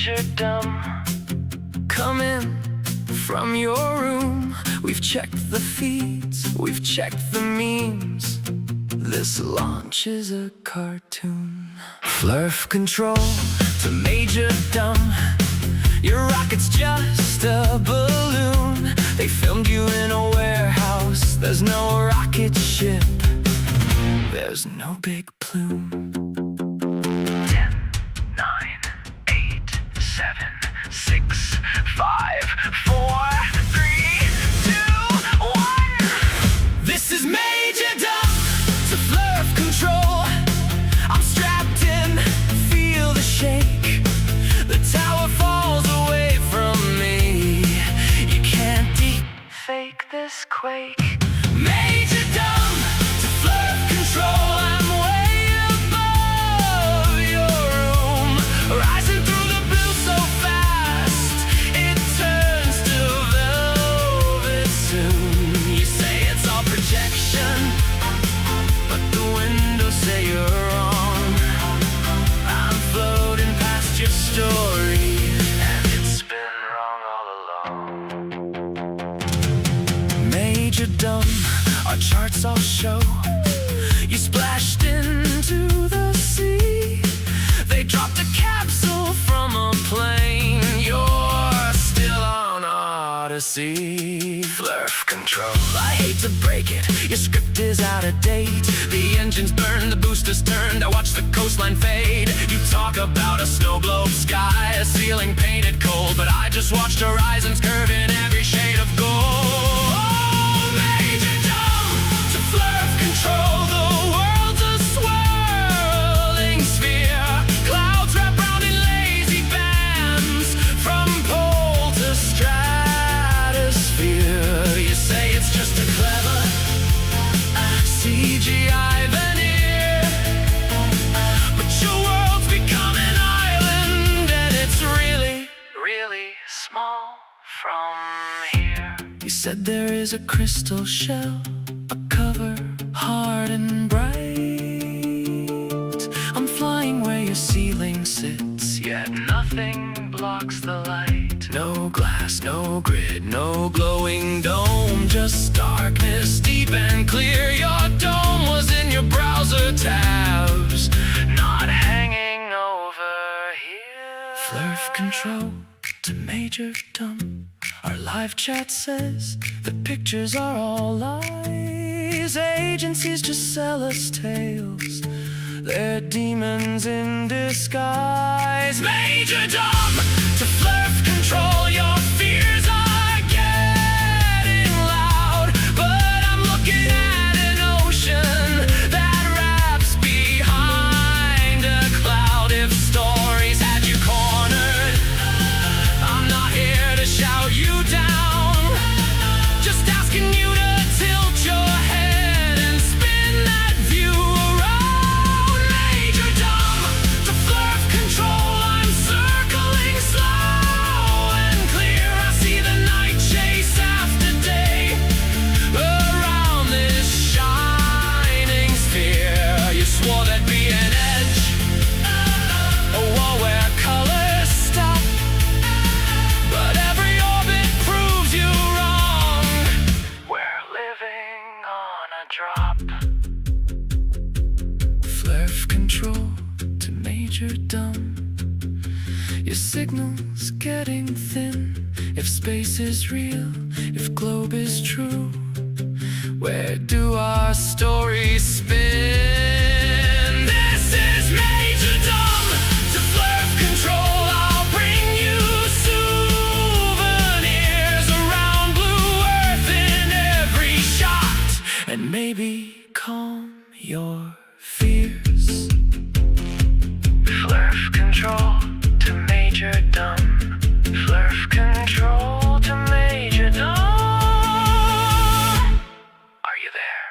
Major Dumb. Come in from your room. We've checked the feeds, we've checked the memes. This launch is a cartoon. Flurf control to Major Dumb. Your rocket's just a balloon. They filmed you in a warehouse. There's no rocket ship, there's no big plume. 10, 9, 8, 7, 6, 5, 4, 3, 2, 1. This is Major Dumb to Flurf control. I'm strapped in, feel the shake. The tower falls away from me. You can't deep fake this quake. Major Dumb to Flurf control. I'm way above your room, rising through the blue so fast it turns to velvet soon. You say it's all projection, but the windows say you're wrong. I'm floating past your story, and it's been wrong all along. Major Dumb, our charts all show you splashed into the sea. They dropped a capsule from a plane. You're still on Odyssey. Flurf control. I hate to break it, your script is out of date. The engine's burned, the boosters turned. I watch the coastline fade. You talk about a snow globe sky, a ceiling painted cold, but I just watched horizons curve in every shade of gold. Major Dumb to Flurf control. The world's a swirling sphere. Clouds wrap round in lazy bands from pole to stratosphere. You say it's just a clever CGI veneer, but your world's become an island, and it's really, really small from here. You said there is a crystal shell, a cover hard and bright. I'm flying where your ceiling sits, yet nothing blocks the light. No glass, no grid, no glowing dome, just darkness deep and clear. Your dome was in your browser tabs, not hanging over here. Flurf control to Major Dumb. Our live chat says the pictures are all lies. Agencies just sell us tales, they're demons in disguise. Major Dumb to Flurf control. Your fears are getting loud, but I'm looking at an ocean that wraps behind a cloud. If stories had you cornered, I'm not here to shout you down, just asking you to tilt your head and spin that view around. Major Dumb to Flurf control. I'm circling slow and clear. I see the night chase after day around this shining sphere. You swore there'd be an edge, a wall where colors stop, but every orbit proves you wrong. We're living on a drop. Flurf control to Major Dumb. Your signal's getting thin. If space is real, if globe is true, where do our stories spin? This is Major Dumb to Flurf control. I'll bring you souvenirs around Blue Earth in every shot, and maybe calm your fears. Flurf control to Major Dumb. Flurf control to Major Dumb. Are you there?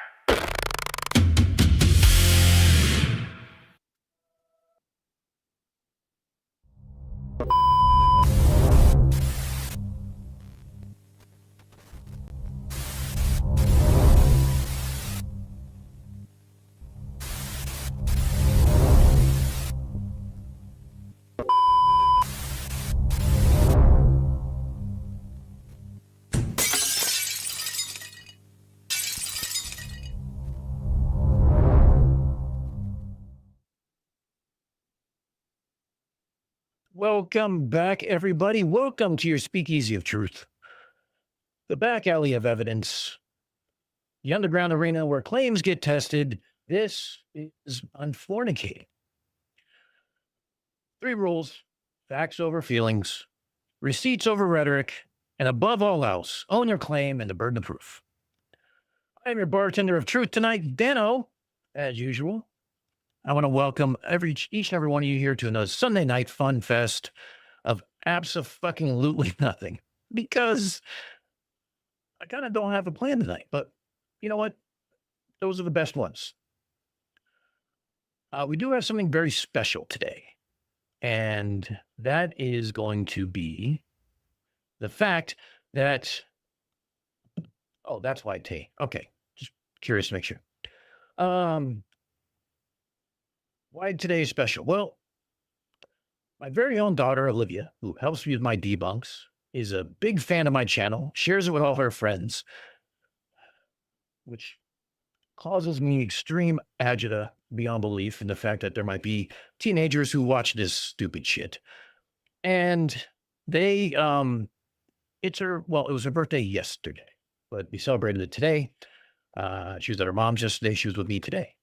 Welcome back, everybody. Welcome to your speakeasy of truth, the back alley of evidence, the underground arena where claims get tested. This is Unfornicated. 3 rules: facts over feelings, receipts over rhetoric, and above all else, own your claim and the burden of proof. I'm your bartender of truth tonight, Dano, as usual. I want to welcome each and every one of you here to another Sunday night fun fest of abso-fucking-lutely nothing, because I kind of don't have a plan tonight, but you know what? Those are the best ones. We do have something very special today, and that is going to be the fact that, oh, that's white tea. Okay, just curious to make sure. Why today's special? Well, my very own daughter, Olivia, who helps me with my debunks, is a big fan of my channel, shares it with all her friends, which causes me extreme agita beyond belief in the fact that there might be teenagers who watch this stupid shit. And they, it was her birthday yesterday, but we celebrated it today. She was at her mom's yesterday. She was with me today.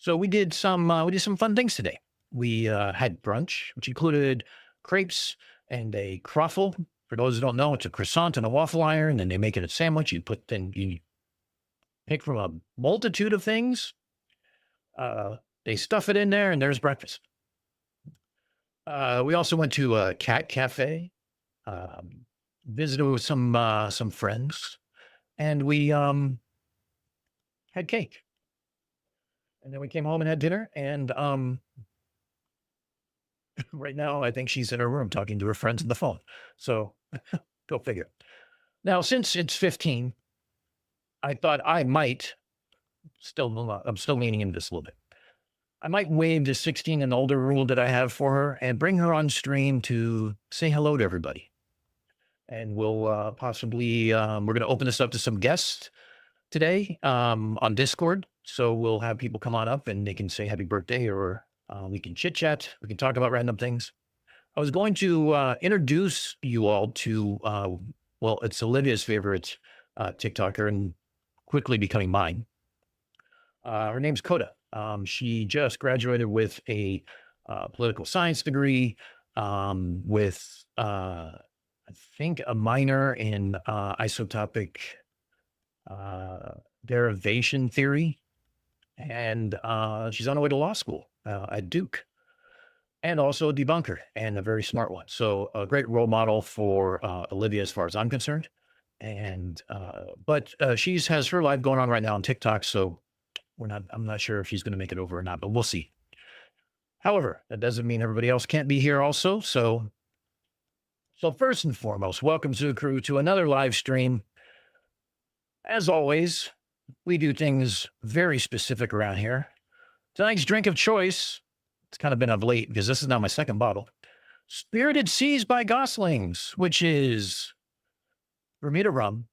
So we did some fun things today. We had brunch, which included crepes and a croffle. For those who don't know, it's a croissant and a waffle iron, and they make it a sandwich. You pick from a multitude of things. They stuff it in there, and there's breakfast. We also went to a cat cafe, visited with some friends, and we had cake. And then we came home and had dinner, and right now I think she's in her room talking to her friends on the phone. So go figure. Now, since it's 15, I thought I might I'm still leaning into this a little bit. I might waive the 16 and older rule that I have for her and bring her on stream to say hello to everybody. And we'll possibly, we're going to open this up to some guests today on Discord. So we'll have people come on up and they can say happy birthday, or we can chit chat. We can talk about random things. I was going to introduce you all to, it's Olivia's favorite TikToker and quickly becoming mine. Her name's Coda. She just graduated with a political science degree with, I think, a minor in isotopic derivation theory. And she's on her way to law school at Duke, and also a debunker, and a very smart one. So a great role model for Olivia as far as I'm concerned. And but she has her life going on right now on TikTok, so I'm not sure if she's going to make it over or not, but we'll see. However, that doesn't mean everybody else can't be here also. So first and foremost, welcome to the crew to another live stream. As always, we do things very specific around here. Tonight's drink of choice, it's kind of been of late because this is now my second bottle. Spirited Seas by Goslings, which is Bermuda rum,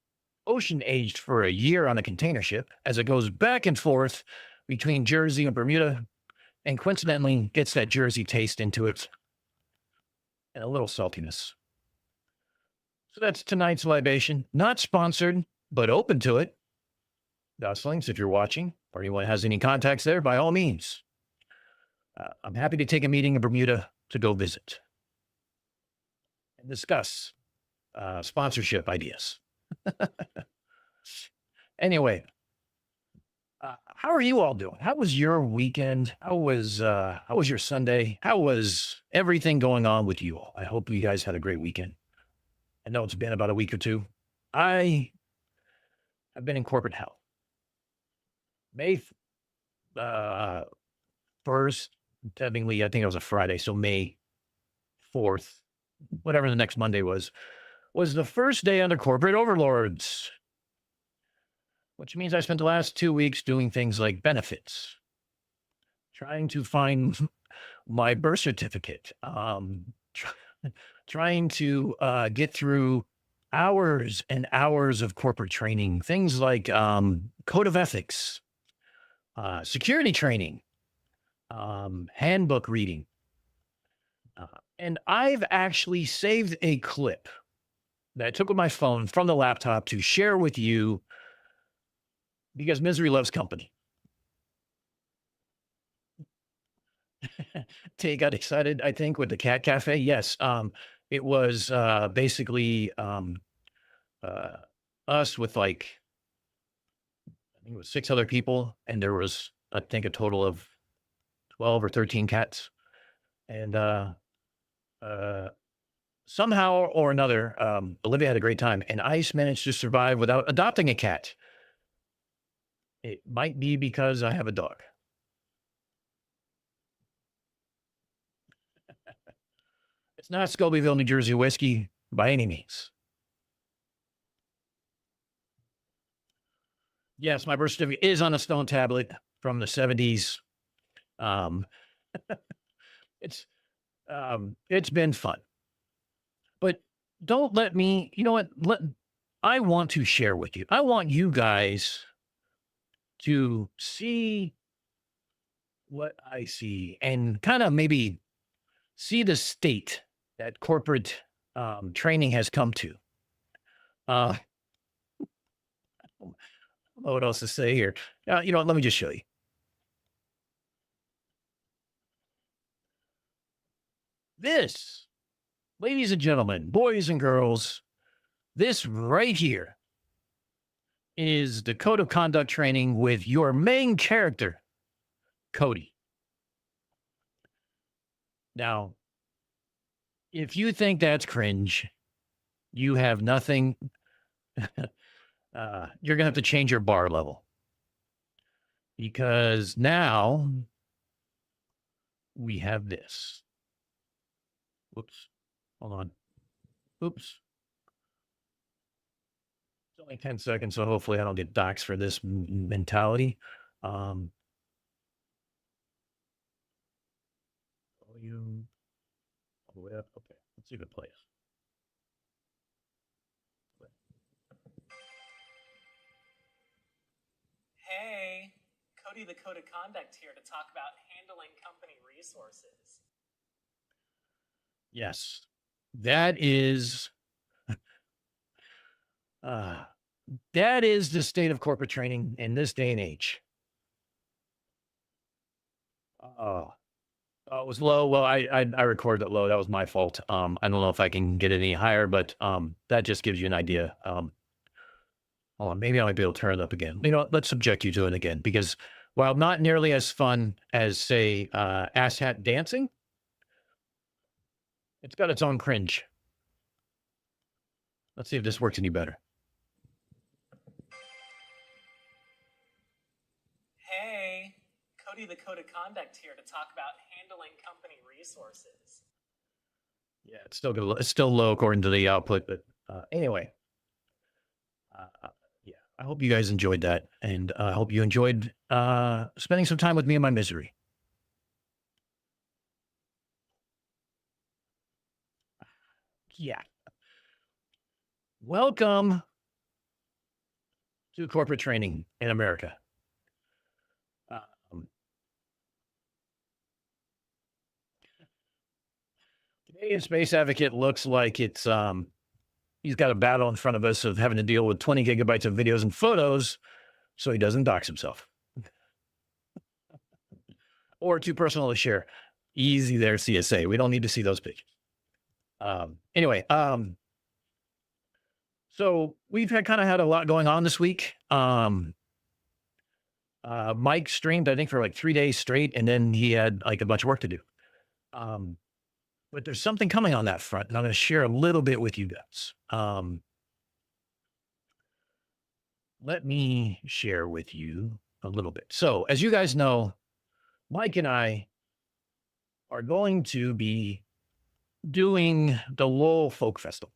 ocean aged for a year on a container ship as it goes back and forth between Jersey and Bermuda, and coincidentally gets that Jersey taste into it and a little saltiness. So that's tonight's libation. Not sponsored, but open to it. Goslings, if you're watching or anyone has any contacts there, by all means. I'm happy to take a meeting in Bermuda to go visit and discuss sponsorship ideas. Anyway, how are you all doing? How was your weekend? How was your Sunday? How was everything going on with you all? I hope you guys had a great weekend. I know it's been about a week or two. I've been in corporate hell. May 1st, technically, I think it was a Friday, so May 4th, whatever the next Monday was the first day under corporate overlords, which means I spent the last 2 weeks doing things like benefits, trying to find my birth certificate, trying to get through hours and hours of corporate training, things like code of ethics, security training, handbook reading, And I've actually saved a clip that I took with my phone from the laptop to share with you because misery loves company. Tay got excited, I think, with the cat cafe. Yes. It was basically uh, us with like, I think it was 6 other people, and there was, I think, a total of 12 or 13 cats. And uh, somehow or another, Olivia had a great time, and Ice managed to survive without adopting a cat. It might be because I have a dog. It's not Shelbyville, New Jersey whiskey by any means. Yes, my birth certificate is on a stone tablet from the 70s. Um, it's it's been fun, but don't let me. You know what? I want to share with you. I want you guys to see what I see and kind of maybe see the state that corporate training has come to. Uh, I don't know what else to say here. You know what? Let me just show you. This, ladies and gentlemen, boys and girls, this right here is the code of conduct training with your main character, Cody. Now, if you think that's cringe, you have nothing. You're going to have to change your bar level because now we have this. Whoops. Hold on. Oops. It's only 10 seconds, so hopefully I don't get doxxed for this mentality. Volume all the way up. Okay, let's see if it plays. Hey, Cody the Code of Conduct here to talk about handling company resources. Yes, that is uh, that is the state of corporate training in this day and age. It was low. Well, I recorded it low. That was my fault. I don't know if I can get it any higher, but that just gives you an idea. Hold on, maybe I might be able to turn it up again. You know, let's subject you to it again because while not nearly as fun as say ass hat dancing, it's got its own cringe. Let's see if this works any better. Hey, Cody the Code of Conduct here to talk about handling company resources. Yeah, it's still low according to the output, but anyway, yeah, I hope you guys enjoyed that, and I hope you enjoyed spending some time with me in my misery. Yeah, welcome to corporate training in America. Um, Canadian Space Advocate looks like he's got a battle in front of us of having to deal with 20 gigabytes of videos and photos so he doesn't dox himself. Or too personal to share. Easy there, CSA. We don't need to see those pictures. Anyway, so we've kind of had a lot going on this week. Mike streamed, I think, for like 3 days straight, and then he had like a bunch of work to do. But there's something coming on that front, and I'm going to share a little bit with you guys. Let me share with you a little bit. So, as you guys know, Mike and I are going to be doing the Lowell Folk Festival.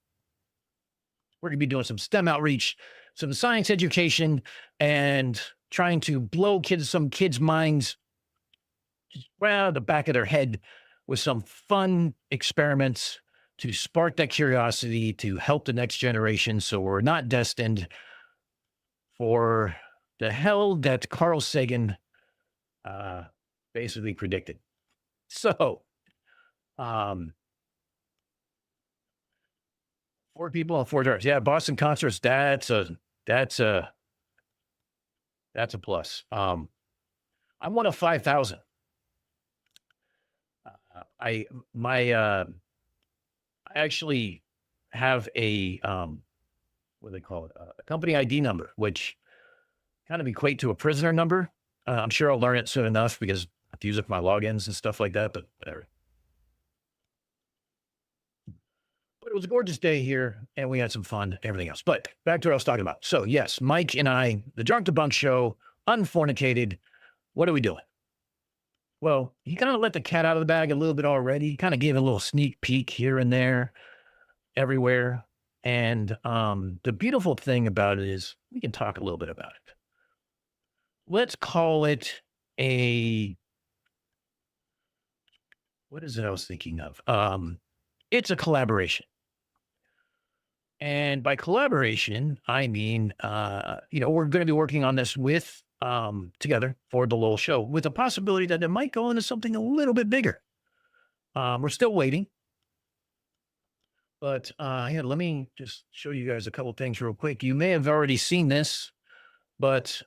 We're going to be doing some STEM outreach, some science education, and trying to blow some kids' minds, well, the back of their head with some fun experiments to spark that curiosity to help the next generation so we're not destined for the hell that Carl Sagan basically predicted. So, 4 people and 4 drivers. Yeah, Boston concerts, that's a that's a plus. I'm one of 5,000. I my I actually have a what do they call it? A company ID number, which kind of equate to a prisoner number. I'm sure I'll learn it soon enough because I have to use it for my logins and stuff like that. But whatever. But it was a gorgeous day here, and we had some fun, everything else. But back to what I was talking about. So yes, Mike and I, the Drunk Debunk Show, Unfornicated. What are we doing? Well, he kind of let the cat out of the bag a little bit already. He kind of gave a little sneak peek here and there, everywhere. And the beautiful thing about it is we can talk a little bit about it. Let's call it a, what is it I was thinking of? It's a collaboration. And by collaboration, I mean, we're going to be working on this with together for the Lowell show with a possibility that it might go into something a little bit bigger. We're still waiting. But yeah, let me just show you guys a couple things real quick. You may have already seen this, but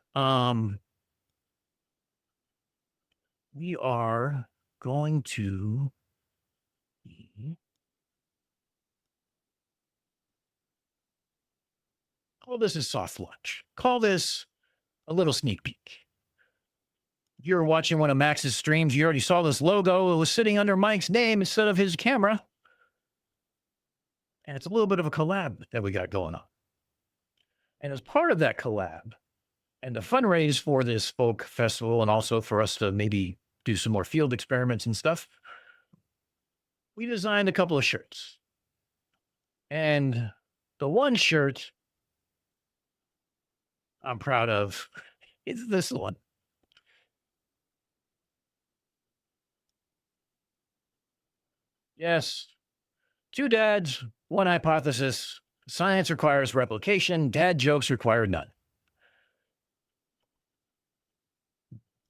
we are going to call this a soft launch. Call this a little sneak peek. If you were watching one of Max's streams, you already saw this logo. It was sitting under Mike's name instead of his camera. And it's a little bit of a collab that we got going on. And as part of that collab and the fundraise for this folk festival, and also for us to maybe do some more field experiments and stuff, we designed a couple of shirts. And the one shirt I'm proud of is this one. Yes. 2 dads, 1 hypothesis. Science requires replication. Dad jokes require none.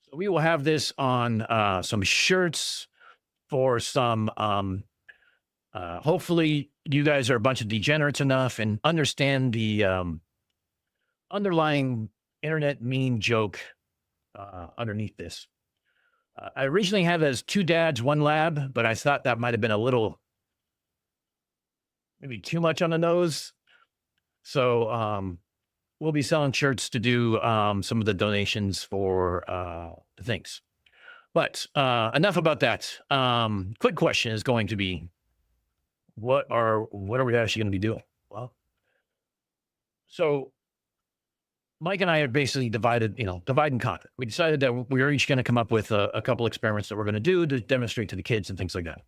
So we will have this on some shirts for some, hopefully you guys are a bunch of degenerates enough and understand the underlying internet meme joke underneath this. I originally had it as 2 dads, 1 lab, but I thought that might have been a little, maybe too much on the nose. So we'll be selling shirts to do some of the donations for the things. But enough about that. Quick question is going to be, what are we actually going to be doing? Well, so Mike and I are basically dividing content. We decided that we were each going to come up with a couple experiments that we're going to do to demonstrate to the kids and things like that.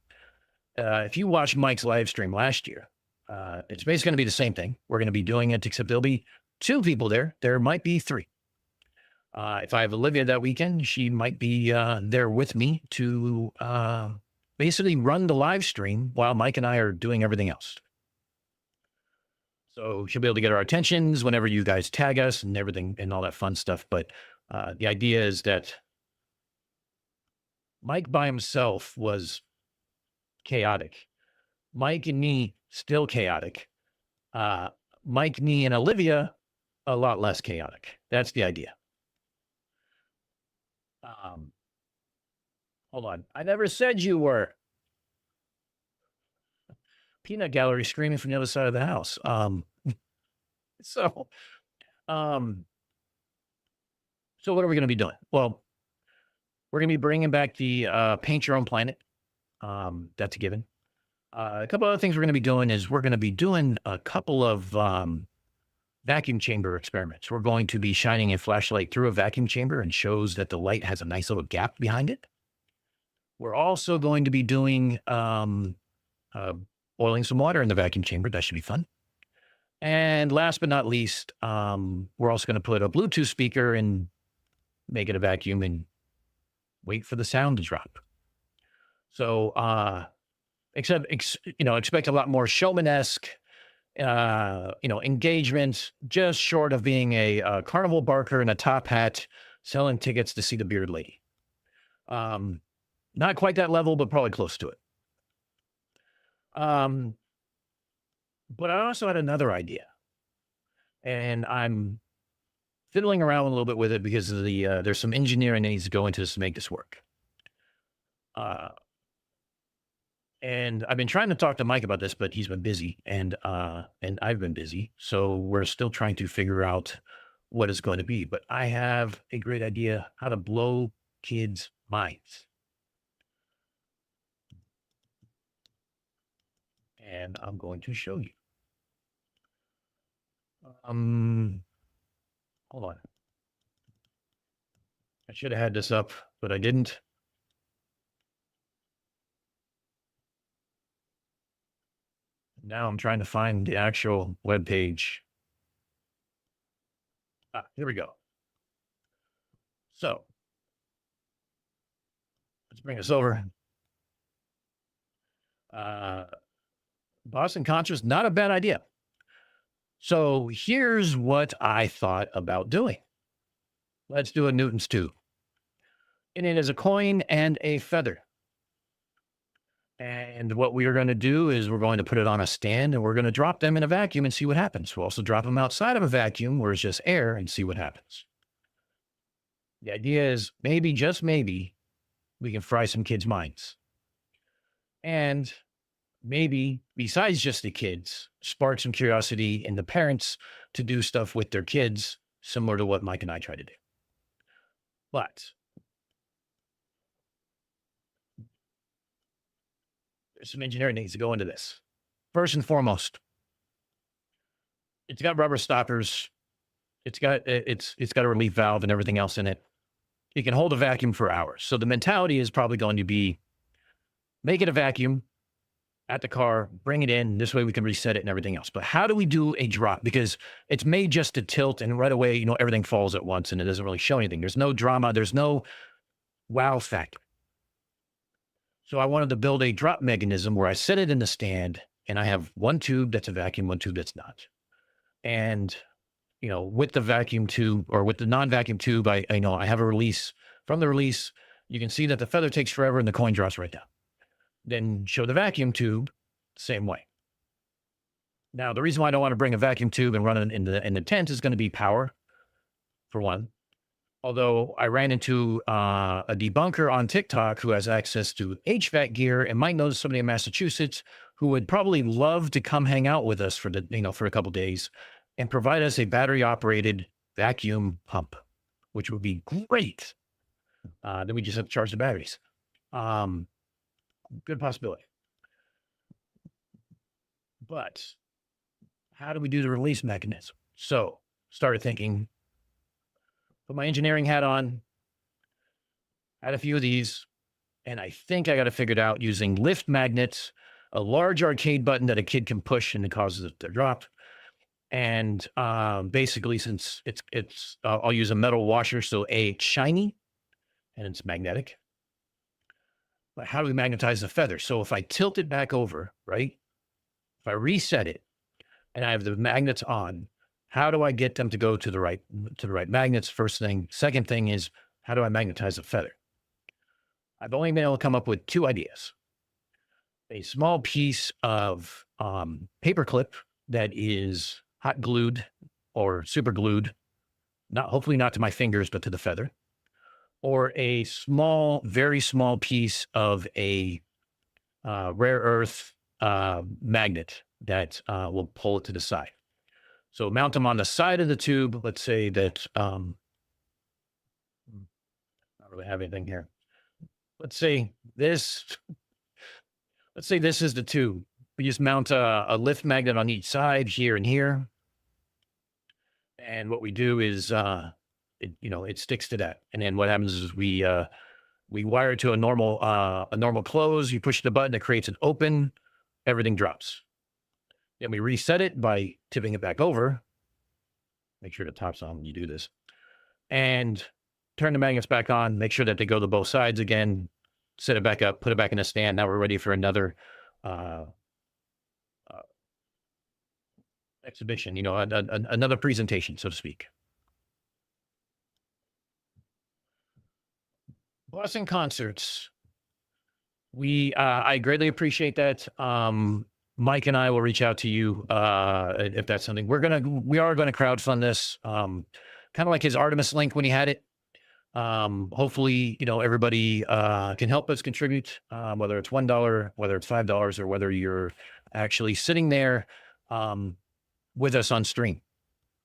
If you watched Mike's live stream last year, it's basically going to be the same thing. We're going to be doing it, except there'll be 2 people there. There might be 3. If I have Olivia that weekend, she might be there with me to basically run the live stream while Mike and I are doing everything else. So she'll be able to get our attentions whenever you guys tag us and everything and all that fun stuff. But the idea is that Mike by himself was chaotic. Mike and me, still chaotic. Mike, me, and Olivia, a lot less chaotic. That's the idea. Hold on. I never said you were. Peanut gallery screaming from the other side of the house. So what are we going to be doing? Well, we're going to be bringing back the paint your own planet. That's a given. A couple other things we're going to be doing is we're going to be doing a couple of vacuum chamber experiments. We're going to be shining a flashlight through a vacuum chamber and shows that the light has a nice little gap behind it. We're also going to be doing boiling some water in the vacuum chamber. That should be fun. And last but not least, we're also going to put a Bluetooth speaker and make it a vacuum and wait for the sound to drop. So, expect a lot more showman-esque, engagement, just short of being a carnival barker in a top hat selling tickets to see the bearded lady. Not quite that level, but probably close to it. But I also had another idea, and I'm fiddling around a little bit with it because of there's some engineering that needs to go into this to make this work. Uh, and I've been trying to talk to Mike about this, but he's been busy, and I've been busy, so we're still trying to figure out what it's going to be. But I have a great idea how to blow kids' minds, and I'm going to show you. Um, Hold on. I should have had this up, but I didn't. Now I'm trying to find the actual web page. Here we go. So let's bring this over. Boston Concert's not a bad idea. So here's what I thought about doing. Let's do a Newton's tube. And it is a coin and a feather. And what we are going to do is we're going to put it on a stand and we're going to drop them in a vacuum and see what happens. We'll also drop them outside of a vacuum where it's just air and see what happens. The idea is maybe, just maybe, we can fry some kids' minds. And maybe, besides just the kids, spark some curiosity in the parents to do stuff with their kids, similar to what Mike and I try to do. But there's some engineering that needs to go into this. First and foremost, it's got rubber stoppers. It's got a relief valve and everything else in it. It can hold a vacuum for hours. So the mentality is probably going to be make it a vacuum at the car, bring it in. This way we can reset it and everything else. But how do we do a drop? Because it's made just to tilt and right away, everything falls at once and it doesn't really show anything. There's no drama. There's no wow factor. So I wanted to build a drop mechanism where I set it in the stand and I have one tube that's a vacuum, one tube that's not. And, with the vacuum tube or with the non-vacuum tube, I have a release. From the release, you can see that the feather takes forever and the coin drops right down. Then show the vacuum tube, same way. Now, the reason why I don't want to bring a vacuum tube and run it in the tent is going to be power, for one. Although I ran into a debunker on TikTok who has access to HVAC gear and might know somebody in Massachusetts who would probably love to come hang out with us for a couple days and provide us a battery operated vacuum pump, which would be great. Then we just have to charge the batteries. Good possibility. But how do we do the release mechanism? So started thinking, put my engineering hat on, had a few of these, and I think I got it figured out using lift magnets, a large arcade button that a kid can push and it causes it to drop. And basically, since it's I'll use a metal washer, so it's shiny and it's magnetic. But how do we magnetize the feather? So if I tilt it back over, right? If I reset it and I have the magnets on, how do I get them to go to the right magnets? First thing. Second thing is, how do I magnetize the feather? I've only been able to come up with two ideas. A small piece of paper clip that is hot glued or super glued, hopefully not to my fingers, but to the feather, or a small, very small piece of a rare earth magnet that will pull it to the side. So mount them on the side of the tube. Let's say that, not really have anything here. Let's say this is the tube. We just mount a lift magnet on each side, here and here. And what we do is, it sticks to that. And then what happens is we wire it to a normal close. You push the button, it creates an open, everything drops. Then we reset it by tipping it back over. Make sure the top's on when you do this. And turn the magnets back on. Make sure that they go to both sides again. Set it back up, put it back in the stand. Now we're ready for another exhibition, another presentation, so to speak. Boston Concerts. I greatly appreciate that. Mike and I will reach out to you if that's something we are gonna crowdfund this. Kind of like his Artemis link when he had it. Hopefully, everybody can help us contribute, whether it's $1, whether it's $5, or whether you're actually sitting there with us on stream,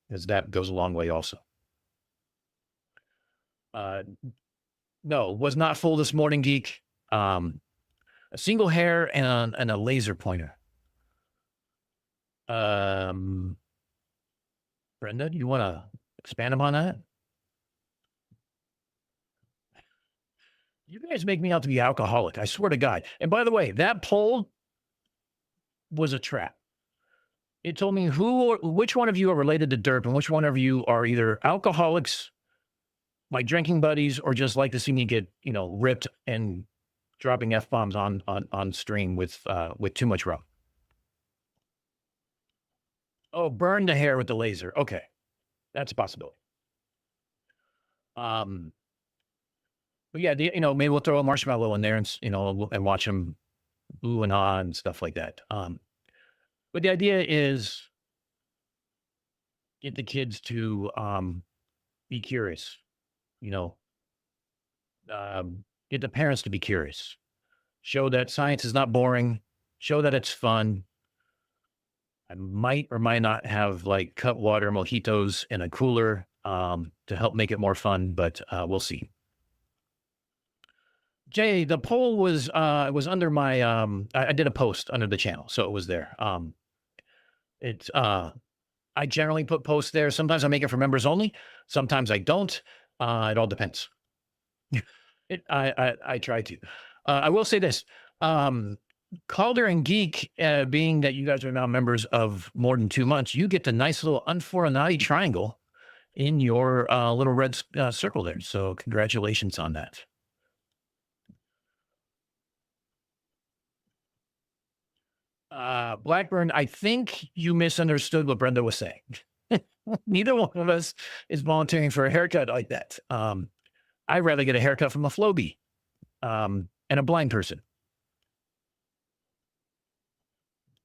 because that goes a long way also. No, was not full this morning, geek. A single hair and a laser pointer. Brenda, do you want to expand upon that? You guys make me out to be alcoholic. I swear to God. And by the way, that poll was a trap. It told me which one of you are related to Derp and which one of you are either alcoholics, my drinking buddies, or just like to see me get, ripped and dropping F-bombs on stream with too much rum. Oh, burn the hair with the laser. Okay. That's a possibility. But yeah, maybe we'll throw a marshmallow in there and, and watch them ooh and ah and stuff like that. But the idea is get the kids to be curious, get the parents to be curious, show that science is not boring, show that it's fun. I might or might not have like cut water mojitos in a cooler to help make it more fun, but we'll see. Jay, the poll was under my I did a post under the channel, so it was there. I generally put posts there. Sometimes I make it for members only. Sometimes I don't. It all depends. I try to. I will say this. Calder and Geek, being that you guys are now members of more than 2 months, you get the nice little Unfornicated triangle in your little red circle there. So congratulations on that. Blackburn, I think you misunderstood what Brenda was saying. Neither one of us is volunteering for a haircut like that. I'd rather get a haircut from a Flowbee and a blind person.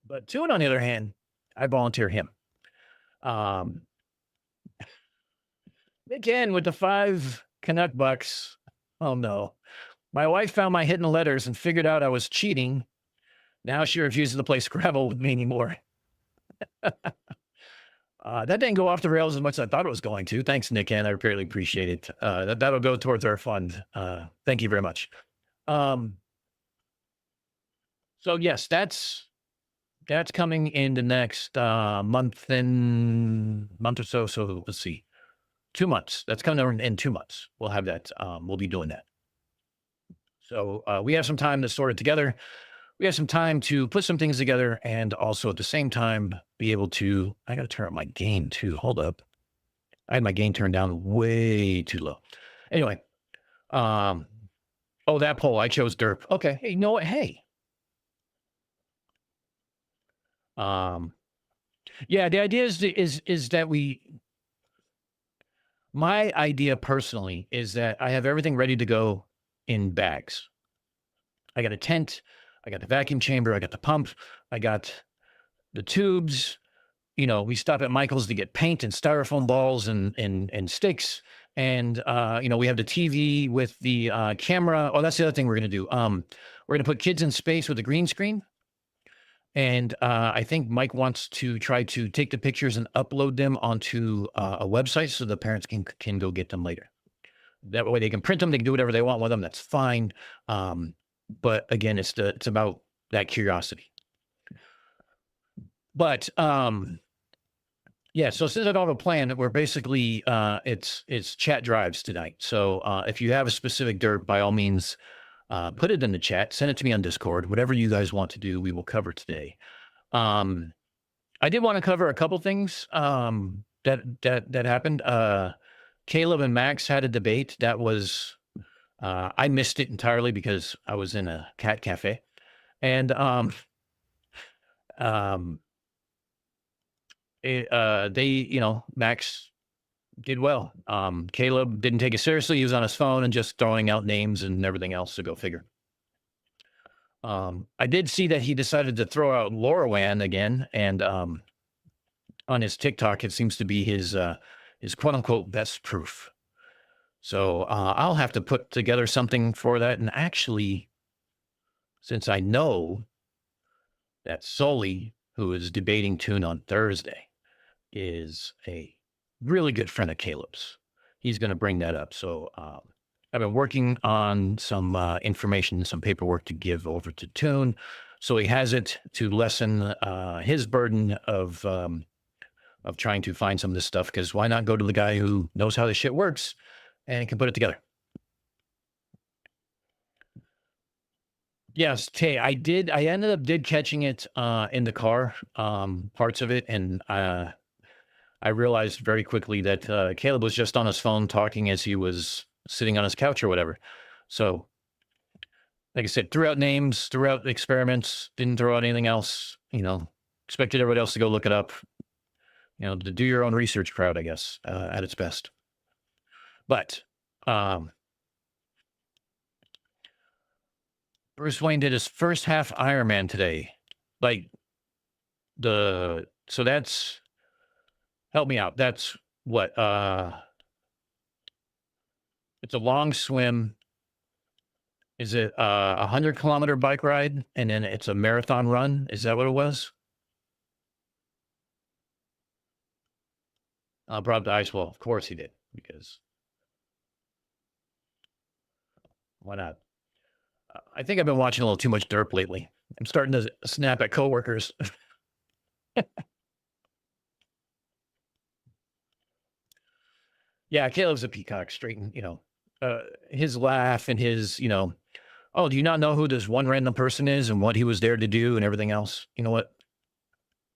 But Toon, on the other hand, I volunteer him. Again, with the 5 Canuck bucks. Oh, no. My wife found my hidden letters and figured out I was cheating. Now she refuses to play Scrabble with me anymore. That didn't go off the rails as much as I thought it was going to. Thanks, Nick, and I really appreciate it. That'll go towards our fund. Thank you very much. So yes, that's coming in the next month or so. So let's see, 2 months. That's coming in 2 months. We'll have that. We'll be doing that. So we have some time to sort it together. We have some time to put some things together and also at the same time be able to, I got to turn up my gain too. Hold up. I had my gain turned down way too low. Anyway. Oh, that poll, I chose Derp. Okay. Hey, you know what? Hey. Yeah, the idea is that my idea personally is that I have everything ready to go in bags. I got a tent. I got the vacuum chamber. I got the pump. I got the tubes. We stop at Michael's to get paint and styrofoam balls and sticks. And, we have the TV with the camera. Oh, that's the other thing we're going to do. We're going to put kids in space with a green screen. And I think Mike wants to try to take the pictures and upload them onto a website so the parents can go get them later. That way they can print them. They can do whatever they want with them. That's fine. But again, it's about that curiosity. But yeah, so since I don't have a plan, we're basically it's chat drives tonight. So if you have a specific Derp, by all means, put it in the chat, send it to me on Discord, whatever you guys want to do, we will cover today. I did want to cover a couple things that happened. Caleb and Max had a debate that was I missed it entirely because I was in a cat cafe, and Max did well. Caleb didn't take it seriously. He was on his phone and just throwing out names and everything else, to go figure. I did see that he decided to throw out LoRaWAN again, and on his TikTok, it seems to be his quote unquote best proof. So I'll have to put together something for that. And actually, since I know that Sully, who is debating Tune on Thursday, is a really good friend of Caleb's, he's going to bring that up. So I've been working on some information, some paperwork to give over to Tune, so he has it to lessen his burden of trying to find some of this stuff. Because why not go to the guy who knows how this shit works and can put it together? Yes, Tay, I did. I ended up catching it in the car, parts of it, and I realized very quickly that Caleb was just on his phone talking as he was sitting on his couch or whatever. So, like I said, threw out names, threw out experiments, didn't throw out anything else. Expected everybody else to go look it up. To do your own research, crowd, I guess, at its best. But Bruce Wayne did his first half Ironman today. So that's, help me out. That's what, it's a long swim. Is it a 100-kilometer bike ride? And then it's a marathon run. Is that what it was? Brought up the ice wall. Of course he did, because why not? I think I've been watching a little too much Derp lately. I'm starting to snap at coworkers. Yeah, Caleb's a peacock, straight and, his laugh and his, oh, do you not know who this one random person is and what he was there to do and everything else? You know what?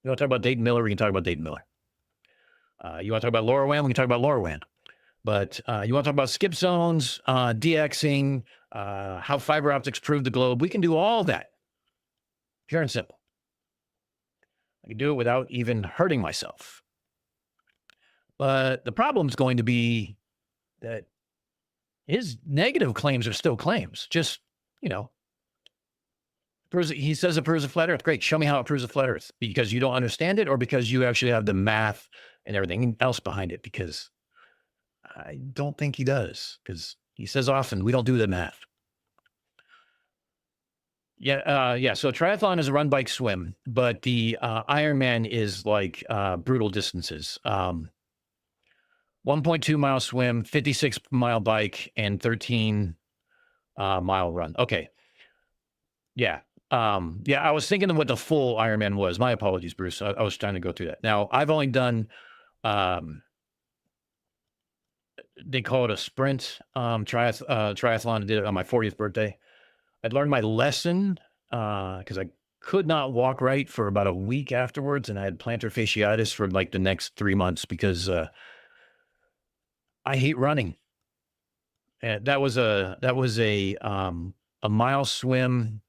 You want to talk about Dayton Miller? We can talk about Dayton Miller. You want to talk about LoRaWAN? We can talk about LoRaWAN. But you want to talk about skip zones, DXing, how fiber optics prove the globe? We can do all that. Pure and simple. I can do it without even hurting myself. But the problem is going to be that his negative claims are still claims. Just, he says it proves a flat earth. Great. Show me how it proves a flat earth. Because you don't understand it, or because you actually have the math and everything else behind it? Because I don't think he does. Because he says often, we don't do the math. Yeah. So triathlon is a run, bike, swim. But the Ironman is like brutal distances. 1.2 mile swim, 56 mile bike, and 13 mile run. Okay. Yeah. I was thinking of what the full Ironman was. My apologies, Bruce. I was trying to go through that. Now, I've only done, they call it a sprint triathlon. I did it on my 40th birthday. I'd learned my lesson because I could not walk right for about a week afterwards, and I had plantar fasciitis for like the next 3 months because I hate running. And that was a mile swim.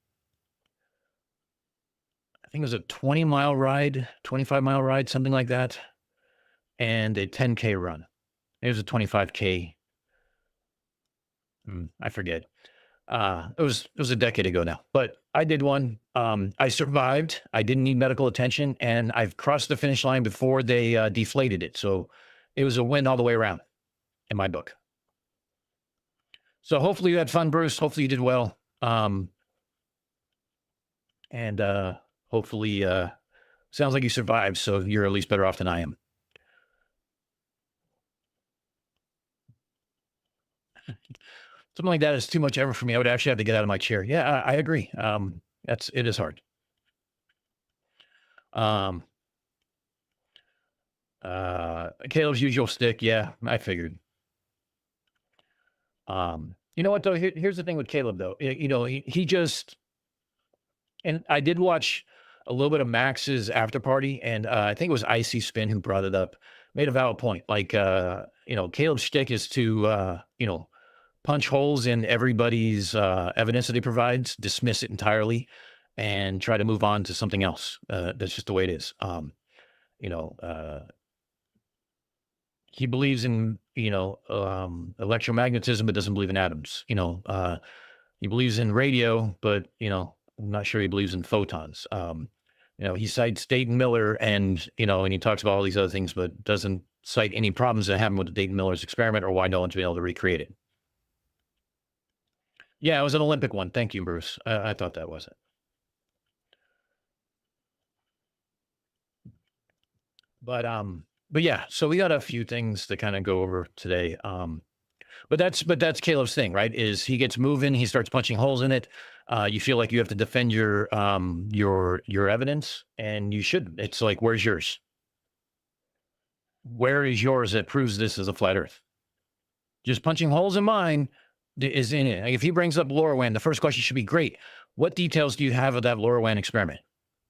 I think it was a 20-mile ride, 25-mile ride, something like that, and a 10K run. It was a 25K. I forget. It was a decade ago now, but I did one. I survived. I didn't need medical attention, and I've crossed the finish line before they deflated it. So it was a win all the way around in my book. So hopefully you had fun, Bruce. Hopefully you did well. And hopefully, sounds like you survived. So you're at least better off than I am. Something like that is too much ever for me. I would actually have to get out of my chair. Yeah, I agree. It is hard. Caleb's usual stick. Yeah, I figured. You know what though? Here's the thing with Caleb though. He just, and I did watch a little bit of Max's after party, and I think it was Icy Spin who brought it up, made a valid point. Like, Caleb's shtick is to, punch holes in everybody's evidence that he provides, dismiss it entirely, and try to move on to something else. That's just the way it is. He believes in, electromagnetism, but doesn't believe in atoms. He believes in radio, but, not sure he believes in photons. He cites Dayton Miller and he talks about all these other things, but doesn't cite any problems that happened with the Dayton Miller's experiment or why no one's been able to recreate it. Yeah, it was an Olympic one. Thank you, Bruce. I thought that was it. But yeah, so we got a few things to kind of go over today. But that's Caleb's thing, right? Is he gets moving, he starts punching holes in it. You feel like you have to defend your evidence, and you shouldn't. It's like, where's yours? Where is yours that proves this is a flat Earth? Just punching holes in mine is in it. Like if he brings up LoRaWAN, the first question should be, great. What details do you have of that LoRaWAN experiment?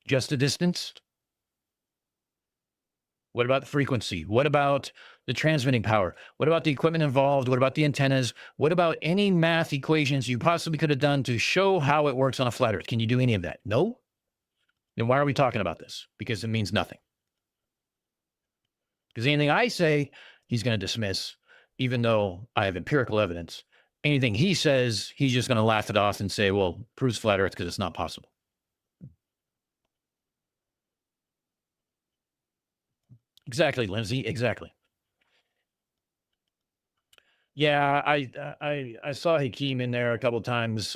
Just the distance? What about the frequency? What about the transmitting power? What about the equipment involved? What about the antennas? What about any math equations you possibly could have done to show how it works on a flat Earth? Can you do any of that? No? Then why are we talking about this? Because it means nothing. Because anything I say, he's going to dismiss, even though I have empirical evidence. Anything he says, he's just going to laugh it off and say, well, proves flat Earth because it's not possible. Exactly, Lindsay. Exactly. Yeah, I saw Hakeem in there a couple times.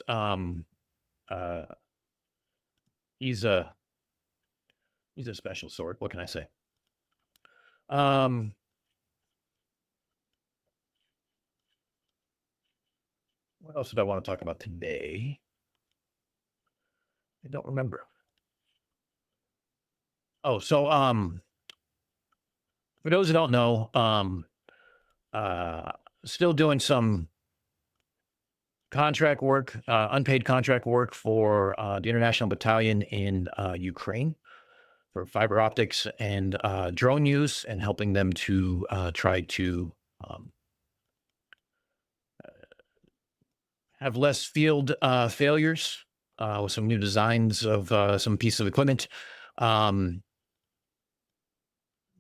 He's a special sort. What can I say? What else did I want to talk about today? I don't remember. Oh, so for those who don't know, still doing some contract work, unpaid contract work for the International Battalion in Ukraine for fiber optics and drone use, and helping them to try to have less field failures with some new designs of some piece of equipment.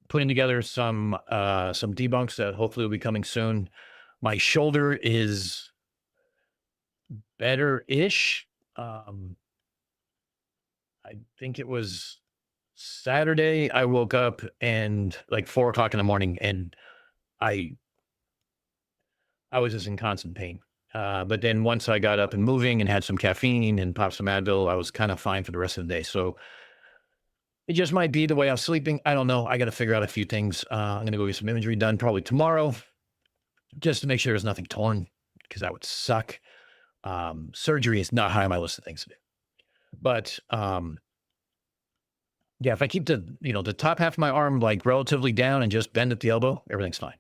Putting together some debunks that hopefully will be coming soon. My shoulder is better-ish. I think it was Saturday. I woke up and like 4 o'clock in the morning, and I was just in constant pain. But then once I got up and moving and had some caffeine and popped some Advil, I was kind of fine for the rest of the day. So it just might be the way I was sleeping. I don't know. I got to figure out a few things. I'm going to go get some imagery done probably tomorrow, just to make sure there's nothing torn, because that would suck. Surgery is not high on my list of things to do. But yeah, if I keep the top half of my arm like relatively down and just bend at the elbow, everything's fine.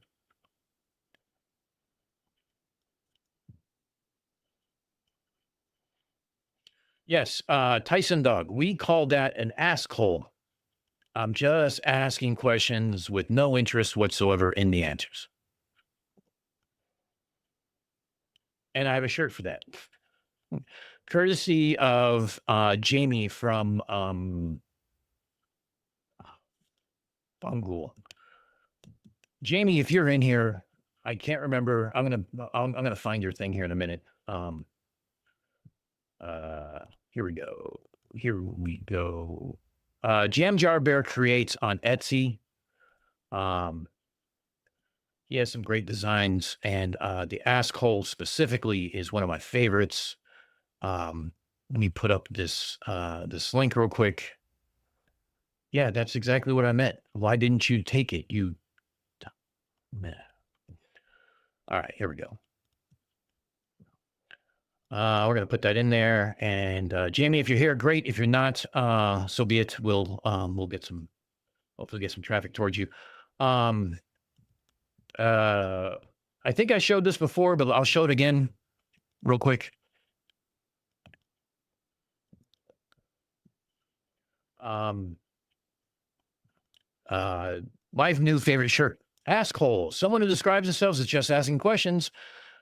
Yes, Tyson Dog. We call that an ask hole. I'm just asking questions with no interest whatsoever in the answers. And I have a shirt for that. Courtesy of Jamie from Bungul. Jamie, if you're in here, I can't remember. I'm gonna find your thing here in a minute. Here we go. Jam Jar Bear creates on Etsy. He has some great designs, and the ask hole specifically is one of my favorites. Let me put up this link real quick. Yeah, that's exactly what I meant. Why didn't you take it? You man. All right, here we go. We're gonna put that in there. And Jamie, if you're here, great. If you're not, so be it. We'll hopefully get some traffic towards you. I think I showed this before, but I'll show it again real quick. My new favorite shirt, Ask Hole. Someone who describes themselves as just asking questions.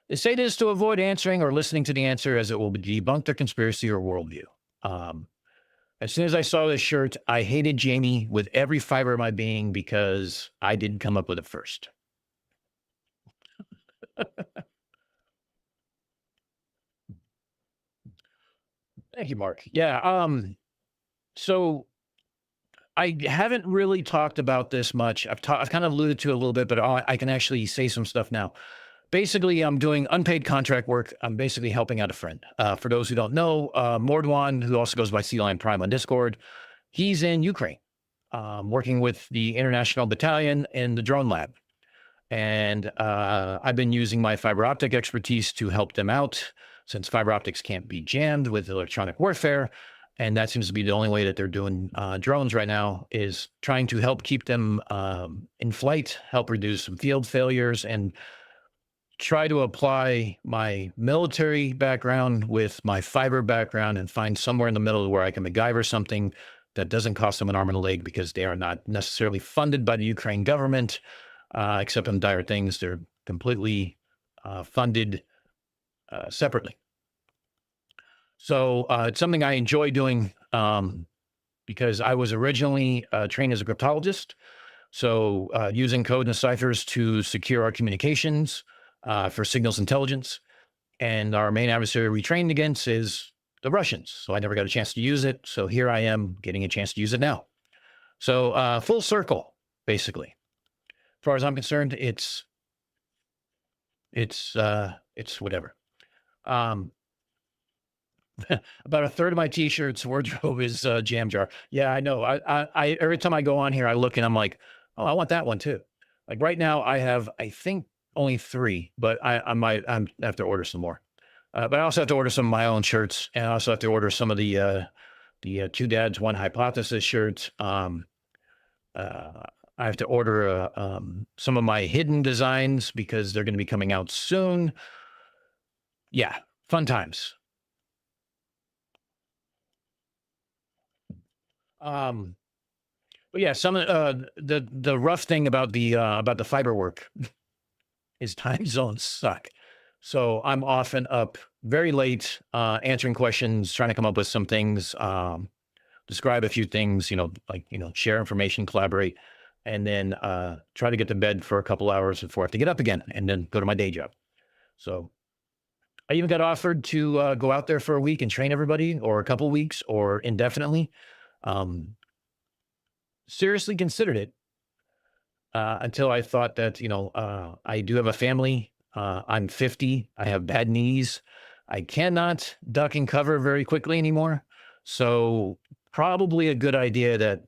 They say this to avoid answering or listening to the answer, as it will debunk their conspiracy or worldview. As soon as I saw this shirt, I hated Jamie with every fiber of my being because I didn't come up with it first. Thank you, Mark. Yeah. So I haven't really talked about this much. I've kind of alluded to it a little bit, but I can actually say some stuff now. Basically, I'm doing unpaid contract work. I'm basically helping out a friend. For those who don't know, Mordwan, who also goes by Sea Lion Prime on Discord, he's in Ukraine, working with the International Battalion in the drone lab. And I've been using my fiber optic expertise to help them out since fiber optics can't be jammed with electronic warfare. And that seems to be the only way that they're doing drones right now is trying to help keep them in flight, help reduce some field failures, and try to apply my military background with my fiber background and find somewhere in the middle where I can MacGyver something that doesn't cost them an arm and a leg because they are not necessarily funded by the Ukraine government, except in dire things. They're completely funded separately. So it's something I enjoy doing because I was originally trained as a cryptologist. So using code and ciphers to secure our communications for signals intelligence. And our main adversary we trained against is the Russians. So I never got a chance to use it. So here I am getting a chance to use it now. So full circle, basically. As far as I'm concerned, it's whatever. About a third of my t-shirts wardrobe is jam jar. Yeah, I know. I every time I go on here, I look and I'm like, oh, I want that one too. Like right now, I have, I think, only 3, but I have to order some more. But I also have to order some of my own shirts, and I also have to order some of the Two Dads One Hypothesis shirts. I have to order some of my hidden designs because they're going to be coming out soon. Yeah, fun times. But yeah, some the rough thing about the fiber work is time zones suck. So I'm often up very late, answering questions, trying to come up with some things, describe a few things, share information, collaborate, and then try to get to bed for a couple hours before I have to get up again and then go to my day job. So I even got offered to go out there for a week and train everybody, or a couple weeks, or indefinitely. Seriously considered it until I thought that, I do have a family. I'm 50. I have bad knees. I cannot duck and cover very quickly anymore. So probably a good idea that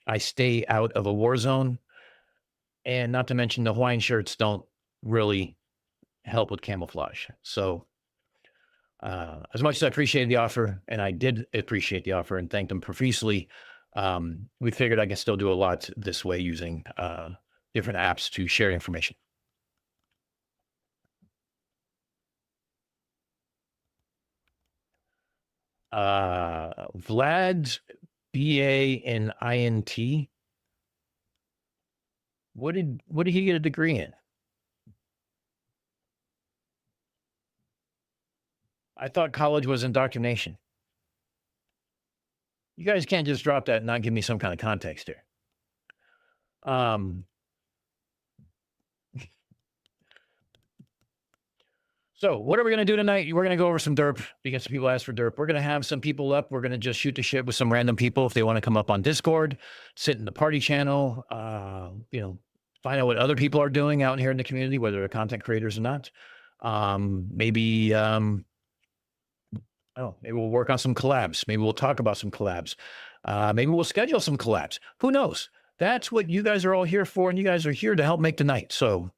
I stay out of a war zone. And not to mention the Hawaiian shirts don't really help with camouflage. So as much as I appreciated the offer, and I did appreciate the offer and thanked them profusely, we figured I can still do a lot this way using different apps to share information. Vlad's BA and INT. What did he get a degree in? I thought college was indoctrination. You guys can't just drop that and not give me some kind of context here. So what are we going to do tonight? We're going to go over some derp because people asked for derp. We're going to have some people up. We're going to just shoot the shit with some random people if they want to come up on Discord, sit in the party channel, find out what other people are doing out here in the community, whether they're content creators or not. Maybe we'll work on some collabs. Maybe we'll talk about some collabs. Maybe we'll schedule some collabs. Who knows? That's what you guys are all here for, and you guys are here to help make the night. So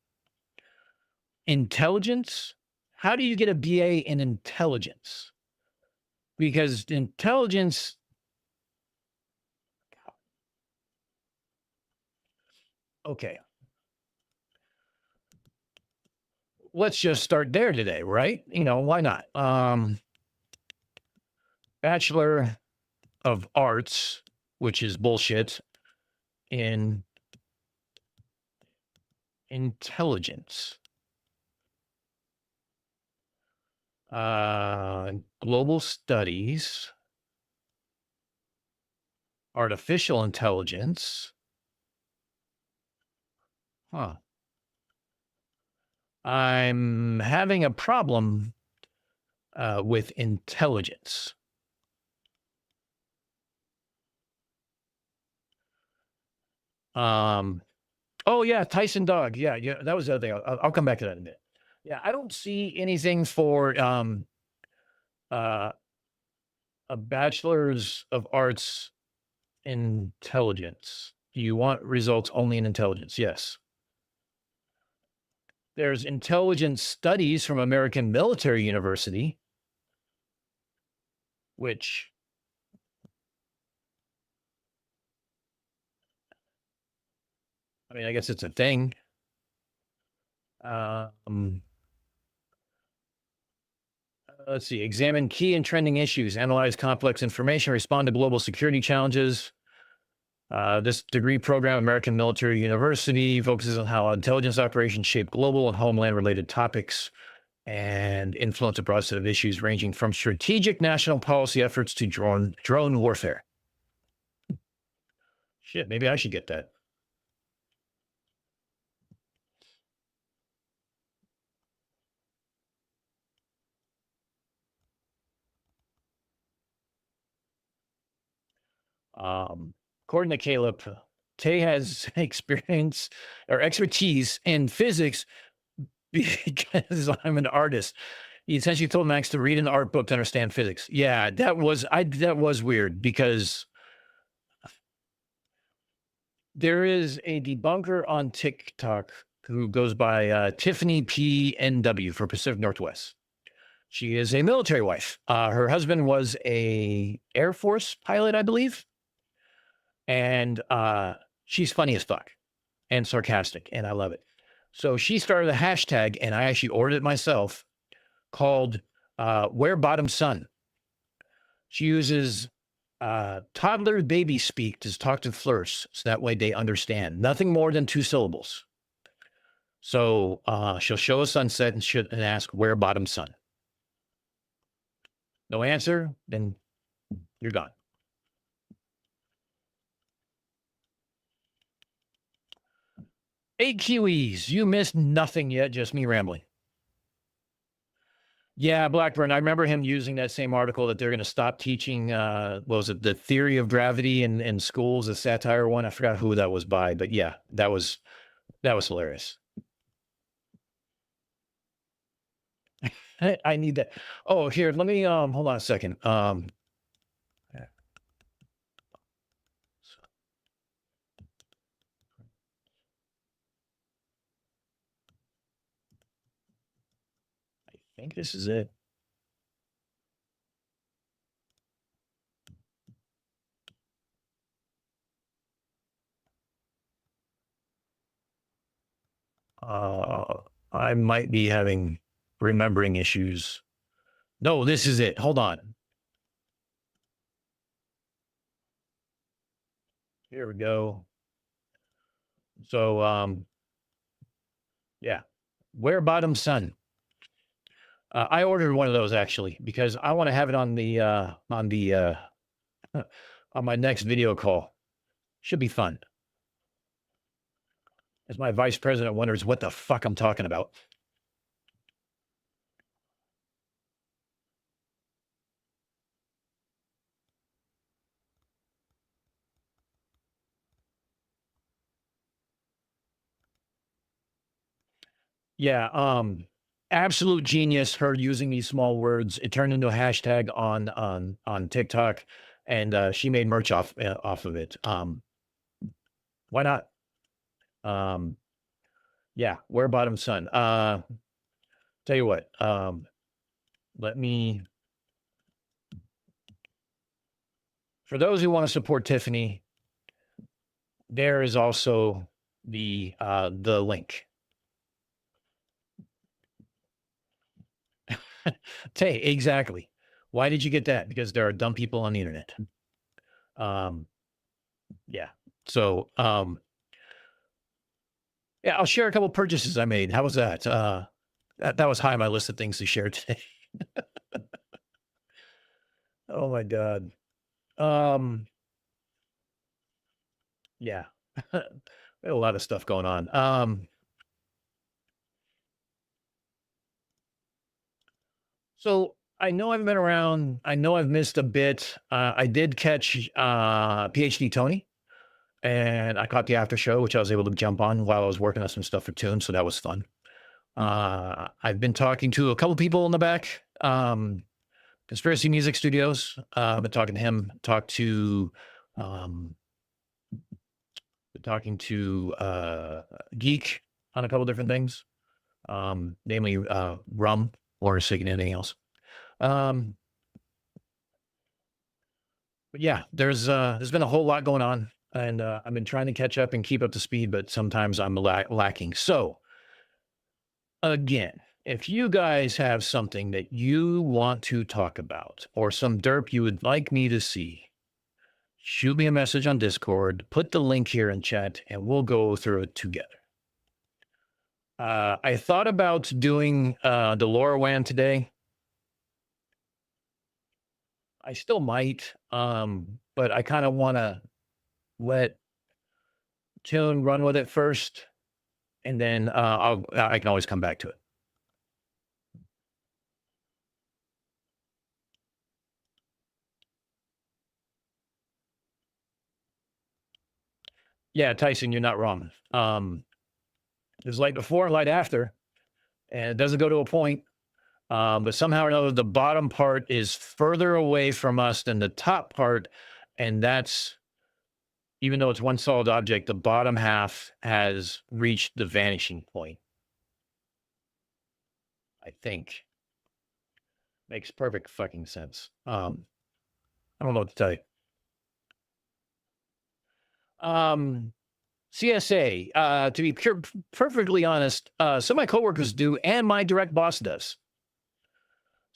intelligence. How do you get a BA in intelligence? Because intelligence, okay. Let's just start there today, right? Why not? Bachelor of Arts, which is bullshit, in intelligence. Global studies, artificial intelligence. Huh. I'm having a problem with intelligence. Oh yeah, Tyson dog. Yeah, yeah, that was the other thing. I'll come back to that in a bit. Yeah, I don't see anything for uh a bachelor's of arts intelligence. Do you want results only in intelligence? Yes. There's intelligence studies from American Military University, which I mean, I guess it's a thing. Um, let's see. Examine key and trending issues, analyze complex information, respond to global security challenges. This degree program, American Military University, focuses on how intelligence operations shape global and homeland related topics and influence a broad set of issues ranging from strategic national policy efforts to drone warfare. Shit, maybe I should get that. According to Caleb, Tay has experience or expertise in physics because I'm an artist. He essentially told Max to read an art book to understand physics. Yeah, that was weird because there is a debunker on TikTok who goes by Tiffany PNW for Pacific Northwest. She is a military wife. Her husband was a Air Force pilot, I believe, and she's funny as fuck and sarcastic, and I love it. So she started a hashtag, and I actually ordered it myself, called Wear Bottom Son. She uses toddler baby speak to talk to flirts, so that way they understand. Nothing more than 2 syllables. So she'll show a sunset and ask, "Where bottom sun?" No answer, then you're gone. Eight QEs. You missed nothing yet, just me rambling. Yeah, Blackburn. I remember him using that same article that they're going to stop teaching. What was it? The theory of gravity in schools, a satire one. I forgot who that was by, but yeah, that was hilarious. I need that. Oh, here, let me hold on a second. I think this is it. I might be having remembering issues. No, this is it. Hold on. Here we go. So, yeah, Where Bottom Sun. I ordered one of those actually because I want to have it on the on my next video call. Should be fun. As my vice president wonders what the fuck I'm talking about. Yeah, absolute genius. Her using these small words. It turned into a hashtag on TikTok, and she made merch off of it. Why not? Yeah, Where Bottom Sun. Tell you what. Let me. For those who want to support Tiffany, there is also the link. Tay, exactly. Why did you get that? Because there are dumb people on the internet. Yeah. So, yeah, I'll share a couple purchases I made. How was that? That was high on my list of things to share today. Oh my God. Yeah. We had a lot of stuff going on. So I know I've been around. I know I've missed a bit. I did catch PhD Tony, and I caught the after show, which I was able to jump on while I was working on some stuff for Tune. So that was fun. I've been talking to a couple people in the back, Conspiracy Music Studios. I've been talking to him, um, talking to Geek on a couple different things, namely Rum, or seeking anything else. But yeah, there's been a whole lot going on, and I've been trying to catch up and keep up to speed, but sometimes I'm lacking. So again, if you guys have something that you want to talk about or some derp you would like me to see, shoot me a message on Discord, put the link here in chat, and we'll go through it together. I thought about doing the LoRaWAN today. I still might, but I kind of want to let Tune run with it first, and then I can always come back to it. Yeah, Tyson, you're not wrong. There's light before, light after, and it doesn't go to a point. But somehow or another, the bottom part is further away from us than the top part, and that's, even though it's one solid object, the bottom half has reached the vanishing point. I think makes perfect fucking sense. I don't know what to tell you. CSA, to be perfectly honest, some of my coworkers do, and my direct boss does.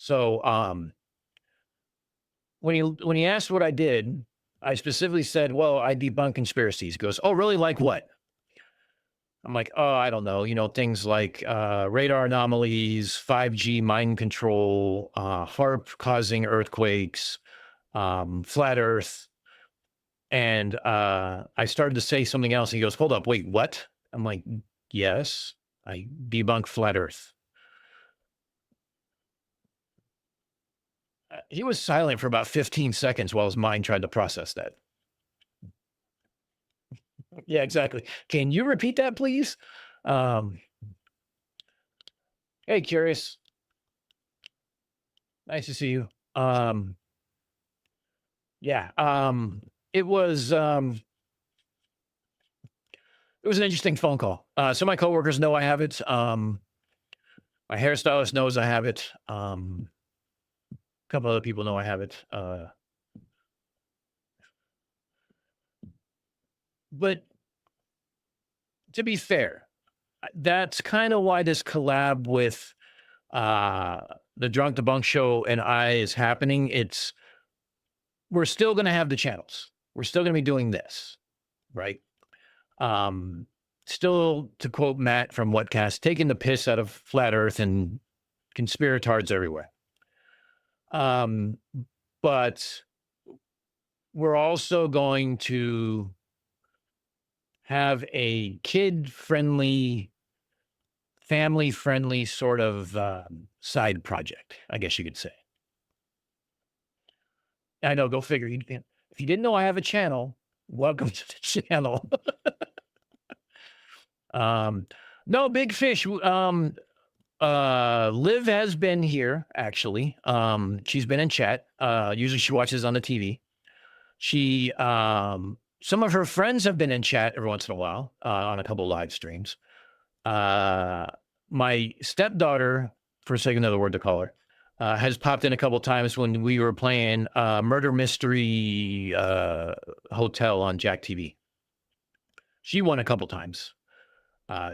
So when he asked what I did, I specifically said, well, I debunk conspiracies. He goes, oh, really? Like what? I'm like, oh, I don't know. You know, things like radar anomalies, 5G mind control, HARP causing earthquakes, flat Earth. And I started to say something else. And he goes, hold up, wait, what? I'm like, yes, I debunk flat Earth. He was silent for about 15 seconds while his mind tried to process that. Yeah, exactly. Can you repeat that, please? Hey, Curious. Nice to see you. Yeah, it was an interesting phone call. So my coworkers know I have it. My hairstylist knows I have it. A couple other people know I have it. But to be fair, that's kind of why this collab with the Drunk Debunk Show and I is happening. We're still going to have the channels. We're still going to be doing this, right? Still, to quote Matt from Whatcast, taking the piss out of flat Earth and conspiratards everywhere. But we're also going to have a kid-friendly, family-friendly sort of side project, I guess you could say. I know, go figure. If you didn't know I have a channel, welcome to the channel. No, big fish. Liv has been here, actually. She's been in chat. Usually she watches on the TV. Some of her friends have been in chat every once in a while, on a couple of live streams. My stepdaughter, for sake of another word to call her, has popped in a couple times when we were playing Murder Mystery Hotel on Jack TV. She won a couple times.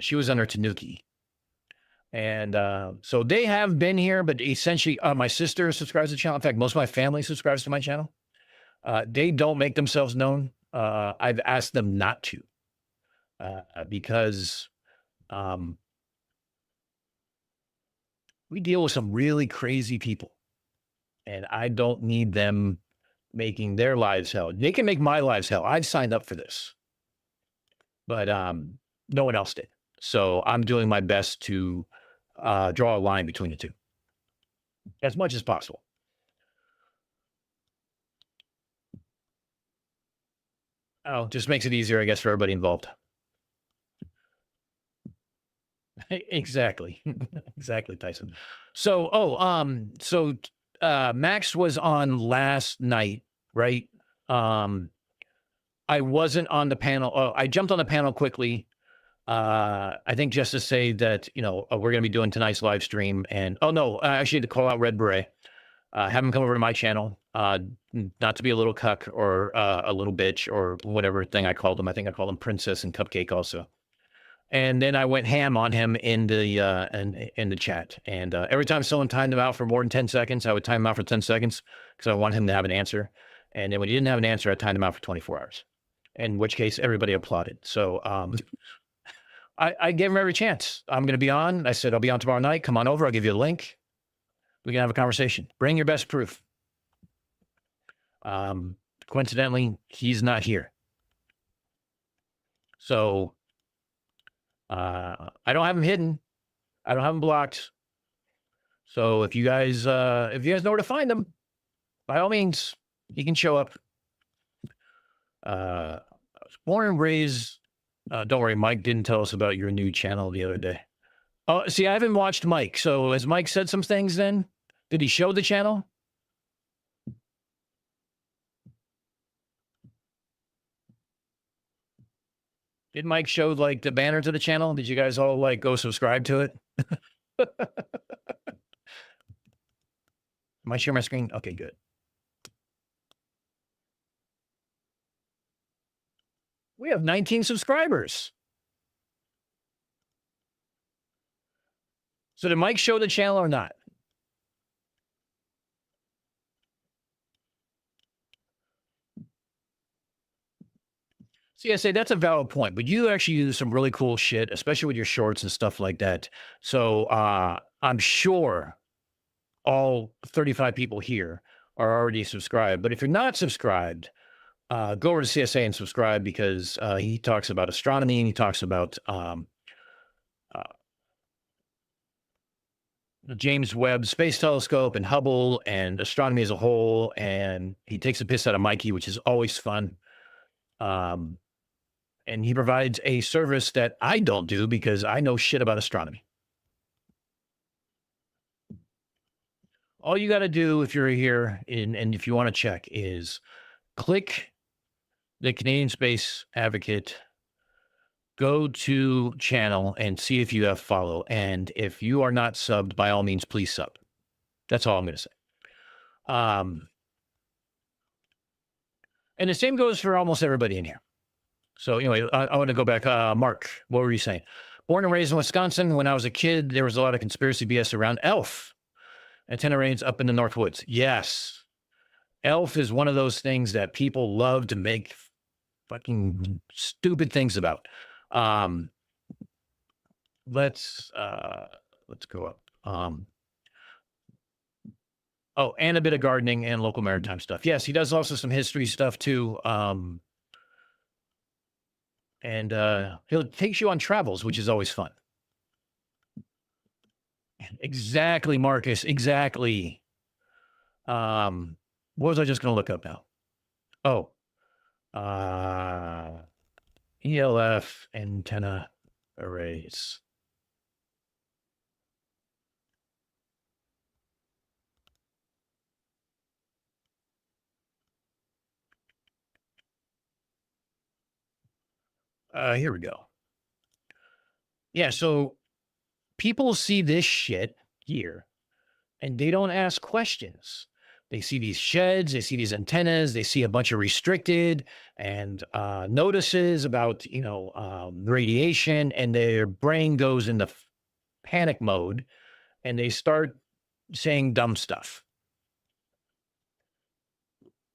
She was under Tanuki. And so they have been here, but essentially my sister subscribes to the channel. In fact, most of my family subscribes to my channel. They don't make themselves known. I've asked them not to because we deal with some really crazy people, and I don't need them making their lives hell. They can make my lives hell. I've signed up for this, but no one else did. So I'm doing my best to draw a line between the two as much as possible. Oh, just makes it easier, I guess, for everybody involved. Exactly. Exactly, Tyson. So, Max was on last night, right? Um, I wasn't on the panel. Oh, I jumped on the panel quickly. I think just to say that, we're going to be doing tonight's live stream. And oh no, actually to call out Red Beret, have him come over to my channel. Not to be a little cuck or a little bitch or whatever thing I called him. I think I called him Princess and Cupcake also. And then I went ham on him in the chat. And every time someone timed him out for more than 10 seconds, I would time him out for 10 seconds because I want him to have an answer. And then when he didn't have an answer, I timed him out for 24 hours. In which case, everybody applauded. So I gave him every chance. I'm going to be on. I said, I'll be on tomorrow night. Come on over. I'll give you a link. We can have a conversation. Bring your best proof. Coincidentally, he's not here. So I don't have him hidden. I don't have him blocked. So if you guys know where to find him, by all means, he can show up. I was born and raised. Don't worry, Mike didn't tell us about your new channel the other day. Oh, see, I haven't watched Mike. So has Mike said some things then? Did he show the channel? Did Mike show like the banner to the channel? Did you guys all like go subscribe to it? Am I sharing my screen? Okay, good. We have 19 subscribers. So did Mike show the channel or not? CSA, that's a valid point, but you actually use some really cool shit, especially with your shorts and stuff like that. So I'm sure all 35 people here are already subscribed. But if you're not subscribed, go over to CSA and subscribe because he talks about astronomy and he talks about the James Webb Space Telescope and Hubble and astronomy as a whole. And he takes a piss out of Mikey, which is always fun. And he provides a service that I don't do because I know shit about astronomy. All you got to do if you're here and if you want to check is click the Canadian Space Advocate, go to channel and see if you have follow. And if you are not subbed, by all means, please sub. That's all I'm going to say. And the same goes for almost everybody in here. So anyway, I want to go back. Mark, what were you saying? Born and raised in Wisconsin. When I was a kid, there was a lot of conspiracy BS around ELF. Antenna range up in the North Woods. Yes. ELF is one of those things that people love to make fucking stupid things about. Let's go up. Oh, and a bit of gardening and local maritime stuff. Yes, he does also some history stuff too. And he'll take you on travels, which is always fun. Exactly, Marcus. Exactly. What was I just going to look up now? Oh, ELF antenna arrays. Here we go. Yeah, so people see this shit here and they don't ask questions. They see these sheds, they see these antennas, they see a bunch of restricted and notices about, radiation, and their brain goes into panic mode and they start saying dumb stuff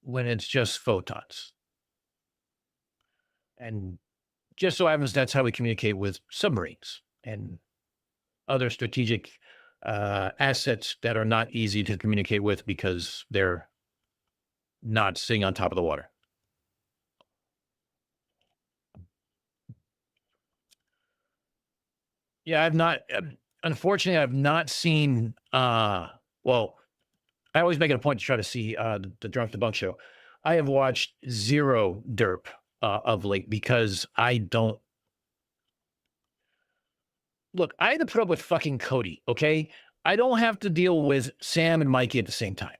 when it's just photons. And just so happens that's how we communicate with submarines and other strategic assets that are not easy to communicate with because they're not sitting on top of the water. Yeah, I've not, unfortunately, I've not seen, well, I always make it a point to try to see the Drunk Debunk show. I have watched zero Derp of late because I don't look. I had to put up with fucking Cody. Okay, I don't have to deal with Sam and Mikey at the same time.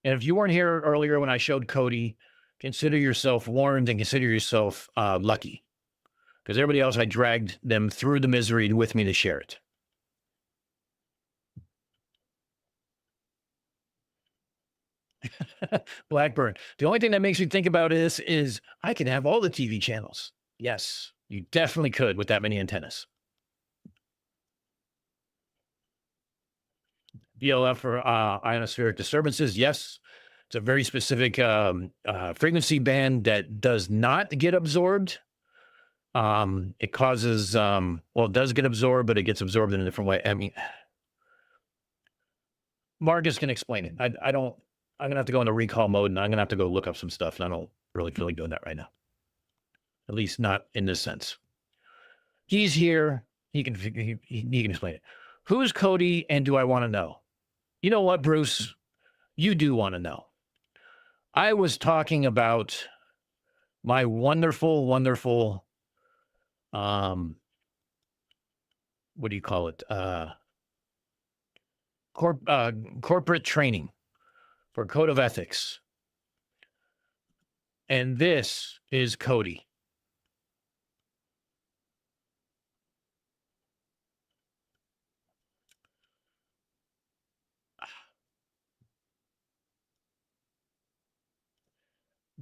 And if you weren't here earlier when I showed Cody, consider yourself warned and consider yourself lucky, because everybody else, I dragged them through the misery with me to share it. Blackburn. The only thing that makes me think about this is I can have all the TV channels. Yes, you definitely could with that many antennas. BLF for ionospheric disturbances. Yes, it's a very specific frequency band that does not get absorbed. It causes, well, it does get absorbed, but it gets absorbed in a different way. I mean, Marcus can explain it. I don't, I'm going to have to go into recall mode and I'm going to have to go look up some stuff. And I don't really feel like doing that right now. At least not in this sense. He's here. He can explain it. Who's Cody and do I want to know? You know what, Bruce? You do want to know. I was talking about my wonderful, wonderful, what do you call it? Corporate training for code of ethics. And this is Cody.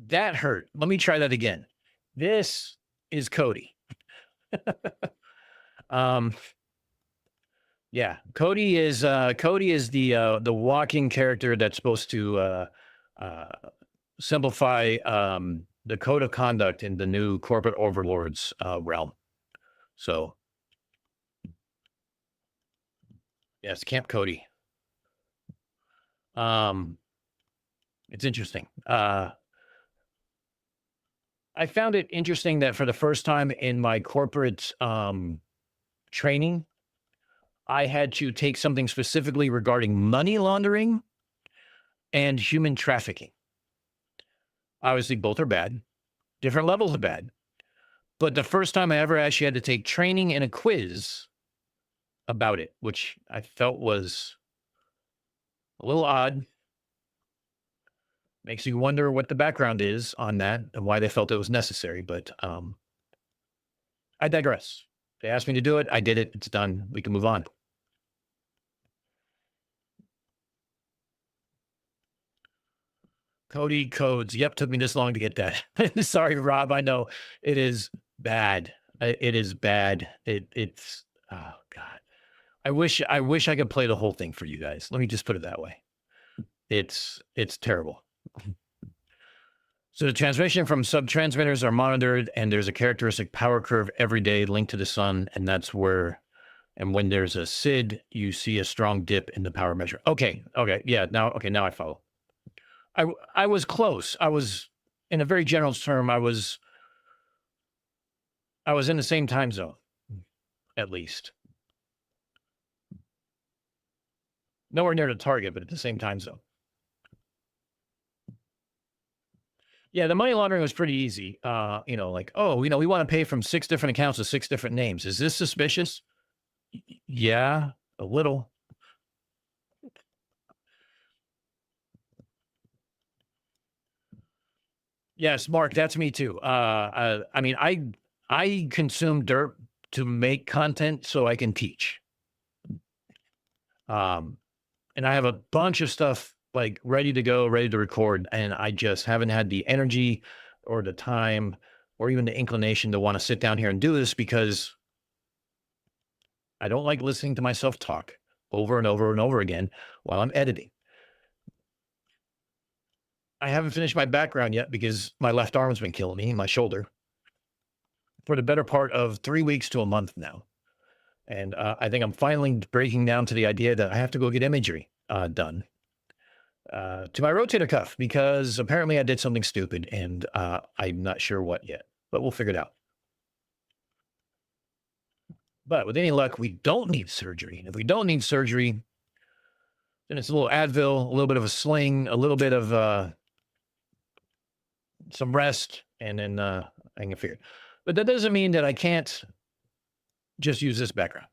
That hurt. Let me try that again. This is Cody. Yeah, Cody is the walking character that's supposed to simplify the code of conduct in the new corporate overlords realm. So, yes, Camp Cody. It's interesting. I found it interesting that for the first time in my corporate training, I had to take something specifically regarding money laundering and human trafficking. Obviously, both are bad, different levels of bad. But the first time I ever actually had to take training and a quiz about it, which I felt was a little odd. Makes you wonder what the background is on that and why they felt it was necessary. But I digress. They asked me to do it. I did it. It's done. We can move on. Cody codes. Yep, took me this long to get that. Sorry, Rob. I know it is bad. It is bad. It's oh God. I wish I could play the whole thing for you guys. Let me just put it that way. It's terrible. So the transmission from subtransmitters are monitored, and there's a characteristic power curve every day linked to the sun, and that's where. And when there's a SID, you see a strong dip in the power measure. Okay, yeah. Now I follow. I was close. I was, in a very general term, I was in the same time zone, at least. Nowhere near the target, but at the same time zone. Yeah, the money laundering was pretty easy. Like, we want to pay from 6 different accounts with 6 different names. Is this suspicious? Yeah, a little. Yes, Mark, that's me too. I mean, I consume Derp to make content so I can teach. And I have a bunch of stuff like ready to go, ready to record, and I just haven't had the energy or the time or even the inclination to want to sit down here and do this because I don't like listening to myself talk over and over and over again while I'm editing. I haven't finished my background yet because my left arm's been killing me, my shoulder, for the better part of 3 weeks to a month now. And I think I'm finally breaking down to the idea that I have to go get imagery done to my rotator cuff because apparently I did something stupid and I'm not sure what yet, but we'll figure it out. But with any luck, we don't need surgery. And if we don't need surgery, then it's a little Advil, a little bit of a sling, a little bit of some rest, and then I can figure it. But that doesn't mean that I can't just use this background,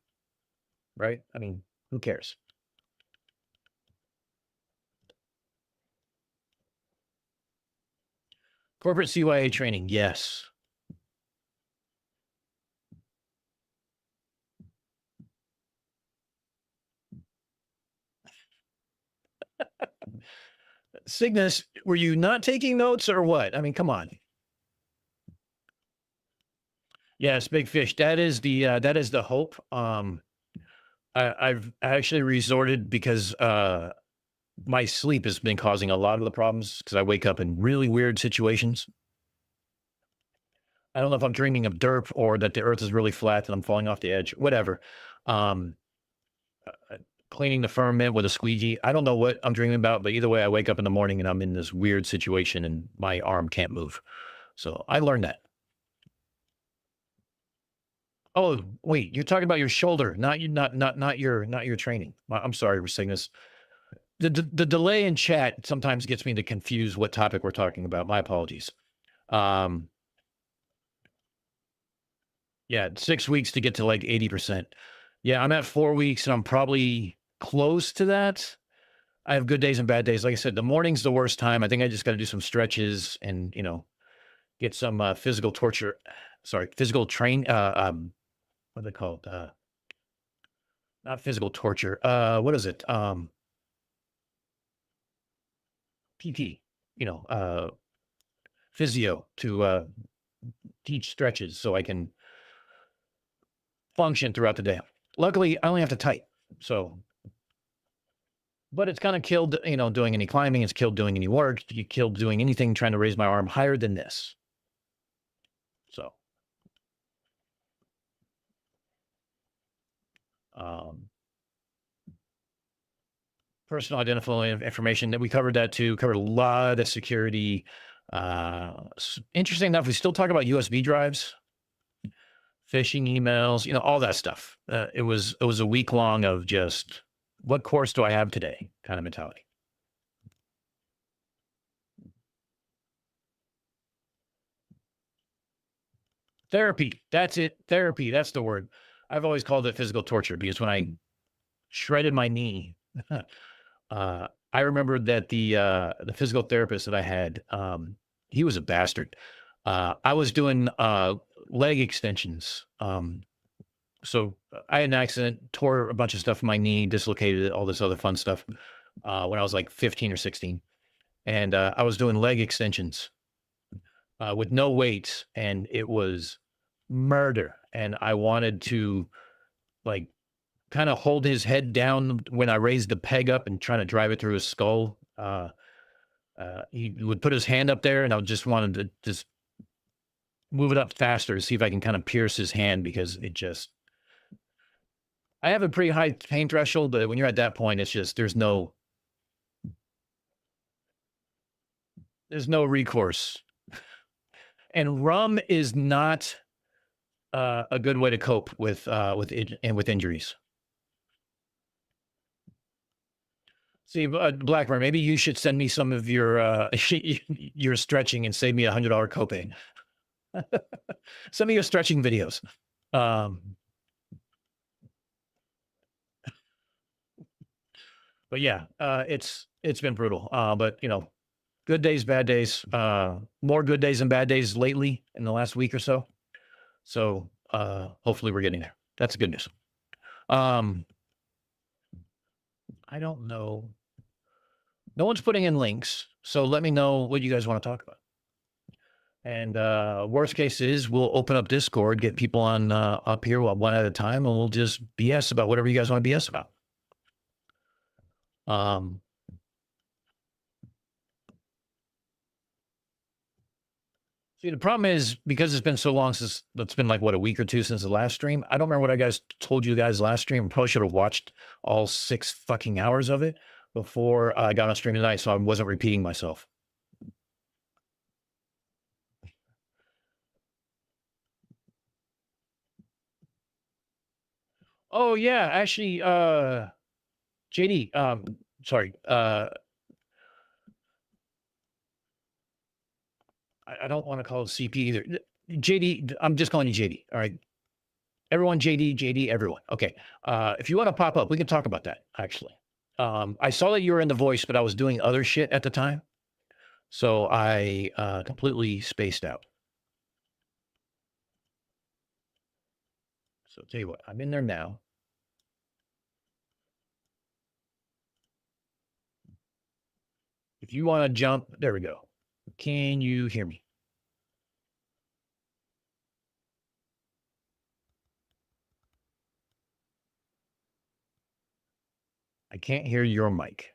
right? I mean, who cares? Corporate CYA training, yes. Cygnus, were you not taking notes or what? I mean, come on. Yes, big fish. That is the hope. I've actually resorted because my sleep has been causing a lot of the problems because I wake up in really weird situations. I don't know if I'm dreaming of derp or that the earth is really flat and I'm falling off the edge, whatever. Um, Cleaning the firmament with a squeegee. I don't know what I'm dreaming about, but either way, I wake up in the morning and I'm in this weird situation and my arm can't move. So I learned that. Oh, wait, you're talking about your shoulder, not you, not your training. I'm sorry, Cygnus. The delay in chat sometimes gets me to confuse what topic we're talking about. My apologies. Yeah, 6 weeks to get to like 80%. Yeah, I'm at 4 weeks and I'm probably close to that. I have good days and bad days. Like I said, the morning's the worst time. I think I just got to do some stretches and, get some physical torture. Sorry, physical train. What are they called? Not physical torture. What is it? PT. Physio to teach stretches so I can function throughout the day. Luckily, I only have to type. So, but it's kind of killed, doing any climbing. It's killed doing any work. You killed doing anything trying to raise my arm higher than this. So, personal identifying information that we covered that too. Covered a lot of security. Interesting enough, we still talk about USB drives, phishing emails, all that stuff. It was a week long of just what course do I have today kind of mentality. Therapy. That's it. Therapy. That's the word. I've always called it physical torture because when I shredded my knee, I remember that the physical therapist that I had, he was a bastard. I was doing leg extensions. So I had an accident, tore a bunch of stuff in my knee, dislocated it, all this other fun stuff when I was like 15 or 16. And I was doing leg extensions with no weights, and it was murder. And I wanted to like kind of hold his head down when I raised the peg up and trying to drive it through his skull. He would put his hand up there, and I just wanted to just move it up faster to see if I can kind of pierce his hand because I have a pretty high pain threshold, but when you're at that point, it's just there's no recourse. And rum is not a good way to cope with injuries. See, Blackburn, maybe you should send me some of your your stretching and save me $100 copay. Send me your stretching videos. But yeah, it's been brutal. But good days, bad days. More good days than bad days lately in the last week or so. So hopefully we're getting there. That's good news. I don't know. No one's putting in links, so let me know what you guys want to talk about. And worst case is we'll open up Discord, get people on up here one at a time, and we'll just BS about whatever you guys want to BS about. See, the problem is because it's been so long since it's been like what, a week or two since the last stream. I don't remember what I guys told you guys last stream. I probably should have watched all 6 fucking hours of it before I got on stream tonight, so I wasn't repeating myself. Oh yeah, actually, JD, sorry, I don't want to call it CP either. JD, I'm just calling you JD. All right. Everyone, JD, everyone. Okay. If you want to pop up, we can talk about that, actually. I saw that you were in the voice, but I was doing other shit at the time. So I completely spaced out. So tell you what, I'm in there now. If you want to jump, there we go. Can you hear me? I can't hear your mic.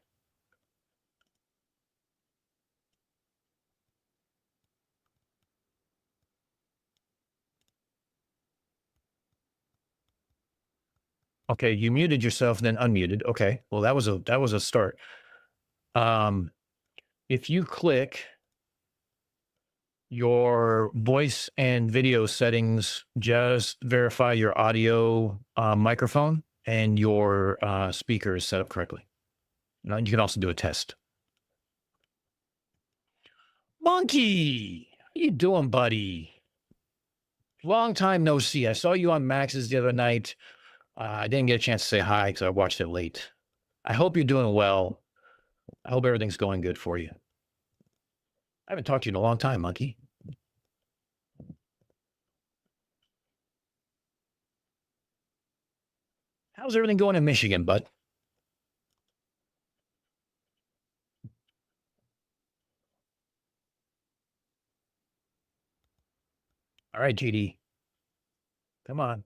Okay, you muted yourself, then unmuted. Okay, well that was a start. If you click your voice and video settings, just verify your audio microphone and your speaker is set up correctly. Now you can also do a test. Monkey, how you doing, buddy? Long time no see. I saw you on Max's the other night. I didn't get a chance to say hi because I watched it late. I hope you're doing well. I hope everything's going good for you. I haven't talked to you in a long time, Monkey. How's everything going in Michigan, bud? All right, GD. Come on.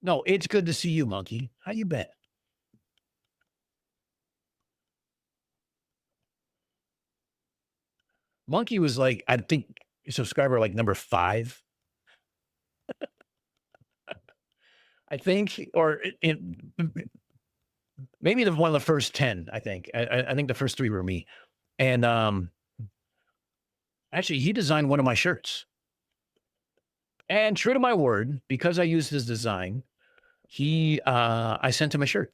No, it's good to see you, Monkey. How you been? Monkey was like, I think, subscriber like number 5. I think, or maybe one of the first 10. I think. I think the first 3 were me, and actually, he designed one of my shirts. And true to my word, because I used his design, I sent him a shirt.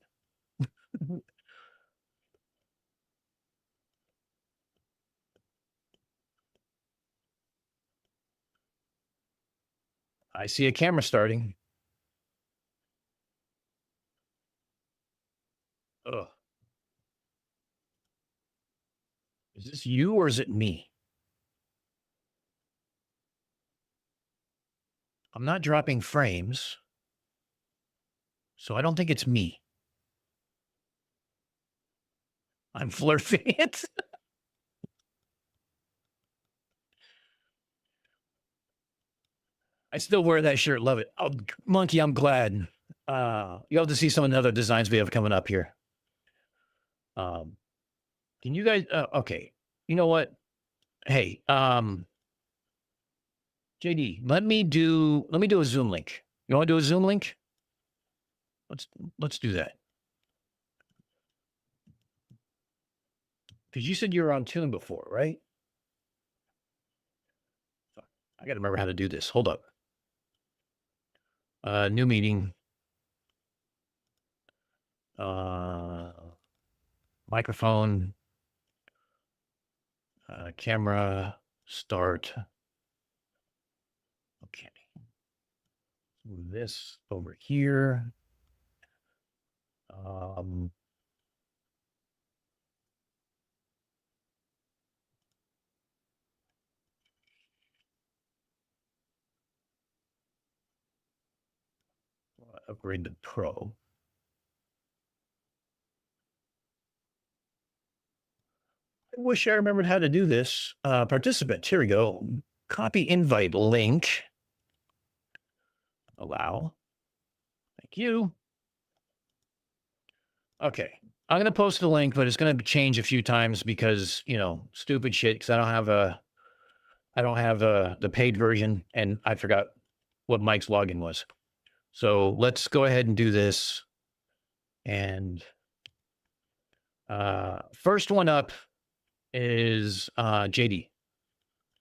I see a camera starting. Ugh. Is this you or is it me? I'm not dropping frames, so I don't think it's me. I'm flirting it. I still wear that shirt. Love it. Oh, Monkey, I'm glad. You'll have to see some of the other designs we have coming up here. Can you guys? Okay. You know what? Hey, JD, let me do a Zoom link. You want to do a Zoom link? Let's do that. Because you said you were on Tune before, right? I got to remember how to do this. Hold up. New meeting. Microphone. Camera. Start. Okay. Move this over here. Upgrade to Pro. I wish I remembered how to do this. Participant, here we go. Copy invite link. Allow. Thank you. Okay. I'm going to post the link, but it's going to change a few times because, stupid shit. Because I don't have the paid version and I forgot what Mike's login was. So let's go ahead and do this. And first one up is JD.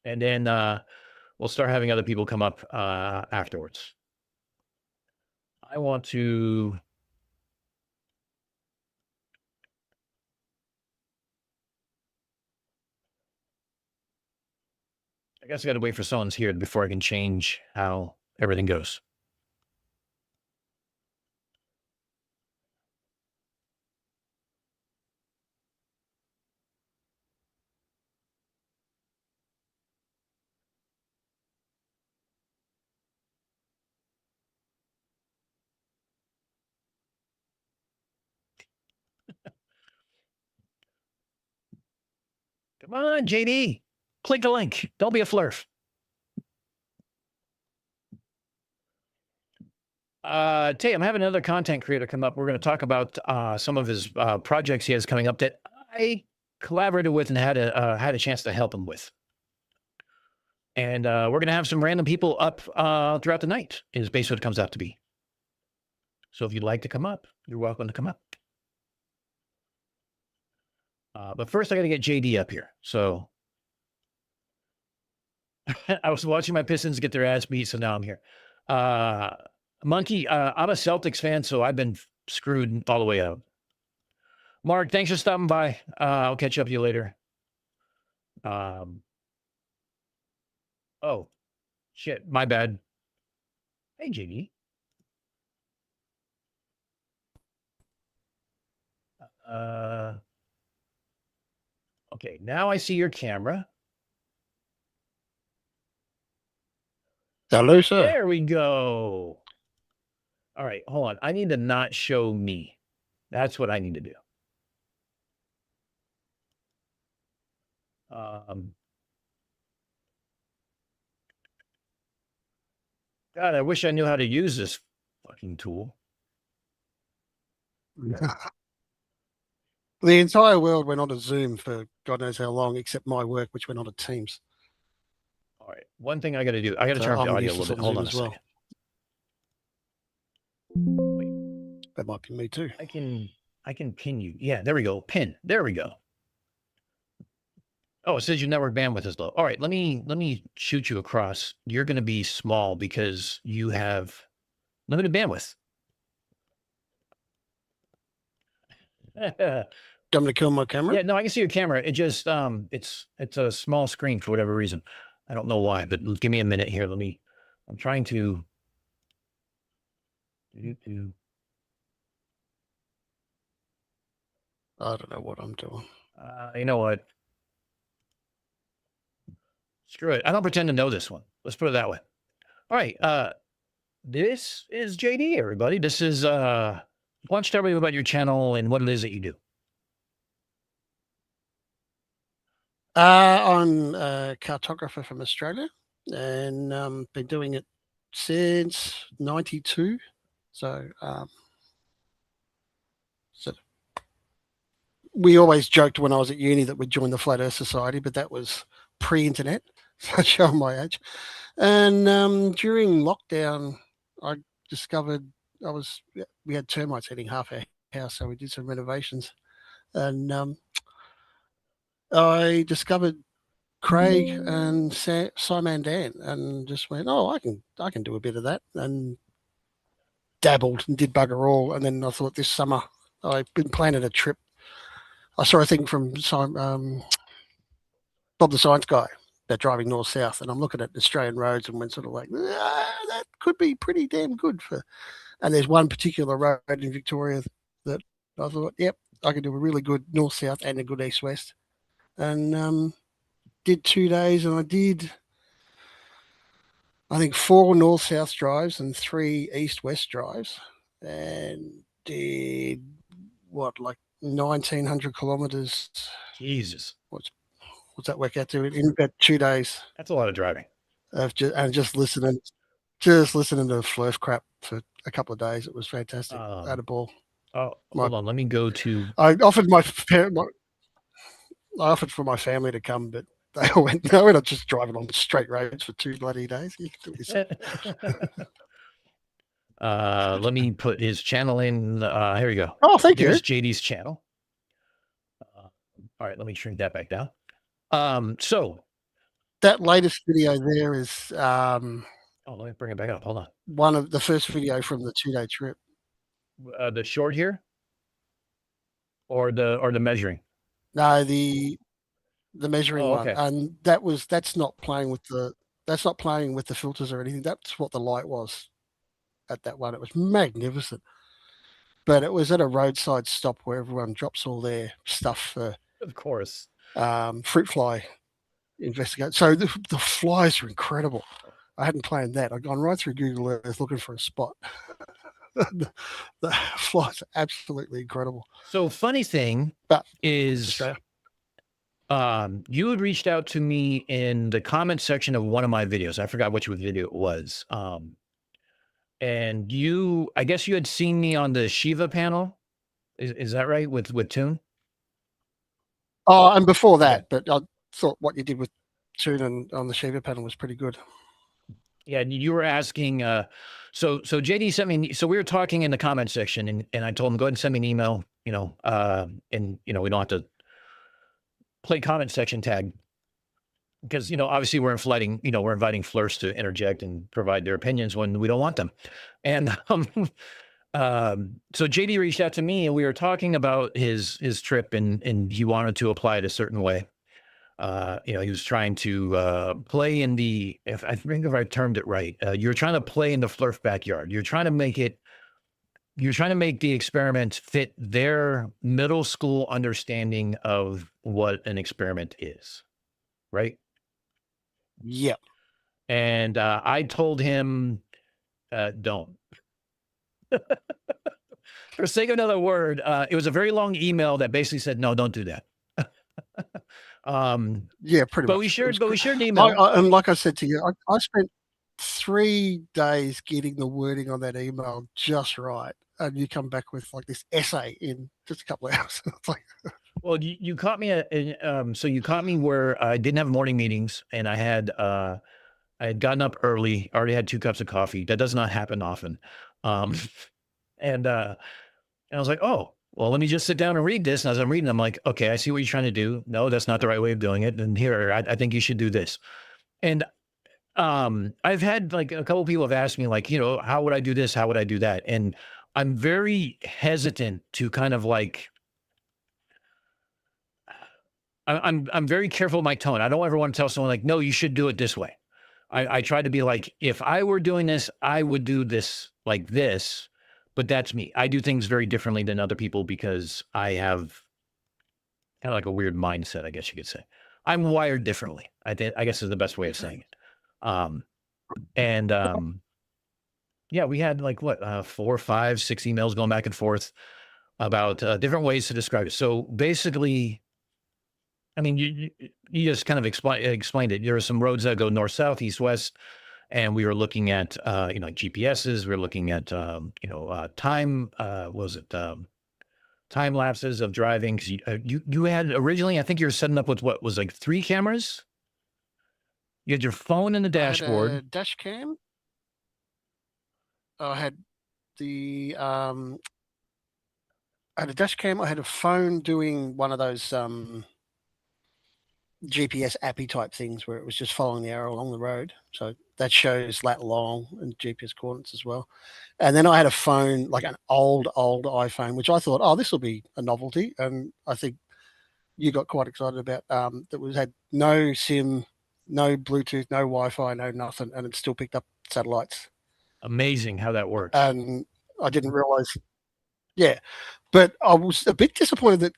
And then we'll start having other people come up afterwards. I want to I guess I got to wait for someone's here before I can change how everything goes. Come on, JD. Click the link. Don't be a flurf. Tay, I'm having another content creator come up. We're going to talk about some of his projects he has coming up that I collaborated with and had a chance to help him with. And we're going to have some random people up throughout the night is basically what it comes out to be. So if you'd like to come up, you're welcome to come up. But first, I got to get JD up here. So I was watching my Pistons get their ass beat, so now I'm here. Monkey, I'm a Celtics fan, so I've been screwed all the way out. Mark, thanks for stopping by. I'll catch up with you later. Oh, shit, my bad. Hey, JD. Okay, now I see your camera. Hello, sir. There we go. All right, hold on. I need to not show me. That's what I need to do. God, I wish I knew how to use this fucking tool. The entire world went on to Zoom for God knows how long, except my work, which went on to Teams. All right, one thing I got to do. I got to turn up the audio a little bit. Hold on a second. Wait. That might be me too. I can pin you. Yeah, there we go. Pin. There we go. Oh, it says your network bandwidth is low. All right, let me shoot you across. You're going to be small because you have limited bandwidth. Do you want me to kill my camera? Yeah, no, I can see your camera. It just it's a small screen for whatever reason. I don't know why, but give me a minute here. I'm trying to I don't know what I'm doing. You know what? Screw it. I don't pretend to know this one. Let's put it that way. All right. This is JD, everybody. This is why don't you tell me about your channel and what it is that you do? I'm a cartographer from Australia and been doing it since 92. So we always joked when I was at uni that we'd join the Flat Earth Society, but that was pre-internet, so showing my age. And during lockdown, I discovered we had termites eating half our house, so we did some renovations. And I discovered Craig and Simon Dan, and just went, oh, I can do a bit of that, and dabbled and did bugger all. And then I thought this summer I've been planning a trip. I saw a thing from Bob the Science Guy about driving north-south, and I'm looking at Australian roads and went sort of like, that could be pretty damn good for. And there's one particular road in Victoria that I thought, yep, I can do a really good north-south and a good east-west. And did 2 days, and I did, I think, 4 north-south drives and 3 east-west drives, and did like 1,900 kilometers. Jesus. What's that work out to in about 2 days? That's a lot of driving. Just listening to Flurf crap for a couple of days. It was fantastic. I had a ball. Oh, hold on. Let me go to. I offered I offered for my family to come, but they all went, no, we're not just driving on straight roads for 2 bloody days. You can do this. Let me put his channel in. Here we go. Oh, thank you. Here's JD's channel. All right, let me shrink that back down. So that latest video there is oh, let me bring it back up. Hold on. One of the first video from the 2-day trip. The short here, or the measuring. No, the the measuring Oh, one, okay. and that's not playing with the filters or anything. That's what the light was at that one. It was magnificent, but it was at a roadside stop where everyone drops all their stuff for Of course. fruit fly investigate. So the flies are incredible. I hadn't planned that. I'd gone right through Google Earth looking for a spot. the flies are absolutely incredible. So funny thing But is, Australia. you had reached out to me in the comment section of one of my videos. I forgot which video it was. And I guess you had seen me on the Shiva panel. Is that right? With Tune? Oh, and before Okay. that, but I thought what you did with Tune and on the Shiva panel was pretty good. Yeah, and you were asking, so JD sent me, so we were talking in the comment section, and I told him, go ahead and send me an email, and we don't have to play comment section tag because, obviously we're inviting flirts to interject and provide their opinions when we don't want them. And so JD reached out to me and we were talking about his trip and he wanted to apply it a certain way. He was trying to play in if I termed it right, you're trying to play in the Flurf backyard. You're trying to make the experiment fit their middle school understanding of what an experiment is, right? Yep. And I told him, don't. For sake of another word, it was a very long email that basically said, no, don't do that. Yeah, pretty But much. we It shared, was but we good. shared an email. And like I said to you, I spent 3 days getting the wording on that email just right, and you come back with like this essay in just a couple of hours. It's like, Well, you caught me so you caught me where I didn't have morning meetings and I had gotten up early, already had 2 cups of coffee. That does not happen often. Um, and I was like, oh, well, let me just sit down and read this. And as I'm reading, I'm like, okay, I see what you're trying to do. No, that's not the right way of doing it. And here, I think you should do this. And I've had like a couple people have asked me, like, how would I do this? How would I do that? And I'm very hesitant to kind of like I'm very careful with my tone. I don't ever want to tell someone like, no, you should do it this way. I try to be like, if I were doing this, I would do this like this, but that's me. I do things very differently than other people because I have kind of like a weird mindset, I guess you could say. I'm wired differently. I guess is the best way of saying it. And yeah, we had like what 4, 5, 6 emails going back and forth about different ways to describe it. So basically, I mean, you just kind of explained it. There are some roads that go north, south, east, west, and we were looking at like GPSs. We were looking at time. What was it? Time lapses of driving. Because you had originally, I think you were setting up with what was like 3 cameras. You had your phone in the I had a dashboard. dash cam. I had the I had a dash cam. I had a phone doing one of those GPS appy type things where it was just following the arrow along the road. So that shows lat long and GPS coordinates as well. And then I had a phone, like an old iPhone, which I thought, oh, this will be a novelty. And I think you got quite excited about that had no SIM, no Bluetooth, no Wi-Fi, no nothing, and it still picked up satellites. Amazing how that works. And I didn't realize, yeah. But I was a bit disappointed that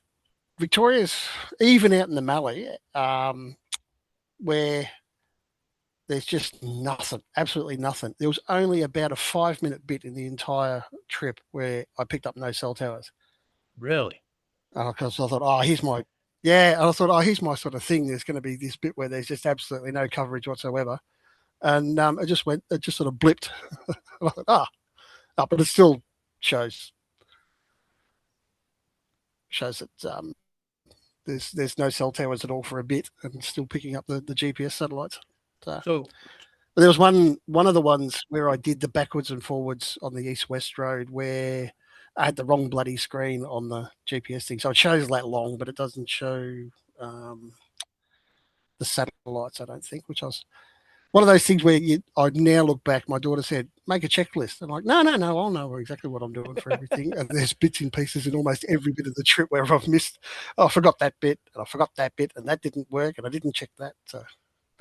Victoria's, even out in the Mallee, where there's just nothing, absolutely nothing. There was only about a 5-minute bit in the entire trip where I picked up no cell towers. Really? Because I thought, oh, here's my, yeah. And I thought, oh, here's my sort of thing. There's going to be this bit where there's just absolutely no coverage whatsoever. And it just sort of blipped. And I thought, but it still shows that there's no cell towers at all for a bit, and still picking up the GPS satellites. So there was one of the ones where I did the backwards and forwards on the east-west road where I had the wrong bloody screen on the GPS thing. So it shows that long, but it doesn't show the satellites, I don't think, which I was one of those things where I now look back. My daughter said, "Make a checklist." I'm like, "No, I'll know exactly what I'm doing for everything." And there's bits and pieces in almost every bit of the trip where I've missed. Oh, I forgot that bit, and I forgot that bit, and that didn't work, and I didn't check that. So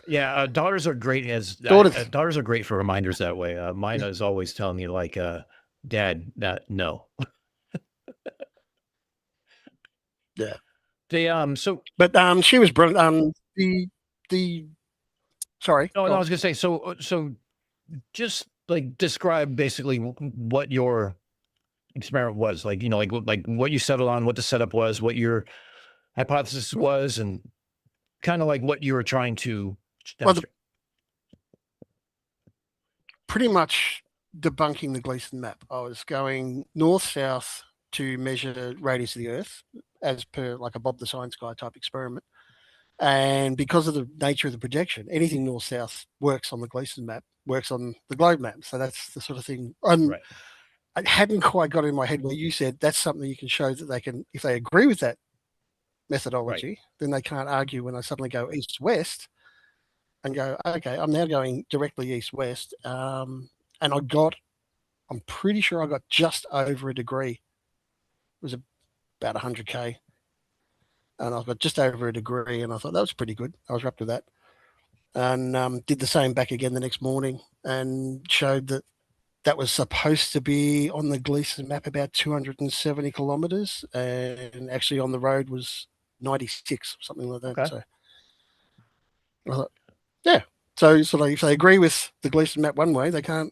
Yeah, daughters are great as daughters, daughters are great for reminders that way. Mine yeah, is always telling me like, "Dad, no." yeah. They so But she was brilliant. The sorry, no, go no, I on. was gonna say so just like describe basically what your experiment was like. You know, like what you settled on, what the setup was, what your hypothesis was, and kind of like what you were trying to Well, demonstrate. pretty much debunking the Gleason map. I was going north south to measure radius of the Earth as per like a Bob the Science Guy type experiment. And because of the nature of the projection, anything north south works on the Gleason map, works on the globe map. So that's the sort of thing. And Right, I hadn't quite got in my head where you said that's something you can show that they can, if they agree with that right. methodology, then they can't argue when I suddenly go east west and go, okay, I'm now going directly east west. And I'm pretty sure I got just over a degree. It was about 100K. And I got just over a degree. And I thought that was pretty good. I was up to that. And did the same back again the next morning and showed that that was supposed to be on the Gleason map about 270 kilometers. And actually on the road was 96, something like that. Okay. So I thought, yeah. So sort of if they agree with the Gleason map one way, they can't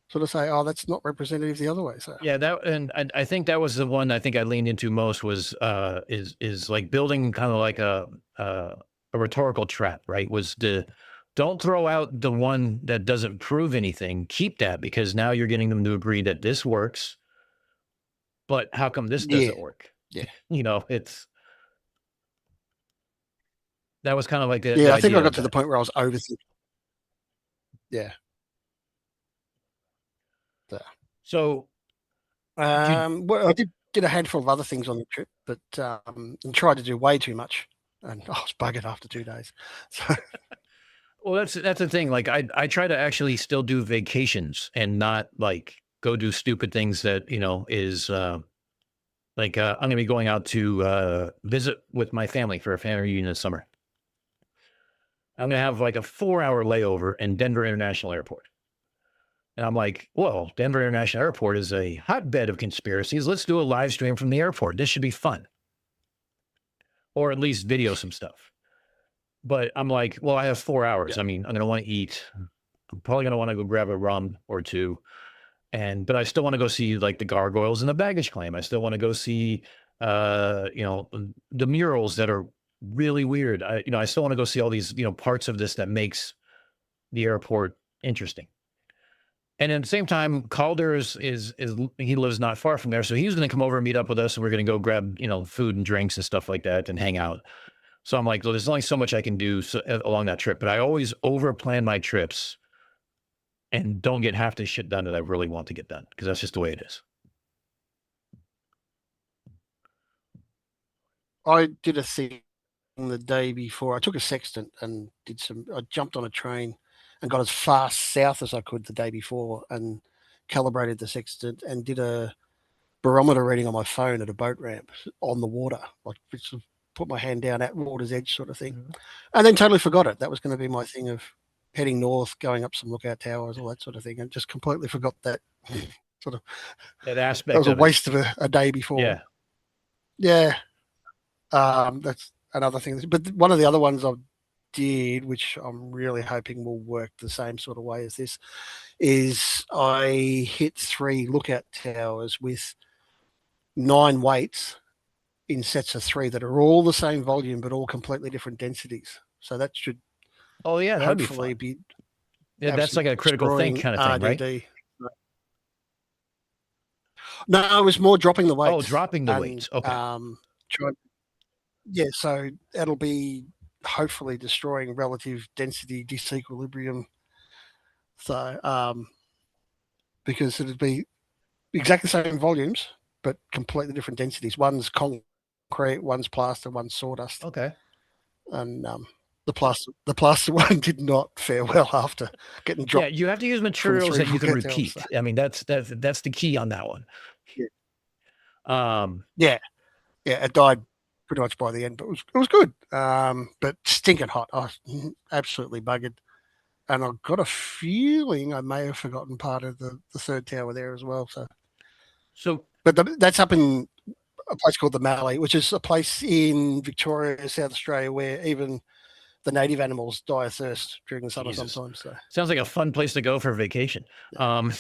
sort of say, oh, that's not representative the other way. So Yeah, that and I think that was the one I think I leaned into most was is like building kind of like a rhetorical trap, right? Was the don't throw out the one that doesn't prove anything. Keep that because now you're getting them to agree that this works, but how come this yeah, doesn't work? yeah, You know, it's that was kind of like the yeah. I think I idea got of to the that. point where I was overthinking. Yeah. So, So you well, I did a handful of other things on the trip, but and tried to do way too much, and I was buggered after 2 days. So well that's the thing. Like I try to actually still do vacations and not like go do stupid things that, you know, is like, I'm gonna be going out to visit with my family for a family reunion this summer. I'm gonna have like a 4-hour layover in Denver International Airport. And I'm like, well, Denver International Airport is a hotbed of conspiracies. Let's do a live stream from the airport. This should be fun, or at least video some stuff. But I'm like, well, I have 4 hours. yeah, I mean, I'm gonna want to eat. I'm probably gonna want to go grab a rum or two, and but I still want to go see like the gargoyles and the baggage claim. I still want to go see you know, the murals that are really weird. I still want to go see all these, you know, parts of this that makes the airport interesting. And at the same time, Calder is he lives not far from there, so he's going to come over and meet up with us, and we're going to go grab, you know, food and drinks and stuff like that and hang out. So I'm like, well, there's only so much I can do along that trip, but I always over plan my trips and don't get half the shit done that I really want to get done because that's just the way it is. I did a thing the day before. I took a sextant and did some. I jumped on a train and got as far south as I could the day before and calibrated the sextant and did a barometer reading on my phone at a boat ramp on the water, like sort of put my hand down at water's edge sort of thing. Mhm. And then totally forgot it. That was going to be my thing of heading north, going up some lookout towers, all that sort of thing, and just completely forgot that sort of. That That aspect was a of it. waste of a day before. Yeah. Yeah, that's another thing. But one of the other ones I did, which I'm really hoping will work the same sort of way as this, is I hit 3 lookout towers with 9 weights in sets of 3 that are all the same volume but all completely different densities. So that should Oh yeah, that would be hopefully fun. be Yeah, that's like absolutely a critical think destroying kind of thing, right? RDD. No, it was more dropping the Oh, weights dropping the and weights. Okay. trying. Yeah, so that'll be hopefully destroying relative density disequilibrium. So because it'd be exactly the same volumes but completely different densities. One's concrete, one's plaster, one's sawdust, Okay. and the plaster one did not fare well after getting Yeah, dropped. you have to use from materials 3 that you can hotels, repeat. so. I mean, that's the key on that one. Yeah, it died pretty much by the end, but it was good. But stinking hot. I was absolutely buggered. And I've got a feeling I may have forgotten part of the third tower there as well. So but that's up in a place called the Mallee, which is a place in Victoria, South Australia, where even the native animals die of thirst during the summer Jesus. sometimes. So. Sounds like a fun place to go for vacation. Oh,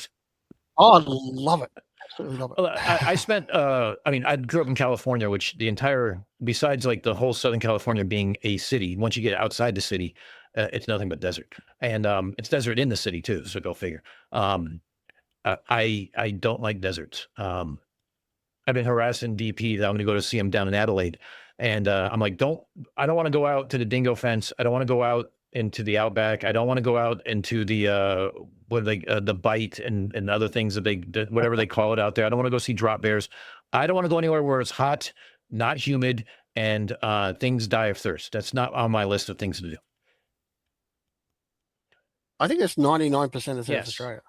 I love it. Absolutely love it. Well, I spent, I mean, I grew up in California, which besides like the whole Southern California being a city, once you get outside the city, it's nothing but desert. And it's desert in the city too. So go figure. I don't like deserts. I've been harassing DP that I'm going to go to see him down in Adelaide. And I'm like, I don't want to go out to the dingo fence. I don't want to go out into the outback. I don't want to go out into the the bite and other things that whatever they call it out there. I don't want to go see drop bears. I don't want to go anywhere where it's hot, not humid, and things die of thirst. That's not on my list of things to do. I think that's 99% of South Yes. Australia.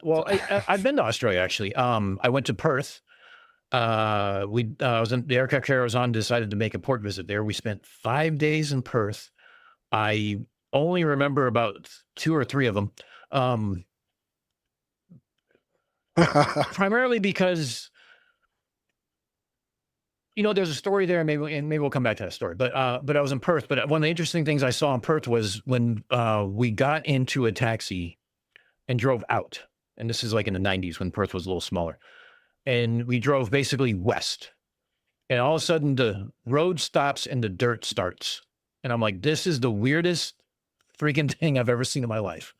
Well, I've been to Australia actually. I went to Perth. I was in the aircraft carrier I was on, decided to make a port visit there. We spent 5 days in Perth. I only remember about 2 or 3 of them. Primarily because, there's a story there, maybe we'll come back to that story. But I was in Perth. But one of the interesting things I saw in Perth was when we got into a taxi and drove out. And this is like in the 90s when Perth was a little smaller. And we drove basically west. And all of a sudden the road stops and the dirt starts. And I'm like, this is the weirdest freaking thing I've ever seen in my life.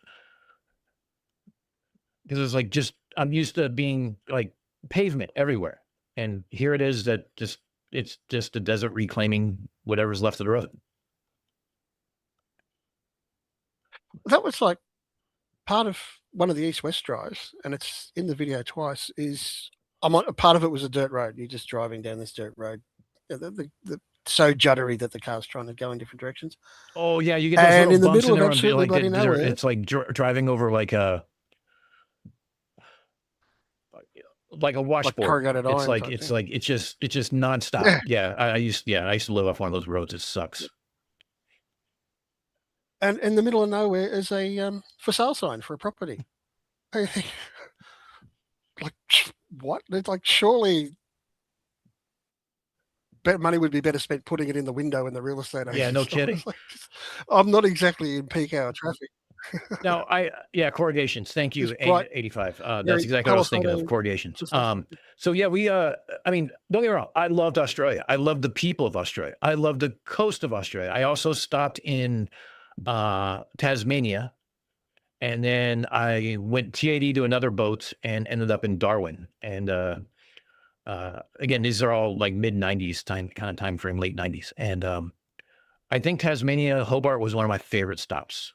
Because it's like I'm used to being like pavement everywhere. And here it is that it's just the desert reclaiming whatever's left of the road. That was like part of one of the east-west drives, and it's in the video twice, is part of it was a dirt road. You're just driving down this dirt road. The so juddery that the car's trying to go in different directions. Oh yeah, you get those little in the bumps middle in of there, absolutely bloody nowhere. it's like driving over like a washboard. Corrugated iron. It's just nonstop. Yeah, I used to live off one of those roads. It sucks. And in the middle of nowhere is a for sale sign for a property. Like what? It's like surely money would be better spent putting it in the window in the real estate agent. Yeah, no kidding. I'm not exactly in peak hour traffic. No, corrugations. Thank you, 85. That's exactly what I was thinking of, corrugations. So yeah, I mean, don't get me wrong. I loved Australia. I loved the people of Australia. I loved the coast of Australia. I also stopped in Tasmania, and then I went TAD to another boat and ended up in Darwin. And again, these are all like mid 90s kind of time frame, late 90s. And I think Tasmania, Hobart was one of my favorite stops.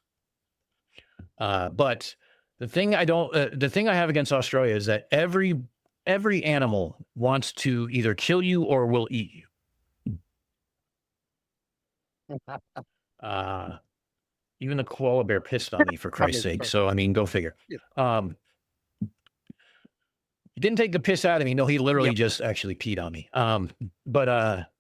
But the thing I have against Australia is that every animal wants to either kill you or will eat you. Even the koala bear pissed on me, for Christ's sake. So, I mean, go figure. Yeah. He didn't take the piss out of me. No, he literally just actually peed on me.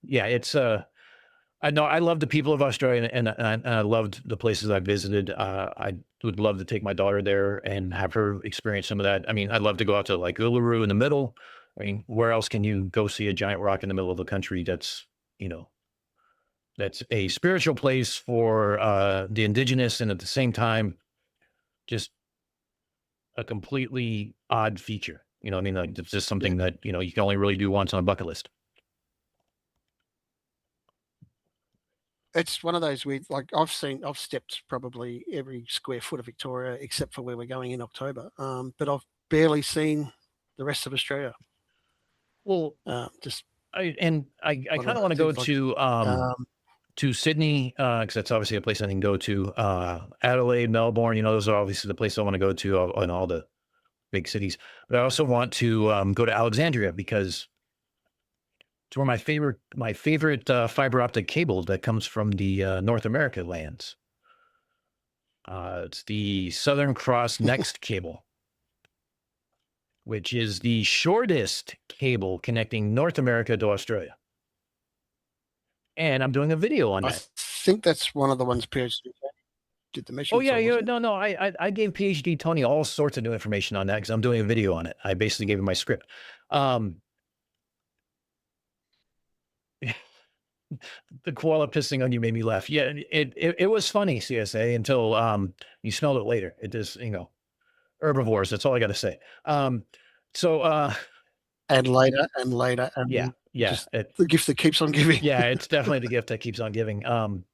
Yeah, it's, I know I love the people of Australia, and I loved the places I visited. I would love to take my daughter there and have her experience some of that. I mean, I'd love to go out to like Uluru in the middle. I mean, where else can you go see a giant rock in the middle of the country that's, that's a spiritual place for the indigenous, and at the same time, just a completely odd feature. You know what I mean? Like, it's just something that, you can only really do once on a bucket list. It's one of those weird, like I've stepped probably every square foot of Victoria except for where we're going in October. But I've barely seen the rest of Australia. Well, I kind of want to go to Sydney, because that's obviously a place I can go to. Adelaide, Melbourne, those are obviously the places I want to go to in all the big cities. But I also want to go to Alexandria, because It's where my favorite fiber optic cable that comes from the North America lands. It's the Southern Cross Next cable, which is the shortest cable connecting North America to Australia. And I'm doing a video on I that. think that's one of the ones PhD did the mission. Oh yeah, no. I gave PhD Tony all sorts of new information on that because I'm doing a video on it. I basically gave him my script. The koala pissing on you made me laugh. Yeah, it was funny, CSA, until you smelled it later. It just, herbivores. That's all I got to say. So and later and later and yeah, just the gift that keeps on giving. Yeah, it's definitely the gift that keeps on giving. And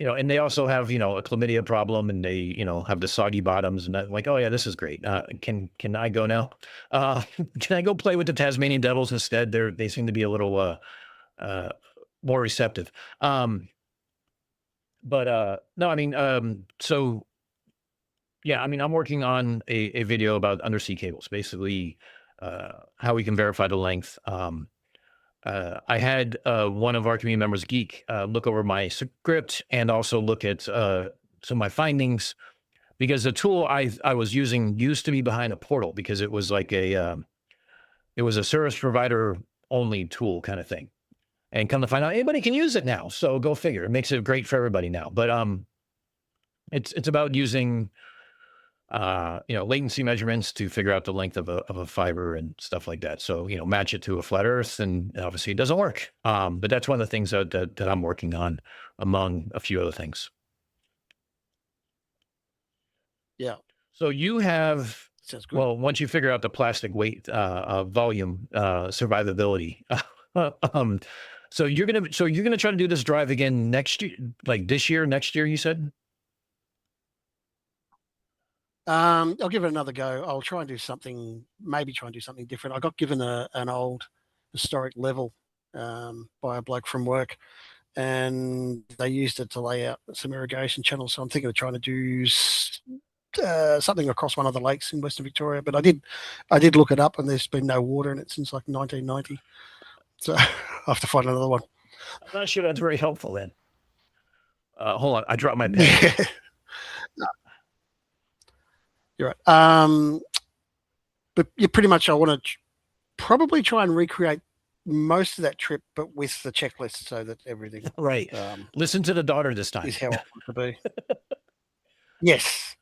they also have, a chlamydia problem, and they, have the soggy bottoms, and I'm like, oh yeah, this is great. Can I go now? Can I go play with the Tasmanian devils instead? They seem to be a little more receptive. But no, I mean, so yeah, I mean, I'm working on a video about undersea cables, basically how we can verify the length. I had one of our community members, Geek, look over my script and also look at some of my findings, because the tool I was using used to be behind a portal because it was like it was a service provider only tool kind of thing. And come to find out, anybody can use it now. So go figure. It makes it great for everybody now. But it's about using latency measurements to figure out the length of a fiber and stuff like that. So, match it to a flat earth, and obviously it doesn't work. But that's one of the things that I'm working on, among a few other things. Yeah. So you have, sounds good. Well, once you figure out the plastic weight, volume, survivability, so you're gonna try to do this drive again next year, like this year, next year, you said? I'll give it another go. I'll try and do something, maybe try and do something different. I got given an old historic level by a bloke from work, and they used it to lay out some irrigation channels. So I'm thinking of trying to do something across one of the lakes in Western Victoria. But I did look it up, and there's been no water in it since like 1990. So I have to find another one. I'm not sure that's very helpful then. Hold on, I dropped my pen. No. You're right. But yeah, pretty much I want to probably try and recreate most of that trip, but with the checklist so that everything right. Listen to the daughter this time. Is how I want to be. Yes.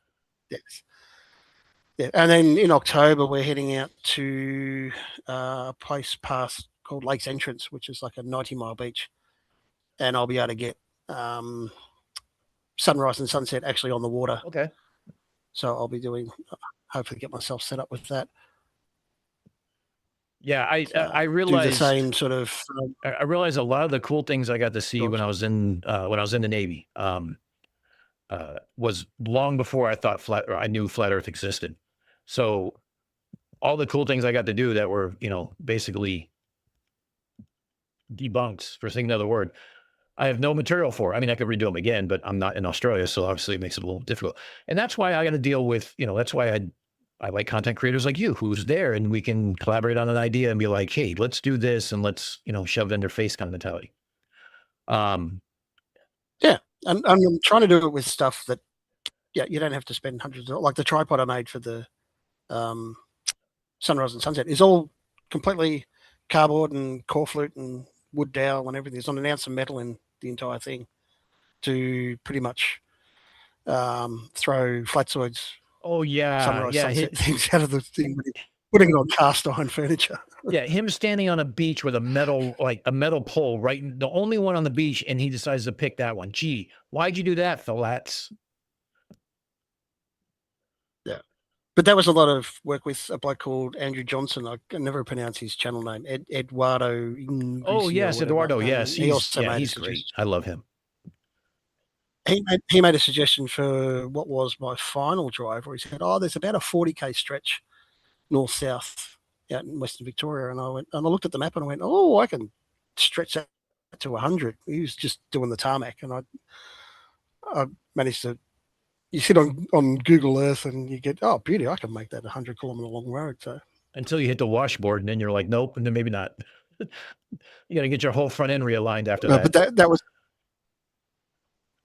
Yeah. And then in October we're heading out to a place past called Lakes Entrance, which is like a 90-mile beach, and I'll be able to get sunrise and sunset actually on the water. Okay. So I'll be doing, hopefully get myself set up with that. Yeah, I realized do the same sort of. I realized a lot of the cool things I got to see when I was in the Navy was long before I knew flat Earth existed. So all the cool things I got to do that were basically debunked, for saying another word, I have no material for. I mean, I could redo them again, but I'm not in Australia, so obviously it makes it a little difficult. And that's why I got to deal with, that's why I like content creators like you, who's there, and we can collaborate on an idea and be like, hey, let's do this, and let's, shove it in their face kind of mentality. Yeah, and I'm trying to do it with stuff that, you don't have to spend hundreds of, like the tripod I made for the sunrise and sunset is all completely cardboard and core flute and wood dowel and everything. There's not an ounce of metal in the entire thing to pretty much throw flatsoids. Oh yeah, sunrise, sunset things out of the thing, putting it on cast iron furniture. Yeah, him standing on a beach with a metal pole, right? The only one on the beach, and he decides to pick that one. Gee, why'd you do that, Philats? Yeah, but that was a lot of work with a bloke called Andrew Johnson. I can never pronounce his channel name. Eduardo. Oh yes, Eduardo. Yes, he's great. I love him. He made a suggestion for what was my final drive, where he said, "Oh, there's about a 40k stretch north-south out in Western Victoria," and I looked at the map and I went, "Oh, I can stretch that to 100." He was just doing the tarmac, and I managed to. You sit on Google Earth and you get, oh, beauty, I can make that 100-kilometer long road. So until you hit the washboard, and then you're like, nope, and then maybe not. You got to get your whole front end realigned after No, that. but that was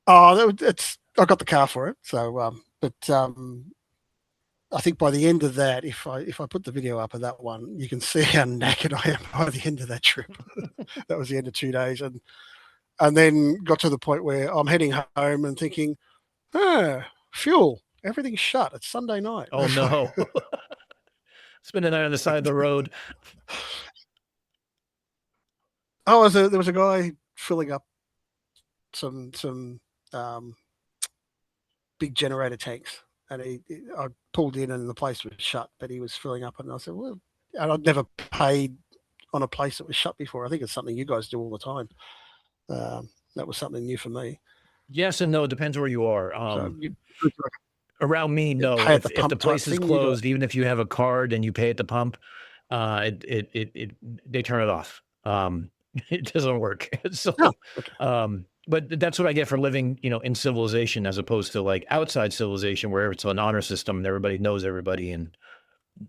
it's I got the car for it. So I think by the end of that, if I put the video up of that one, you can see how knackered I am by the end of that trip. That was the end of 2 days, and then got to the point where I'm heading home and thinking, fuel, everything's shut. It's Sunday night. Oh no. Spend the night on the side of the road. Oh, there was a guy filling up some big generator tanks, and I pulled in and the place was shut, but he was filling up, and I said, well, and I'd never paid on a place that was shut before. I think it's something you guys do all the time. That was something new for me. Yes and no. It depends where you are. So Around me, no. pay at the If pump the type place is thing, you closed, even if you have a card and you pay at the pump, they turn it off. It doesn't work. So, Oh, okay. but that's what I get for living, in civilization as opposed to like outside civilization where it's an honor system and everybody knows everybody and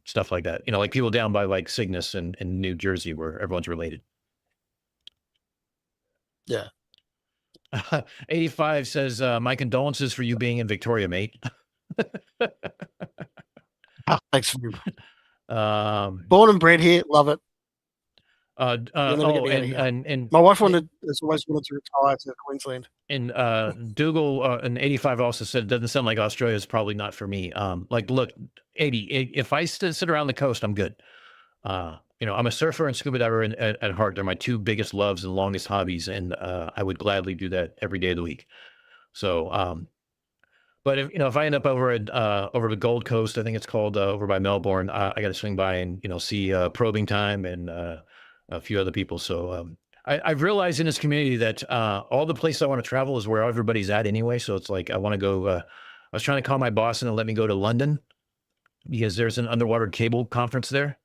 stuff like that. Like people down by like Cygnus in New Jersey where everyone's related. Yeah. 85 says, my condolences for you being in Victoria, mate. Thanks. Um, Born and bred here, love it. You'll never get me out of here. and My wife has always wanted to retire to Queensland. And Dougal and 85 also said it doesn't sound like Australia is probably not for me. Like, look, 80, if I sit around the coast, I'm good. I'm a surfer and scuba diver at heart. They're my two biggest loves and longest hobbies, and I would gladly do that every day of the week. So, but if I end up over the Gold Coast, I think it's called over by Melbourne, I got to swing by and see Probing Time and a few other people. So I've realized in this community that all the places I want to travel is where everybody's at anyway. So it's like I want to go. I was trying to call my boss and let me go to London because there's an underwater cable conference there.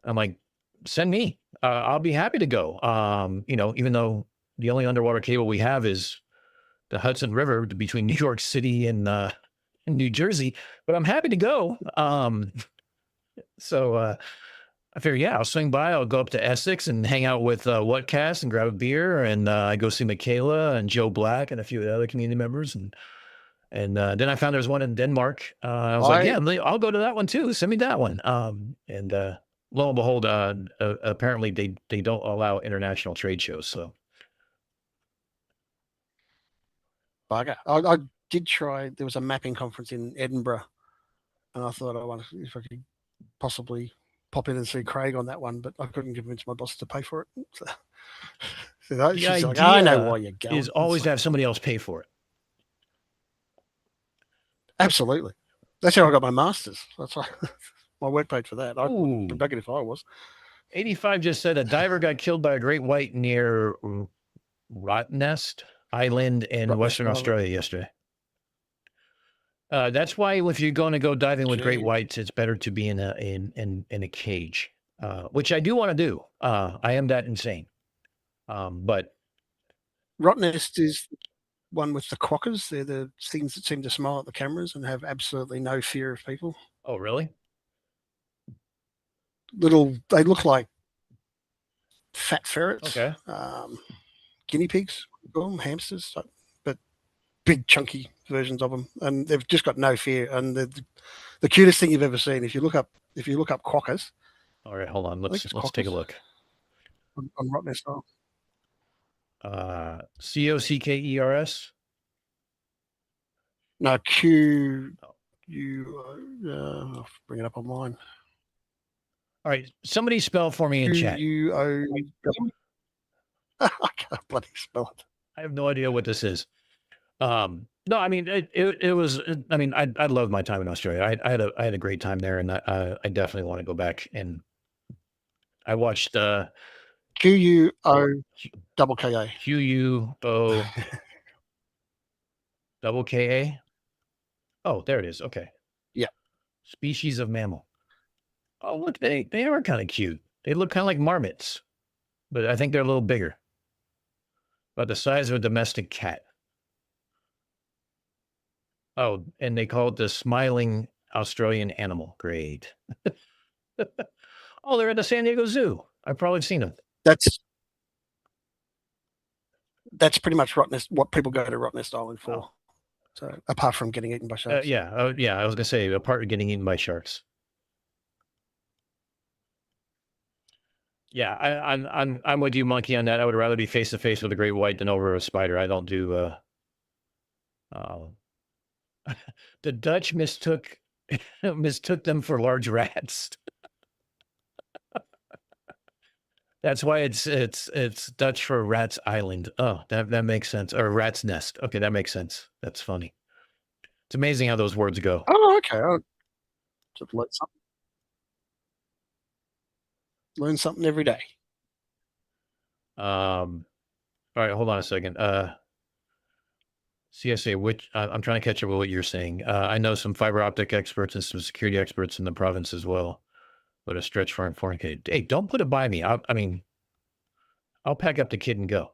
I'm like, send me. I'll be happy to go. Even though the only underwater cable we have is the Hudson River between New York City and New Jersey, but I'm happy to go. So I figure, yeah, I'll swing by. I'll go up to Essex and hang out with Whatcast and grab a beer, and I go see Michaela and Joe Black and a few of the other community members, and then I found there's one in Denmark. I was like, yeah, I'll go to that one too. Send me that one. And lo and behold, apparently they don't allow international trade shows. So. Bugger. I did try. There was a mapping conference in Edinburgh, and I thought I wonder if I could possibly pop in and see Craig on that one, but I couldn't convince my boss to pay for it. So she's like, I know why you're going. Is always to have somebody else pay for it. Absolutely. That's how I got my master's. That's why my work paid for that. I'd be bugging if I was. 85 just said a diver got killed by a great white near Rottnest Island in Western Australia yesterday. That's why if you're going to go diving with great whites, it's better to be in a cage, which I do want to do. I am that insane. But Rottnest is one with the quokkas. They're the things that seem to smile at the cameras and have absolutely no fear of people. Oh, really? They look like fat ferrets. Okay. Guinea pigs, hamsters, but big chunky versions of them, and they've just got no fear. And the cutest thing you've ever seen. If you look up quokkas. All right, hold on. Let's take a look. On Rottnest. Cockers. No, Q. I'll bring it up online. All right, somebody spell for me in chat. Q-U-O. I can't bloody spell it. I have no idea what this is. No, I mean it was. I mean, I loved my time in Australia. I had a great time there, and I definitely want to go back. And I watched Q-U-O-K-K-A. Q-U-O-K-A. Oh, there it is. Okay. Yeah. Species of mammal. Oh, look, they are kind of cute. They look kind of like marmots, but I think they're a little bigger. About the size of a domestic cat. Oh, and they call it the smiling Australian animal. Great. Oh, they're at the San Diego Zoo. I've probably seen them. that's pretty much what people go to Rottnest Island for. Oh. So apart from getting eaten by sharks. Yeah, yeah. I was gonna say, apart from getting eaten by sharks. Yeah, I'm with you, Monkey, on that. I would rather be face to face with a great white than over a spider. I don't do. The Dutch mistook them for large rats. That's why it's Dutch for Rat's Island. Oh, that makes sense. Or Rat's Nest. Okay, that makes sense. That's funny. It's amazing how those words go. Oh, okay. I'll just learn something every day. All right, hold on a second. CSA, which I'm trying to catch up with what you're saying. I know some fiber optic experts and some security experts in the province as well, but a stretch for Unfornicated. Hey, don't put it by me. I mean, I'll pack up the kid and go.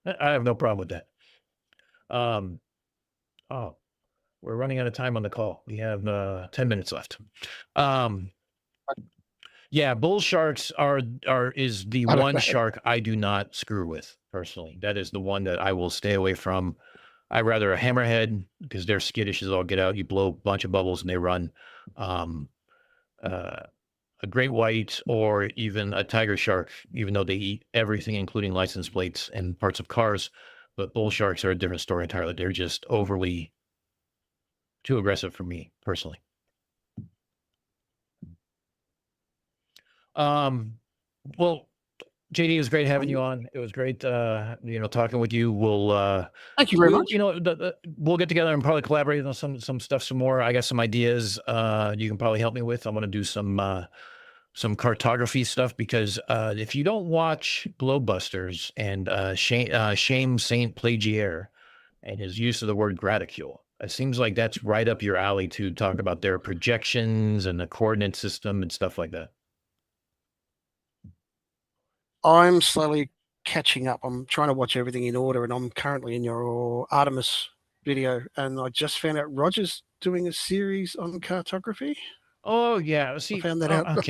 I have no problem with that. Oh, we're running out of time on the call. We have 10 minutes left. Yeah, bull sharks is the one shark I do not screw with personally. That is the one that I will stay away from. I'd rather a hammerhead because they're skittish as all get out. You blow a bunch of bubbles and they run. A great white or even a tiger shark, even though they eat everything, including license plates and parts of cars. But bull sharks are a different story entirely. They're just overly too aggressive for me personally. Well, JD, it was great having you on. It was great, talking with you. We'll thank you very much. We'll get together and probably collaborate on some stuff some more. I got some ideas you can probably help me with. I'm going to do some cartography stuff because if you don't watch Globebusters and Shame Saint Plagiaire and his use of the word graticule, it seems like that's right up your alley to talk about their projections and the coordinate system and stuff like that. I'm slowly catching up. I'm trying to watch everything in order, and I'm currently in your Artemis video, and I just found out Roger's doing a series on cartography. Oh yeah, see, I found that out about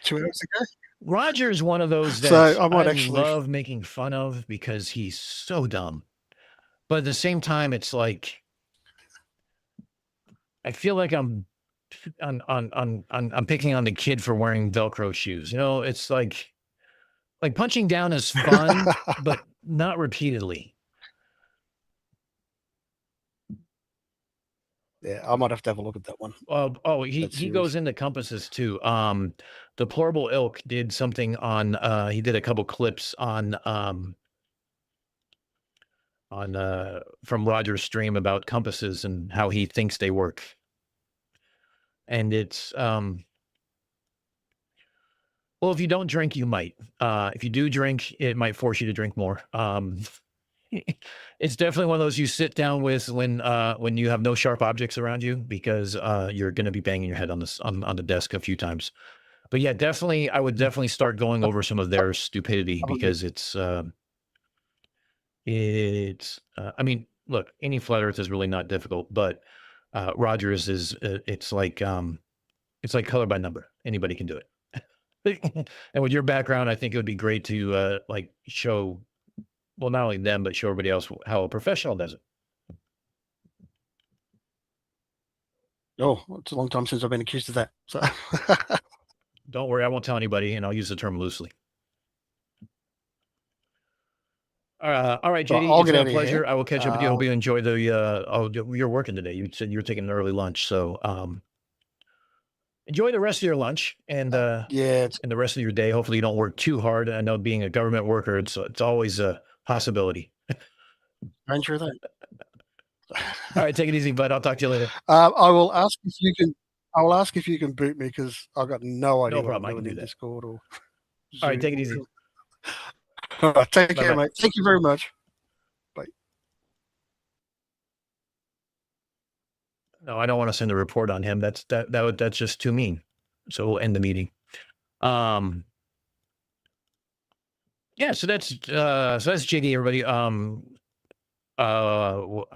2 hours ago. Roger is one of those that So I love making fun of because he's so dumb. But at the same time, it's like I feel like I'm picking on the kid for wearing Velcro shoes. It's like punching down is fun, but not repeatedly. Yeah, I might have to have a look at that one. He goes into compasses too. Deplorable Ilk did something on. He did a couple clips on from Roger's stream about compasses and how he thinks they work. And it's well, if you don't drink, you might. If you do drink, it might force you to drink more. It's definitely one of those you sit down with when you have no sharp objects around you because you're going to be banging your head on the desk a few times. But yeah, definitely, I would definitely start going over some of their stupidity because it's. I mean, look, any flat Earth is really not difficult, but Rogers is. It's like color by number. Anybody can do it. And with your background, I think it would be great to show, well, not only them, but show everybody else how a professional does it. Oh, it's a long time since I've been accused of that. So don't worry, I won't tell anybody, and I'll use the term loosely. All right, JD, it's been a pleasure. Here. I will catch up with you. I hope you enjoy you're working today. You said you're taking an early lunch, so enjoy the rest of your lunch and and the rest of your day. Hopefully you don't work too hard. I know being a government worker, it's always a possibility. I'm sure that. All right, take it easy, bud. I'll talk to you later. I will ask if you can. I will ask if you can boot me because I've got no idea. No problem. What I can do that. Discord or all right, take it easy. All right, take care, mate. Thank you very much. Bye. No, I don't want to send a report on him. That's just too mean. So we'll end the meeting. Yeah, so that's JD, everybody. I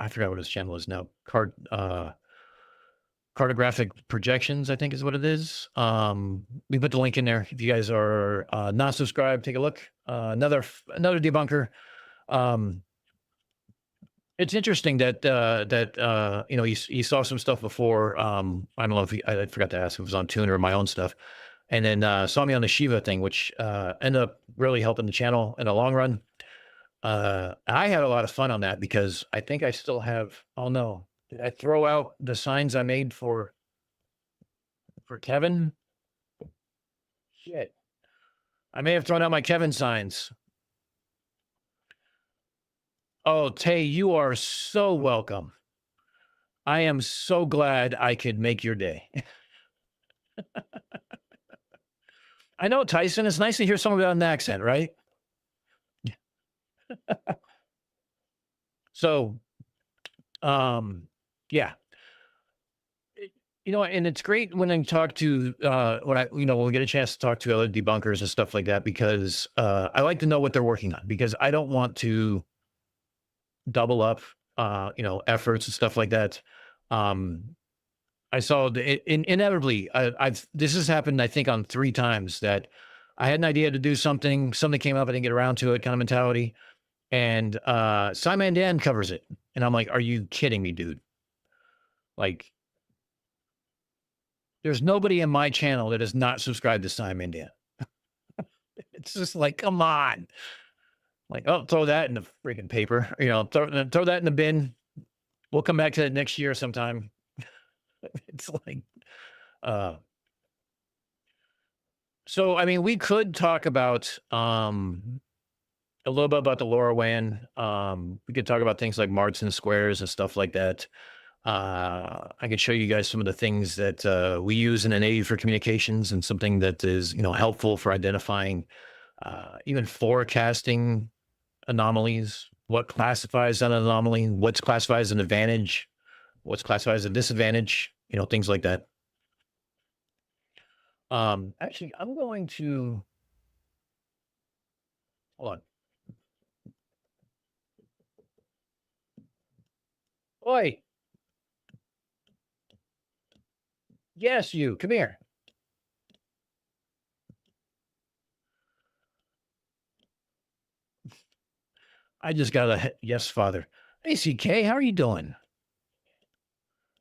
forgot what his channel is now. cartographic projections, I think is what it is. We put the link in there. If you guys are not subscribed, take a look. Another debunker. It's interesting that you know, you saw some stuff before. I don't know if I forgot to ask if it was on Tune or my own stuff, and then saw me on the Shiva thing, which ended up really helping the channel in the long run. I had a lot of fun on that because I think I still have. Oh no, did I throw out the signs I made for Kevin? Shit, I may have thrown out my Kevin signs. Oh, Tay, you are so welcome. I am so glad I could make your day. I know, Tyson. It's nice to hear someone without an accent, right? So, yeah. You know, and it's great when I talk to when we get a chance to talk to other debunkers and stuff like that, because I like to know what they're working on, because I don't want to double up efforts and stuff like that. I saw inevitably this has happened, I think, on 3 times that I had an idea to do something came up, I didn't get around to it, kind of mentality. And Simon Dan covers it. And I'm like, are you kidding me, dude? Like, there's nobody in my channel that is not subscribed to Simon Dan. It's just like, come on. Like, oh, throw that in the freaking paper. Throw that in the bin. We'll come back to it next year sometime. It's like, so, I mean, we could talk about a little bit about the LoRaWAN. We could talk about things like marts and squares and stuff like that. I could show you guys some of the things that we use in an aid for communications, and something that is, helpful for identifying, even forecasting anomalies, what classifies an anomaly, what's classified as an advantage, what's classified as a disadvantage, things like that. Actually, I'm going to, hold on. Oi. Yes, you, come here. I just got a yes, father. Hey, CK, how are you doing?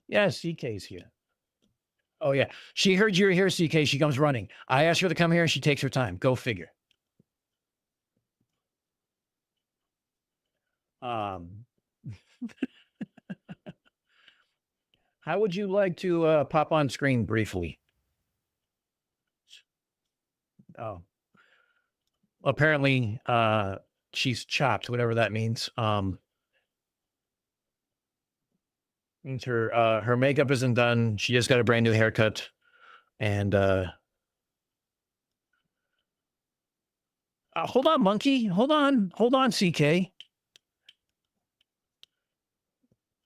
Yeah, CK's here. Oh, yeah. She heard you're here, CK. She comes running. I asked her to come here, and she takes her time. Go figure. How would you like to pop on screen briefly? Oh. Apparently, she's chopped, whatever that means. Means her makeup isn't done. She just got a brand new haircut. And hold on, monkey. Hold on, CK.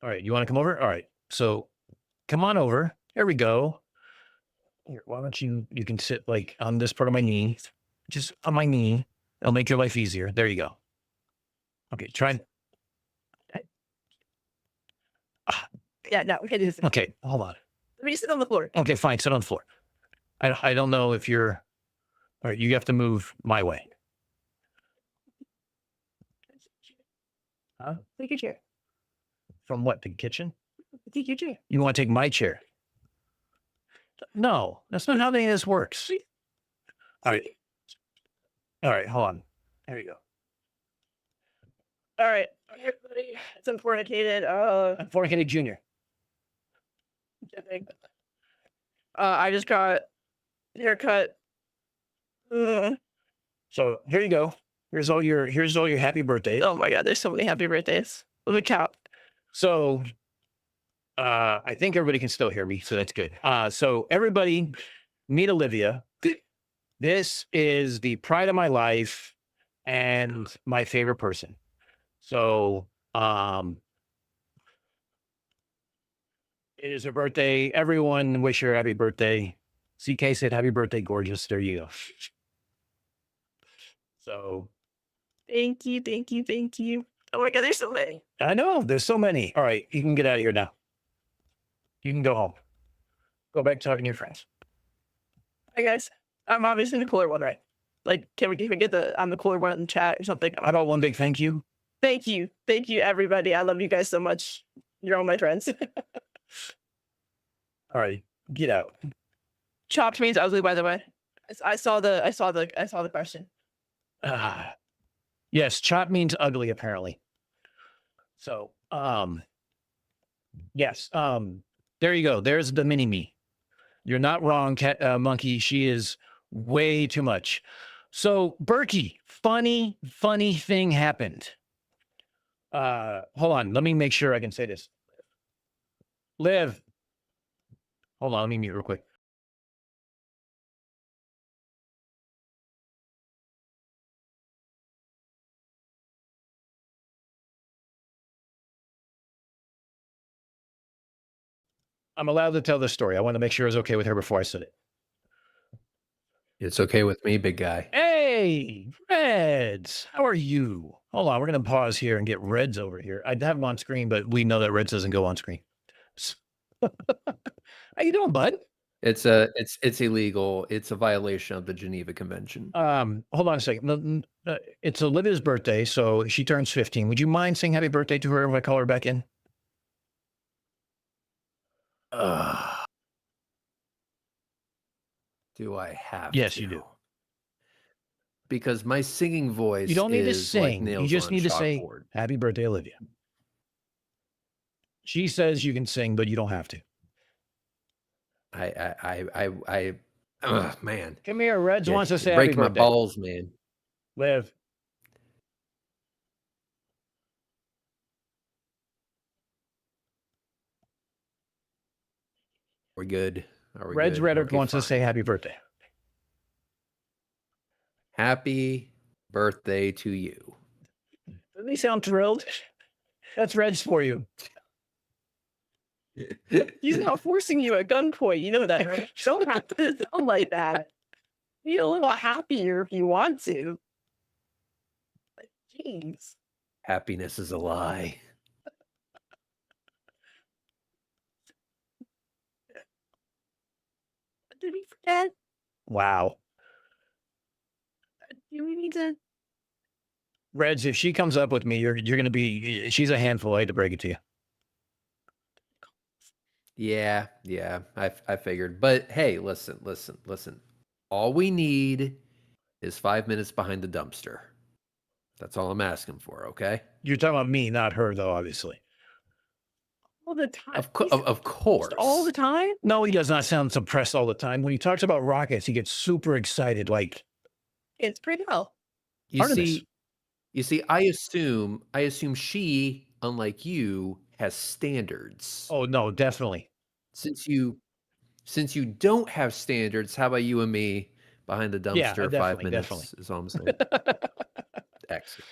All right, you want to come over? All right, so come on over. Here we go. Here, why don't you can sit like on this part of my knee, just on my knee. It'll make your life easier. There you go. Okay, try. Yeah, no, okay, this. Okay, hold on. Let me sit on the floor. Okay, fine. Sit on the floor. I don't know if you're. All right, you have to move my way. Huh? Take your chair. From what? The kitchen? Take your chair. You want to take my chair? No, that's not how any of this works. All right. All right, hold on. There you go. All right, everybody. It's Unfornicated. Unfornicated Junior. I just got a haircut. So here you go. Here's all your happy birthdays. Oh my God, there's so many happy birthdays. Let me count. So I think everybody can still hear me, so that's good. So everybody, meet Olivia. This is the pride of my life and my favorite person. So it is her birthday. Everyone wish her happy birthday. CK said happy birthday, gorgeous. There you go. So Thank you, thank you, thank you. Oh my God, there's so many. I know there's so many. All right, you can get out of here now. You can go home. Go back talking to your friends. Hi guys. I'm obviously the cooler one, right? Like, can we get the I'm the cooler one in the chat or something? How about one big thank you? Thank you. Thank you, everybody. I love you guys so much. You're all my friends. All right, get out. Chopped means ugly, by the way. I saw the question. Yes, chop means ugly, apparently. So, yes, there you go. There's the mini me. You're not wrong, cat monkey. She is way too much. So, Berkey, funny thing happened. Hold on. Let me make sure I can say this. Liv. Hold on. Let me mute real quick. I'm allowed to tell this story. I want to make sure it's okay with her before I said it. It's okay with me, big guy. Hey, Reds, how are you? Hold on, we're going to pause here and get Reds over here. I'd have him on screen, but we know that Reds doesn't go on screen. How you doing, bud? It's illegal. It's a violation of the Geneva Convention. Hold on a second. It's Olivia's birthday, so she turns 15. Would you mind saying happy birthday to her if I call her back in? Do I have Yes, to? you do. Because my singing voice You don't need to is like sing. nails You just on need to say chalkboard. happy birthday, Olivia. She says you can sing, but you don't have to. Man. Come here, Reds Yeah, wants to you say happy break my birthday. balls, man. Liv. We're good. Are we Reds good? Rhetoric Okay, wants to fine. say happy birthday. Happy birthday to you. Doesn't he sound thrilled? That's Reds for you. He's not forcing you at gunpoint. You know that. You don't have to sound like that. Be a little happier if you want to. But jeez. Happiness is a lie. Did we forget? Wow. Do we need to? Reds, if she comes up with me, you're going to be, she's a handful. I hate to break it to you. Yeah, I figured. But hey, listen. All we need is 5 minutes behind the dumpster. That's all I'm asking for, okay? You're talking about me, not her, though, obviously. All the time. Of course. Just all the time? No, he does not sound suppressed all the time. When he talks about rockets, he gets super excited. Like, It's pretty well. Artemis. You see, I assume she, unlike you, has standards. Oh, no, definitely. Since you don't have standards, how about you and me behind the dumpster? 5 minutes definitely. is all I'm saying. Excellent.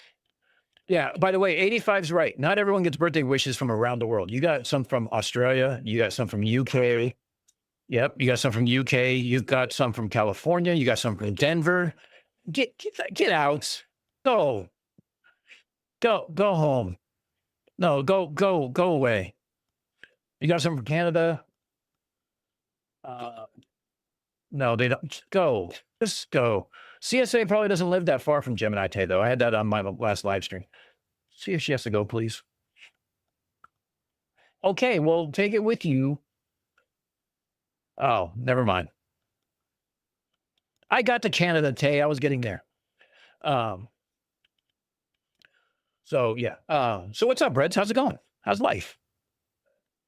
Yeah, by the way, 85's right. Not everyone gets birthday wishes from around the world. You got some from Australia. You got some from UK. Yep, you got some from UK. You've got some from California. You got some from Denver. Get out. Go home. No, go away. You got some from Canada. No, they don't. Go. Just go. CSA probably doesn't live that far from Gemini Tay, though. I had that on my last live stream. See if she has to go, please. Okay, well, take it with you. Oh, never mind. I got to Canada, Tay. I was getting there. So, yeah. So what's up, Reds? How's it going? How's life?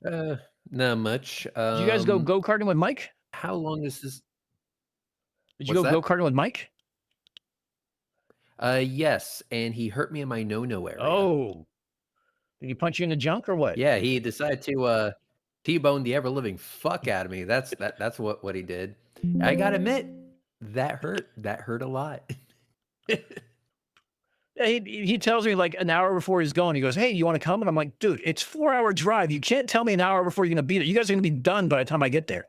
Not much. Did you guys go karting with Mike? How long is this? Did you What's go that? karting with Mike? Yes, and he hurt me in my no-no area. Oh. Did he punch you in the junk or what? Yeah, he decided to T-bone the ever-living fuck out of me. That's what he did. I gotta admit, that hurt. That hurt a lot. Yeah, he tells me like an hour before he's going, he goes, hey, you want to come? And I'm like, dude, it's 4-hour drive. You can't tell me an hour before you're going to be there. You guys are going to be done by the time I get there.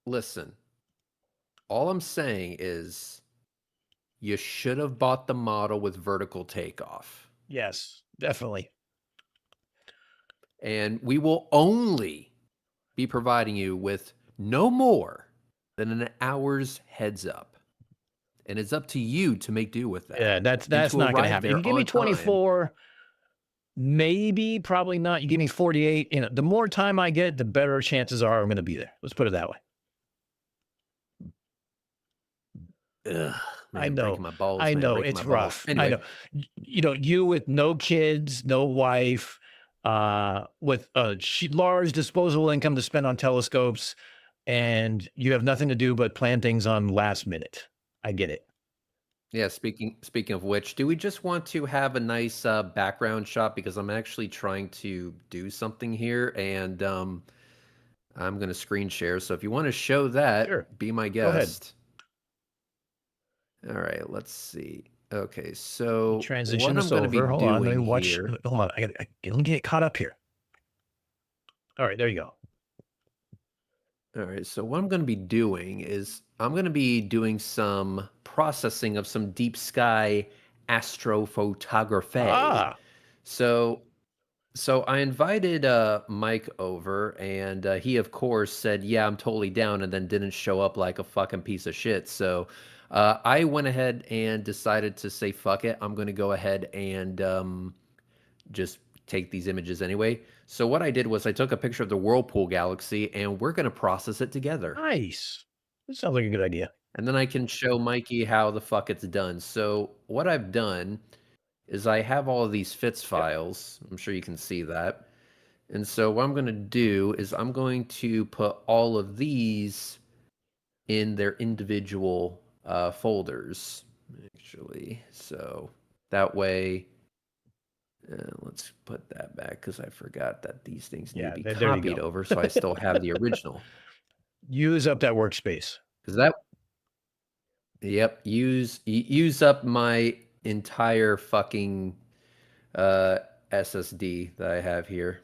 Listen, all I'm saying is you should have bought the model with vertical takeoff. Yes, definitely. And we will only be providing you with no more than an hour's heads up. And it's up to you to make do with that. Yeah, that's and to not going to arrive happen. If there you give me on time. 24, maybe, probably not. You give me 48. You know, the more time I get, the better chances are I'm going to be there. Let's put it that way. Ugh, man, I know. breaking my balls, I man, know. breaking It's my balls. rough. Anyway, I know. You know, you with no kids, no wife, with a large disposable income to spend on telescopes, and you have nothing to do but plan things on last minute. I get it. yeah, speaking of which, do we just want to have a nice background shot? Because I'm actually trying to do something here, and I'm going to screen share. So if you want to show that, Sure. be my Go ahead. guest. All right, let's see. Okay, so Transition what us I'm going to be over. Hold on. Let me doing watch. here. Hold on. Let me get caught up here. All right. There you go. All right, so what I'm going to be doing is I'm going to be doing some processing of some deep sky astrophotography. Ah, So I invited Mike over, and he of course said, "Yeah, I'm totally down," and then didn't show up like a fucking piece of shit. So I went ahead and decided to say, "Fuck it, I'm going to go ahead and just take these images anyway." So what I did was I took a picture of the Whirlpool galaxy, and we're going to process it together. nice. That sounds like a good idea. And then I can show Mikey how the fuck it's done. So what I've done is I have all of these FITS files. I'm sure you can see that. And so what I'm going to do is I'm going to put all of these in their individual folders, actually. So that way, let's put that back because I forgot that these things need Yeah, to be there you copied go. over, so I still have the original. Use up that workspace. Because that, yep, use up my entire fucking SSD that I have here.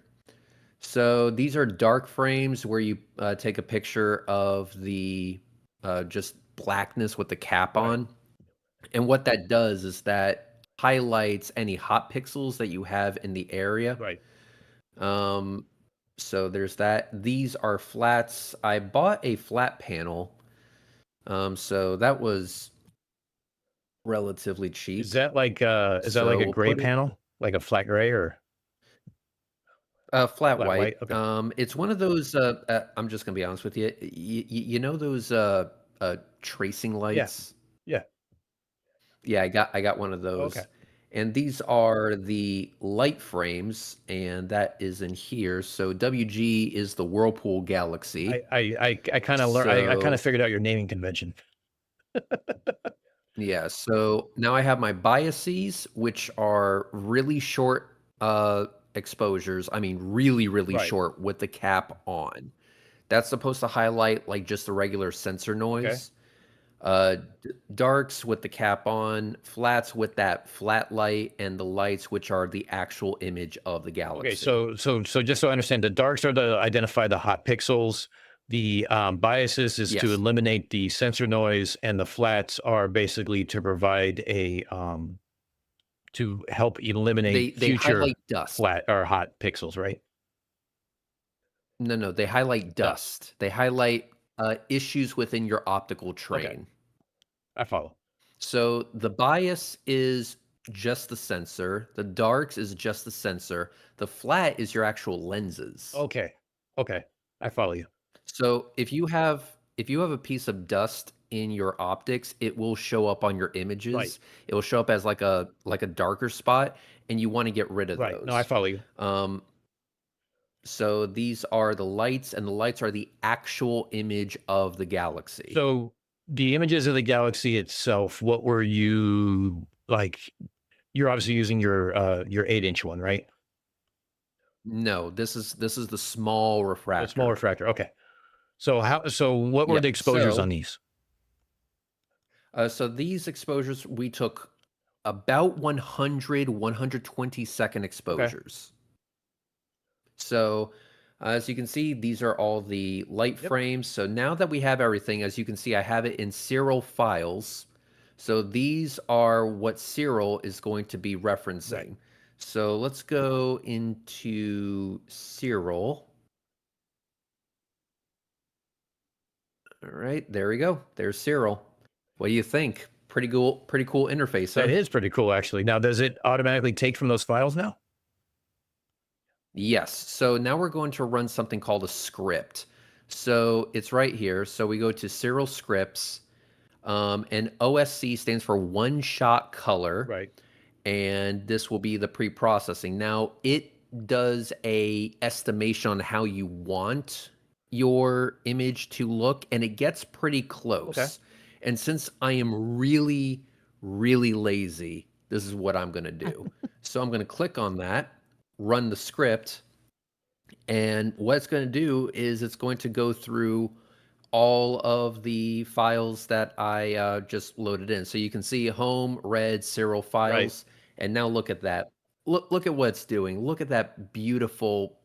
So these are dark frames where you take a picture of the just blackness with the cap Right. on. And what that does is that highlights any hot pixels that you have in the area. Right. So there's that. These are flats. I bought a flat panel. So that was relatively cheap. Is that like a we'll gray put it- panel? Like a flat gray or flat flat white. Okay. It's one of those. I'm just gonna be honest with you. You know those tracing lights? Yeah. Yeah, I got one of those. Okay. And these are the light frames, and that is in here. So WG is the Whirlpool Galaxy. I kind of learned. I kind So- of figured out your naming convention. Yeah, so now I have my biases, which are really short exposures. I mean, really, really Right. short with the cap on. That's supposed to highlight like just the regular sensor noise. Darks with the cap on, flats with that flat light, and the lights, which are the actual image of the galaxy. Okay. So just so I understand, the darks are to identify the hot pixels. The biases is to Yes. eliminate the sensor noise, and the flats are basically to provide a to help eliminate They future highlight dust. flat or hot pixels, right? No, they highlight dust. They highlight issues within your optical train. I follow. So the bias is just the sensor. The darks is just the sensor. The flat is your actual lenses. Okay. I follow you. So if you have a piece of dust in your optics, it will show up on your images. Right. It will show up as like a darker spot, and you want to get rid of Right. those. No, I follow you. So these are the lights, and the lights are the actual image of the galaxy. So the images of the galaxy itself, what were you like? You're obviously using your 8-inch one, right? No, this is the small refractor. The small refractor. Okay. So what were Yeah, the exposures so- on these? So these exposures, we took about 100, 120 second exposures. So as you can see, these are all the light frames. So now that we have everything, as you can see, I have it in serial files. So these are what Cyril is going to be referencing. Right. So let's go into Cyril. All right, there we go. There's Cyril. What do you think? Pretty cool interface, huh? That is pretty cool, actually. Now, does it automatically take from those files now? Yes. So now we're going to run something called a script. So it's right here. So we go to Cyril scripts, and OSC stands for one shot color. Right. And this will be the pre-processing. Now it does a estimation on how you want your image to look, and it gets pretty close. Okay. And since I am really, really lazy, this is what I'm going to do. So I'm going to click on that, run the script, and what it's going to do is it's going to go through all of the files that I just loaded in. So you can see home, red, Cyril files. And now look at that. Look at what it's doing. Look at that beautiful,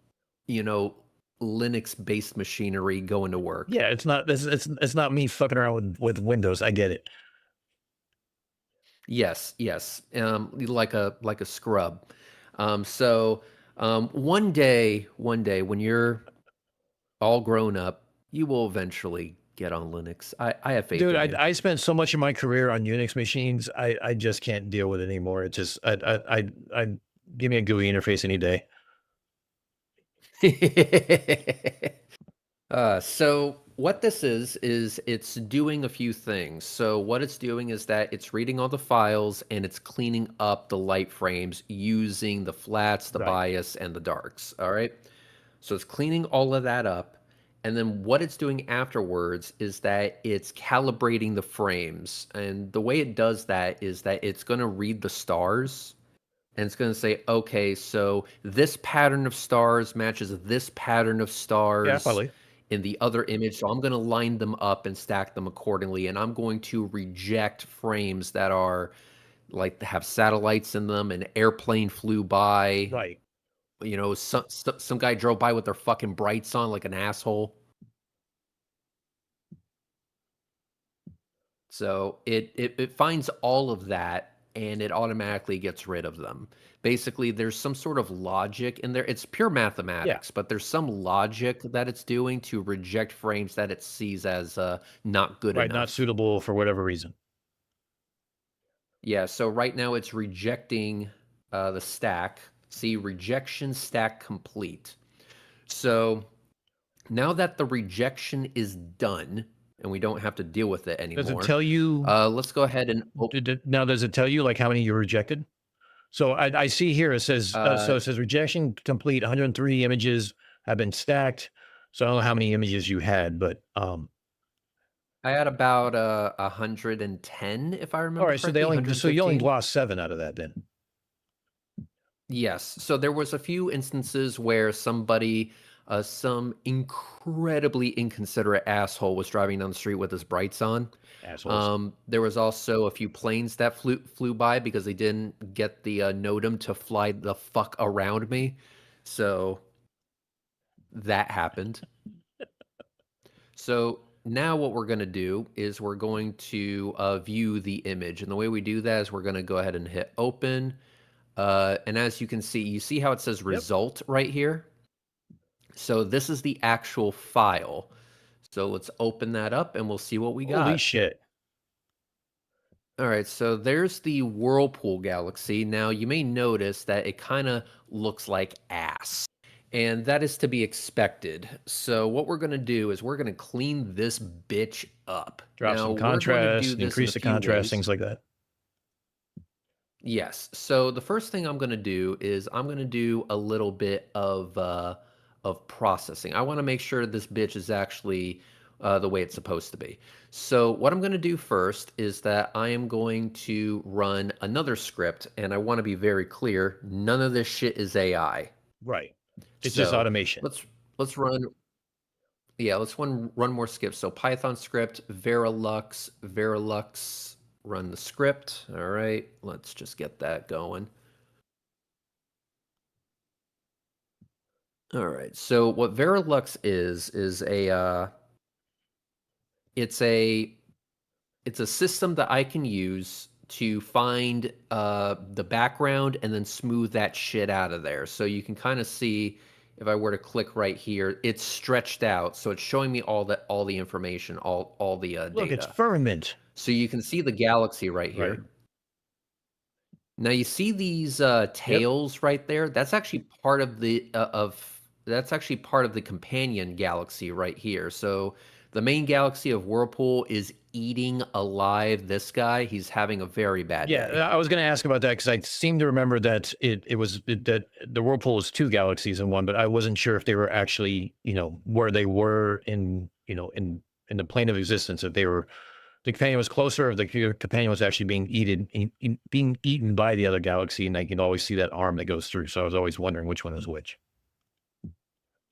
Linux-based machinery going to work. Yeah, it's not me fucking around with Windows. I get it. Yes. Like a scrub. So one day when you're all grown up, you will eventually get on Linux. I have faith Dude, in you. I spent so much of my career on Unix machines. I just can't deal with it anymore. It just I give me a GUI interface any day. So what this is it's doing a few things. So what it's doing is that it's reading all the files and it's cleaning up the light frames using the flats, the Right. bias, and the darks. All right. So it's cleaning all of that up. And then what it's doing afterwards is that it's calibrating the frames. And the way it does that is that it's going to read the stars. And it's going to say, okay, so this pattern of stars matches this pattern of stars. Yeah, probably. In the other image. So I'm going to line them up and stack them accordingly. And I'm going to reject frames that are like have satellites in them. An airplane flew by. Right. Some guy drove by with their fucking brights on like an asshole. So it finds all of that and it automatically gets rid of them. Basically, there's some sort of logic in there. It's pure mathematics, but there's some logic that it's doing to reject frames that it sees as not good Right, enough. not suitable for whatever reason. Yeah, so right now it's rejecting the stack. See, rejection stack complete. So now that the rejection is done, and we don't have to deal with it anymore. Does it tell you? Let's go ahead and Now, does it tell you like how many you rejected? So I see here it says so it says rejection complete. 103 images have been stacked. So I don't know how many images you had, but I had about 110, if I remember. all right. So they only you only lost 7 out of that then. Yes. So there was a few instances where somebody, some incredibly inconsiderate asshole was driving down the street with his brights on. Assholes. There was also a few planes that flew by because they didn't get the NOTAM to fly the fuck around me. So that happened. So now what we're going to do is we're going to view the image. And the way we do that is we're going to go ahead and hit open. And as you can see, you see how it says result right here? So this is the actual file. So let's open that up and we'll see what we got. Holy shit. All right, so there's the Whirlpool Galaxy. Now, you may notice that it kind of looks like ass. And that is to be expected. So what we're going to do is we're going to clean this bitch up. Drop some contrast, increase the contrast, things like that. Yes. So the first thing I'm going to do is I'm going to do a little bit of processing. I want to make sure this bitch is actually the way it's supposed to be. So what I'm going to do first is that I am going to run another script, and I want to be very clear, none of this shit is AI. Right. It's just automation. Let's run. Yeah, let's run more skips. So Python script, Verilux, run the script. All right, let's just get that going. All right, so what Verilux is a it's a system that I can use to find the background and then smooth that shit out of there. So you can kind of see if I were to click right here, it's stretched out, so it's showing me all the information, all the Look, it's data. firmament. So you can see the galaxy right here. Right. Now you see these tails right there. That's actually part of the that's actually part of the companion galaxy right here. So the main galaxy of Whirlpool is eating alive this guy. He's having a very bad Yeah, day. I was going to ask about that because I seem to remember that that the whirlpool is two galaxies in one, but I wasn't sure if they were actually, where they were in, in the plane of existence. If the companion was closer, or the companion was actually being eaten by the other galaxy, and I can always see that arm that goes through. So I was always wondering which one was which.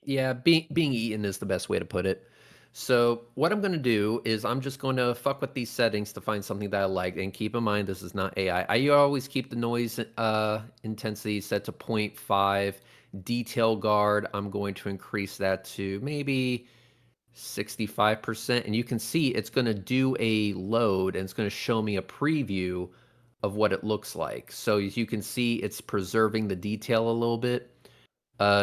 Yeah, being eaten is the best way to put it. So what I'm going to do is I'm just going to fuck with these settings to find something that I like. And keep in mind, this is not AI. I always keep the noise intensity set to 0.5. Detail guard, I'm going to increase that to maybe 65%. And you can see it's going to do a load, and it's going to show me a preview of what it looks like. So as you can see, it's preserving the detail a little bit.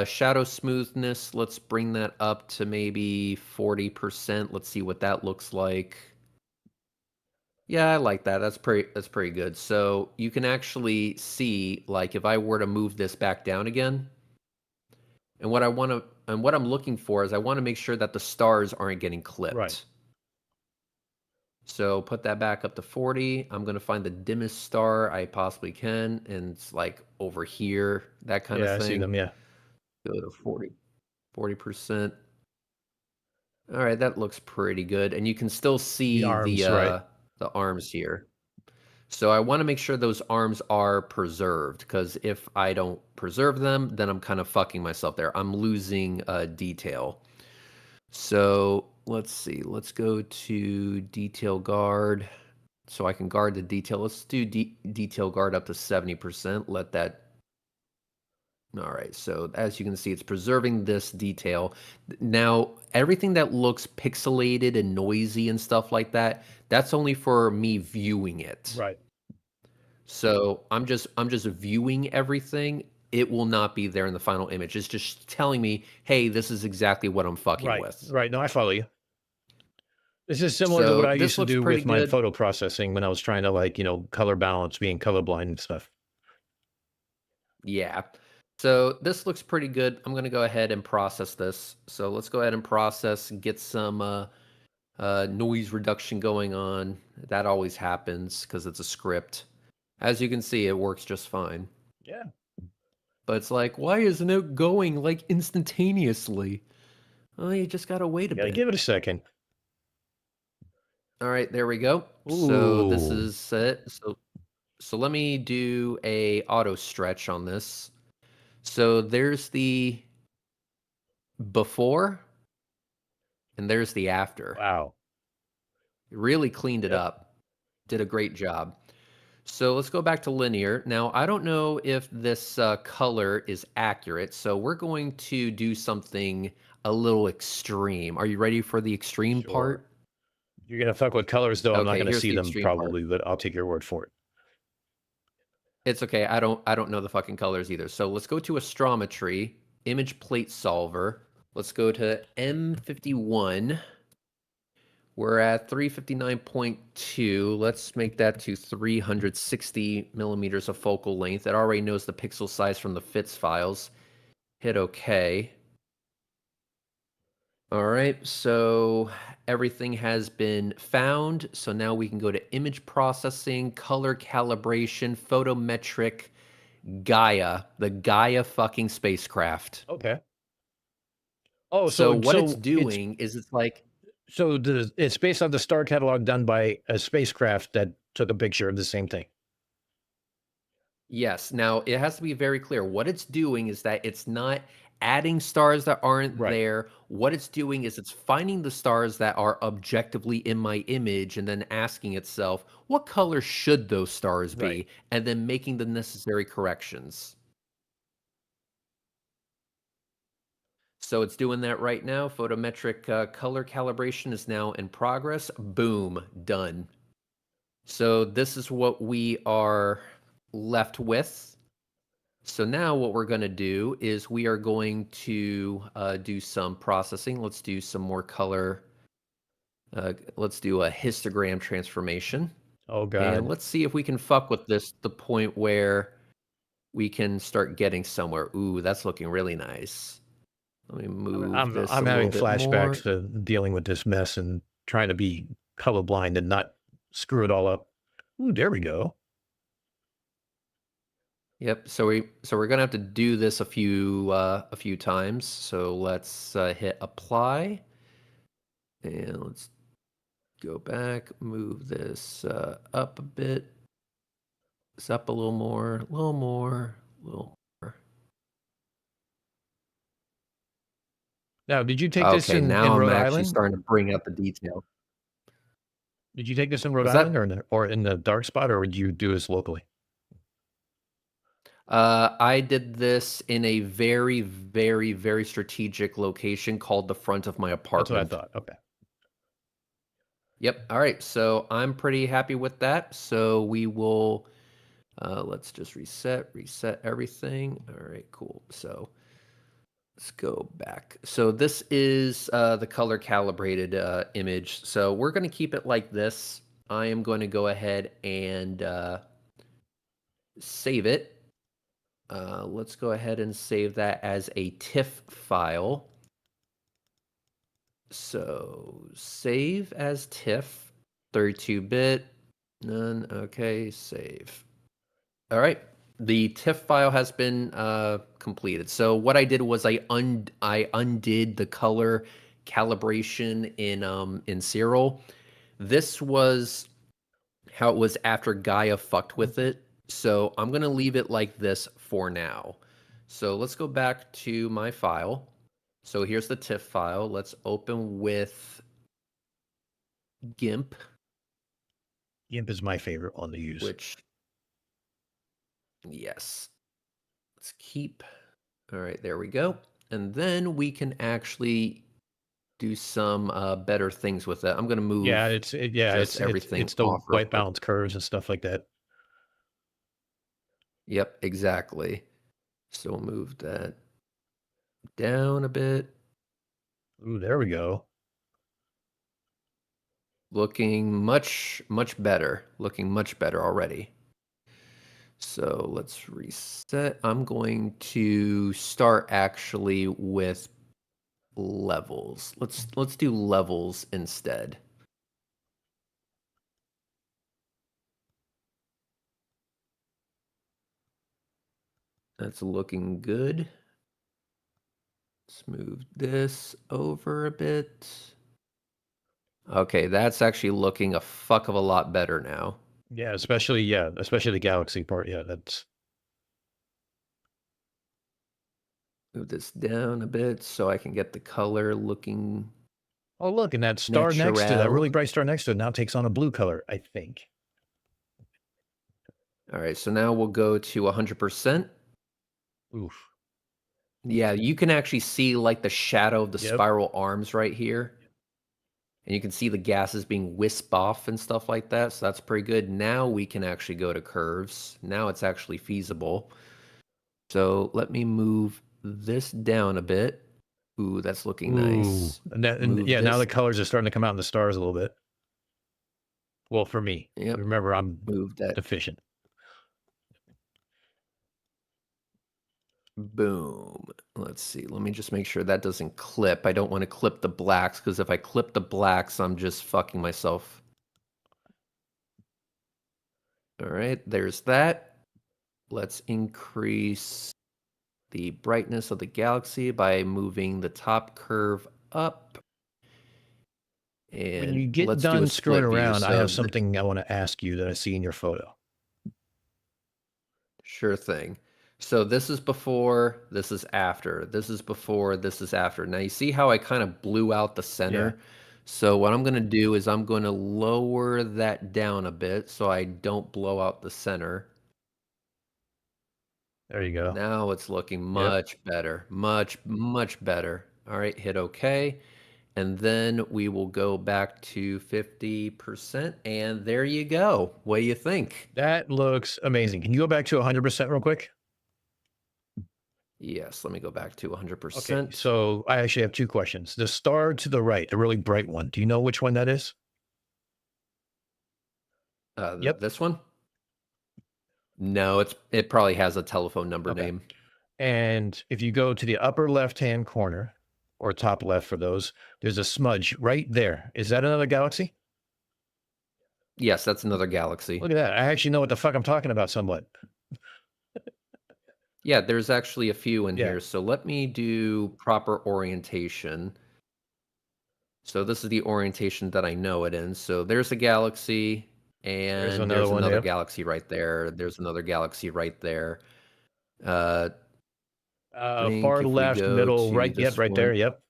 Shadow smoothness, let's bring that up to maybe 40%. Let's see what that looks like. Yeah, I like that. That's pretty good. So you can actually see, like, if I were to move this back down again, and what I'm looking for is I want to make sure that the stars aren't getting clipped. Right. So put that back up to 40. I'm going to find the dimmest star I possibly can, and it's like over here, that kind Yeah, of I thing. see them. Yeah. Go to 40%. All right, that looks pretty good. And you can still see arms, right. the arms here. So I want to make sure those arms are preserved, because if I don't preserve them, then I'm kind of fucking myself there. I'm losing detail. So let's see. Let's go to detail guard so I can guard the detail. Let's do detail guard up to 70%. Let that. All right, so as you can see, it's preserving this detail. Now, everything that looks pixelated and noisy and stuff like that, that's only for me viewing it. Right. So I'm just viewing everything. It will not be there in the final image. It's just telling me, hey, this is exactly what I'm fucking with. Right. No, I follow you. This is similar to what So I this used to looks do pretty with my good. photo processing when I was trying to color balance, being colorblind and stuff. Yeah. So this looks pretty good. I'm going to go ahead and process this. So let's go ahead and process, get some noise reduction going on. That always happens because it's a script. As you can see, it works just fine. Yeah. But it's like, why isn't it going like instantaneously? Oh, you just got to wait a Gotta bit. give it a second. All right, there we go. So this Ooh. is it. So let me do a auto stretch on this. So there's the before and there's the after. Wow. Really cleaned it Yep. up. Did a great job. So let's go back to linear. Now, I don't know if this color is accurate, so we're going to do something a little extreme. Are you ready for the extreme Sure. part? You're gonna fuck with colors though. I'm not Okay, gonna here's see the them extreme part. probably, but I'll take your word for it. It's okay. I don't know the fucking colors either. So let's go to astrometry, image plate solver. Let's go to M51. We're at 359.2. Let's make that to 360 millimeters of focal length. It already knows the pixel size from the FITS files. Hit OK. All right, so everything has been found. So now we can go to image processing, color calibration, photometric, Gaia, the Gaia fucking spacecraft. Okay. Oh, So what it's it's doing is it's like, it's based on the star catalog done by a spacecraft that took a picture of the same thing. yes. Now it has to be very clear. What it's doing is that it's not adding stars that aren't Right. there. What it's doing is it's finding the stars that are objectively in my image and then asking itself, what color should those stars be? Right. And then making the necessary corrections. So it's doing that right now. Photometric color calibration is now in progress. Boom, done. So this is what we are left with. So now what we're going to do is we are going to do some processing. Let's do some more color. Let's do a histogram transformation. Oh, And God. let's see if we can fuck with this to the point where we can start getting somewhere. Ooh, that's looking really nice. Let me move this I'm a little having bit more. flashbacks to dealing with this mess and trying to be colorblind and not screw it all up. Ooh, there we go. Yep. So we're gonna have to do this a few times. So let's hit apply, and let's go back, move this up a bit. It's up a little more, a little more, a little more. Now, did you take this Okay, in now I'm Rhode actually Island? starting to bring out the detail. Did you take this in Rhode What's Island that? or in the dark spot, or would you do this locally? I did this in a very, very, very strategic location called the front of my That's what I apartment. thought. Okay. Yep. All right. So I'm pretty happy with that. So we will, let's just reset everything. All right, cool. So let's go back. So this is the color calibrated image. So we're going to keep it like this. I am going to go ahead and save it. Let's go ahead and save that as a TIFF file. So save as TIFF, 32-bit, none, okay, save. All right, the TIFF file has been completed. So what I did was I undid the color calibration in Cyril. This was how it was after Gaia fucked with it. So I'm going to leave it like this for now. So let's go back to my file. So here's the TIFF file. Let's open with GIMP. GIMP is my favorite one to use. Which, yes. Let's keep. All right, there we go. And then we can actually do some better things with it. I'm going to move everything it's the off real white quick. balance curves and stuff like that. Yep, exactly. So we'll move that down a bit. Ooh, there we go. Looking much, much better. Looking much better already. So let's reset. I'm going to start actually with levels. Let's do levels instead. That's looking good. Let's move this over a bit. Okay, that's actually looking a fuck of a lot better now. Yeah, especially the galaxy part. Yeah, that's Move this down a bit so I can get the color looking. oh, look, and that star next to that natural. really bright star next to it now takes on a blue color, I think. All right, so now we'll go to 100%. Oof. Yeah, you can actually see like the shadow of the Yep. spiral arms right here. And you can see the gases being wisped off and stuff like that. So that's pretty good. Now we can actually go to curves. Now it's actually feasible. So let me move this down a bit. Ooh, that's looking nice. And yeah, now the colors are starting to come out in the stars a little bit. Well, for me. Yep. Remember, I'm Move that. deficient. Boom. Let's see. Let me just make sure that doesn't clip. I don't want to clip the blacks because if I clip the blacks, I'm just fucking myself. All right, there's that. Let's increase the brightness of the galaxy by moving the top curve up. And When you get let's do done a screwing split view. around, I So have something I want to ask you that I see in your photo. Sure thing. So this is before, this is after. This is before, this is after. Now you see how I kind of blew out the center? Yeah. So what I'm going to do is I'm going to lower that down a bit so I don't blow out the center. There you go. Now it's looking much better. Much, much better. All right, hit OK. And then we will go back to 50%. And there you go. What do you think? That looks amazing. Can you go back to 100% real quick? Yes, let me go back to 100%. Okay, so I actually have two questions. The star to the right, the really bright one, do you know which one that is? Yep. This one? No, it probably has a telephone number Okay. name. And if you go to the upper left-hand corner, or top left for those, there's a smudge right there. Is that another galaxy? Yes, that's another galaxy. Look at that. I actually know what the fuck I'm talking about somewhat. Yeah, there's actually a few in Yeah. here. So let me do proper orientation. So this is the orientation that I know it in. So there's a galaxy, and another there's one, another yep. galaxy right there. There's another galaxy right there. Think Far if we left, go middle, to right. Yep, this right there. one, Yep.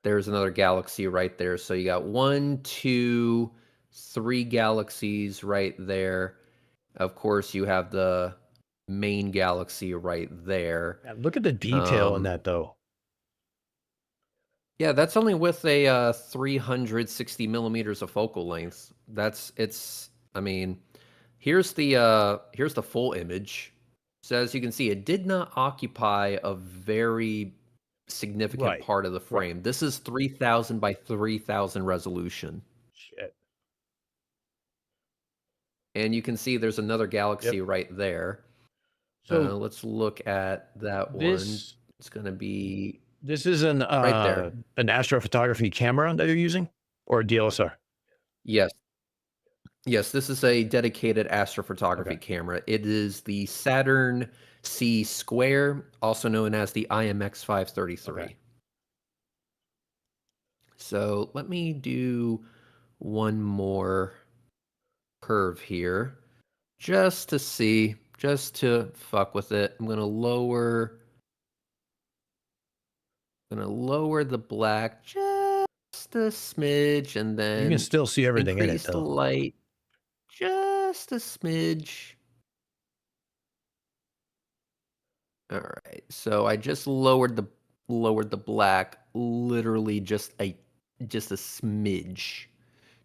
there's another galaxy right there. So you got 1, 2, 3 galaxies right there. Of course, you have the main galaxy right there. Yeah, look at the detail in that, though. Yeah, that's only with a 360 millimeters of focal length. I mean, here's the full image. So as you can see, it did not occupy a very significant Right, part of the right. frame. This is 3000 by 3000 resolution. Shit. And you can see there's another galaxy right there. So let's look at that one. this It's going to be this is an right there. an astrophotography camera that you're using, or a DSLR? Yes. Yes, this is a dedicated astrophotography Okay. camera. It is the Saturn C Square, also known as the IMX 533. Okay. So let me do one more curve here, just to see, just to fuck with it. I'm gonna lower the black just a smidge, and then You can still see everything in it, increase the though. light just a smidge. All right, so I just lowered the black literally just a smidge.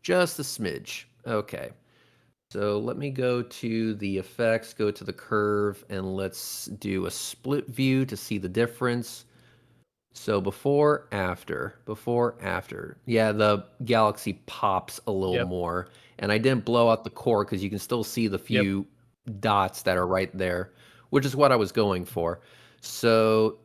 Just a smidge. Okay. So let me go to the effects, go to the curve, and let's do a split view to see the difference. So before, after. Yeah, the galaxy pops a little more. And I didn't blow out the core because you can still see the few dots that are right there, which is what I was going for. So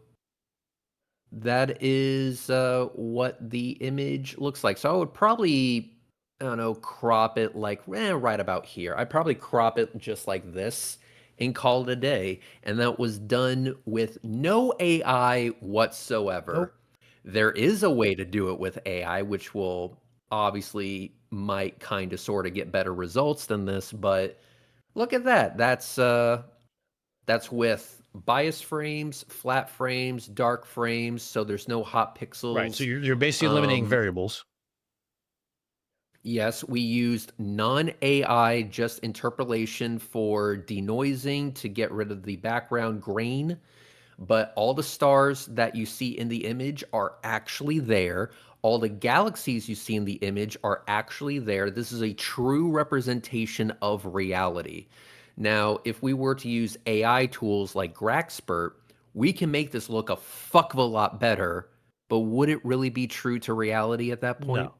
that is what the image looks like. So I would probably, I don't know, crop it like right about here. I'd probably crop it just like this and call it a day. And that was done with no AI whatsoever. Nope. There is a way to do it with AI, which will obviously might kind of sort of get better results than this, but look at that. That's with bias frames, flat frames, dark frames, so there's no hot pixels. Right. So you're basically eliminating variables. Yes, we used non-AI, just interpolation for denoising to get rid of the background grain. But all the stars that you see in the image are actually there. All the galaxies you see in the image are actually there. This is a true representation of reality. Now, if we were to use AI tools like Graxpert, we can make this look a fuck of a lot better. But would it really be true to reality at that point? No.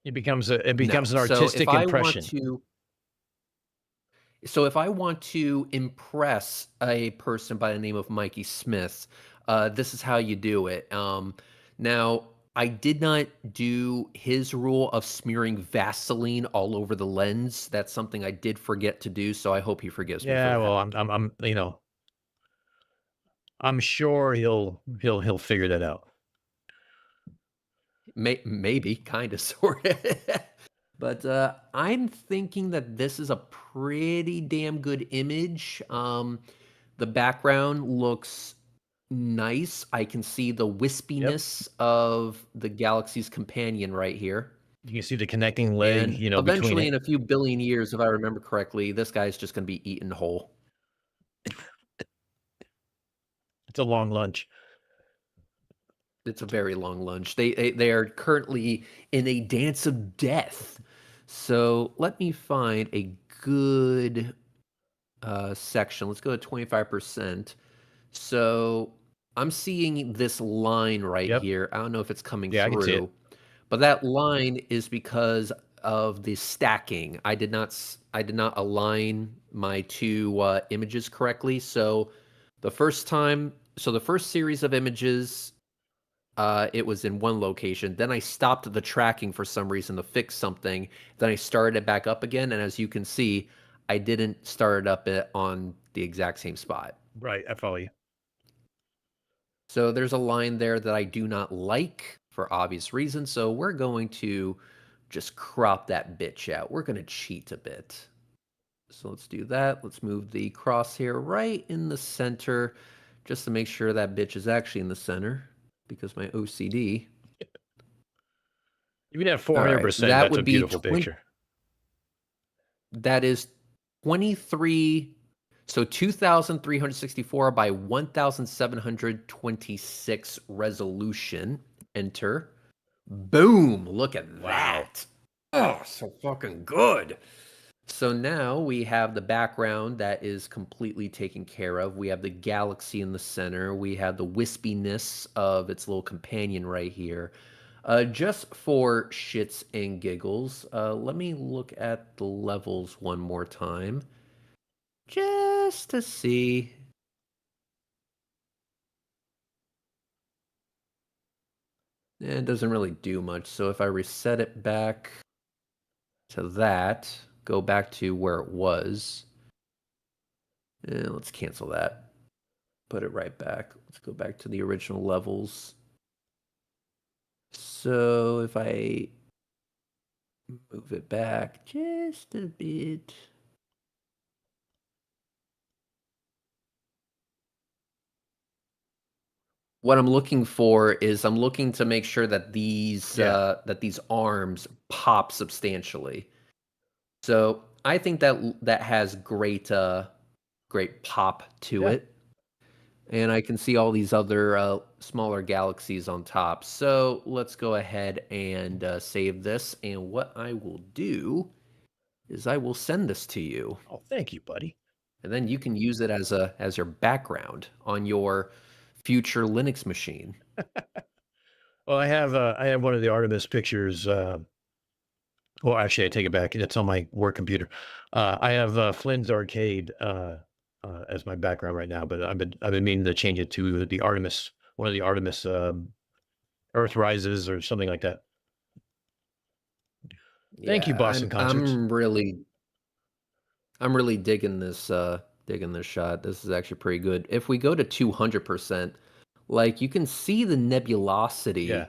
It becomes an No. artistic impression. So if I want to impress a person by the name of Mikey Smith, this is how you do it. Now, I did not do his rule of smearing Vaseline all over the lens. That's something I did forget to do, so I hope he forgives me for Yeah, that. well, I'm sure he'll figure that out. Maybe, kind of, sort of. But I'm thinking that this is a pretty damn good image. The background looks nice. I can see the wispiness of the galaxy's companion right here. You can see the connecting leg, And between eventually, it. in a few billion years, if I remember correctly, this guy's just going to be eaten whole. It's a long lunch. It's a very long lunch. They are currently in a dance of death. So let me find a good section. Let's go to 25%. So I'm seeing this line right Yep. here. I don't know if it's coming Yeah, I can see it. through, but that line is because of the stacking. I did not align my two images correctly. So the first series of images, it was in one location. Then I stopped the tracking for some reason to fix something. Then I started it back up again, and as you can see, I didn't start it up on the exact same spot. Right, I follow you. So there's a line there that I do not like for obvious reasons. So we're going to just crop that bitch out. We're going to cheat a bit. So let's do that. Let's move the crosshair right in the center just to make sure that bitch is actually in the center because my OCD. Even at All right, 400%, that that's a would be beautiful picture. That is 23. So 2,364 by 1,726 resolution. Enter. Boom! Look at that. Oh, so fucking good. So now we have the background that is completely taken care of. We have the galaxy in the center. We have the wispiness of its little companion right here. Just for shits and giggles, let me look at the levels one more time. Just to see. It doesn't really do much. So if I reset it back to that, go back to where it was. Let's cancel that. Put it right back. Let's go back to the original levels. So if I move it back just a bit. What I'm looking for is I'm looking to make sure that these arms pop substantially. So I think that has great pop to it. And I can see all these other smaller galaxies on top. So let's go ahead and save this. And what I will do is I will send this to you. Oh, thank you, buddy. And then you can use it as your background on your future Linux machine. Well, I have one of the Artemis pictures. Well, actually, I take it back. It's on my work computer. I have Flynn's Arcade as my background right now, but I've been meaning to change it to the Artemis, one of the Artemis Earth Rises or something like that. Thank you, Boston Concerts. I'm really digging this shot. This is actually pretty good. If we go to 200%, like you can see the nebulosity. Yeah.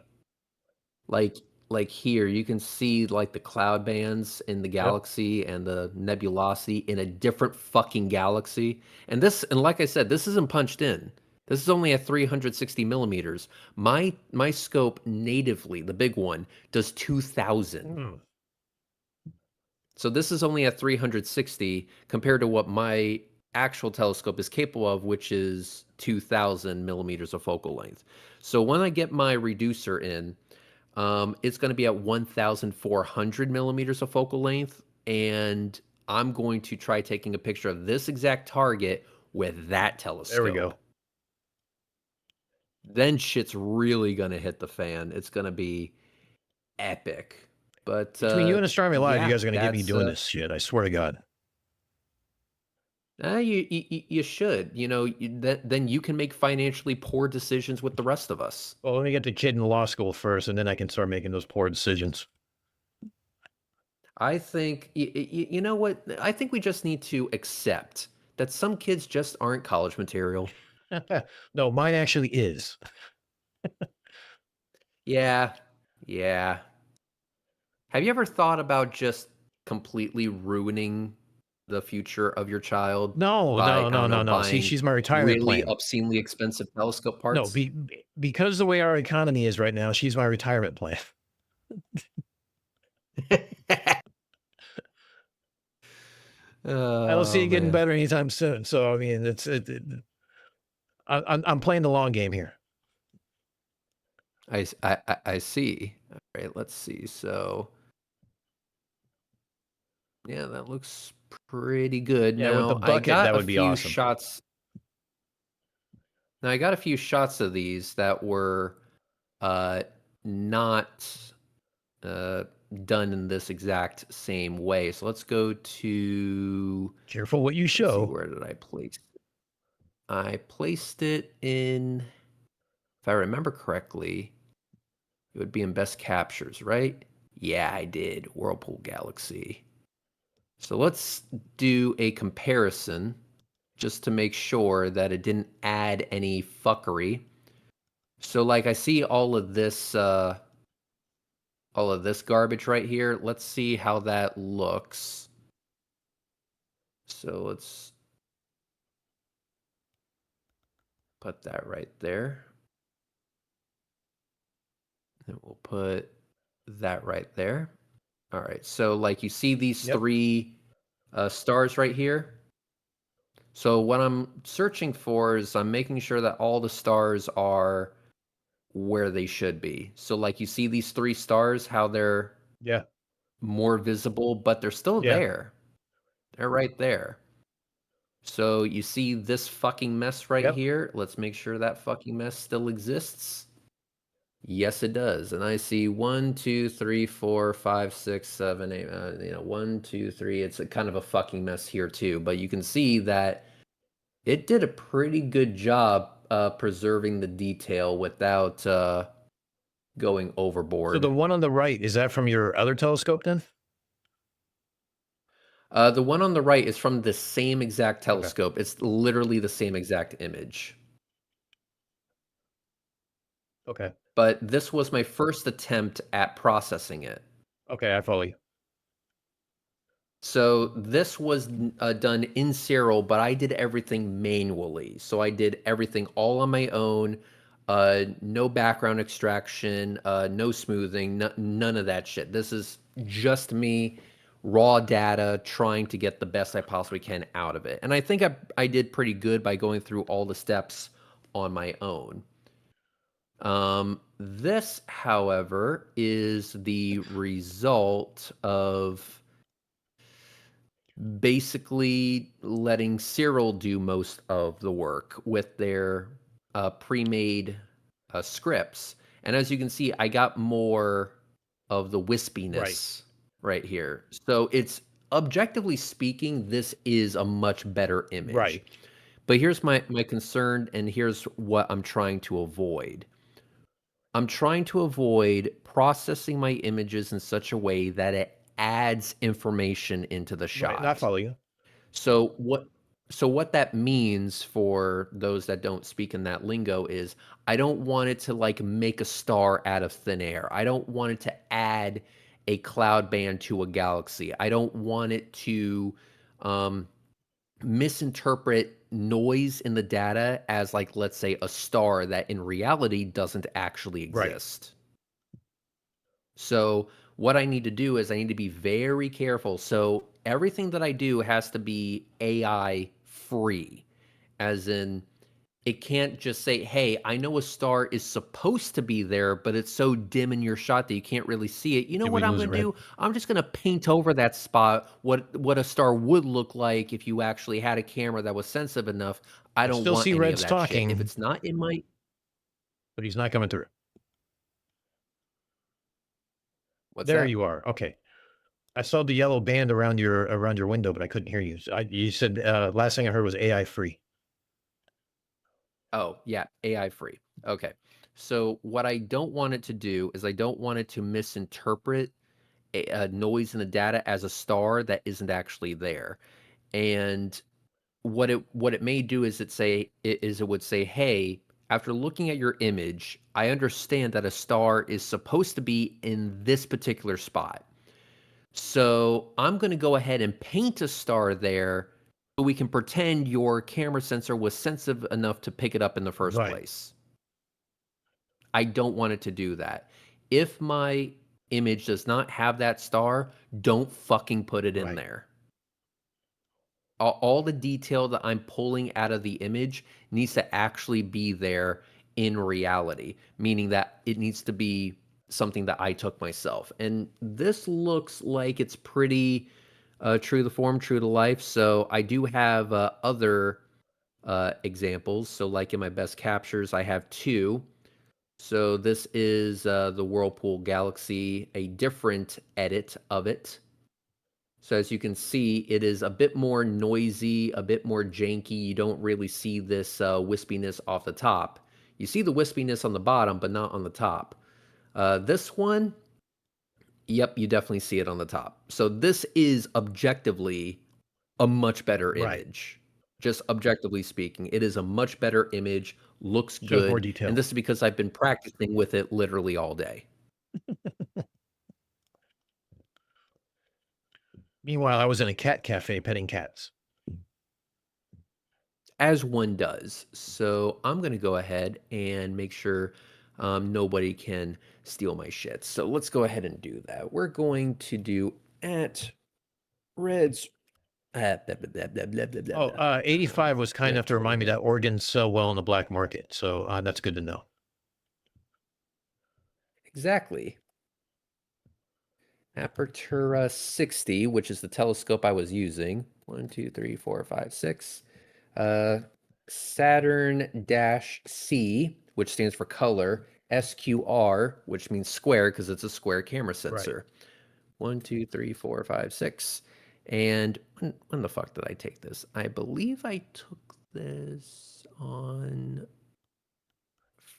Like here, you can see like the cloud bands in the galaxy and the nebulosity in a different fucking galaxy. And like I said, this isn't punched in. This is only at 360 millimeters. My scope natively, the big one, does 2,000. So this is only at 360 compared to what my actual telescope is capable of, which is 2,000 millimeters of focal length. So when I get my reducer in, it's going to be at 1,400 millimeters of focal length, and I'm going to try taking a picture of this exact target with that telescope. There we go. Then shit's really going to hit the fan. It's going to be epic. But between you and Astronomy Live, you guys are going to get me doing that's this shit. I swear to God. You should. You know, then you can make financially poor decisions with the rest of us. Well, let me get the kid in law school first, and then I can start making those poor decisions. I think, you know what? I think we just need to accept that some kids just aren't college material. No, mine actually is. Yeah. Have you ever thought about just completely ruining the future of your child? No. See, she's my retirement really plan. obscenely expensive telescope parts? No, because the way our economy is right now, she's my retirement plan. I don't see it getting better anytime soon. So I mean, I'm playing the long game here. I see. All right, let's see. So yeah, that looks pretty good. Yeah, now with the bucket, I got that would a be few awesome. shots. Now I got a few shots of these that were not done in this exact same way. So let's go to. Careful what you Let's see, show. where did I place it? I placed it in, if I remember correctly, it would be in best captures, right? Yeah, I did. Whirlpool Galaxy. So let's do a comparison just to make sure that it didn't add any fuckery. So like I see all of this garbage right here. Let's see how that looks. So let's put that right there. And we'll put that right there. All right. So like you see these Yep. 3 stars right here. So what I'm searching for is I'm making sure that all the stars are where they should be. So like you see these 3 stars, how they're Yeah. more visible, but they're still Yeah. there. They're right there. So you see this fucking mess right Yep. here? Let's make sure that fucking mess still exists. Yes, it does. And I see 1, 2, 3, 4, 5, 6, 7, 8. 1, 2, 3. It's a kind of a fucking mess here too. But you can see that it did a pretty good job preserving the detail without going overboard. So the one on the right, is that from your other telescope then? The one on the right is from the same exact telescope. It's literally the same exact image. Okay. But this was my first attempt at processing it. Okay, I follow you. So this was done in serial, but I did everything manually. So I did everything all on my own. No background extraction, no smoothing, none of that shit. This is just me, raw data, trying to get the best I possibly can out of it. And I think I did pretty good by going through all the steps on my own. This, however, is the result of basically letting Cyril do most of the work with their pre-made scripts. And as you can see, I got more of the wispiness right here. So it's, objectively speaking, this is a much better image. Right. But here's my concern, and here's what I'm trying to avoid. I'm trying to avoid processing my images in such a way that it adds information into the shot. Right. I follow you. So what that means for those that don't speak in that lingo is I don't want it to like make a star out of thin air. I don't want it to add a cloud band to a galaxy. I don't want it to misinterpret noise in the data as like, let's say, a star that in reality doesn't actually exist. Right. So what I need to do is I need to be very careful. So everything that I do has to be AI free, as in it can't just say, hey, I know a star is supposed to be there, but it's so dim in your shot that you can't really see it. You know Did what we I'm lose going to Red? do? I'm just going to paint over that spot what a star would look like if you actually had a camera that was sensitive enough. I don't still want see any Red's of that talking. shit. If it's not in my... But he's not coming through. What's There that? you are. Okay. I saw the yellow band around your window, but I couldn't hear you. So you said last thing I heard was AI free. Oh, yeah, AI free. Okay. So what I don't want it to do is I don't want it to misinterpret a noise in the data as a star that isn't actually there. And what it may do is it would say, hey, after looking at your image, I understand that a star is supposed to be in this particular spot. So I'm going to go ahead and paint a star there so we can pretend your camera sensor was sensitive enough to pick it up in the first place. I don't want it to do that. If my image does not have that star, don't fucking put it in there. All the detail that I'm pulling out of the image needs to actually be there in reality, meaning that it needs to be something that I took myself. And this looks like it's pretty true to form, true to life. So I do have other examples. So like in my best captures, I have 2. So this is the Whirlpool Galaxy, a different edit of it. So as you can see, it is a bit more noisy, a bit more janky. You don't really see this wispiness off the top. You see the wispiness on the bottom, but not on the top. This one, yep, you definitely see it on the top. So this is objectively a much better Right. image. Just objectively speaking, it is a much better image, looks Shows more good. detail. And this is because I've been practicing with it literally all day. Meanwhile, I was in a cat cafe petting cats. As one does. So I'm going to go ahead and make sure nobody can steal my shit. So let's go ahead and do that. We're going to do at Reds. Blah, blah, blah, blah, blah, blah, blah, Oh, blah. 85 was kind enough to remind me Editorial. that organs sell well in the black market. So that's good to know. Exactly. Apertura 60, which is the telescope I was using. 1, 2, 3, 4, 5, 6. Saturn-C, which stands for color. SQR, which means square because it's a square camera sensor. 1, 2, 3, 4, 5, 6. And when the fuck did I take this? I believe I took this on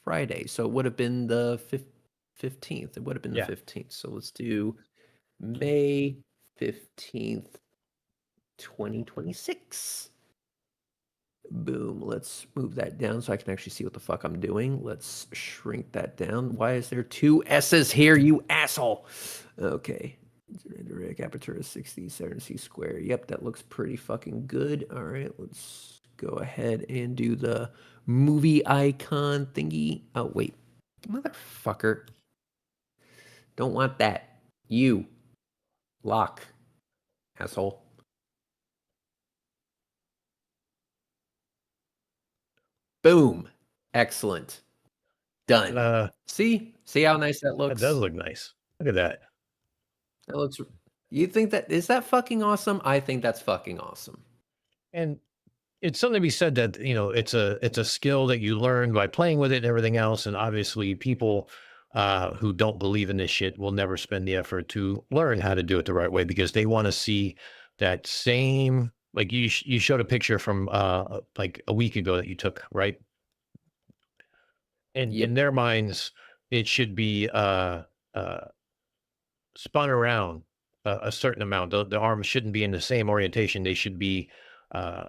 Friday. So it would have been the 15th. It would have been the 15th. So let's do May 15th, 2026. Boom. Let's move that down so I can actually see what the fuck I'm doing. Let's shrink that down. Why is there 2 S's here, you asshole? Okay. Direct aperture is 60, Saturn C square. Yep, that looks pretty fucking good. All right, let's go ahead and do the movie icon thingy. Oh, wait. Motherfucker. Don't want that. You. Lock. Asshole. Boom. Excellent. Done. See how nice that looks? That does look nice. Look at that. That looks. You think that is that fucking awesome? I think that's fucking awesome. And it's something to be said that, you know, it's a skill that you learn by playing with it and everything else. And obviously people who don't believe in this shit will never spend the effort to learn how to do it the right way because they want to see that same, like you showed a picture from like a week ago that you took, right? And Yep. in their minds, it should be spun around a certain amount. The arms shouldn't be in the same orientation. They should be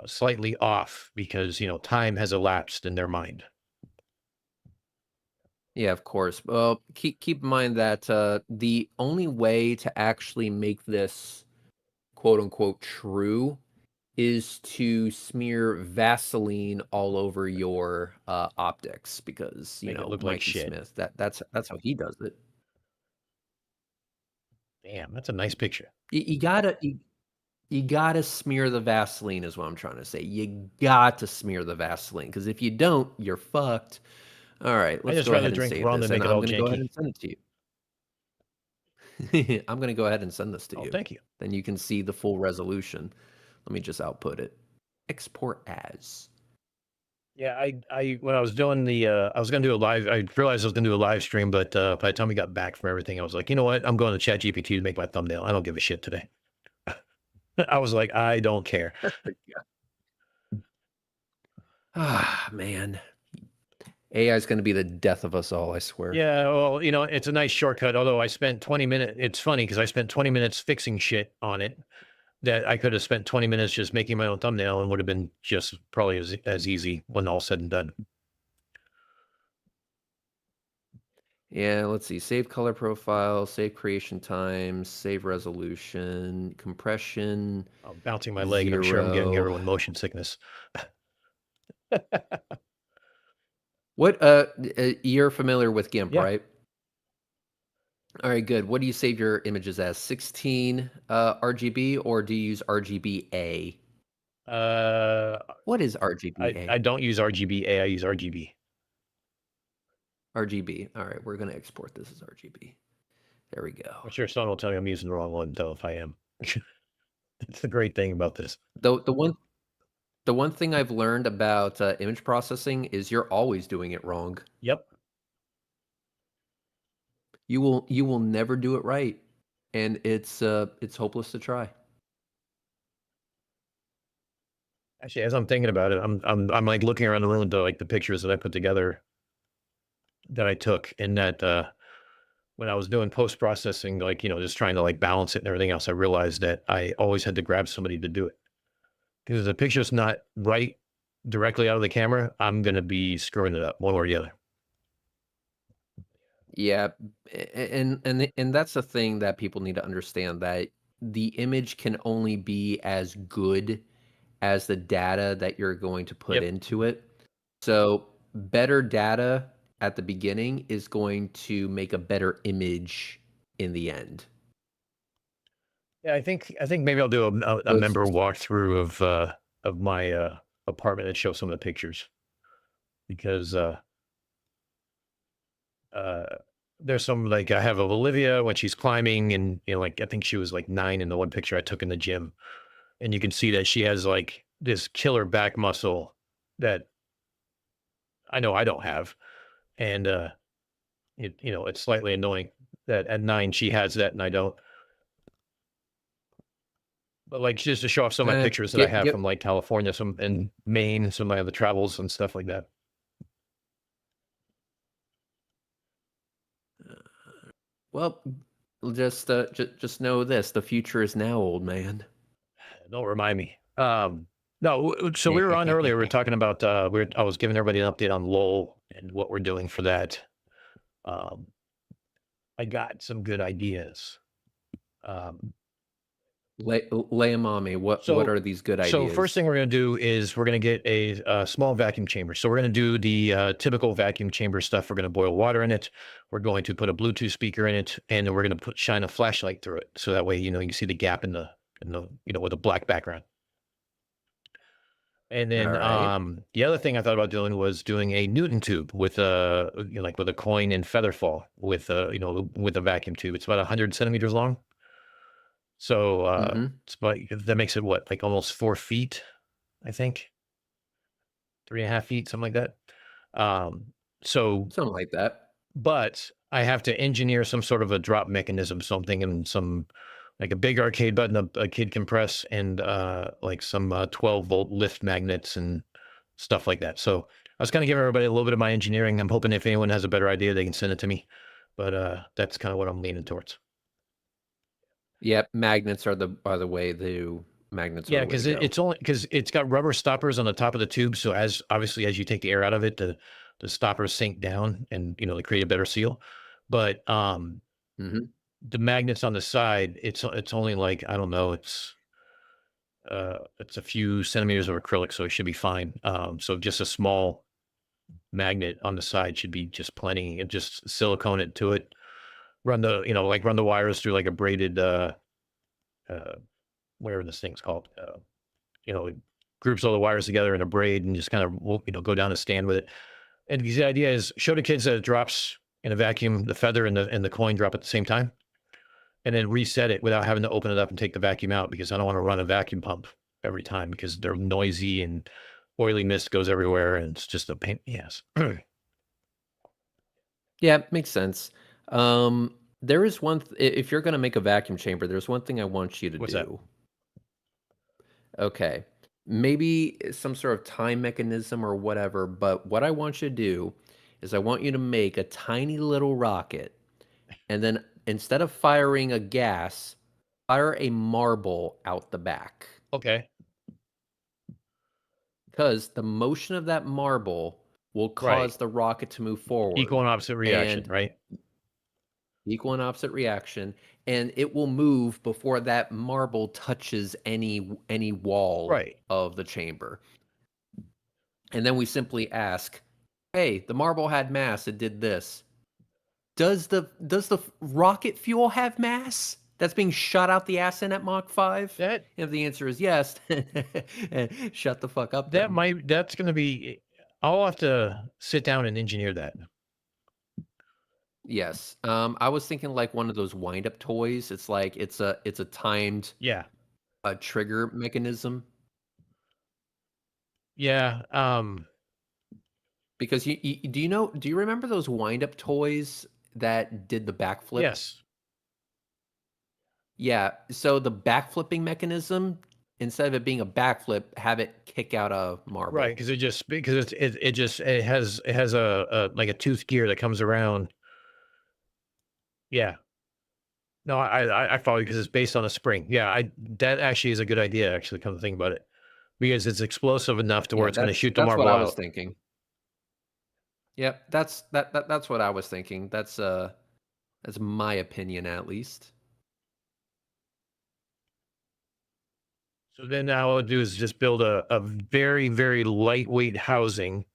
slightly off because, you know, time has elapsed in their mind. Yeah, of course. Well, keep in mind that the only way to actually make this quote unquote true is to smear Vaseline all over your optics because you Make it know look like Mikey shit. Smith. That's how he does it. Damn, that's a nice picture. You gotta smear the Vaseline is what I'm trying to say. You got to smear the Vaseline because if you don't, you're fucked. All right, let's just go rather ahead and drink save rum this, than and make it I'm all going to go ahead janky. and send it to you. I'm going to go ahead and send this to you. Thank you. Then you can see the full resolution. Let me just output it. Export as. Yeah, I when I was doing the I was gonna do a live. I realized I was gonna do a live stream, but by the time we got back from everything, I was like, you know what? I'm going to ChatGPT to make my thumbnail. I don't give a shit today. I was like, I don't care. Ah, man. AI is going to be the death of us all, I swear. Yeah, well, you know, it's a nice shortcut. Although I spent 20 minutes. It's funny because I spent 20 minutes fixing shit on it that I could have spent 20 minutes just making my own thumbnail and would have been just probably as easy when all said and done. Yeah, let's see. Save color profile, save creation time, save resolution, compression. I'm bouncing my leg and I'm sure I'm getting 0. everyone motion sickness. What you're familiar with GIMP, Yeah. right? All right, good. What do you save your images as? 16 RGB or do you use RGBA? What is RGBA? I don't use RGBA, I use RGB. RGB. All right, we're going to export this as RGB. There we go. I'm sure someone will tell me I'm using the wrong one, though, if I am. That's the great thing about this. The one The one thing I've learned about image processing is you're always doing it wrong. Yep. You will never do it right, and it's hopeless to try. Actually, as I'm thinking about it, I'm like looking around the room to like the pictures that I put together that I took, and that when I was doing post processing, like just trying to like balance it and everything else, I realized that I always had to grab somebody to do it because if the picture's not right directly out of the camera, I'm gonna be screwing it up one way or the other. Yeah, and that's the thing that people need to understand, that the image can only be as good as the data that you're going to put Yep. into it. So better data at the beginning is going to make a better image in the end. Yeah, I think maybe I'll do a So member walkthrough of my apartment and show some of the pictures because uh there's some like I have of Olivia when she's climbing and like I think she was like 9 in the one picture I took in the gym, and you can see that she has like this killer back muscle that I know I don't have, and it's slightly annoying that at 9 she has that and I don't. But like just to show off some of my pictures that I have from like California, some and Maine, some of my other travels and stuff like that. Well, just know this: the future is now, old man. Don't remind me. No, so we were on earlier. We were talking about I was giving everybody an update on Lowell and what we're doing for that. Um, I got some good ideas. Lay 'em on me. What are these good ideas? So first thing we're going to do is we're going to get a small vacuum chamber. So we're going to do the typical vacuum chamber stuff. We're going to boil water in it. We're going to put a Bluetooth speaker in it, and then we're going to shine a flashlight through it. So that way, you can see the gap in the with a black background. And then Alright. the other thing I thought about doing was doing a Newton tube with a like with a coin and feather fall with with a vacuum tube. It's about 100 centimeters long. So it's about that makes it what, like almost 4 feet, I think, 3.5 feet, something like that. So Something like that. but I have to engineer some sort of a drop mechanism, something and some like a big arcade button a kid can press and like some 12-volt lift magnets and stuff like that. So I was kind of giving everybody a little bit of my engineering. I'm hoping if anyone has a better idea, they can send it to me. But that's kind of what I'm leaning towards. Yep, magnets are the way to magnets are Yeah, the way because to go. it's only because it's got rubber stoppers on the top of the tube. So obviously as you take the air out of it, the stoppers sink down and they create a better seal. But Mhm. the magnets on the side, it's only like I don't know, it's a few centimeters of acrylic, so it should be fine. So just a small magnet on the side should be just plenty, and just silicone it to it. Run the run the wires through like a braided uh whatever this thing's called. It groups all the wires together in a braid and just kind of go down a stand with it. And because the idea is show the kids that it drops in a vacuum, the feather and the coin drop at the same time, and then reset it without having to open it up and take the vacuum out, because I don't want to run a vacuum pump every time because they're noisy and oily mist goes everywhere and it's just a pain. Yes. Yeah, makes sense. There is if you're gonna make a vacuum chamber, there's one thing I want you to What's that? do. Okay. Maybe some sort of time mechanism or whatever, but what I want you to do is I want you to make a tiny little rocket, and then instead of firing a gas, fire a marble out the back. Okay. Because the motion of that marble will Right. cause the rocket to move forward. Equal and opposite reaction, And right? equal and opposite reaction, and it will move before that marble touches any wall Right. of the chamber. And then we simply ask, "Hey, the marble had mass, it did this. Does the rocket fuel have mass that's being shot out the ass in at Mach 5?" That If the answer is yes, shut the fuck up then. that's going to be, I'll have to sit down and engineer that. Yes. I was thinking like one of those wind-up toys. It's like it's a timed Yeah. trigger mechanism. Yeah. Because do you remember those wind up toys that did the backflip? Yes. Yeah. So the backflipping mechanism, instead of it being a backflip, have it kick out a Right. marble. Because it has a like a tooth gear that comes around. Yeah. No, I follow you because it's based on a spring. Yeah, that actually is a good idea. Actually, come to think about it, because it's explosive enough to where Yeah, it's going to shoot the that's what marble I was out. thinking. Yep, that's what I was thinking. That's my opinion at least. So then now all I do is just build a very, very lightweight housing.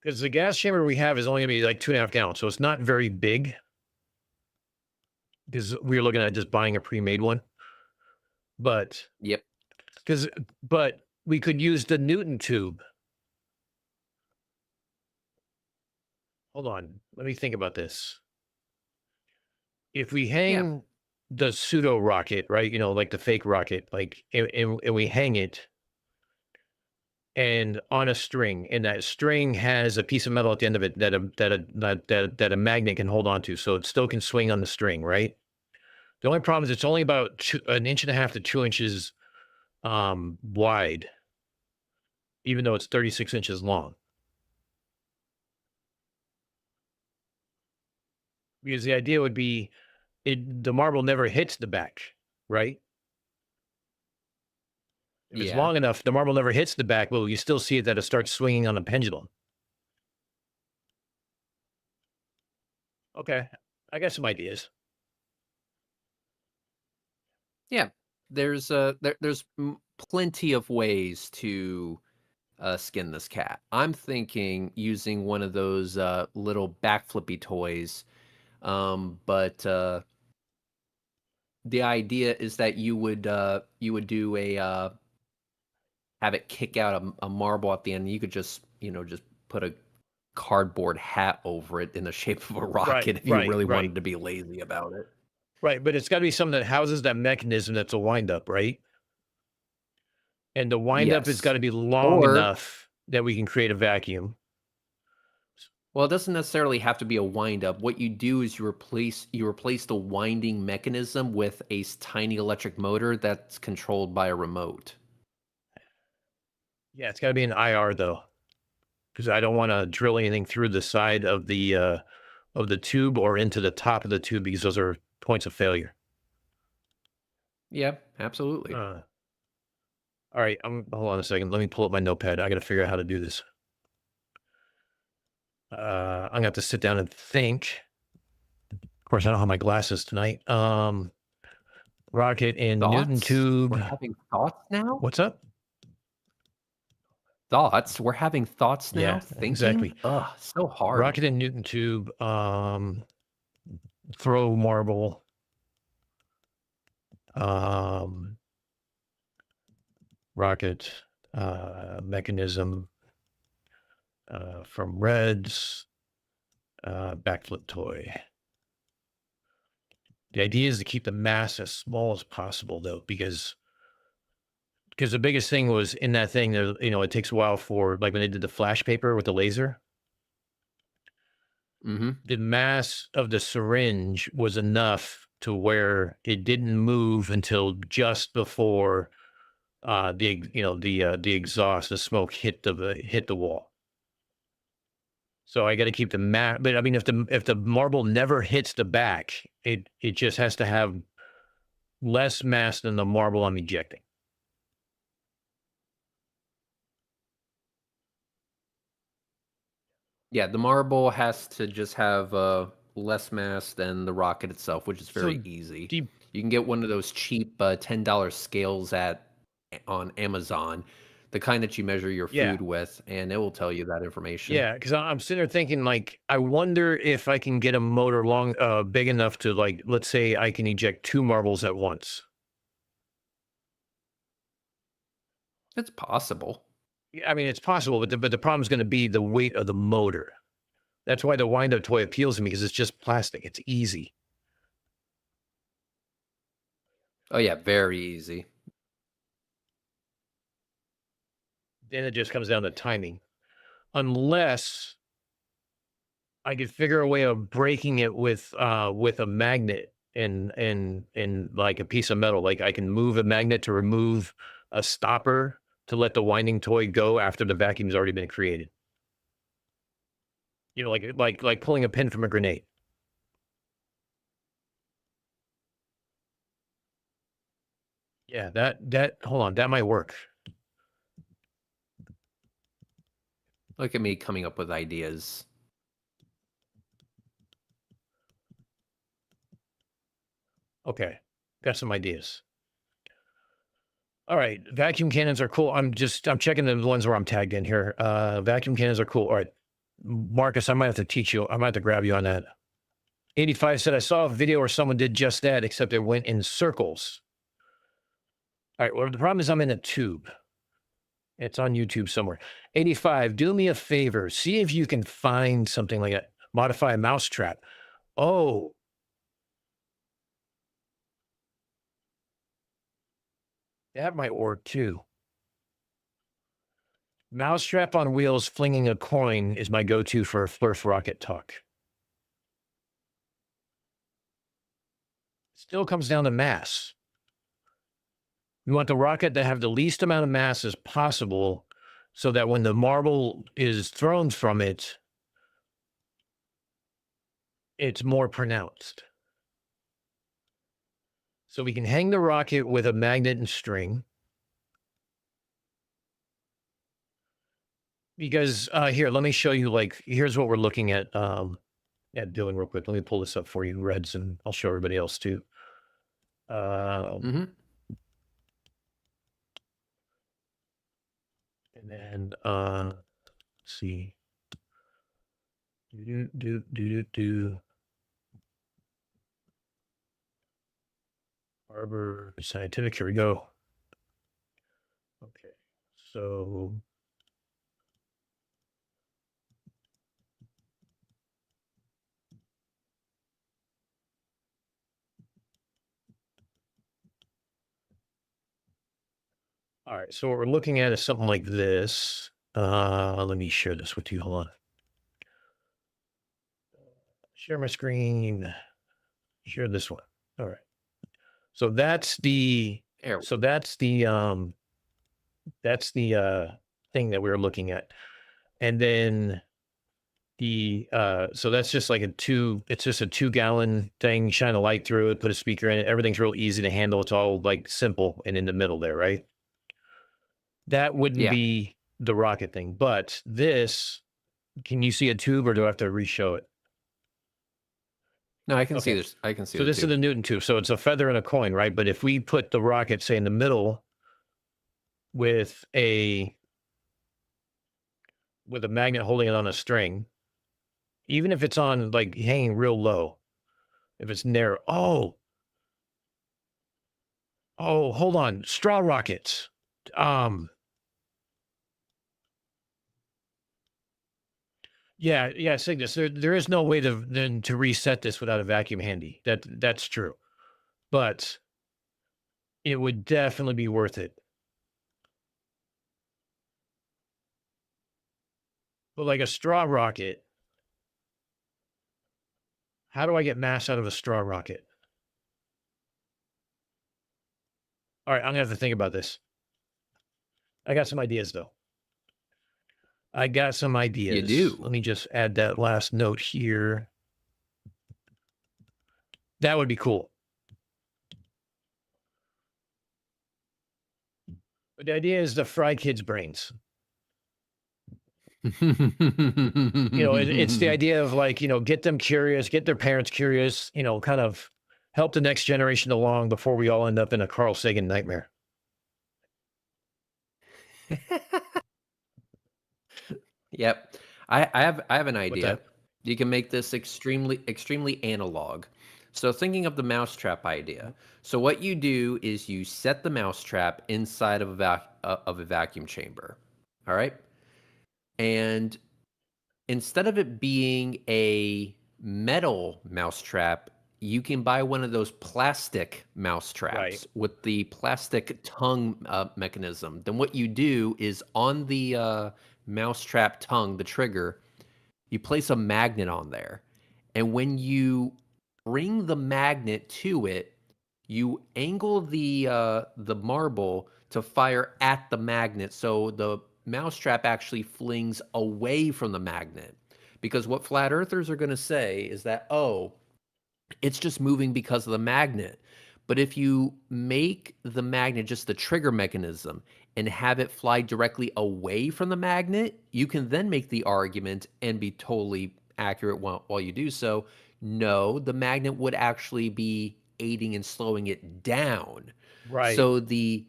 Because the gas chamber we have is only going to be like 2.5 gallons. So it's not very big. Because we were looking at just buying a pre-made one. But Yep. but we could use the Newton tube. Hold on. Let me think about this. If we hang the pseudo rocket, right? Like the fake rocket, like, and we hang it and on a string, and that string has a piece of metal at the end of it that a magnet can hold on to, so it still can swing on the string, right? The only problem is it's only about 1.5 to 2 inches wide, even though it's 36 inches long. Because the idea would be the marble never hits the back, right? If it's Yeah. long enough, the marble never hits the back, but you still see it that it starts swinging on a pendulum. Okay, I got some ideas. Yeah. There's plenty of ways to skin this cat. I'm thinking using one of those little backflippy toys. But the idea is that you would do have it kick out a marble at the end. You could just just put a cardboard hat over it in the shape of a rocket if you really wanted to be lazy about it. Right, but it's got to be something that houses that mechanism that's a wind up, right? And the wind up has got Yes. to be long Or enough that we can create a vacuum. well, it doesn't necessarily have to be a wind up. What you do is you replace the winding mechanism with a tiny electric motor that's controlled by a remote. Yeah, it's got to be an IR though, because I don't want to drill anything through the side of the tube or into the top of the tube, because those are points of failure. Yeah, absolutely. All right, hold on a second. Let me pull up my notepad. I got to figure out how to do this. I'm gonna have to sit down and think. Of course, I don't have my glasses tonight. Rocket and Newton Thoughts? tube. We're having thoughts now? What's up? Thoughts? We're having thoughts now? Yeah, Thinking? exactly. Ugh, so hard. Rocket and Newton tube. Throw marble. Rocket mechanism from Reds. Backflip toy. The idea is to keep the mass as small as possible, though, because the biggest thing was in that thing, it takes a while for, like when they did the flash paper with the laser, Mm-hmm. the mass of the syringe was enough to where it didn't move until just before the exhaust, the smoke hit the wall. So I got to keep the mass. But I mean, if the marble never hits the back, it just has to have less mass than the marble I'm ejecting. Yeah, the marble has to just have less mass than the rocket itself, which is very easy. You can get one of those cheap $10 scales on Amazon, the kind that you measure your food with, and it will tell you that information. Yeah, because I'm sitting there thinking, like, I wonder if I can get a motor big enough to, like, let's say I can eject 2 marbles at once. It's possible. I mean, it's possible, but the problem is going to be the weight of the motor. That's why the wind-up toy appeals to me, because it's just plastic. It's easy. Oh yeah, very easy. Then it just comes down to timing. Unless I could figure a way of breaking it with a magnet and like a piece of metal. Like I can move a magnet to remove a stopper to let the winding toy go after the vacuum's already been created. You know, like pulling a pin from a grenade. Yeah, that hold on, that might work. Look at me coming up with ideas. Okay, got some ideas. All right, vacuum cannons are cool. I'm checking the ones where I'm tagged in here. Vacuum cannons are cool. All right, Marcus, I might have to teach you. I might have to grab you on that. 85 said, I saw a video where someone did just that, except it went in circles. All right, well, the problem is I'm in a tube. It's on YouTube somewhere. 85, do me a favor. See if you can find something like that. Modify a mousetrap. Oh. That might work too. Mousetrap on wheels flinging a coin is my go-to for first rocket talk. Still comes down to mass. We want the rocket to have the least amount of mass as possible so that when the marble is thrown from it, it's more pronounced. So we can hang the rocket with a magnet and string. Because here, let me show you, like, here's what we're looking at doing real quick. Let me pull this up for you, Reds, and I'll show everybody else too. Mm-hmm. And then let's see. Do. Harbor Scientific, here we go. Okay, so all right, so what we're looking at is something like this. Let me share this with you. Hold on. Share my screen. Share this one. All right. So that's the There. that's the thing that we were looking at. And then so that's just like it's just a 2-gallon thing, shine a light through it, put a speaker in it. Everything's real easy to handle. It's all like simple and in the middle there, right? That wouldn't Yeah. be the rocket thing, but this, can you see a tube or do I have to re-show it? No, I can see Okay. this. I can see. So this is the Newton tube. So it's a feather and a coin, right? But if we put the rocket, say, in the middle with a magnet holding it on a string, even if it's on like hanging real low, if it's narrow. Oh, hold on. Straw rockets. Yeah, Cygnus. There is no way to reset this without a vacuum handy. That's true. But it would definitely be worth it. But like a straw rocket, how do I get mass out of a straw rocket? All right, I'm gonna have to think about this. I got some ideas though. I got some ideas. You do. Let me just add that last note here. That would be cool. But the idea is to fry kids' brains. You know, it's the idea of like, get them curious, get their parents curious, kind of help the next generation along before we all end up in a Carl Sagan nightmare. Yep. I have an idea. that? You can make this extremely analog. So thinking of the mousetrap idea. So what you do is you set the mousetrap inside of a vacuum chamber. All right? And instead of it being a metal mousetrap, you can buy one of those plastic mouse traps Right. with the plastic tongue mechanism. Then what you do is on the mouse trap tongue, the trigger, you place a magnet on there. And when you bring the magnet to it, you angle the marble to fire at the magnet. So the mousetrap actually flings away from the magnet. Because what flat earthers are going to say is that, oh, it's just moving because of the magnet. But if you make the magnet just the trigger mechanism and have it fly directly away from the magnet, you can then make the argument and be totally accurate while you do so. No, the magnet would actually be aiding and slowing it down. Right. So the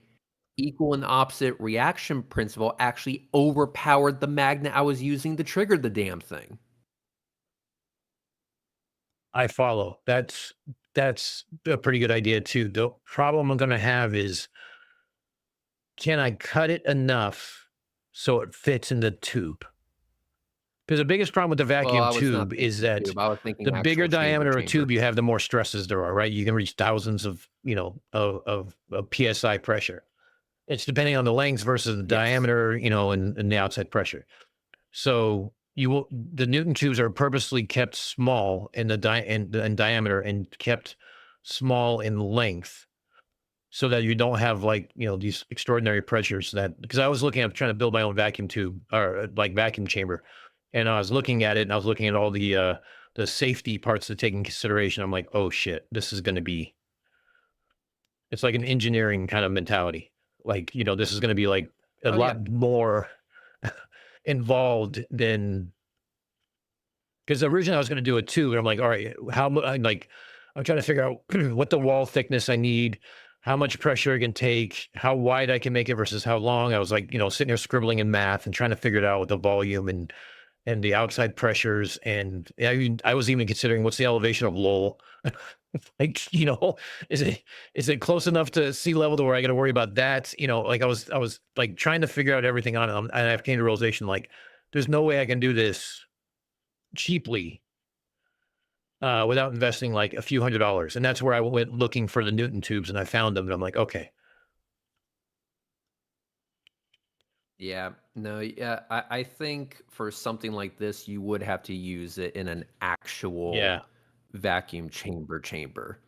equal and opposite reaction principle actually overpowered the magnet I was using to trigger the damn thing. I follow. That's a pretty good idea too. The problem I'm going to have is, can I cut it enough so it fits in the tube? Because the biggest problem with the vacuum I was not tube is thinking that tube. I was thinking the bigger actual diameter of chamber. tube you have, the more stresses there are, right? You can reach thousands of, of PSI pressure. It's depending on the length versus the diameter, and the outside pressure. So the Newton tubes are purposely kept small in in diameter and kept small in length, so that you don't have these extraordinary pressures. Because I was trying to build my own vacuum tube or vacuum chamber, and I was looking at it and I was looking at all the safety parts to take in consideration. I'm like, oh shit, this is going to be. It's like an engineering kind of mentality. This is going to be like a lot more involved than, because originally I was going to do it too. And I'm like, all right, I'm trying to figure out what the wall thickness I need, how much pressure I can take, how wide I can make it versus how long. I was sitting there scribbling in math and trying to figure it out with the volume and the outside pressures. And I was even considering, what's the elevation of Lowell? Is it close enough to sea level to where I got to worry about that? I was trying to figure out everything on it. And I came to the realization, there's no way I can do this cheaply without investing a few $100s. And that's where I went looking for the Newton tubes, and I found them. And I'm like, okay. Yeah, no, yeah. I think for something like this, you would have to use it in an actual vacuum chamber.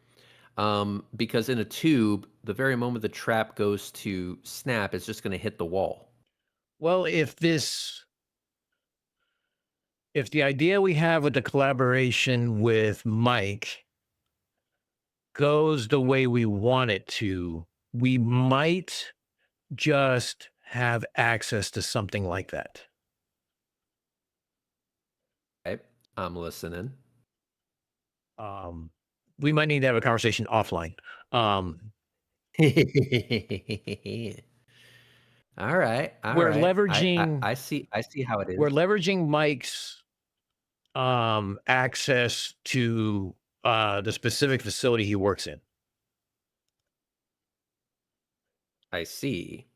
Because in a tube, the very moment the trap goes to snap, it's just going to hit the wall. Well, if the idea we have with the collaboration with Mike goes the way we want it to, we might just have access to something like that. Okay, I'm listening. We might need to have a conversation offline. All right. We're leveraging. I see how it is. We're leveraging Mike's access to the specific facility he works in. I see.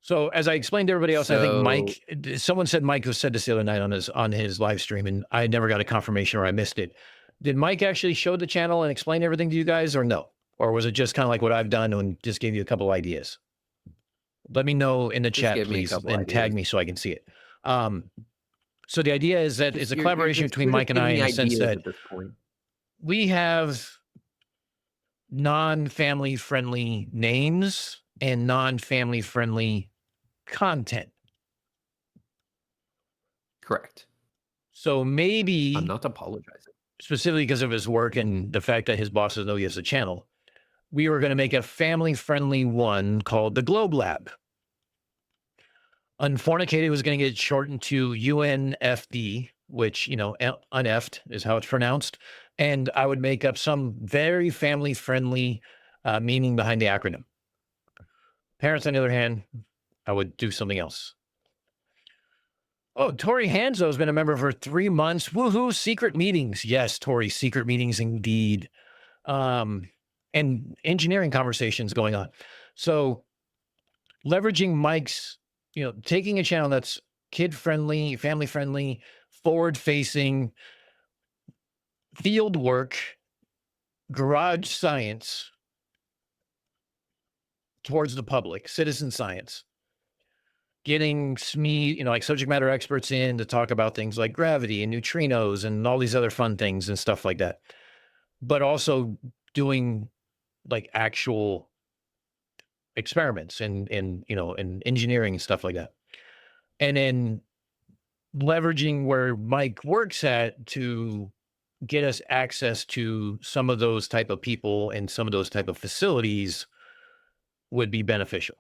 So as I explained to everybody else, I think Mike. Someone said Mike said this the other night on his live stream, and I never got a confirmation or I missed it. Did Mike actually show the channel and explain everything to you guys, or no? Or was it just kind of like what I've done and just gave you a couple ideas? Let me know in the chat, please, and tag me so I can see it. So the idea is that it's a collaboration between Mike and I, in the sense that we have non-family friendly names and non-family friendly content. Correct. So maybe I'm not apologizing. Specifically because of his work and the fact that his bosses know he has a channel, we were going to make a family-friendly one called the Globe Lab. Unfornicated was going to get shortened to UNFD, which, uneffed is how it's pronounced. And I would make up some very family-friendly meaning behind the acronym. Parents, on the other hand, I would do something else. Oh, Tori Hanzo has been a member for 3 months. Woohoo, secret meetings. Yes, Tori, secret meetings indeed. And engineering conversations going on. So leveraging Mike's, taking a channel that's kid-friendly, family-friendly, forward-facing field work garage science towards the public, citizen science, getting SME, like subject matter experts in to talk about things like gravity and neutrinos and all these other fun things and stuff like that. But also doing like actual experiments and and engineering and stuff like that. And then leveraging where Mike works at to get us access to some of those type of people and some of those type of facilities would be beneficial.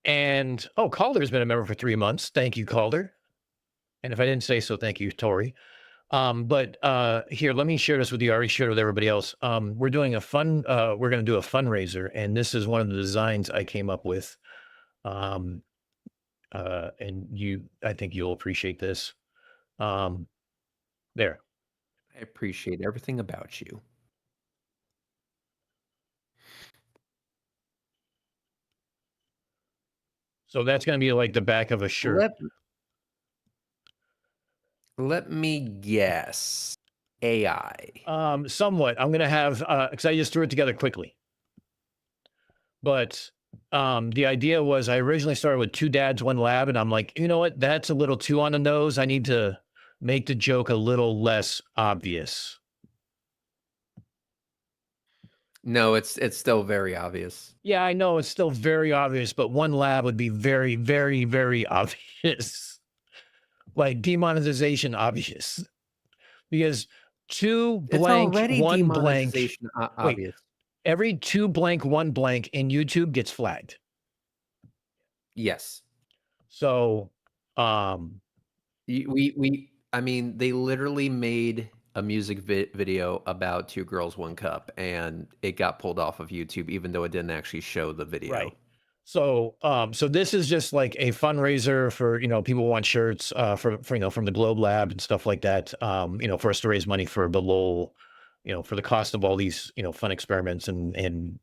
And Calder's been a member for 3 months. Thank you, Calder. And if I didn't say so, thank you, Tori. But here, let me share this with you. I already shared it with everybody else. We're doing a we're going to do a fundraiser, and this is one of the designs I came up with. And I think you'll appreciate this. There. I appreciate everything about you. So that's going to be like the back of a shirt. Let me guess. AI. Somewhat. I'm going to have, because I just threw it together quickly. But the idea was I originally started with 2 dads, 1 lab. And I'm like, you know what? That's a little too on the nose. I need to make the joke a little less obvious. No, it's still very obvious. Yeah, I know it's still very obvious, but 1 lab would be very, very, very obvious. Like demonetization obvious. Because 2 blank, 1 blank. Obvious. Every 2 blank, 1 blank in YouTube gets flagged. Yes. So, I mean, they literally made a music video about 2 girls, 1 cup, and it got pulled off of YouTube, even though it didn't actually show the video. Right. So, so this is just like a fundraiser for, people want shirts, for, from the Globe Lab and stuff like that. For us to raise money for the LOL, for the cost of all these, fun experiments and,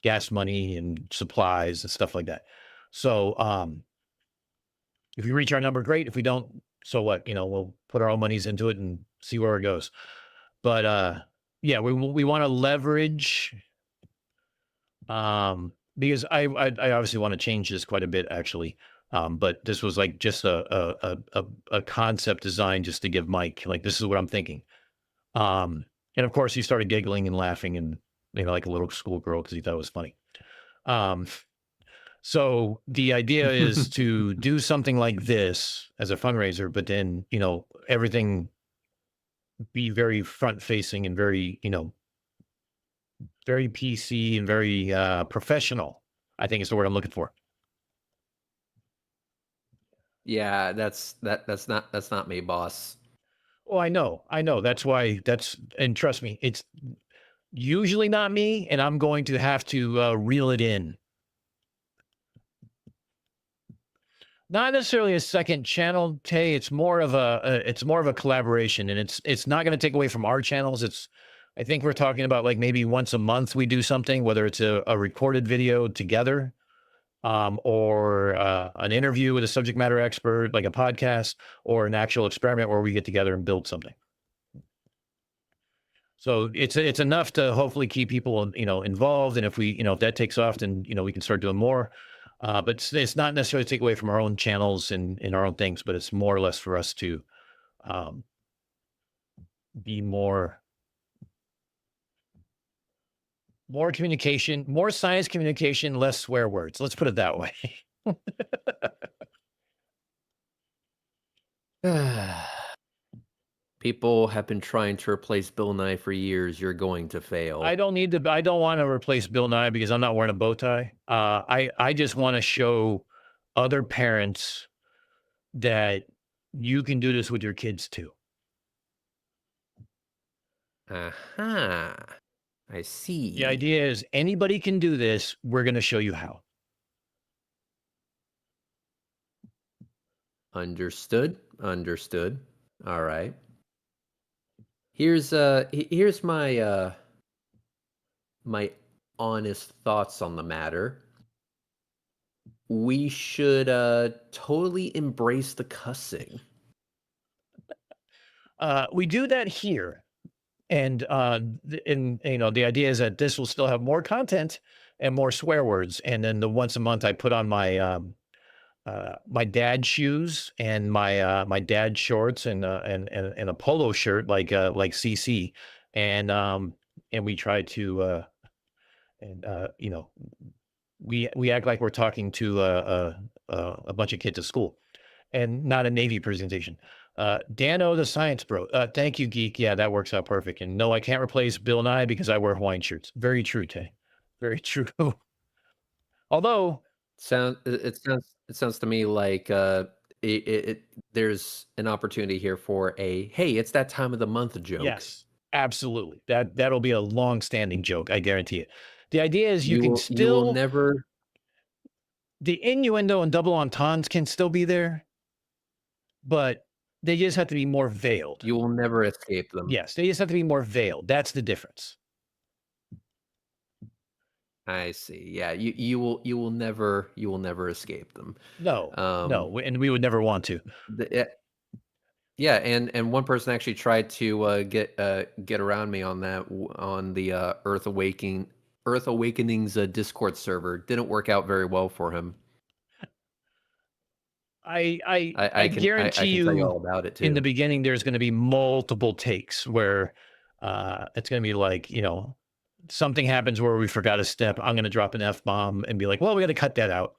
gas money and supplies and stuff like that. So, if we reach our number, great. If we don't, so what? We'll put our own monies into it and see where it goes. But yeah, we want to leverage, because I obviously want to change this quite a bit actually. But this was like just a concept design just to give Mike, like, this is what I'm thinking. And of course he started giggling and laughing and like a little schoolgirl because he thought it was funny. So the idea is to do something like this as a fundraiser, but then, everything be very front facing and very, very PC and very professional, I think is the word I'm looking for. Yeah, that's not me, boss. Oh, I know. That's why and trust me, it's usually not me, and I'm going to have to reel it in. Not necessarily a second channel, Tay. It's more of a collaboration, and it's not going to take away from our channels. I think we're talking about like maybe once a month we do something, whether it's a recorded video together, or an interview with a subject matter expert, like a podcast, or an actual experiment where we get together and build something. So it's enough to hopefully keep people, involved. And if we, if that takes off, then, we can start doing more. But it's not necessarily to take away from our own channels and our own things, but it's more or less for us to be more communication, more science communication, less swear words. Let's put it that way. People have been trying to replace Bill Nye for years. You're going to fail. I don't want to replace Bill Nye because I'm not wearing a bow tie. I just want to show other parents that you can do this with your kids too. Aha. I see. The idea is anybody can do this. We're going to show you how. Understood. All right. Here's my my honest thoughts on the matter. We should totally embrace the cussing. We do that here. And you know, the idea is that this will still have more content and more swear words. And then the once a month I put on my dad shoes and my dad shorts and a polo shirt like CC, and we try to you know, we act like we're talking to a bunch of kids at school and not a Navy presentation. Dano the science bro. Thank you, geek. Yeah, that works out perfect. And no, I can't replace Bill Nye because I wear Hawaiian shirts. Very true, Tay. Very true. Although It sounds to me like there's an opportunity here for a hey, it's that time of the month joke. yes, absolutely. That'll be a long-standing joke, I guarantee it. The idea is you can will still never the innuendo and double entendres can still be there, but they just have to be more veiled. you will never escape them. Yes, they just have to be more veiled. That's the difference. I see. Yeah, you will never escape them. No, no, and we would never want to. Yeah, and one person actually tried to get around me on that on the Earth Awakening's Discord server. Didn't work out very well for him. I guarantee I can tell you all you about it too. in the beginning there's going to be multiple takes where it's going to be like, you know, something happens where we forgot a step. I'm going to drop an F-bomb and be like, well, we got to cut that out.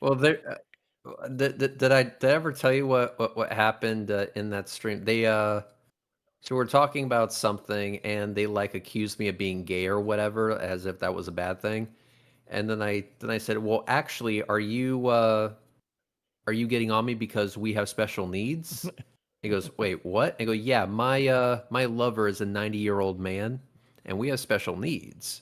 Well, did I ever tell you what happened in that stream? They so we're talking about something and they like accused me of being gay or whatever, as if that was a bad thing. And then I said, well, actually, are you getting on me because we have special needs? He goes, wait, what? I go, yeah, my lover is a 90-year-old man, and we have special needs.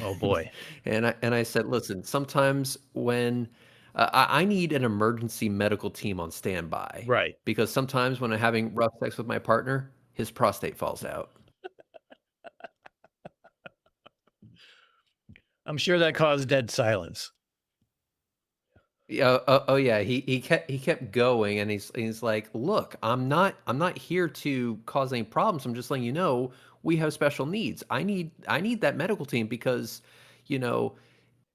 Oh boy. And I said, listen, sometimes when I need an emergency medical team on standby, Right. because sometimes when I'm having rough sex with my partner, his prostate falls out. I'm sure that caused dead silence. Yeah. Oh, yeah. He kept going, and he's like, "Look, I'm not here to cause any problems. I'm just letting you know we have special needs. I need that medical team because, you know,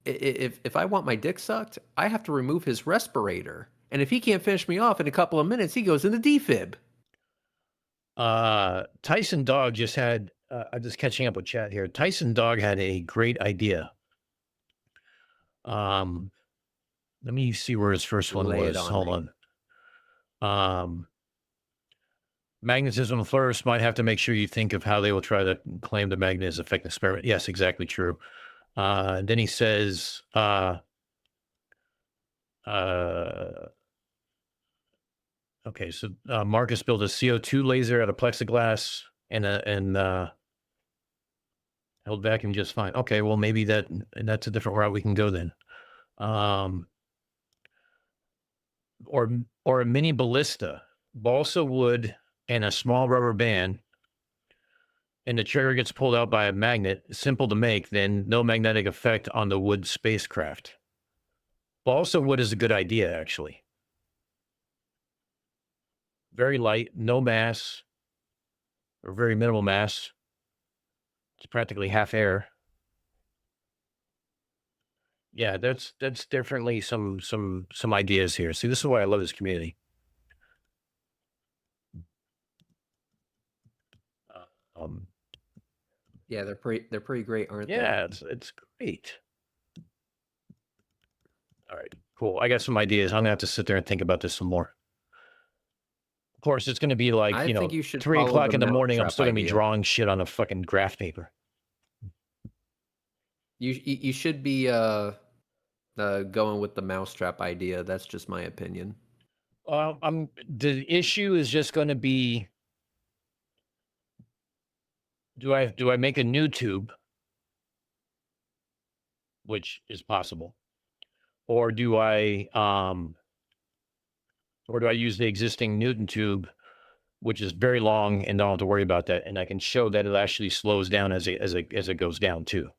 if I want my dick sucked, I have to remove his respirator, and if he can't finish me off in a couple of minutes, he goes into defib." Tyson Dog just had. I'm just catching up with chat here. Tyson Dog had a great idea. Let me see where his first one Lay it was. on Hold me. on. Magnetism first might have to make sure you think of how they will try to claim the magnet is affect experiment. Yes, exactly true. Then he says, okay, so Marcus built a CO2 laser out of plexiglass and held vacuum just fine. Okay, well maybe that's a different route we can go then. Or a mini ballista, balsa wood and a small rubber band, and the trigger gets pulled out by a magnet. Simple to make, then no magnetic effect on the wood spacecraft. Balsa wood is a good idea, actually. Very light, no mass, or very minimal mass. It's practically half air. Yeah, that's definitely some ideas here. See, this is why I love this community. Yeah, they're pretty great, aren't they? Yeah, it's great. All right, cool. I got some ideas. I'm gonna have to sit there and think about this some more. Of course, it's gonna be like, I you know, think you should 3 follow o'clock the in the morning. I'm mousetrap still gonna be idea. drawing shit on a fucking graph paper. You should be going with the mousetrap idea. That's just my opinion. The issue is just going to be, do I make a new tube, which is possible, or do I use the existing Newton tube, which is very long and don't have to worry about that, and I can show that it actually slows down as it goes down too.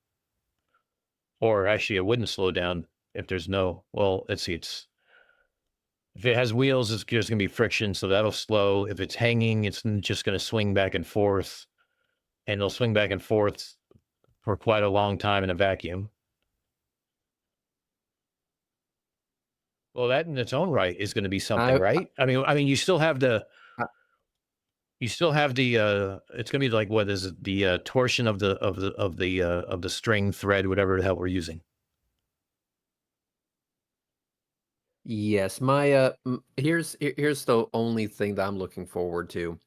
Or actually, it wouldn't slow down if there's no. Well, let's see. If it has wheels, it's just going to be friction, so that'll slow. If it's hanging, it's just going to swing back and forth, and it'll swing back and forth for quite a long time in a vacuum. Well, that in its own right is going to be something, right? I mean, you still have the, I- it's going to be like, what is it? The torsion of the string thread, whatever the hell we're using. yes, here's the only thing that I'm looking forward to.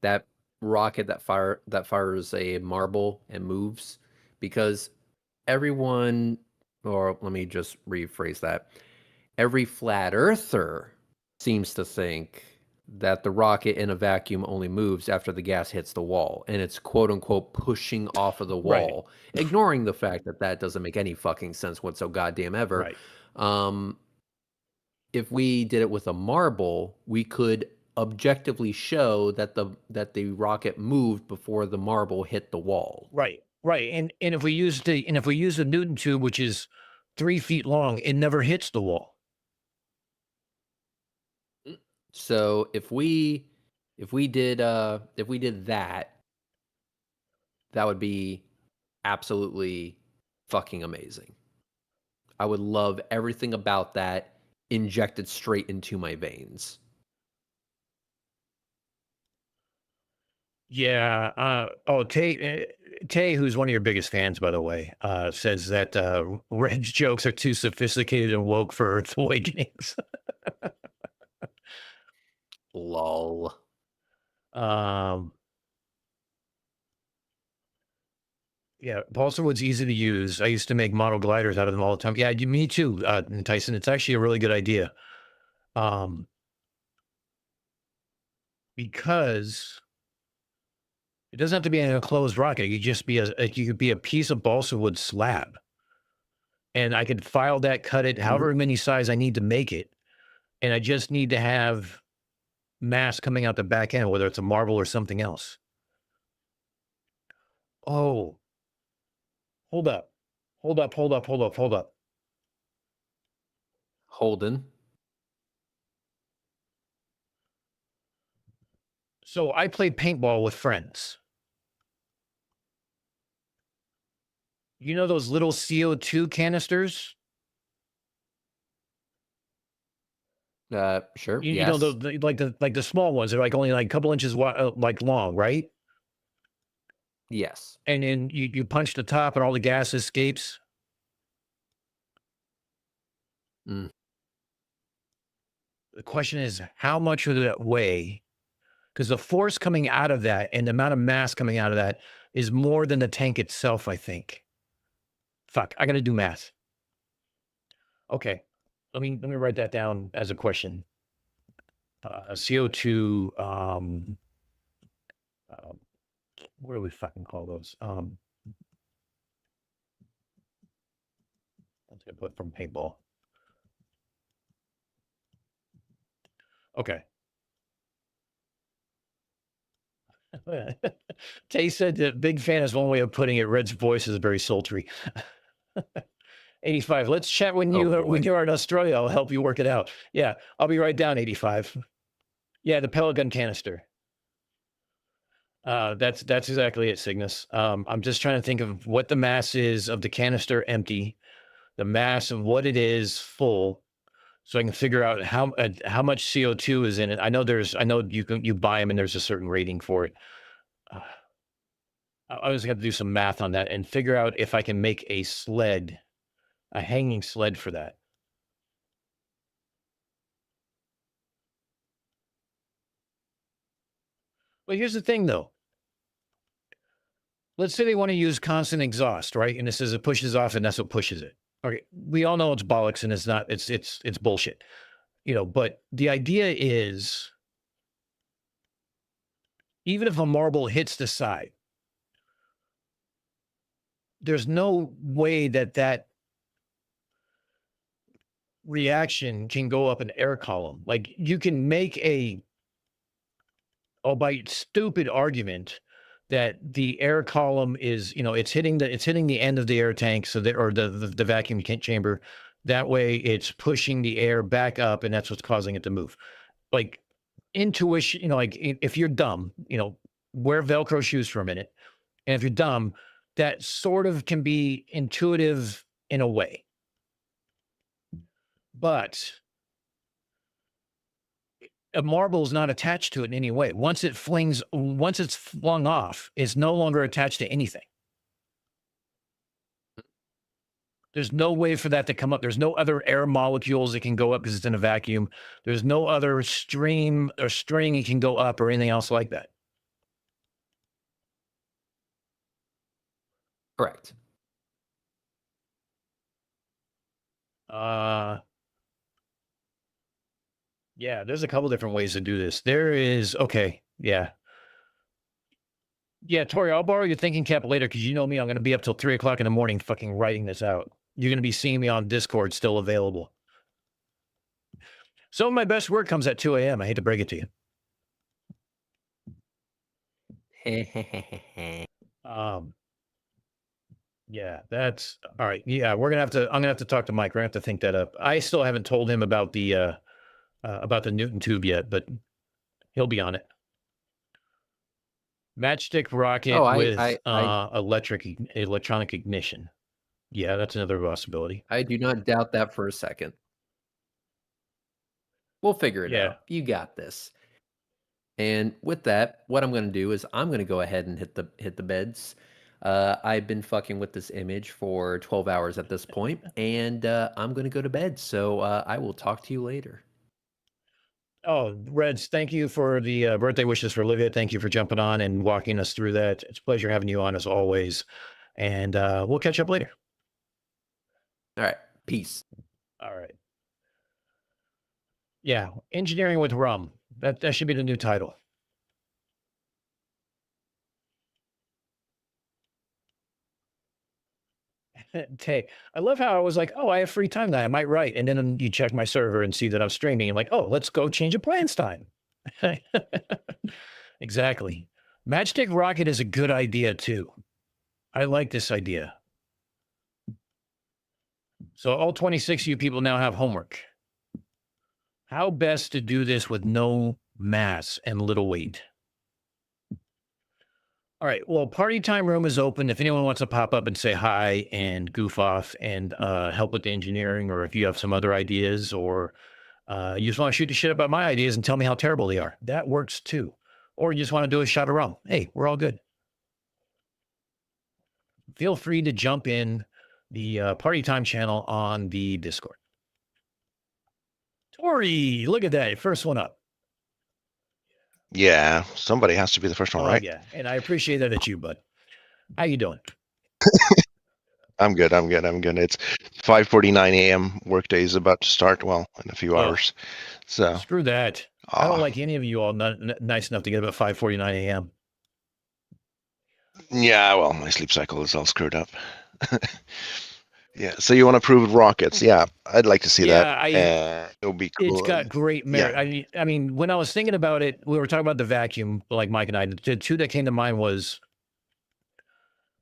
That rocket that fires a marble and moves, because everyone, or let me just rephrase that. Every flat earther seems to think that the rocket in a vacuum only moves after the gas hits the wall, and it's quote unquote pushing off of the Right. wall, ignoring the fact that that doesn't make any fucking sense whatsoever goddamn ever. Right. If we did it with a marble, we could objectively show that the rocket moved before the marble hit the wall. Right. And if we use the Newton tube, which is 3 feet long, it never hits the wall. So if we did that, that would be absolutely fucking amazing. I would love everything about that injected straight into my veins. Yeah. Tay, who's one of your biggest fans, by the way, says that Red's jokes are too sophisticated and woke for Earth's awakenings. Lol. Yeah, balsa wood's easy to use. I used to make model gliders out of them all the time. Yeah, me too, Tyson. It's actually a really good idea. Because it doesn't have to be an enclosed rocket. It could just be you could be a piece of balsa wood slab. And I could file that, cut it, however many size I need to make it. And I just need to have mass coming out the back end, whether it's a marble or something else. Oh, hold up. Holden. So I played paintball with friends. You know those little CO2 canisters? Sure. You Yes. know like the small ones. They're like only like a couple inches like long, right? Yes. And then you punch the top and all the gas escapes. Mm. The question is, how much would that weigh? Because the force coming out of that and the amount of mass coming out of that is more than the tank itself, I think. Fuck, I got to do math. Okay, let me write that down as a question. CO2. What do we fucking call those? Let's get put from paintball. Okay. Tay said that big fan is one way of putting it. Red's voice is very sultry. 85. Let's chat when you're in Australia. I'll help you work it out. Yeah, I'll be right down. 85. Yeah, the pellet gun canister. That's exactly it, Cygnus. I'm just trying to think of what the mass is of the canister empty, the mass of what it is full, so I can figure out how much CO2 is in it. I know you buy them and there's a certain rating for it. I just have to do some math on that and figure out if I can make a hanging sled for that. But here's the thing, though. Let's say they want to use constant exhaust, right? And it says it pushes off, and that's what pushes it. Okay, we all know it's bollocks, and it's not. It's bullshit, But the idea is, even if a marble hits the side, there's no way that reaction can go up an air column. Like you can make by stupid argument that the air column is, it's hitting the end of the air tank, so or the vacuum chamber, That way it's pushing the air back up, and that's what's causing it to move. Like intuition, like if you're dumb, wear Velcro shoes for a minute. And if you're dumb, that sort of can be intuitive in a way. But a marble is not attached to it in any way. Once it's flung off, it's no longer attached to anything. There's no way for that to come up. There's no other air molecules that can go up because it's in a vacuum. There's no other stream or string it can go up or anything else like that. Correct. Yeah, there's a couple different ways to do this. There is, okay, yeah. Yeah, Tori, I'll borrow your thinking cap later because you know me, I'm going to be up till 3 o'clock in the morning fucking writing this out. You're going to be seeing me on Discord still available. Some of my best work comes at 2 a.m. I hate to break it to you. Yeah, that's all right. Yeah, I'm gonna have to talk to Mike. We're gonna have to think that up. I still haven't told him about the Newton tube yet, but he'll be on it. Matchstick rocket with electronic ignition. Yeah, that's another possibility. I do not doubt that for a second. We'll figure it out. You got this. And with that, what I'm going to do is I'm going to go ahead and hit the beds. I've been fucking with this image for 12 hours at this point, and I'm going to go to bed. So I will talk to you later. Oh, Reds, thank you for the birthday wishes for Olivia. Thank you for jumping on and walking us through that. It's a pleasure having you on as always. And we'll catch up later. All right. Peace. All right. Yeah. Engineering with rum. That should be the new title. Tay, I love how I was like, oh, I have free time now. I might write. And then you check my server and see that I'm streaming. I'm like, oh, let's go change of plans time. Exactly. Matchstick rocket is a good idea too. I like this idea. So all 26 of you people now have homework. How best to do this with no mass and little weight? All right. Well, party time room is open. If anyone wants to pop up and say hi and goof off and help with the engineering, or if you have some other ideas, or you just want to shoot the shit about my ideas and tell me how terrible they are, that works too. Or you just want to do a shot of rum. Hey, we're all good. Feel free to jump in the party time channel on the Discord. Tori, look at that. First one up. Yeah, somebody has to be the first one, right? Yeah, and I appreciate that it's you, bud. How you doing? I'm good. It's 5:49 a.m. Workday is about to start. Well, in a few hours. So screw that. I don't like any of you all nice enough to get up at 5:49 a.m. Yeah, well, my sleep cycle is all screwed up. Yeah, so you want to prove rockets? Yeah, I'd like to see that. It'll be cool. It's got great merit. Yeah. I mean, when I was thinking about it, we were talking about the vacuum, like Mike and I. The two that came to mind was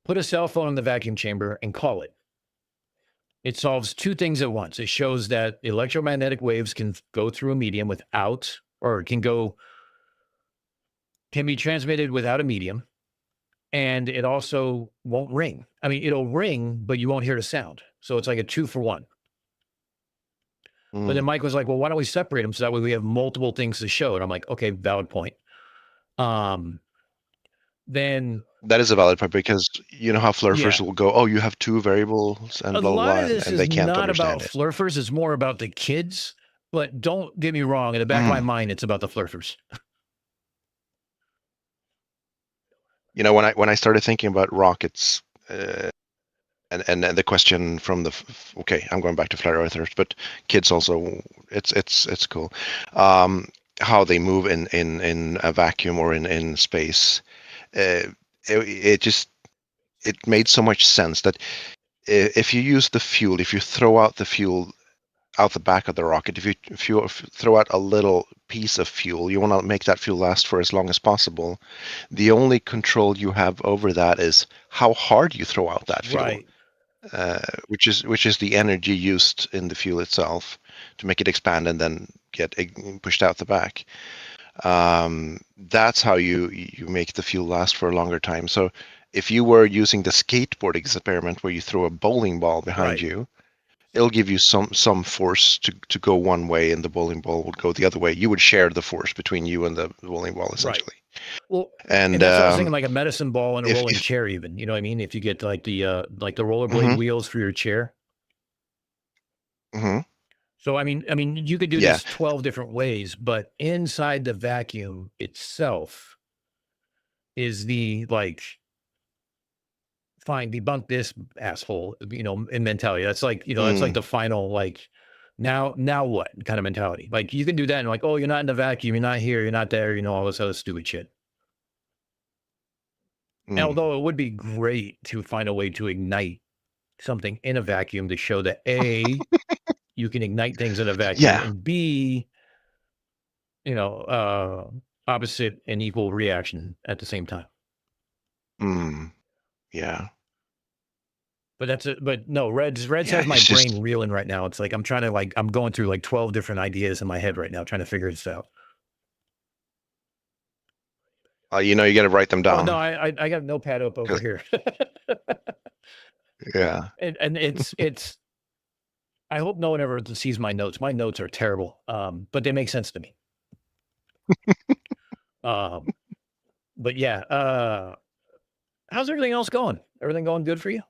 put a cell phone in the vacuum chamber and call it. It solves two things at once. It shows that electromagnetic waves can go through a medium without, or can be transmitted without a medium. And it also won't ring. I mean, it'll ring, but you won't hear the sound. So it's like a 2-for-1. But then Mike was like, well, why don't we separate them so that way we have multiple things to show? And I'm like, okay, valid point. Then that is a valid point, because you know how flurfers will go, oh, you have two variables and blah, blah, blah, and they can't understand it. A lot of this is not about flurfers. It's more about the kids. But don't get me wrong. In the back of my mind, it's about the flurfers. You know, when I started thinking about rockets, and the question from okay, I'm going back to flat earthers, but kids also, it's cool, how they move in a vacuum or in space. It made so much sense that if you use the fuel, if you throw out the fuel out the back of the rocket, if you throw out a little piece of fuel, you want to make that fuel last for as long as possible. The only control you have over that is how hard you throw out that fuel. Right. which is the energy used in the fuel itself to make it expand and then get pushed out the back. That's how you make the fuel last for a longer time. So if you were using the skateboard experiment where you throw a bowling ball behind you, it'll give you some force to go one way, and the bowling ball would go the other way. You would share the force between you and the bowling ball, essentially. Well, And that's what I was thinking, like a medicine ball and a if- rolling if- chair, even. You know what I mean? If you get like the rollerblade wheels for your chair. Mhm. So I mean, you could do Yeah. this 12 different ways, but inside the vacuum itself is the like, fine, debunk this asshole, you know, in mentality. That's like, you know, that's like the final, like, now what kind of mentality. Like you can do that and like, oh, you're not in the vacuum, you're not here, you're not there, you know, all this other stupid shit. Mm. Although it would be great to find a way to ignite something in a vacuum to show that A, you can ignite things in a vacuum, Yeah. and B, you know, opposite and equal reaction at the same time. Yeah. But that's it. But no, Reds Yeah, has my it's just- brain reeling right now. It's like I'm trying to like I'm going through like 12 different ideas in my head right now, trying to figure this out. you know, you got to write them Oh down. no, I got a notepad up over here. Yeah. and it's I hope no one ever sees my notes. My notes are terrible. But they make sense to me. But yeah, how's everything else going? Everything going good for you?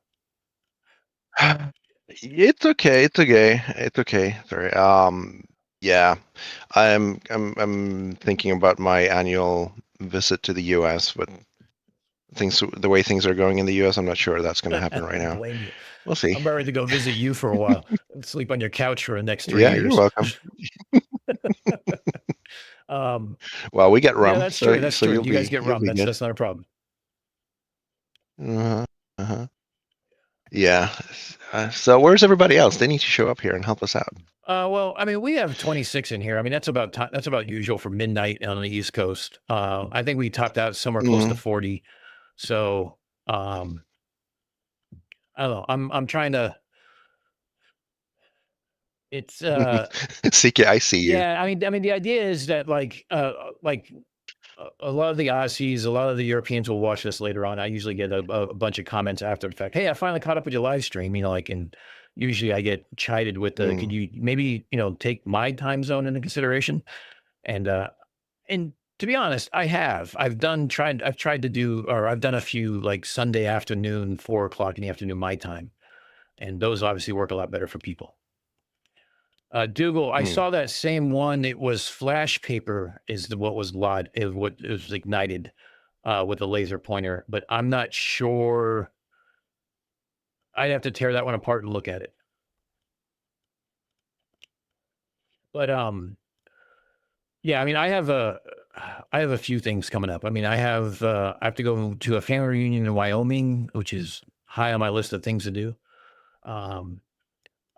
It's okay. It's okay. It's okay. Sorry. Yeah, I'm thinking about my annual visit to the U.S., but the way things are going in the U.S., I'm not sure that's going to happen right now. Blame you. We'll see. I'm ready to go visit you for a while and sleep on your couch for the next 3 Yeah, years. you're welcome. Well, we get rum. Yeah, that's so, true. That's so true. you'll You guys get you'll rum. be good. That's not a problem. Uh-huh. Yeah. So where's everybody else? They need to show up here and help us out. Well, I mean, we have 26 in here. I mean, that's about usual for midnight on the East Coast. I think we topped out somewhere close to 40. So, I don't know. I'm trying to. It's CK, I see you. yeah. I mean, the idea is that like a lot of the Aussies, a lot of the Europeans will watch this later on. I usually get a bunch of comments after the fact. Hey, I finally caught up with your live stream. You know, like, and usually I get chided with the, could you maybe, you know, take my time zone into consideration? And to be honest, I've tried to do, or I've done a few like Sunday afternoon, 4:00 in the afternoon, my time. And those obviously work a lot better for people. Dougal, I saw that same one. It was flash paper what was ignited with a laser pointer, but I'm not sure. I'd have to tear that one apart and look at it. But yeah, I mean, I have a few things coming up. I mean, I have to go to a family reunion in Wyoming, which is high on my list of things to do.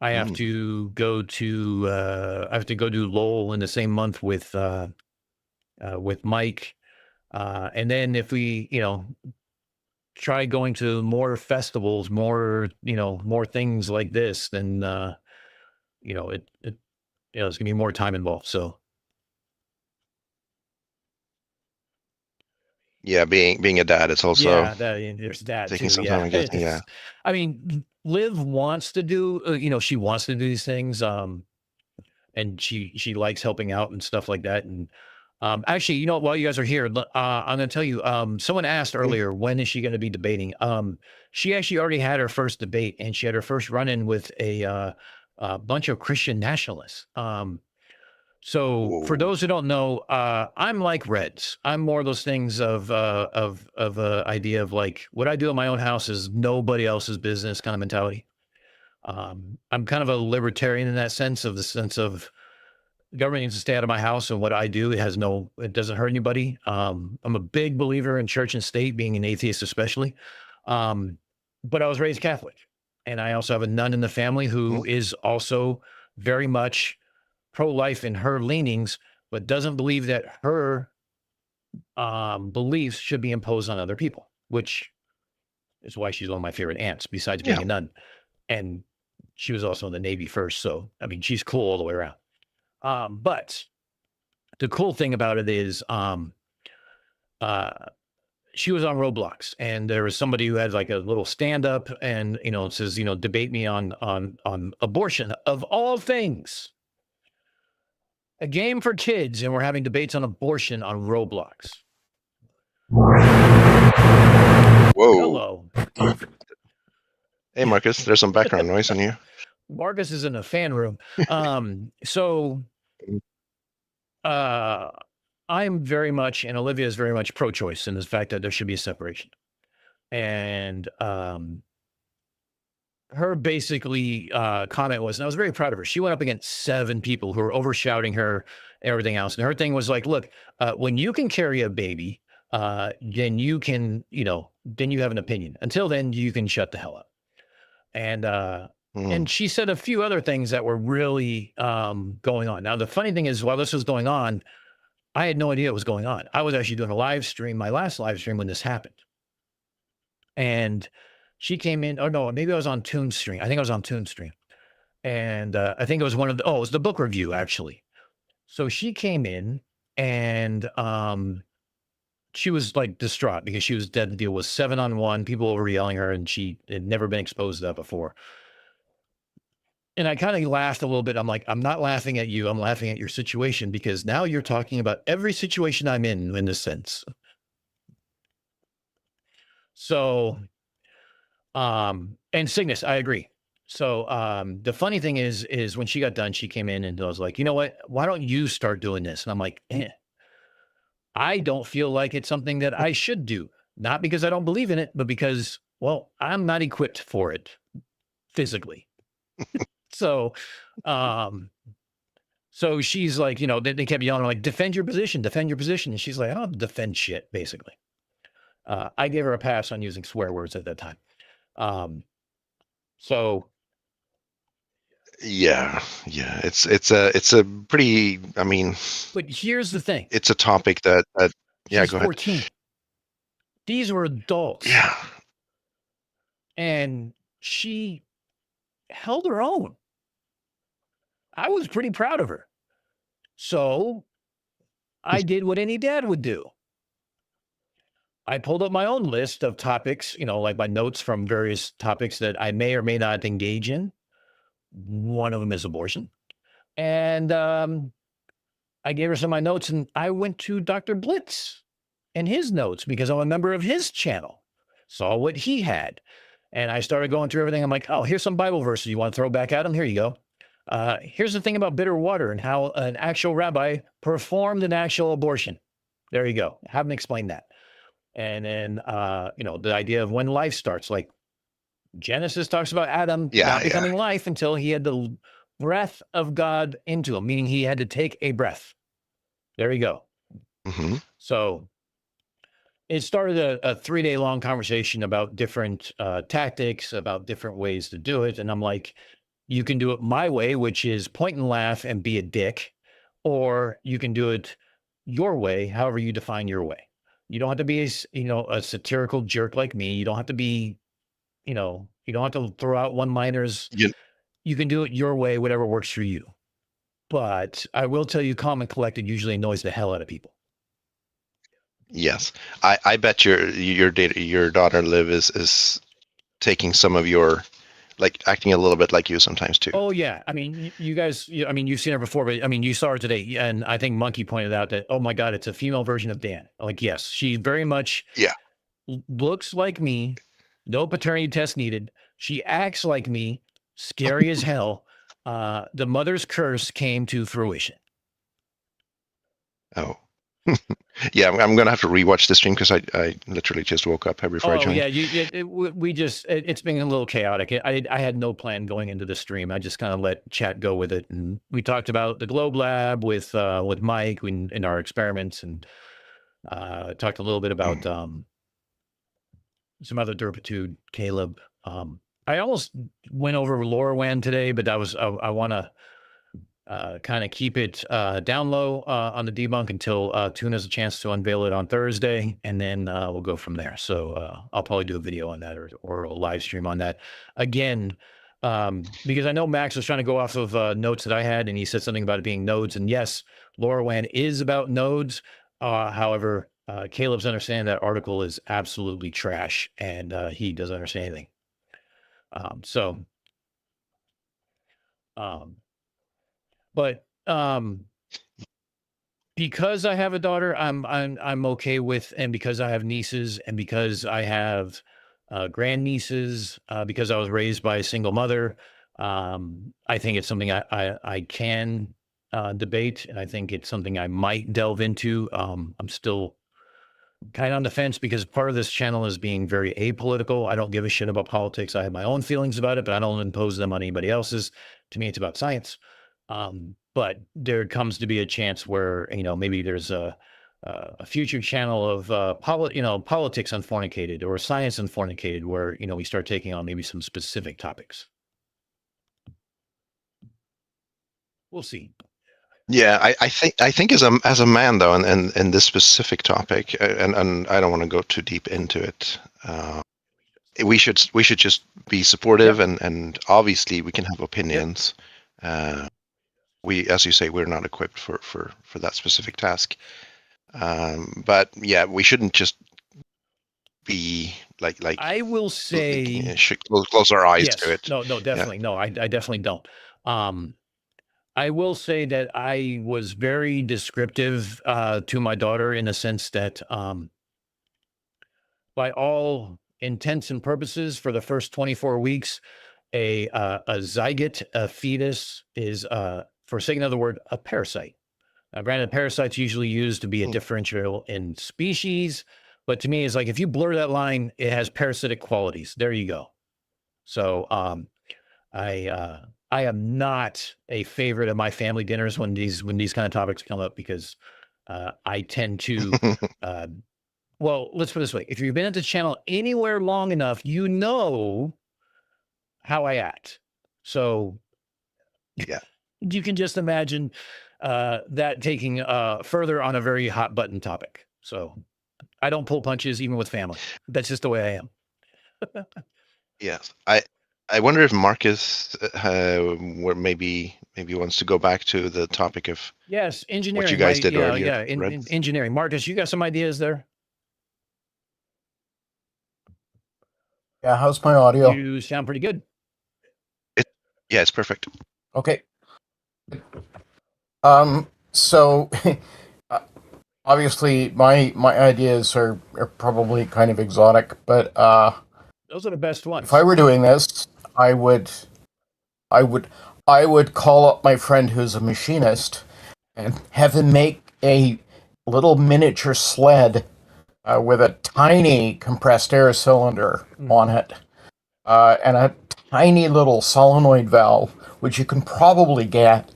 I have to go to Lowell in the same month with Mike, and then if we, you know, try going to more festivals, more things like this, then you know, there's gonna be more time involved. So yeah, being a dad, it's also there's that taking too. some time, I'm guessing. Yeah. I mean, Liv wants to do, she wants to do these things, and she likes helping out and stuff like that. And actually, you know, while you guys are here, I'm going to tell you, someone asked earlier, when is she going to be debating? She actually already had her first debate, and she had her first run-in with a bunch of Christian nationalists. So for those who don't know, I'm like Reds. I'm more of those things of idea of like, what I do in my own house is nobody else's business kind of mentality. I'm kind of a libertarian in that sense, of the sense of government needs to stay out of my house, and what I do, it doesn't hurt anybody. I'm a big believer in church and state, being an atheist especially. But I was raised Catholic, and I also have a nun in the family who is also very much pro-life in her leanings, but doesn't believe that her beliefs should be imposed on other people, which is why she's one of my favorite aunts, besides being a nun. and she was also in the Navy first. So, I mean, she's cool all the way around. But the cool thing about it is, she was on Roblox, and there was somebody who had like a little stand up, and it says, debate me on abortion of all things. A game for kids, and we're having debates on abortion on Roblox. Whoa. Hello. Hey, Marcus, there's some background noise on you. Marcus is in a fan room. I'm very much, and Olivia is very much pro-choice in the fact that there should be a separation. And her basically comment was, and I was very proud of her. She went up against 7 people who were overshouting her, everything else. And her thing was like, look, when you can carry a baby, then you can, then you have an opinion. Until then, you can shut the hell up. And she said a few other things that were really going on. Now, the funny thing is, while this was going on, I had no idea what was going on. I was actually doing a live stream, my last live stream when this happened. And she came in, oh no, maybe I was on TuneStream. I think I was on TuneStream. And I think it was it was the book review actually. So she came in and she was like distraught because she was dead. The deal was 7-on-1. People were yelling her, and she had never been exposed to that before. And I kind of laughed a little bit. I'm like, I'm not laughing at you. I'm laughing at your situation, because now you're talking about every situation I'm in this sense. So, and Cygnus, I agree. So the funny thing is when she got done, she came in and I was like, you know what? Why don't you start doing this? And I'm like, I don't feel like it's something that I should do. Not because I don't believe in it, but because, well, I'm not equipped for it physically. So, so she's like, they kept yelling like, defend your position. And she's like, I don't defend shit, basically. I gave her a pass on using swear words at that time. So. Yeah. It's a pretty, I mean. But here's the thing. It's a topic that yeah, she's go 14. ahead. These were adults. Yeah. And she held her own. I was pretty proud of her. So I did what any dad would do. I pulled up my own list of topics, like my notes from various topics that I may or may not engage in. One of them is abortion. And I gave her some of my notes, and I went to Dr. Blitz and his notes because I'm a member of his channel. Saw what he had. And I started going through everything. I'm like, oh, here's some Bible verses you want to throw back at him? Here you go. Here's the thing about bitter water and how an actual rabbi performed an actual abortion. There you go. Have him explain that. And then, the idea of when life starts, like Genesis talks about Adam not becoming life until he had the breath of God into him, meaning he had to take a breath. There you go. Mm-hmm. So it started a 3-day long conversation about different tactics, about different ways to do it. And I'm like, you can do it my way, which is point and laugh and be a dick, or you can do it your way, however you define your way. You don't have to be a satirical jerk like me. You don't have to be, you don't have to throw out one-liners. You can do it your way, whatever works for you. But I will tell you, calm and collected usually annoys the hell out of people. Yes, I bet your daughter Liv is taking some of your, like, acting a little bit like you sometimes too. Oh yeah, I mean, you guys, you've seen her before, but I mean, you saw her today, and I think Monkey pointed out that, oh my God, it's a female version of Dan. Like, yes, she very much looks like me. No paternity test needed. She acts like me. Scary as hell. The mother's curse came to fruition. Oh. Yeah, I'm gonna have to rewatch the stream because I literally just woke up before I joined. Yeah, it's been a little chaotic. I had no plan going into the stream. I just kind of let chat go with it, and we talked about the Globe Lab with Mike in our experiments, and talked a little bit about some other derpitude, Caleb. I almost went over LoRaWAN today, but I want to kind of keep it down low on the debunk until Toon has a chance to unveil it on Thursday, and then we'll go from there. So I'll probably do a video on that or a live stream on that. Again, Because I know Max was trying to go off of notes that I had, and he said something about it being nodes. And yes, LoRaWAN is about nodes. However, Caleb's understanding that article is absolutely trash, and he doesn't understand anything. But because I have a daughter, I'm okay with, and because I have nieces, and because I have grandnieces, because I was raised by a single mother, I think it's something I can debate, and I think it's something I might delve into. I'm still kind of on the fence because part of this channel is being very apolitical. I don't give a shit about politics. I have my own feelings about it, but I don't impose them on anybody else's. To me, it's about science. But there comes to be a chance where, maybe there's a future channel of politics unfornicated or science unfornicated, where, we start taking on maybe some specific topics. We'll see. Yeah, I think as a man though, and this specific topic, and I don't want to go too deep into it. We should just be supportive, and obviously we can have opinions. We, as you say, we're not equipped for that specific task. But yeah, we shouldn't just be like. I will say, close our eyes yes, to it. No, definitely, no, I definitely don't. I will say that I was very descriptive to my daughter in the sense that, by all intents and purposes, for the first 24 weeks, a zygote, a fetus, is, for sake of another word, a parasite. Now, granted, parasites usually used to be a differential in species, but to me, it's like, if you blur that line, it has parasitic qualities. There you go. So I am not a favorite of my family dinners when these kind of topics come up, because I tend to well, let's put it this way. If you've been at the channel anywhere long enough, you know how I act. So Yeah. You can just imagine that taking further on a very hot button topic. So I don't pull punches even with family. That's just the way I am. Yes, I wonder if Marcus where maybe wants to go back to the topic of Yes, engineering. what you guys did yeah, earlier. yeah, in engineering. Marcus, you got some ideas there? Yeah, how's my audio? You sound pretty good. Yeah, it's perfect. Okay. So obviously my ideas are probably kind of exotic, but those are the best ones. if I were doing this, I would call up my friend who's a machinist and have him make a little miniature sled with a tiny compressed air cylinder on it, and a tiny little solenoid valve, which you can probably get,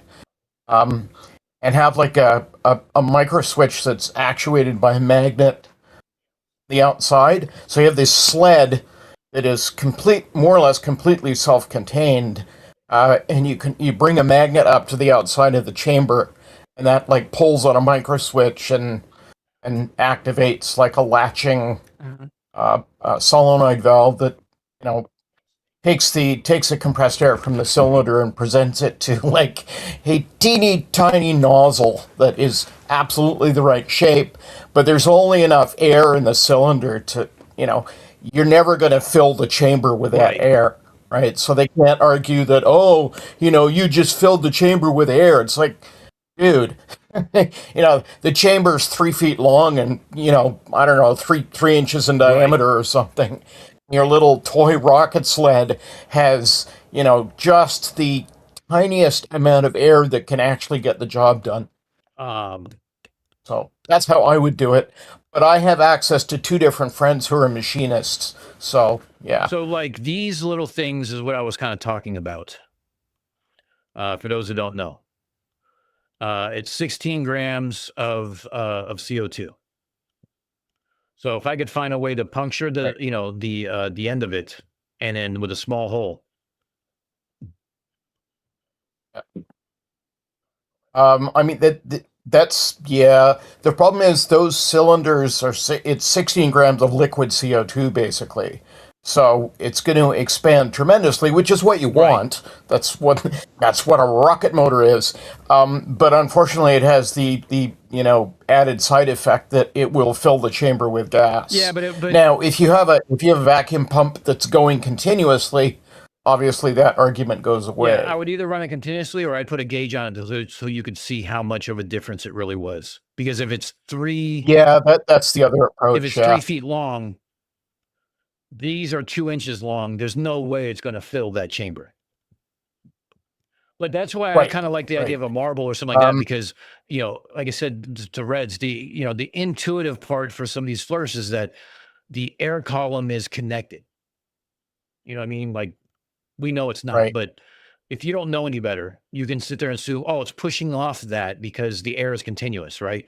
and have like a micro switch that's actuated by a magnet on the outside. So you have this sled that is more or less completely self-contained, and you bring a magnet up to the outside of the chamber, and that like pulls on a micro switch and activates like a latching solenoid valve that takes the compressed air from the cylinder and presents it to like a teeny tiny nozzle that is absolutely the right shape, but there's only enough air in the cylinder to, you're never going to fill the chamber with that air, right? So they can't argue that, you just filled the chamber with air. It's like, dude, the chamber's 3 feet long and, I don't know, three inches in diameter or something. Your little toy rocket sled has, just the tiniest amount of air that can actually get the job done. So that's how I would do it. But I have access to 2 different friends who are machinists. So, yeah. So, like, these little things is what I was kind of talking about. For those who don't know. It's 16 grams of CO2. So if I could find a way to puncture the, the end of it, and then with a small hole. I mean, that's, yeah. The problem is those cylinders it's 16 grams of liquid CO2, basically. So it's going to expand tremendously, which is what you want. That's what a rocket motor is. But unfortunately, it has the added side effect that it will fill the chamber with gas. Yeah, but now if you have a vacuum pump that's going continuously, obviously that argument goes away. Yeah, I would either run it continuously or I'd put a gauge on it so you could see how much of a difference it really was. Because if it's that's the other approach. If it's 3 feet long, these are 2 inches long. There's no way it's going to fill that chamber. But that's why I kind of like the idea of a marble or something like that, because, like I said to Reds, the intuitive part for some of these flourishes is that the air column is connected. You know what I mean? Like, we know it's not, but if you don't know any better, you can sit there and assume, oh, it's pushing off that because the air is continuous, right?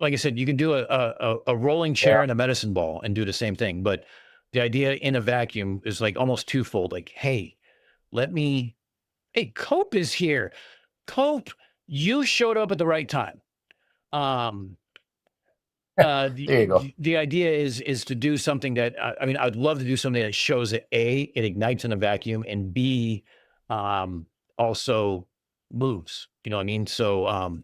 Like I said, you can do a rolling chair and a medicine ball and do the same thing. But the idea in a vacuum is like almost twofold. Like, hey, Cope is here. Cope, you showed up at the right time. There you go. The idea is to do something that, I'd love to do something that shows that A, it ignites in a vacuum, and B, also moves. You know what I mean? So,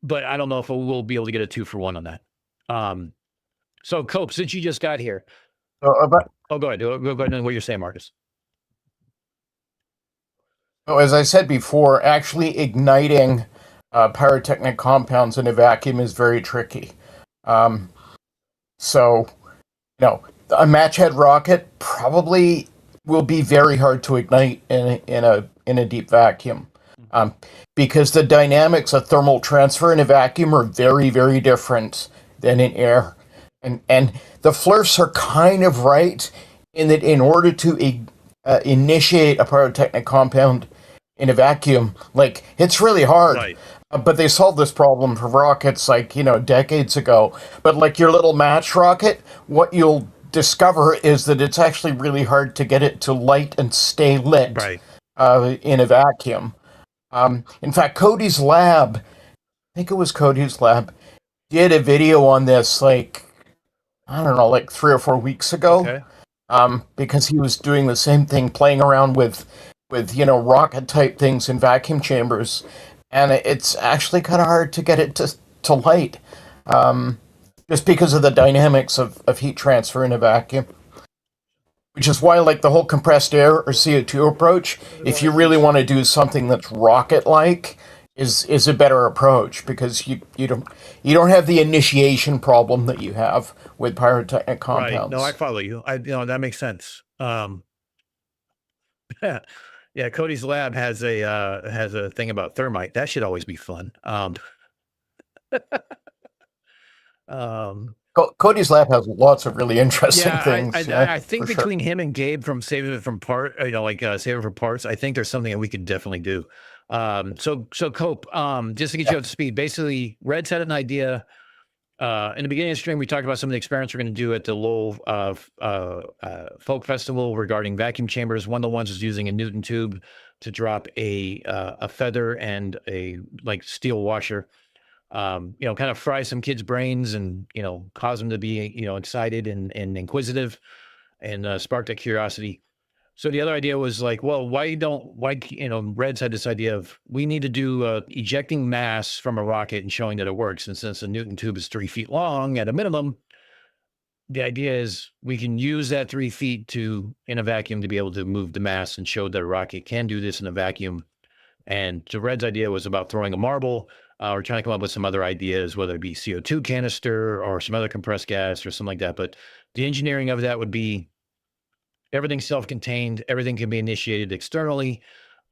but I don't know if we'll be able to get a 2-for-1 on that. So Cope, since you just got here, go ahead. Go ahead and what you're saying, Marcus. So as I said before, actually igniting pyrotechnic compounds in a vacuum is very tricky. So, a match head rocket probably will be very hard to ignite in a deep vacuum, because the dynamics of thermal transfer in a vacuum are very, very different than in air. And the flirts are kind of right in that in order to initiate a pyrotechnic compound in a vacuum, like, it's really hard. Right. But they solved this problem for rockets decades ago. But like your little match rocket, what you'll discover is that it's actually really hard to get it to light and stay lit in a vacuum. In fact, Cody's lab, I think it was Cody's lab, did a video on this like 3 or 4 weeks ago. Because he was doing the same thing, playing around with rocket type things in vacuum chambers, and it's actually kind of hard to get it to light, just because of the dynamics of heat transfer in a vacuum. Which is why, like, the whole compressed air or CO2 approach, if you really want to do something that's rocket-like, is a better approach, because you don't have the initiation problem that you have with pyrotechnic compounds. Right. No, I follow you. That makes sense. Yeah, Cody's lab has a thing about thermite. That should always be fun. Cody's lab has lots of really interesting things. I think between him and Gabe from Saving It from Parts, Save It for Parts, I think there's something that we could definitely do. So Cope, just to get you up to speed, basically, Red's had an idea. In the beginning of the stream, we talked about some of the experiments we're going to do at the Lowell Folk Festival regarding vacuum chambers. One of the ones is using a Newton tube to drop a feather and a steel washer. Kind of fry some kids' brains and cause them to be excited and inquisitive, and spark that curiosity. So the other idea was like, well, Reds had this idea of, we need to do ejecting mass from a rocket and showing that it works. And since the Newton tube is 3 feet long at a minimum, the idea is we can use that 3 feet in a vacuum to be able to move the mass, and show that a rocket can do this in a vacuum. And the Red's idea was about throwing a marble. We're trying to come up with some other ideas, whether it be CO2 canister or some other compressed gas or something like that. But the engineering of that would be, everything's self-contained. Everything can be initiated externally,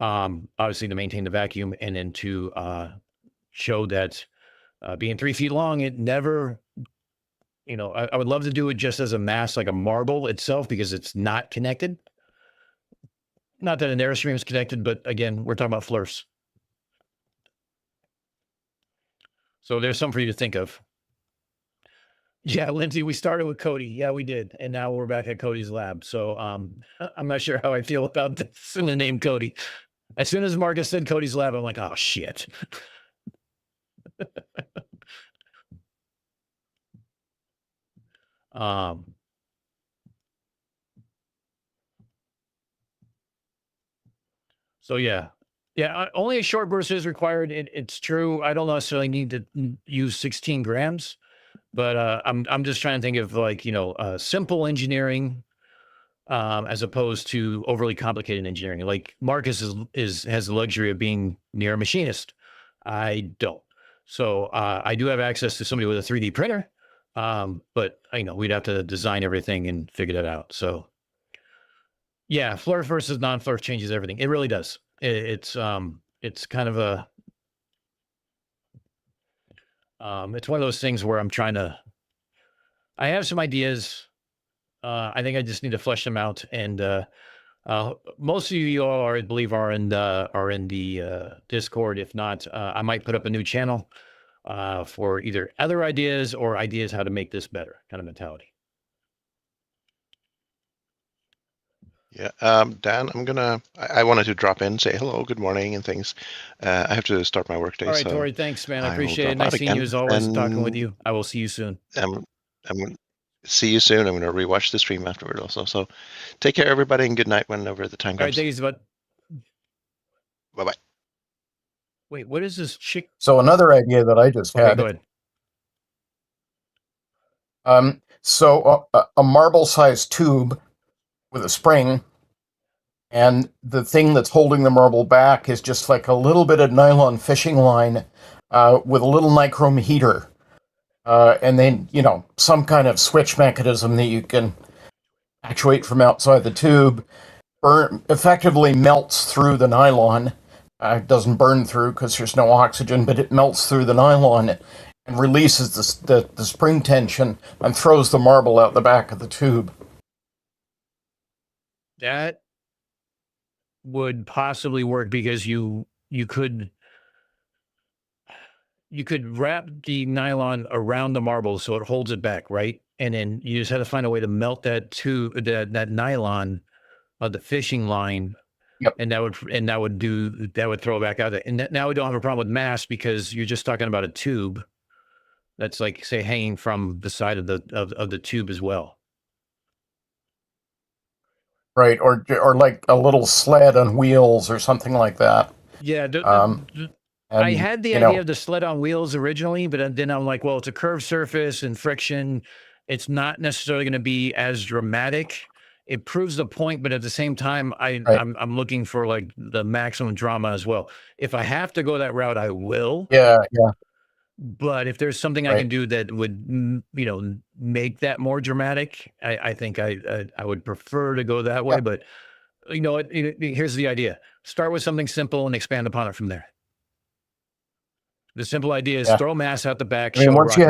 obviously to maintain the vacuum, and then to show that being 3 feet long, it never, I would love to do it just as a mass, like a marble itself, because it's not connected. Not that an Airstream is connected, but again, we're talking about flirts. So there's something for you to think of. Yeah, Lindsay, we started with Cody. Yeah, we did. And now we're back at Cody's lab. So I'm not sure how I feel about this in the name Cody. As soon as Marcus said Cody's lab, I'm like, oh, shit. So yeah, only a short burst is required. It's true. I don't necessarily need to use 16 grams, but I'm just trying to think of like simple engineering as opposed to overly complicated engineering. Like Marcus has the luxury of being near a machinist. I don't. So I do have access to somebody with a 3D printer, but we'd have to design everything and figure that out. So yeah, flirt versus non-flirt changes everything. It really does. It's kind of a it's one of those things where I have some ideas. I think I just need to flesh them out, and most of you all I believe are in the Discord. If not, I might put up a new channel for either other ideas or ideas how to make this better kind of mentality. Yeah, Dan, I wanted to drop in, say hello, good morning, and things. I have to start my workday. All right, so Tori, thanks, man. I I will appreciate it. drop out Nice seeing you again, as always. Talking with and you. I will see you soon. I'm gonna see you soon. I'm going to rewatch the stream afterward also. So take care, everybody, and good night whenever the time All right, comes. thanks, bud. Bye-bye. Wait, what is this chick? So another idea that I just Okay, had. go ahead. So a marble-sized tube with a spring, and the thing that's holding the marble back is just like a little bit of nylon fishing line with a little nichrome heater. And then, some kind of switch mechanism that you can actuate from outside the tube, effectively melts through the nylon. It doesn't burn through because there's no oxygen, but it melts through the nylon and releases the spring tension and throws the marble out the back of the tube. That would possibly work because you could wrap the nylon around the marble so it holds it back, right? And then you just have to find a way to melt that that nylon of the fishing line. Yep. And that would throw it back out there. And now we don't have a problem with mass because you're just talking about a tube that's like, say, hanging from the side of the tube as well. Right, or like a little sled on wheels or something like that. Yeah, And, I had the idea of the sled on wheels originally, but then I'm like, well, it's a curved surface and friction. It's not necessarily going to be as dramatic. It proves the point, but at the same time, I'm looking for like the maximum drama as well. If I have to go that route, I will. Yeah. But if there's something I can do that would, make that more dramatic, I think I would prefer to go that way. Yep. But here's the idea: start with something simple and expand upon it from there. The simple idea is throw mass out the back. I mean, once you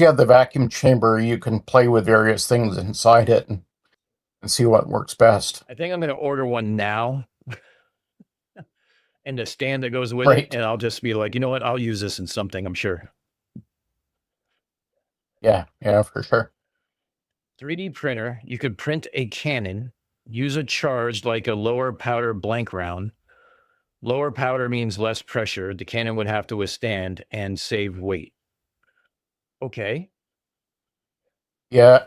have the vacuum chamber, you can play with various things inside it and see what works best. I think I'm going to order one now, and the stand that goes with it, and I'll just be like, you know what? I'll use this in something. I'm sure. Yeah, for sure. 3D printer. You could print a cannon. Use a charge like a lower powder blank round. Lower powder means less pressure. The cannon would have to withstand and save weight. Okay. Yeah.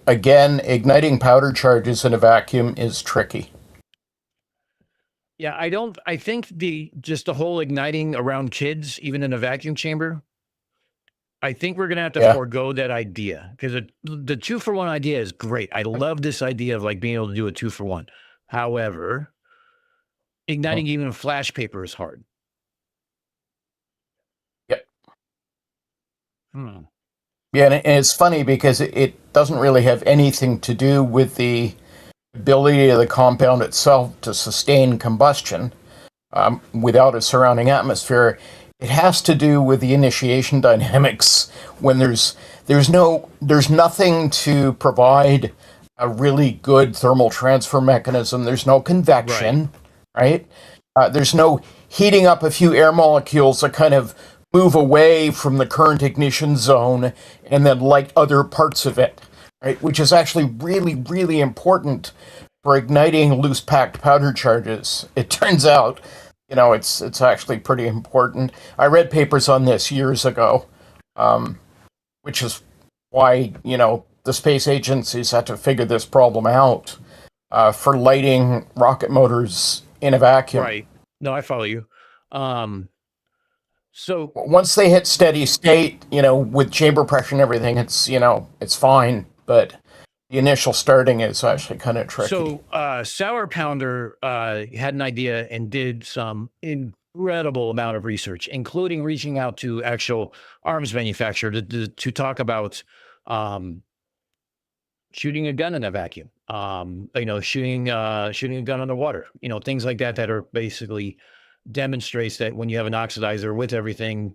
Again, igniting powder charges in a vacuum is tricky. Yeah, I think the whole igniting around kids, even in a vacuum chamber, I think we're going to have to forego that idea because the 2-for-1 idea is great. I love this idea of like being able to do a 2-for-1. However, igniting even flash paper is hard. Yep. Yeah, and it's funny because it doesn't really have anything to do with the ability of the compound itself to sustain combustion without a surrounding atmosphere. It has to do with the initiation dynamics when there's nothing to provide a really good thermal transfer mechanism. There's no convection, right? There's no heating up a few air molecules that kind of move away from the current ignition zone and then light other parts of it, right? Which is actually really, really important for igniting loose packed powder charges. It turns out, it's actually pretty important. I read papers on this years ago, which is why, the space agencies had to figure this problem out. for lighting rocket motors in a vacuum. Right. No, I follow you. So Once they hit steady state, with chamber pressure and everything, it's fine. But the initial starting is actually kind of tricky. So Sour Pounder had an idea and did some incredible amount of research, including reaching out to actual arms manufacturer to talk about shooting a gun in a vacuum, shooting a gun underwater, things like that are basically demonstrates that when you have an oxidizer with everything,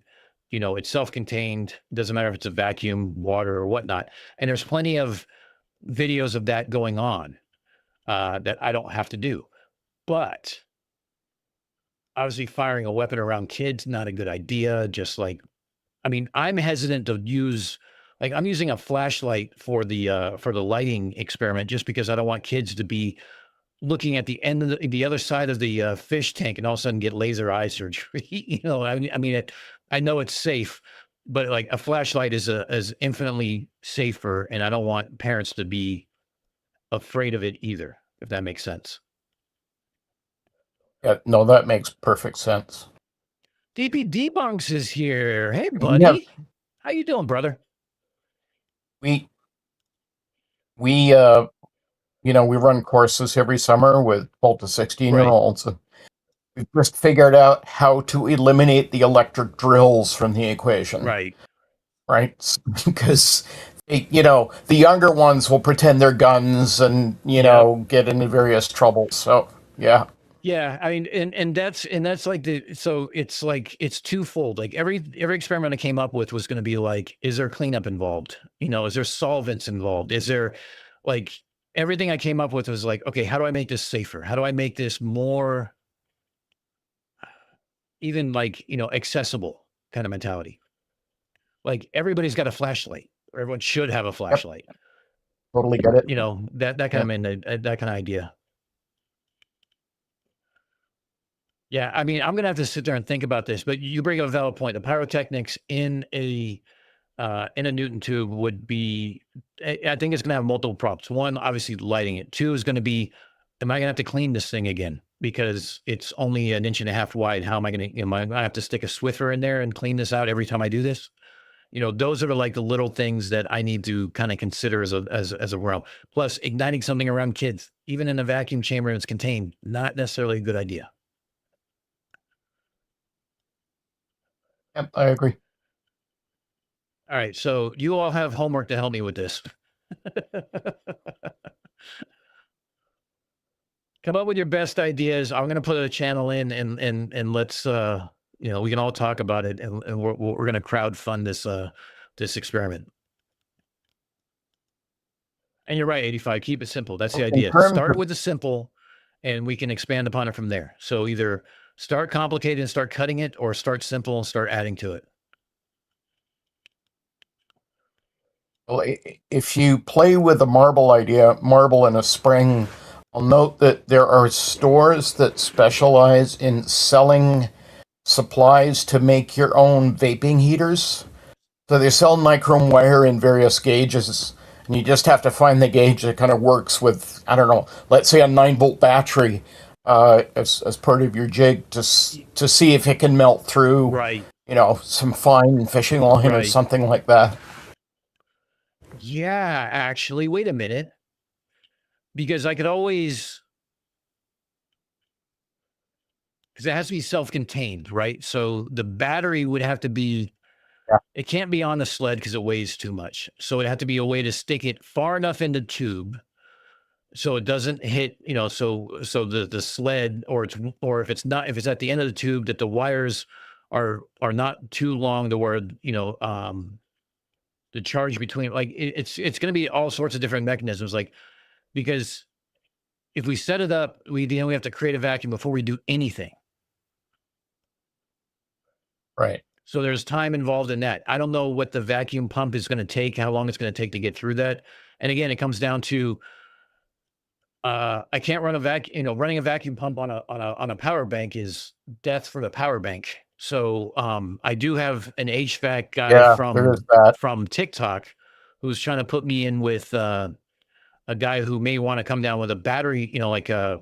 it's self-contained, doesn't matter if it's a vacuum, water, or whatnot. And there's plenty of videos of that going on that I don't have to do. But obviously firing a weapon around kids, not a good idea. Just like, I'm hesitant to use, I'm using a flashlight for the lighting experiment just because I don't want kids to be looking at the end of the other side of the fish tank and all of a sudden get laser eye surgery. I know it's safe, but like a flashlight is infinitely safer, and I don't want parents to be afraid of it either, if that makes sense. Yeah, no, that makes perfect sense. DP Debunks is here. Hey, buddy. Yeah. How you doing, brother? We run courses every summer with 12 to 16-year-olds. Right. We've just figured out how to eliminate the electric drills from the equation. Right. Right? Because, the younger ones will pretend they're guns and, get into various troubles. So, yeah. Yeah, and that's like it's twofold. Like every experiment I came up with was going to be like, is there cleanup involved? Is there solvents involved? Is there everything I came up with was like, okay, how do I make this safer? How do I make this more even accessible kind of mentality? Like everybody's got a flashlight, or everyone should have a flashlight. Yep. Totally get it. That kind of idea. Yeah, I'm going to have to sit there and think about this, but you bring up a valid point. The pyrotechnics in a Newton tube would be, I think it's going to have multiple problems. One, obviously lighting it. Two is going to be, am I going to have to clean this thing again? Because it's only 1.5 inches wide. How am I going to, am I going to have to stick a Swiffer in there and clean this out every time I do this? Those are like the little things that I need to kind of consider as a realm. Plus, igniting something around kids, even in a vacuum chamber it's contained, not necessarily a good idea. Yep, I agree. All right, so you all have homework to help me with this. Come up with your best ideas. I'm going to put a channel in, and let's we can all talk about it, and we're going to crowdfund this experiment. And you're right, 85. Keep it simple. That's the idea. Start with the simple, and we can expand upon it from there. So either start complicated and start cutting it, or start simple and start adding to it. Well, if you play with the marble in a spring, I'll note that there are stores that specialize in selling supplies to make your own vaping heaters. So they sell nichrome wire in various gauges, and you just have to find the gauge that kind of works with, I don't know, let's say a 9-volt battery as part of your jig to see if it can melt through, right, some fine fishing line or something like that. Yeah, actually, wait a minute. Because I could always, because it has to be self-contained, right? So the battery would have to be, it can't be on the sled because it weighs too much. So it'd have to be a way to stick it far enough in the tube so it doesn't hit, so the sled, or if it's at the end of the tube, that the wires are not too long to where, the charge between, it's going to be all sorts of different mechanisms, because if we set it up, we have to create a vacuum before we do anything. Right. So there's time involved in that. I don't know what the vacuum pump is going to take, how long it's going to take to get through that. And again, it comes down to, I can't run a vacuum, running a vacuum pump on a power bank is death for the power bank. So I do have an HVAC guy from TikTok who's trying to put me in with a guy who may want to come down with a battery, like a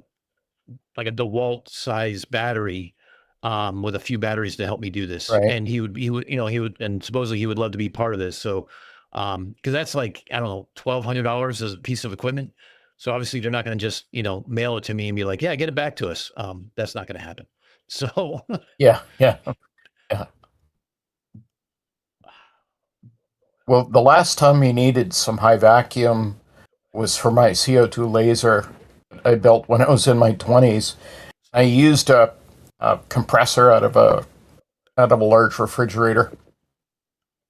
DeWalt size battery, with a few batteries to help me do this. Right. And he would, and supposedly he would love to be part of this. So, because that's like, I don't know, $1,200 as a piece of equipment. So obviously they're not going to just, mail it to me and be like, yeah, get it back to us. That's not going to happen. So Yeah. Well, the last time we needed some high vacuum was for my CO2 laser I built when I was in my 20s. I used a compressor out of a large refrigerator.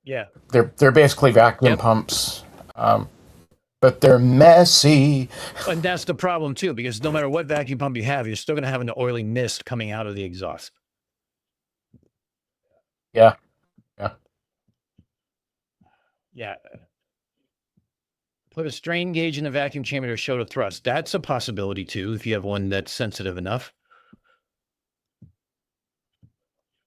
yeah, They're basically vacuum Yep. pumps, but they're messy. and that's the problem too, because no matter what vacuum pump you have, you're still going to have an oily mist coming out of the exhaust. Yeah. Yeah. Put a strain gauge in the vacuum chamber to show the thrust. That's a possibility too, if you have one that's sensitive enough.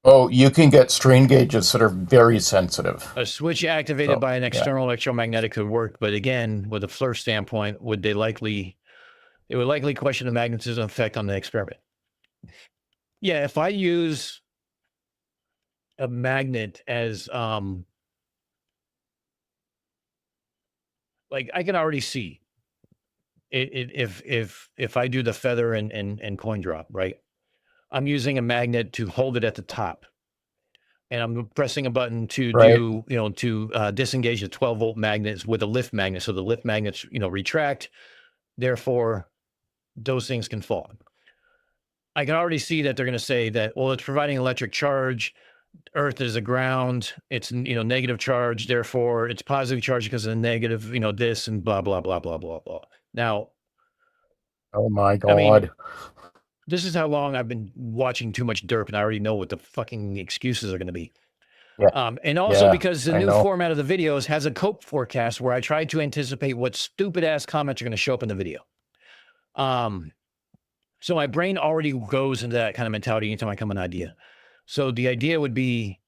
Oh, you can get strain gauges that are very sensitive. A switch activated So, by an yeah. external electromagnetic could work, but again, with a FLIR standpoint, it would likely question the magnetism effect on the experiment. Yeah, if I use a magnet as like I can already see it if I do the feather and coin drop, right? I'm using a magnet to hold it at the top, and I'm pressing a button to Right. do, to disengage the 12-volt magnets with a lift magnet. So the lift magnets, retract. Therefore, those things can fall. I can already see that they're going to say that, well, it's providing electric charge. Earth is a ground. It's, negative charge. Therefore, it's positive charge because of the negative, this and blah, blah, blah, blah, blah, blah. Now, Oh my God. I mean, this is how long I've been watching too much Derp, and I already know what the fucking excuses are going to be. Yeah. And also Yeah, because the I new know. format of the videos has a cope forecast where I try to anticipate what stupid ass comments are going to show up in the video. So my brain already goes into that kind of mentality anytime I come with an idea. So the idea would be,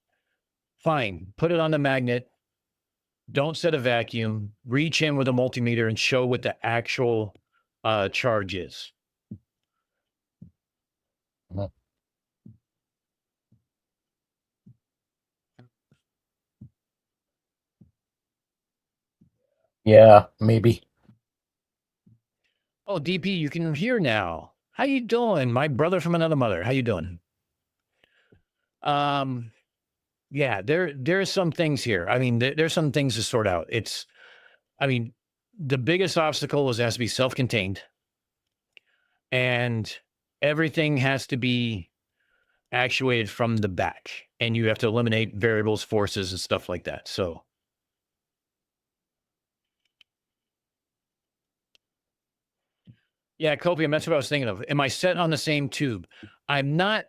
fine, put it on the magnet, don't set a vacuum, reach in with a multimeter and show what the actual charge is. Mhm. Yeah, maybe. Oh, DP, you can hear now. How you doing? My brother from another mother. How you doing? Yeah, there's some things here. I mean, there's some things to sort out. The biggest obstacle is it has to be self-contained, and everything has to be actuated from the back, and you have to eliminate variables, forces, and stuff like that. So, yeah, copium, that's what I was thinking of. Am I set on the same tube? I'm not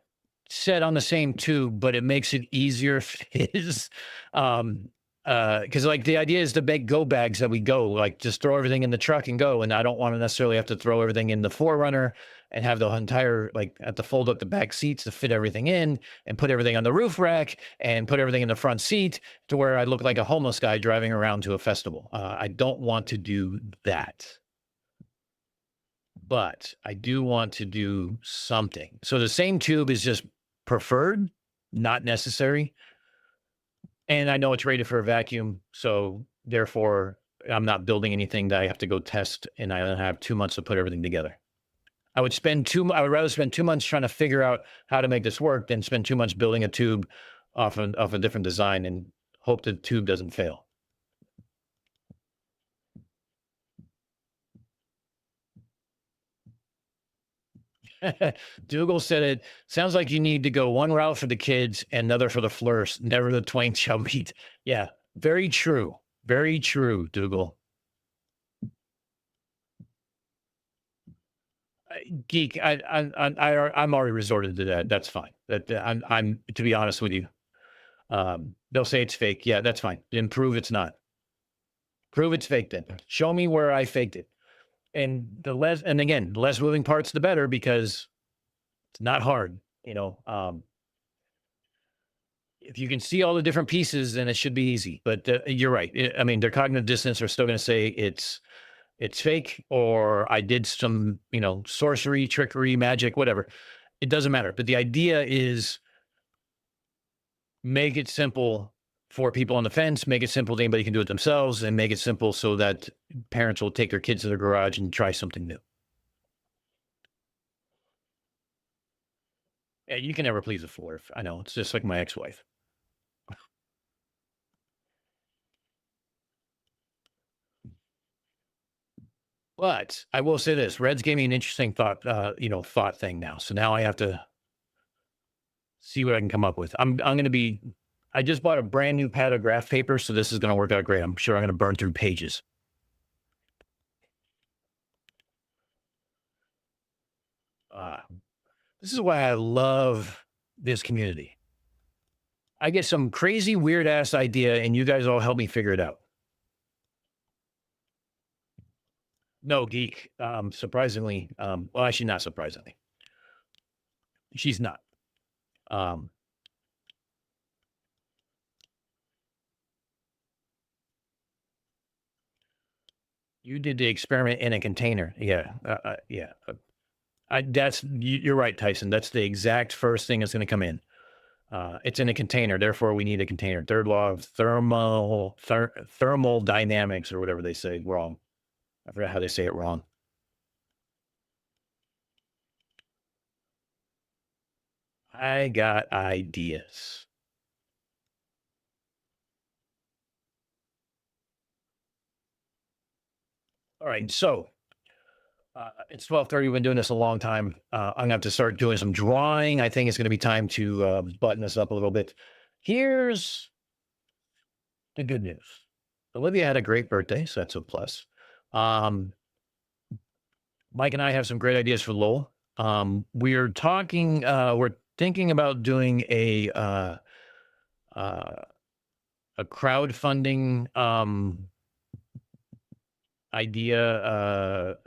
set on the same tube, but it makes it easier if it is. Because like the idea is to make go bags that we go, like just throw everything in the truck and go. And I don't want to necessarily have to throw everything in the Forerunner and have the entire, like, have to fold up the back seats to fit everything in and put everything on the roof rack and put everything in the front seat to where I look like a homeless guy driving around to a festival. I don't want to do that. But I do want to do something. So the same tube is just preferred, not necessary. And I know it's rated for a vacuum, so therefore I'm not building anything that I have to go test, and I don't have 2 months to put everything together. I would rather spend 2 months trying to figure out how to make this work than spend 2 months building a tube off a different design and hope the tube doesn't fail. Dougal said it sounds like you need to go one route for the kids and another for the FLIRs. Never the twain shall meet. Yeah, very true. Very true, Dougal. Geek, I'm already resorted to that. That's fine. I'm to be honest with you. They'll say it's fake. Yeah, that's fine. Then prove it's not. Prove it's fake then. Show me where I faked it. And the less moving parts, the better, because it's not hard, if you can see all the different pieces, then it should be easy. But you're right. I mean, their cognitive dissonance are still going to say it's it's fake, or I did some, sorcery, trickery, magic, whatever. It doesn't matter. But the idea is make it simple for people on the fence, make it simple that anybody can do it themselves, and make it simple so that parents will take their kids to the garage and try something new. Yeah, you can never please a fourth. I know. It's just like my ex-wife. But I will say this: Reds gave me an interesting thought thing now. So now I have to see what I can come up with. I'm going to be. I just bought a brand new pad of graph paper, so this is going to work out great. I'm sure I'm going to burn through pages. This is why I love this community. I get some crazy, weird ass idea, and you guys all help me figure it out. No, Geek. Surprisingly, well, actually, not surprisingly, she's not. You did the experiment in a container. Yeah, yeah. You're right, Tyson. That's the exact first thing that's going to come in. It's in a container, therefore we need a container. Third law of thermal dynamics, or whatever they say. Wrong. I forgot how they say it wrong. I got ideas. All right, so it's 12:30. We've been doing this a long time. I'm gonna have to start doing some drawing. I think it's gonna be time to button this up a little bit. Here's the good news. Olivia had a great birthday, so that's a plus. Mike and I have some great ideas for Lowell. We're thinking about doing a crowdfunding idea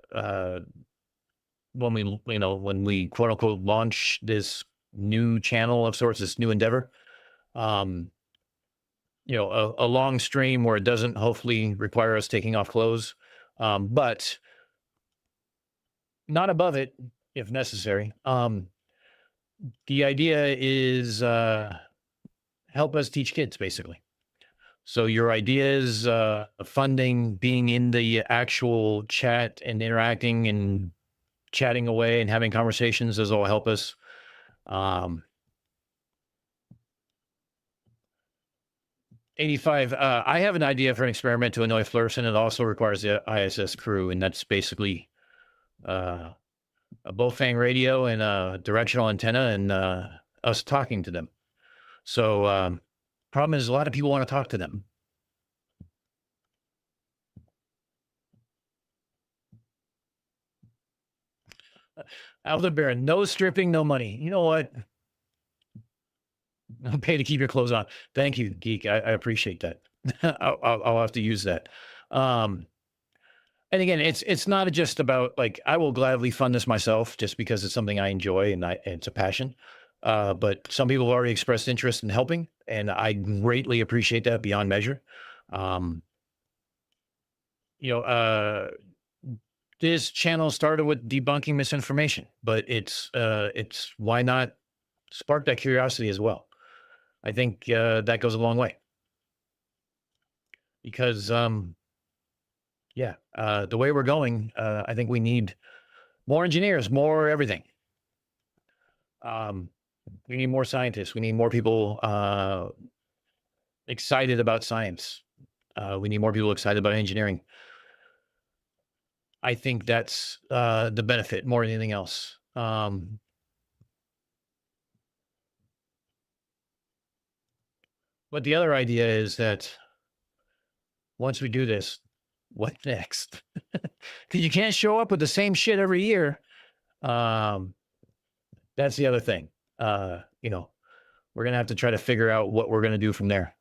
when we quote unquote launch this new channel of sorts, this new endeavor. A long stream where it doesn't hopefully require us taking off clothes, but not above it if necessary. The idea is help us teach kids, basically. So your ideas, funding, being in the actual chat and interacting and chatting away and having conversations, those all help us. 85. I have an idea for an experiment to annoy Flurson. It also requires the ISS crew, and that's basically a Bofang radio and a directional antenna and us talking to them. So problem is a lot of people want to talk to them. Alvin Baron, no stripping, no money. You know what? I'll pay to keep your clothes on. Thank you, Geek. I appreciate that. I'll have to use that. And again, it's not just about like, I will gladly fund this myself just because it's something I enjoy and it's a passion. But some people have already expressed interest in helping, and I greatly appreciate that beyond measure. This channel started with debunking misinformation, but it's why not spark that curiosity as well? I think that goes a long way, because the way we're going, I think we need more engineers, more everything. We need more scientists. We need more people excited about science. We need more people excited about engineering. I think that's the benefit more than anything else. But the other idea is that once we do this, what next? Because you can't show up with the same shit every year. That's the other thing. We're going to have to try to figure out what we're going to do from there.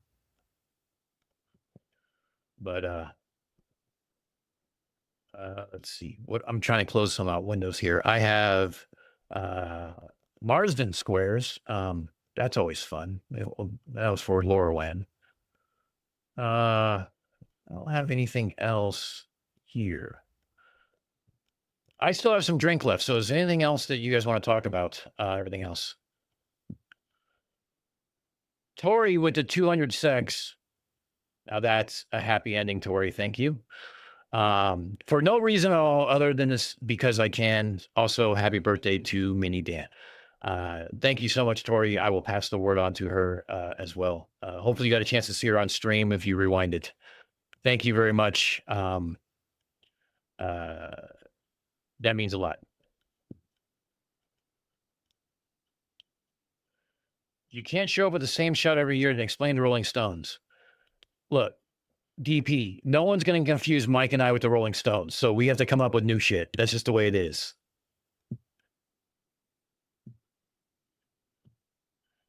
But let's see. What I'm trying to close some out windows here. I have Marsden squares. That's always fun. That was for LoRaWAN. I don't have anything else here. I still have some drink left. So is there anything else that you guys want to talk about? Everything else. Tori with the 200 sex. Now that's a happy ending, Tori. Thank you. For no reason at all other than this, because I can. Also, happy birthday to Mini Dan. Thank you so much, Tori. I will pass the word on to her as well. Hopefully you got a chance to see her on stream if you rewind it. Thank you very much. That means a lot. You can't show up with the same shot every year and explain the Rolling Stones. Look, DP, no one's going to confuse Mike and I with the Rolling Stones, so we have to come up with new shit. That's just the way it is.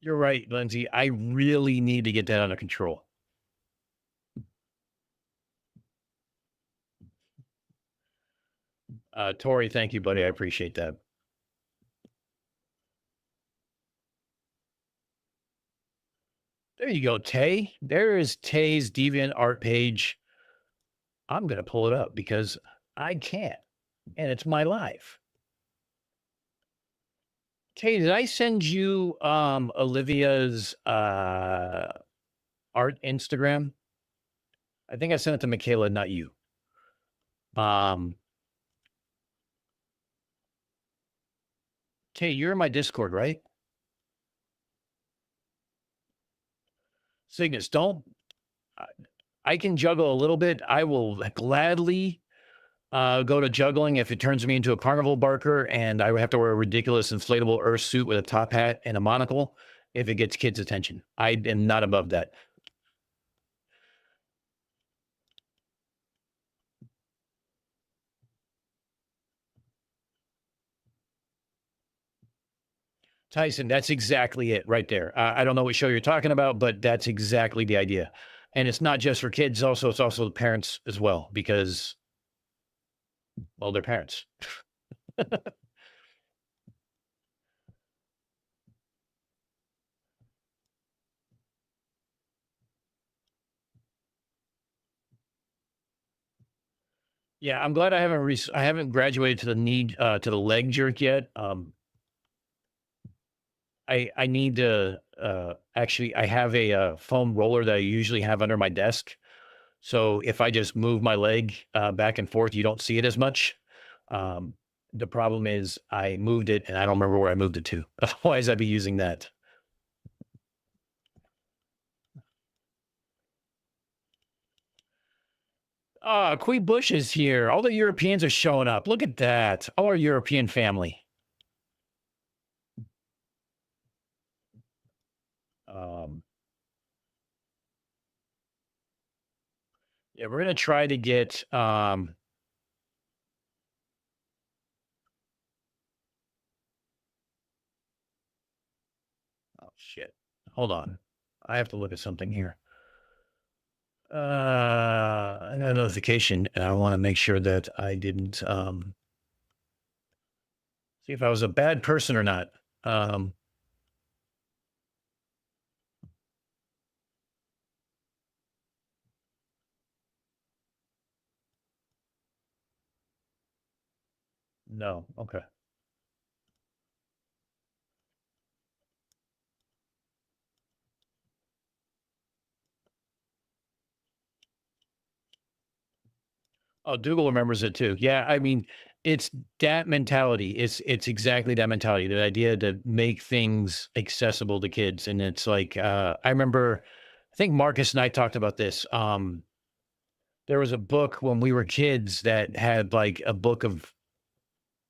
You're right, Lindsay. I really need to get that under control. Tori, thank you, buddy. I appreciate that. There you go, Tay. There is Tay's Deviant art page. I'm going to pull it up because I can't, and it's my life. Tay, did I send you Olivia's art Instagram? I think I sent it to Michaela, not you. Tay, you're in my Discord, right? Cygnus, don't. I can juggle a little bit. I will gladly go to juggling if it turns me into a carnival barker and I would have to wear a ridiculous inflatable Earth suit with a top hat and a monocle if it gets kids' attention. I am not above that. Tyson, that's exactly it right there. I don't know what show you're talking about, but that's exactly the idea. And it's not just for kids. Also, it's also the parents as well, because, well, they're parents. Yeah, I'm glad I haven't graduated to the leg jerk yet. I need to actually, I have a foam roller that I usually have under my desk. So if I just move my leg back and forth, you don't see it as much. The problem is I moved it and I don't remember where I moved it to. Otherwise, I'd be using that. Queen Bush is here. All the Europeans are showing up. Look at that. All our European family. Yeah, we're gonna try to get oh shit. Hold on. I have to look at something here. I got a notification and I want to make sure that I didn't see if I was a bad person or not. No. Okay. Oh, Dougal remembers it too. Yeah, I mean, it's that mentality. It's exactly that mentality. The idea to make things accessible to kids. And it's like I remember, I think Marcus and I talked about this. There was a book when we were kids that had like a book of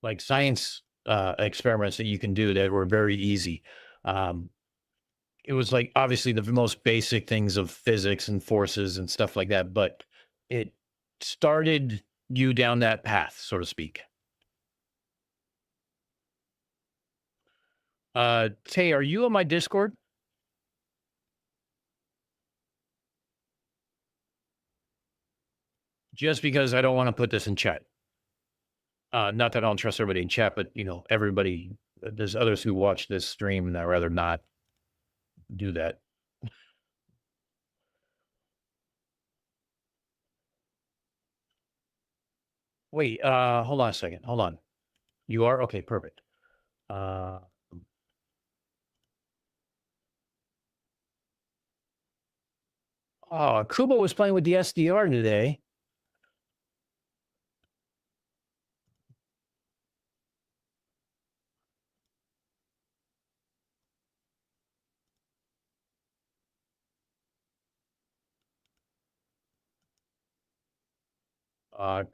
like science experiments that you can do that were very easy. It was like obviously the most basic things of physics and forces and stuff like that, but it started you down that path, so to speak. Tay, are you on my Discord? Just because I don't want to put this in chat. Not that I don't trust everybody in chat, but you know, everybody, there's others who watch this stream and I'd rather not do that. Wait, hold on a second. Hold on. You are? Okay, perfect. Oh, Kubo was playing with the SDR today.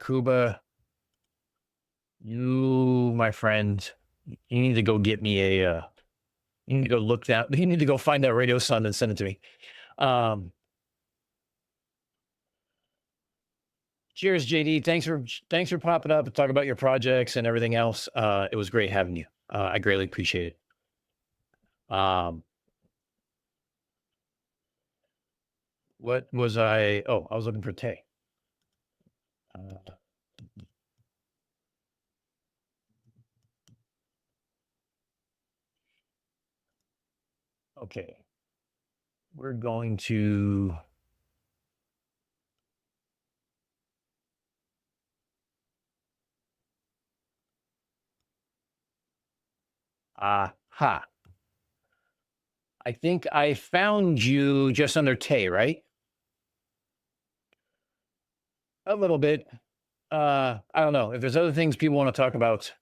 Kuba, you, my friend, you need to go get me a, you need to go look that, you need to go find that Radio Sun and send it to me. Cheers, JD. Thanks for popping up and talking about your projects and everything else. It was great having you. I greatly appreciate it. What was I? Oh, I was looking for Tay. Okay. We're going to. Aha. I think I found you just under Tay, right? A little bit. I don't know. If there's other things people want to talk about.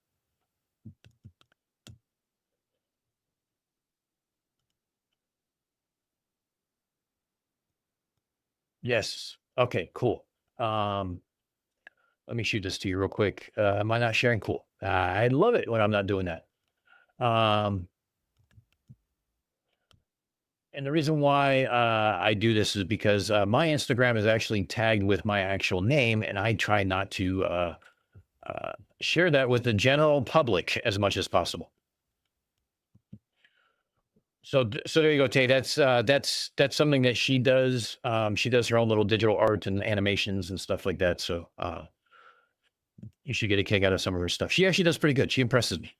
Yes. Okay, cool. Let me shoot this to you real quick. Am I not sharing? Cool. I love it when I'm not doing that. And the reason why I do this is because my Instagram is actually tagged with my actual name, and I try not to share that with the general public as much as possible. So there you go, Tay. That's something that she does. She does her own little digital art and animations and stuff like that. So you should get a kick out of some of her stuff. She actually does pretty good. She impresses me.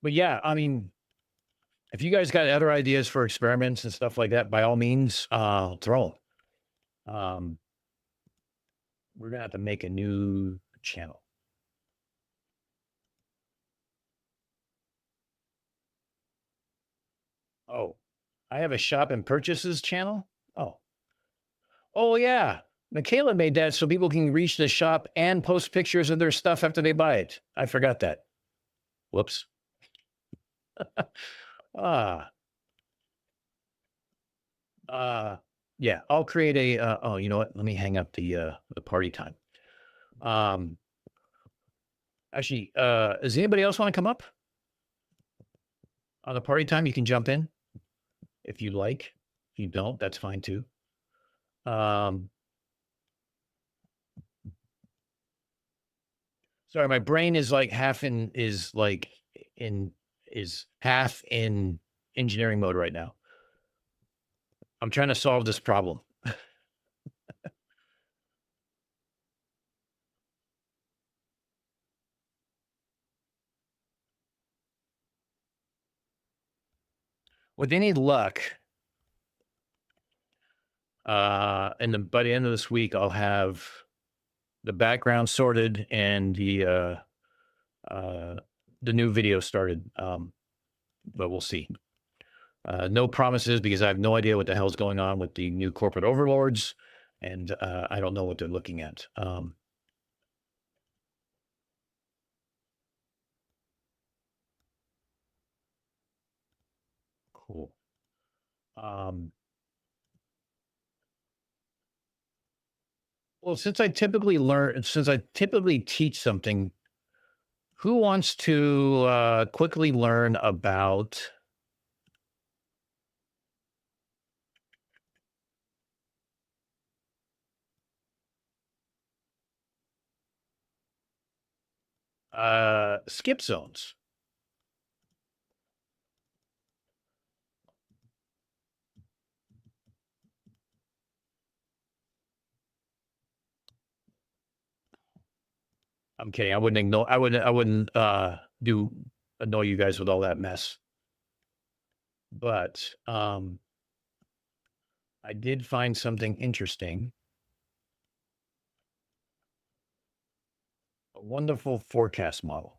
But yeah, I mean, if you guys got other ideas for experiments and stuff like that, by all means, throw them. We're gonna have to make a new channel. Oh, I have a shop and purchases channel. Oh yeah. Michaela made that so people can reach the shop and post pictures of their stuff after they buy it. I forgot that. Whoops. Yeah, I'll create a, oh, you know what? Let me hang up the party time. Actually, does anybody else want to come up on the party time? You can jump in if you like. If you don't, that's fine too. Sorry, my brain is like half in engineering mode right now. I'm trying to solve this problem. With any luck, by the end of this week, I'll have the background sorted and the new video started. But we'll see. No promises because I have no idea what the hell's going on with the new corporate overlords, and I don't know what they're looking at. Cool. Well, since I typically teach something, who wants to quickly learn about skip zones? I'm kidding. I wouldn't annoy you guys with all that mess. But I did find something interesting. A wonderful forecast model.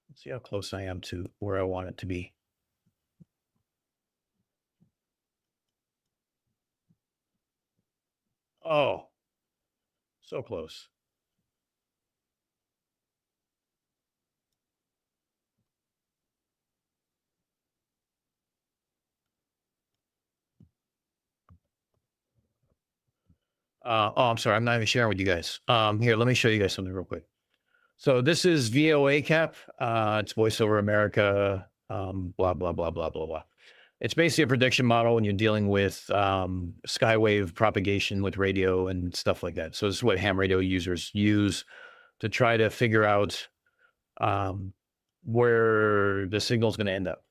Let's see how close I am to where I want it to be. Oh, so close. Oh, I'm sorry. I'm not even sharing with you guys. Here, let me show you guys something real quick. So this is VOA cap. It's Voice Over America. Blah blah blah blah blah blah. It's basically a prediction model when you're dealing with skywave propagation with radio and stuff like that. So this is what ham radio users use to try to figure out where the signal is going to end up.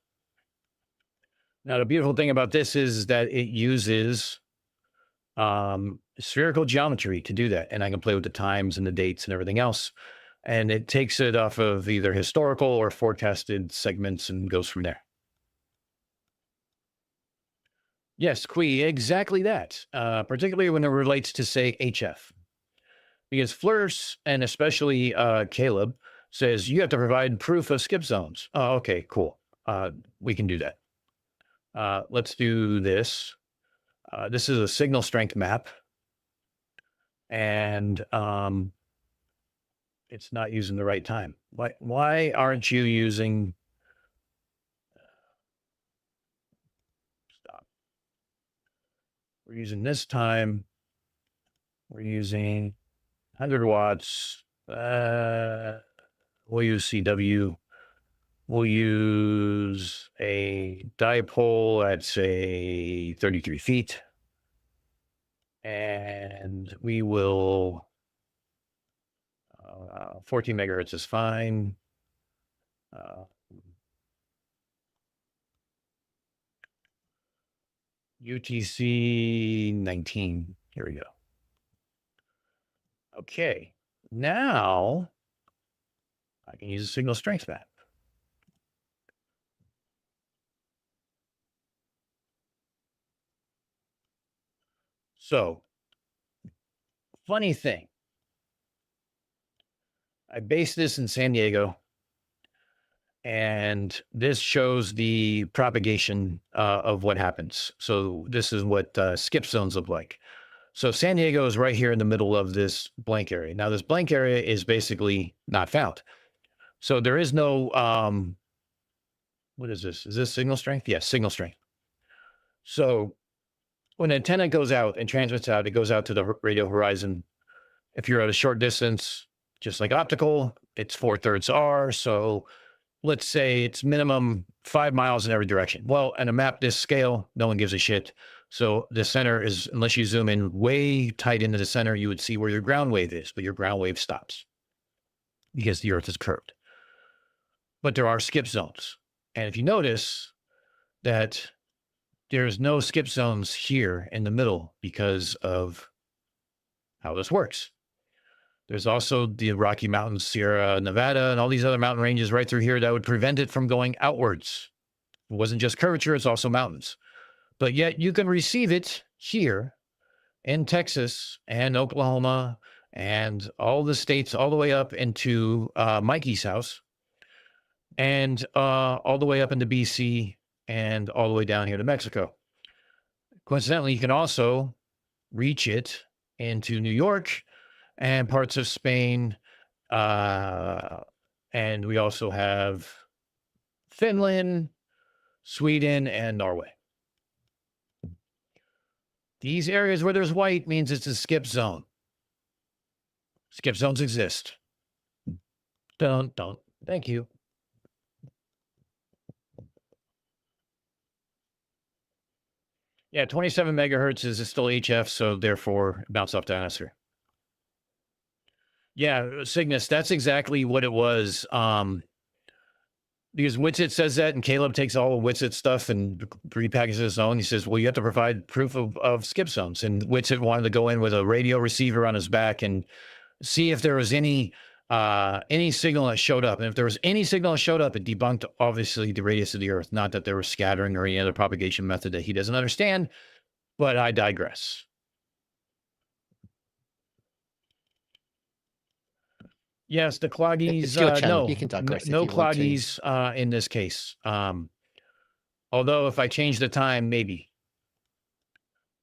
Now, the beautiful thing about this is that it uses spherical geometry to do that. And I can play with the times and the dates and everything else. And it takes it off of either historical or forecasted segments and goes from there. Yes, Quee, exactly that. Particularly when it relates to, say, HF. Because Flurs, and especially Caleb, says you have to provide proof of skip zones. Oh, okay, cool. We can do that. Let's do this. This is a signal strength map. And it's not using the right time. Why aren't you using... Stop. We're using this time. We're using 100 watts. We'll use CW. We'll use a dipole at, say, 33 feet. And we will... 14 megahertz is fine. UTC 19. Here we go. Okay. Now I can use a signal strength map. So, funny thing. I based this in San Diego, and this shows the propagation of what happens. So this is what skip zones look like. So San Diego is right here in the middle of this blank area. Now this blank area is basically not found. So there is no, what is this? Is this signal strength? Yes, signal strength. So when an antenna goes out and transmits out, it goes out to the radio horizon. If you're at a short distance, just like optical, it's 4/3 R. So let's say it's minimum 5 miles in every direction. Well, in a map this scale, no one gives a shit. So the center is, unless you zoom in way tight into the center, you would see where your ground wave is, but your ground wave stops because the Earth is curved. But there are skip zones. And if you notice that there's no skip zones here in the middle because of how this works. There's also the Rocky Mountains, Sierra Nevada, and all these other mountain ranges right through here that would prevent it from going outwards. It wasn't just curvature, it's also mountains. But yet you can receive it here in Texas and Oklahoma and all the states all the way up into Mikey's house and all the way up into BC and all the way down here to Mexico. Coincidentally, you can also reach it into New York and parts of Spain. And we also have Finland, Sweden, and Norway. These areas where there's white means it's a skip zone. Skip zones exist. Don't. Thank you. Yeah, 27 megahertz is still HF, so therefore bounce off the ionosphere. Yeah, Cygnus, that's exactly what it was. Because Witsit says that, and Caleb takes all of Witsit stuff and repackages his own. He says, well, you have to provide proof of skip zones. And Witsit wanted to go in with a radio receiver on his back and see if there was any signal that showed up. And if there was any signal that showed up, it debunked, obviously, the radius of the Earth. Not that there was scattering or any other propagation method that he doesn't understand, but I digress. Yes, the cloggies. It's your channel. No, You can digress if no you want to. cloggies in this case. Although if I change the time, maybe.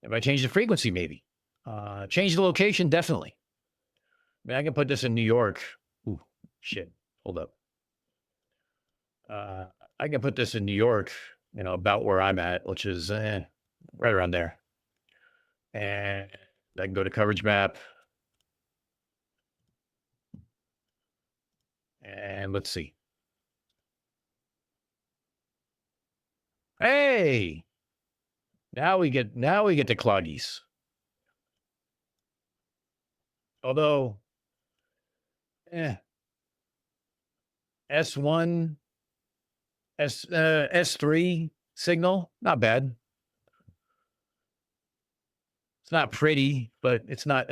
If I change the frequency, maybe. Change the location, definitely. I mean, I can put this in New York. Ooh, shit. Hold up. I can put this in New York, you know, about where I'm at, which is right around there. And I can go to coverage map. And let's see. Hey, now we get the cloggies. Although, S1, S3 signal, not bad. It's not pretty, but it's not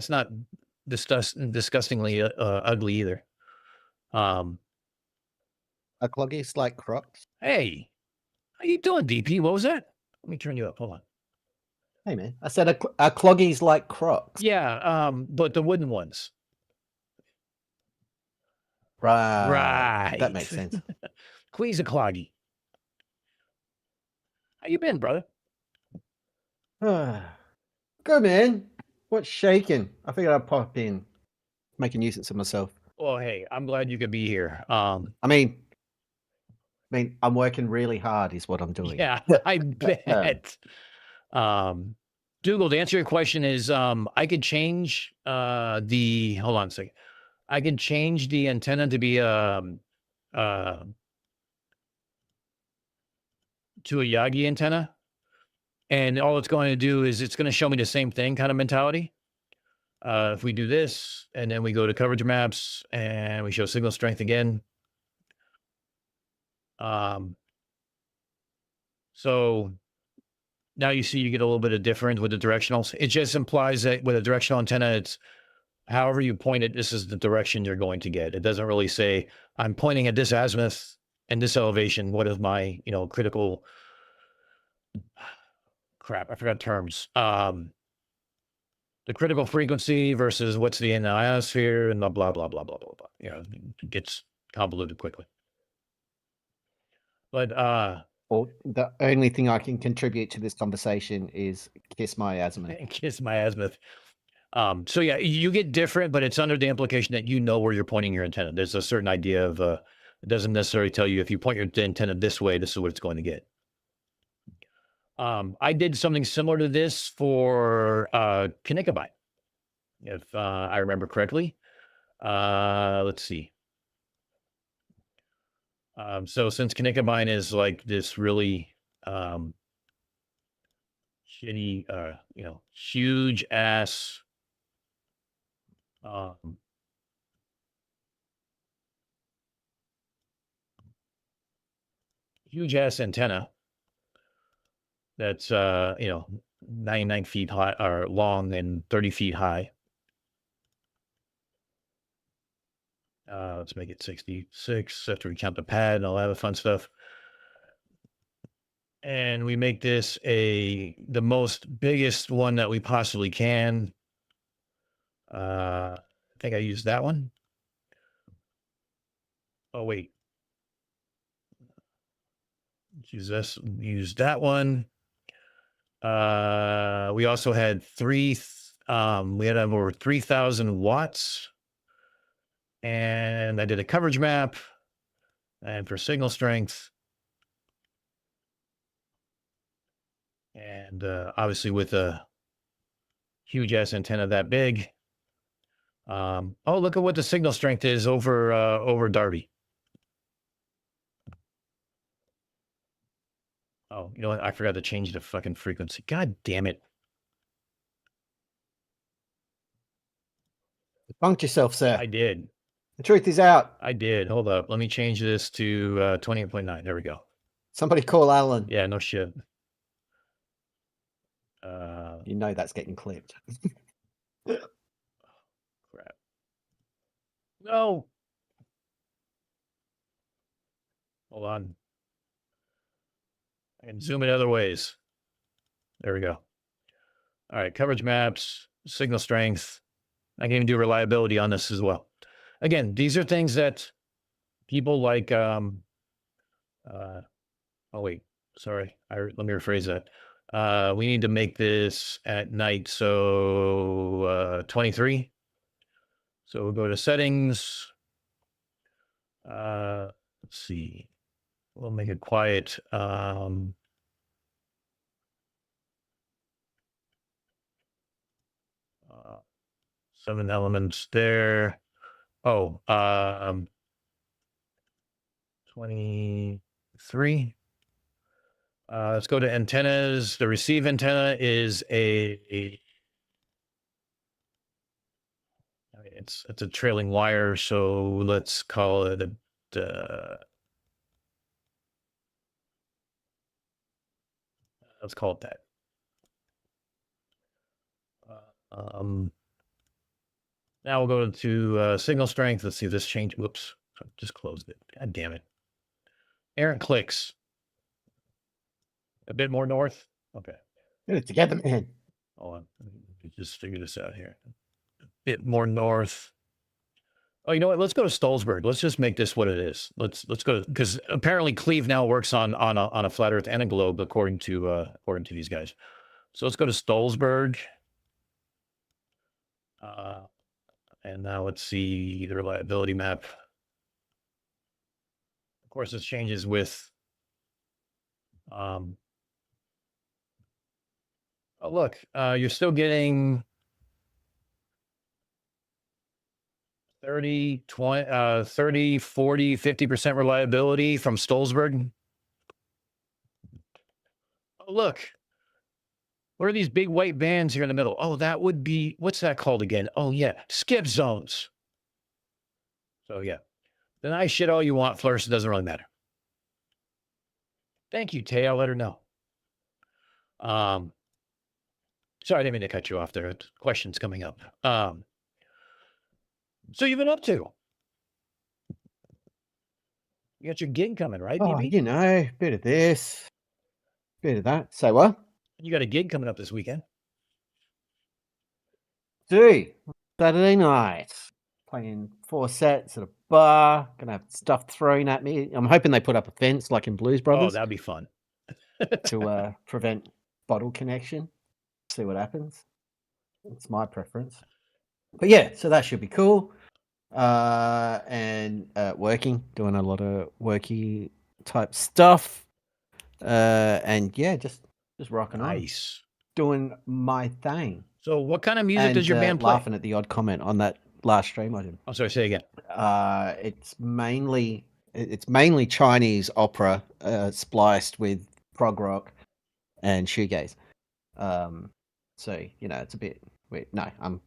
disgustingly ugly either. Are cloggies like Crocs? Hey, how you doing, DP? What was that? Let me turn you up. Hold on. Hey man, I said are cloggies like Crocs? Yeah, but the wooden ones. Right. That Right. makes sense. Queez a cloggy. How you been, brother? Good man. What's shaking? I figured I'd pop in, make a nuisance of myself. Well, hey, I'm glad you could be here. I mean, I'm working really hard, is what I'm doing. Yeah, I bet. Dougal, to answer your question is, I could change the. Hold on a second. I can change the antenna to be to a Yagi antenna, and all it's going to do is it's going to show me the same thing kind of mentality. If we do this, and then we go to coverage maps, and we show signal strength again. So now you see you get a little bit of difference with the directionals. It just implies that with a directional antenna, it's however you point it, this is the direction you're going to get. It doesn't really say, I'm pointing at this azimuth and this elevation. What is my, critical crap? I forgot terms. The critical frequency versus what's in the ionosphere and blah, blah, blah, blah, blah, blah, blah. It gets convoluted quickly. But Well, the only thing I can contribute to this conversation is kiss my azimuth. Kiss my azimuth. So yeah, you get different, but it's under the implication that you know where you're pointing your antenna. There's a certain idea of it doesn't necessarily tell you if you point your antenna this way, this is what it's going to get. I did something similar to this for Kinikabite, if I remember correctly. Let's see. So since Kinikabite is like this really shitty, huge ass huge ass antenna that's 99 feet high or long and 30 feet high. Let's make it 66 after we count the pad and all that fun stuff. And we make this the most biggest one that we possibly can. I think I used that one. Oh, wait. Let's use this. Use that one. We also had we had over 3,000 watts. And I did a coverage map. And for signal strength. And obviously with a huge ass antenna that big. Oh, look at what the signal strength is over Darby. Oh, you know what? I forgot to change the fucking frequency. God damn it. Punked yourself, sir. I did. The truth is out. I did. Hold up. Let me change this to 28.9. There we go. Somebody call Alan. Yeah, no shit. You know that's getting clipped. Crap. No. Hold on. I can zoom it other ways. There we go. All right, coverage maps, signal strength. I can even do reliability on this as well. again, these are things that people like. Oh wait, sorry. Let me rephrase that. We need to make this at night. So 23. So we'll go to settings. Let's see. We'll make it quiet. 7 elements there. Oh, 23. Let's go to antennas. The receive antenna is it's a trailing wire, so let's call it let's call it that. Now we'll go to signal strength. Let's see if this change. Whoops, just closed it. God damn it. Errant clicks. A bit more north. Okay. Get it together, man. Hold on. Let me just figure this out here. A bit more north. Oh, you know what? Let's go to Stolzberg. Let's just make this what it is. Let's go, because apparently Cleve now works on a flat Earth and a globe, according to these guys. So let's go to Stolzberg. And now let's see the reliability map. Of course, this changes with. Oh, look, you're still getting 30, 20, 30, 40, 50% reliability from Stolzberg. Oh, look. What are these big white bands here in the middle? Oh, that would be, what's that called again? Oh, yeah, skip zones. So, yeah. Deny shit all you want, Flourish. It doesn't really matter. Thank you, Tay. I'll let her know. Sorry, I didn't mean to cut you off there. Questions coming up. So you've been up to? You got your gig coming, right, Oh, BB? you know, bit of this, bit of that. Say what? You got a gig coming up this weekend. Dude, Saturday night, playing 4 sets at a bar. Gonna have stuff thrown at me. I'm hoping they put up a fence like in Blues Oh, Brothers that'd be fun. to prevent bottle connection. See what happens. It's my preference. But yeah, so that should be cool. And working, doing a lot of worky type stuff. And yeah, just rocking on. Nice. Doing my thing. So what kind of music does your band play? Laughing at the odd comment on that last stream I did. I'm sorry, say again. It's mainly Chinese opera spliced with prog rock and shoegaze. So you know, it's a bit weird. No, I'm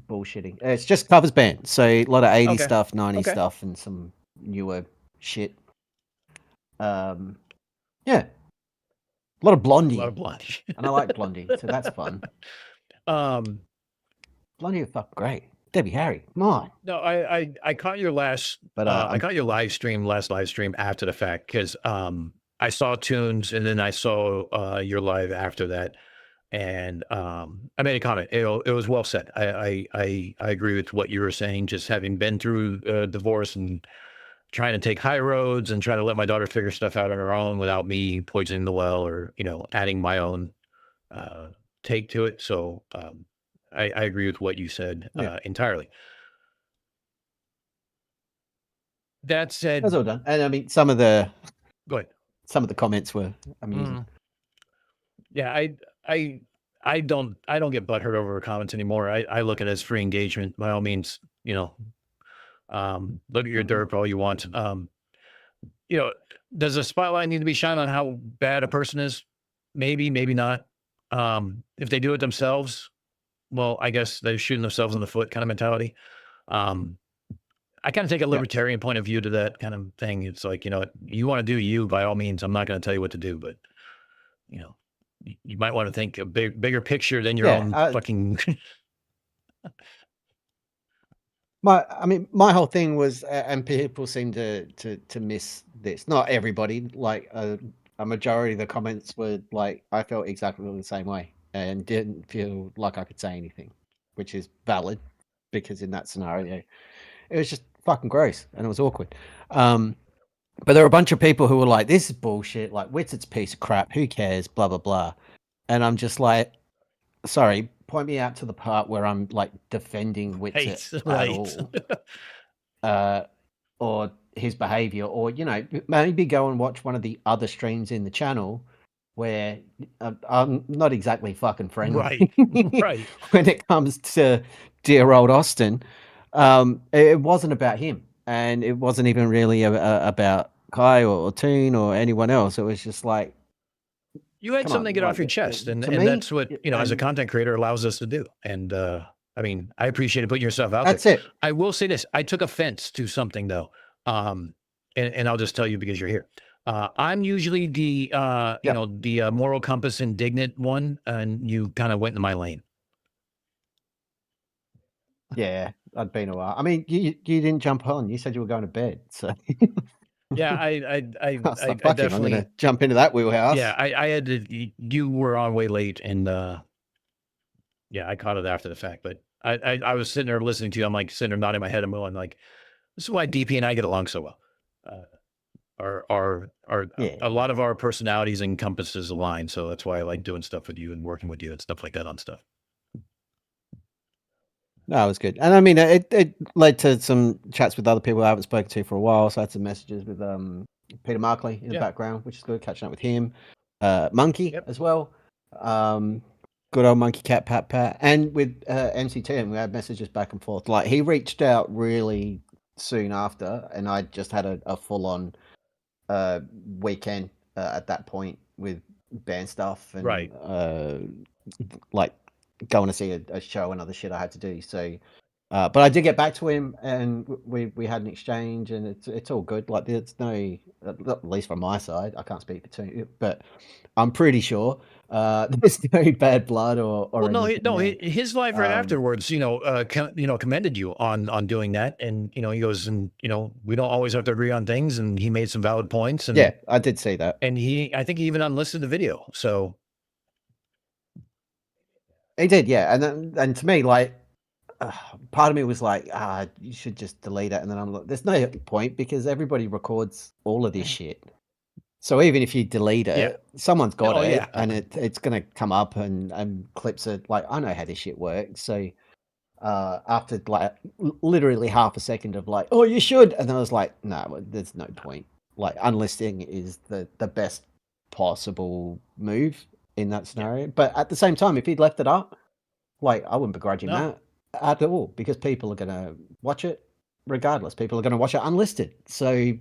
bullshitting. It's just covers band. So a lot of 80s stuff, 90s stuff, and some newer shit. Yeah. A lot of Blondie. And I like Blondie, so that's fun. Blondie are fucking great. Debbie Harry, come on. No, I caught your last, but I caught your live stream after the fact, because I saw Tunes and then I saw your live after that, and I made a comment. It was well said. I agree with what you were saying. Just having been through divorce and trying to take high roads and trying to let my daughter figure stuff out on her own without me poisoning the well or, you know, adding my own take to it. So I agree with what you said entirely. That said, that's all done. And I mean, some of the comments were amusing. Yeah, I don't get butthurt over comments anymore. I look at it as free engagement. By all means, you know, look at your derp all you want. You know, does a spotlight need to be shined on how bad a person is? Maybe, maybe not. If they do it themselves, well, I guess they're shooting themselves in the foot kind of mentality. I kind of take a libertarian point of view to that kind of thing. It's like, you know, you want to do you, by all means. I'm not going to tell you what to do, but you know, you might want to think a bigger picture than your own fucking. My whole thing was, and people seem to miss this. Not everybody, like a majority of the comments were like, I felt exactly the same way and didn't feel like I could say anything, which is valid because in that scenario, it was just fucking gross, and it was awkward. But there were a bunch of people who were like, "This is bullshit. Like, Witset's a piece of crap. Who cares? Blah blah blah." And I'm just like, sorry, point me out to the part where I'm like defending Witset at all, or his behavior, or maybe go and watch one of the other streams in the channel where I'm not exactly fucking friendly, Right. when it comes to dear old Austin. It wasn't about him, and it wasn't even really about Kai or Toon or anyone else. It was just like, you had come something on, to get off like, your chest, and to me, that's what as a and content creator allows us to do. And I mean, I appreciate putting yourself out that's there. it. I will say this: I took offense to something though, and I'll just tell you because you're here. I'm usually the you know, the moral compass indignant one, and you kind of went in my lane. Yeah, I'd been a while. I mean, you didn't jump on. You said you were going to bed, so Yeah, I I was like, I fuck him, I'm definitely gonna jump into that wheelhouse. yeah, I had to. You were on way late, and yeah, I caught it after the fact. But I was sitting there listening to you. I'm like sitting there nodding my head and going like, this is why DP and I get along so well. Our Yeah. a lot of our personalities and compasses align, so that's why I like doing stuff with you and working with you and stuff like that on stuff. No, it was good. And I mean, it led to some chats with other people I haven't spoken to for a while. So I had some messages with Peter Markley in the background, which is good, catching up with him. Monkey as well. Good old Monkey Cat Pat. And with MCT, and we had messages back and forth. Like, he reached out really soon after, and I just had a full-on weekend at that point with band stuff and like going to see a show and other shit I had to do. So but I did get back to him, and we had an exchange, and it's all good. Like, there's no, at least from my side, I can't speak for two, but I'm pretty sure there's no bad blood or Well, no, anything there. his live right afterwards, you know, commended you on doing that, and you know, he goes, and you know, we don't always have to agree on things, and he made some valid points, and yeah, I did see that, and I think he even unlisted the video, so he did, yeah, and to me, like, part of me was like, you should just delete it, and then I'm like, there's no point, because everybody records all of this shit. So even if you delete it, someone's got it, and it's going to come up and clips it. Like, I know how this shit works. So after like literally half a second of like, oh, you should, and then I was like, no, there's no point. Like, unlisting is the best possible move in that scenario. But at the same time, if he'd left it up, like, I wouldn't begrudge him that at all, because people are going to watch it regardless. People are going to watch it unlisted. So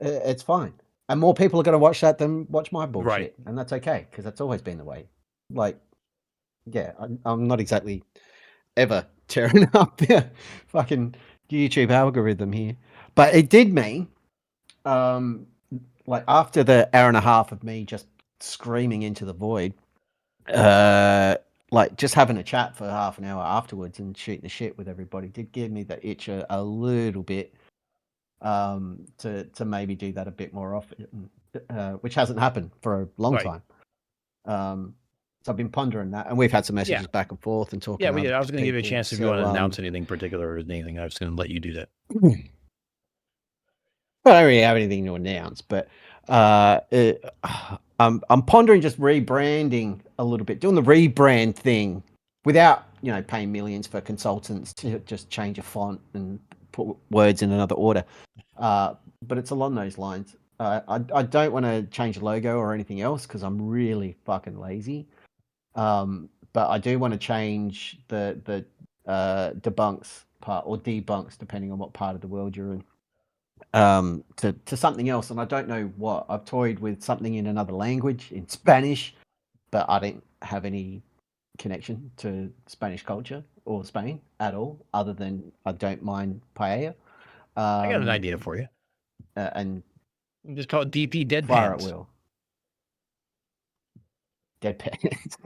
it's fine. And more people are going to watch that than watch my bullshit. And that's okay, because that's always been the way. Like, yeah, I'm not exactly ever tearing up the fucking YouTube algorithm here. But it did mean, like, after the hour and a half of me just screaming into the void, like, just having a chat for half an hour afterwards and shooting the shit with everybody did give me the itch a little bit. To maybe do that a bit more often, which hasn't happened for a long time. So I've been pondering that, and we've had some messages back and forth and talking. Yeah, I was going to give you a chance if you want to announce anything particular or anything. I was going to let you do that. I don't really have anything to announce, but I'm pondering just rebranding a little bit, doing the rebrand thing without, you know, paying millions for consultants to just change a font and put words in another order. But it's along those lines. I don't want to change the logo or anything else, because I'm really fucking lazy. But I do want to change the debunks part, or debunks, depending on what part of the world you're in, to something else. And I don't know what. I've toyed with something in another language, in Spanish, but I don't have any connection to Spanish culture or Spain at all, other than I don't mind paella. I got an idea for you. And just call it DP Deadpans. Fire at will. Deadpans.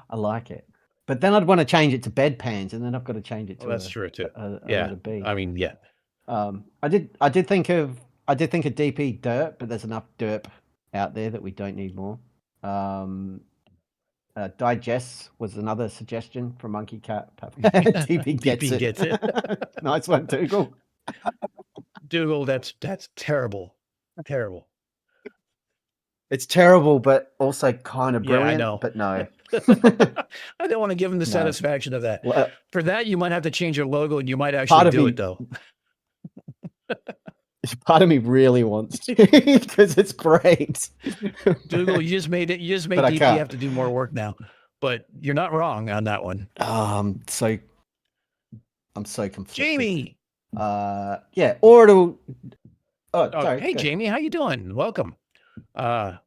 I like it. But then I'd want to change it to bedpans, and then I've got to change it to that's true too. letter B. I mean, yeah. I did think of DP Derp, but there's enough Derp out there that we don't need more. Digest was another suggestion from Monkey Cat. DP gets it. Gets it. Nice one, Dougal. Dougal, that's terrible. Terrible. It's terrible, but also kind of Yeah, I brilliant. know. But no. I don't want to give him the No. satisfaction of that. Well, For that, you might have to change your logo and you might Part actually of do me- it though. part of me really wants to because it's great. Dougal, you just made But I DP can't. have to do more work now. But you're not wrong on that one. I'm so conflicted. Jamie. Yeah, or it'll. Oh, sorry. Hey go. Jamie, how you doing? Welcome. Yeah.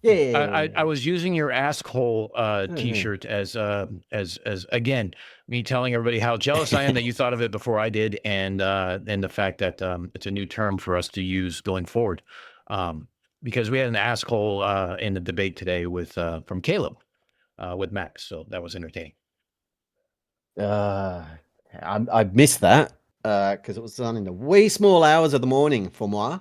I was using your asshole t-shirt as again me telling everybody how jealous I am that you thought of it before I did, and the fact that it's a new term for us to use going forward, because we had an asshole in the debate today with from Caleb with Max, so that was entertaining. I missed that because it was done in the wee small hours of the morning for moi.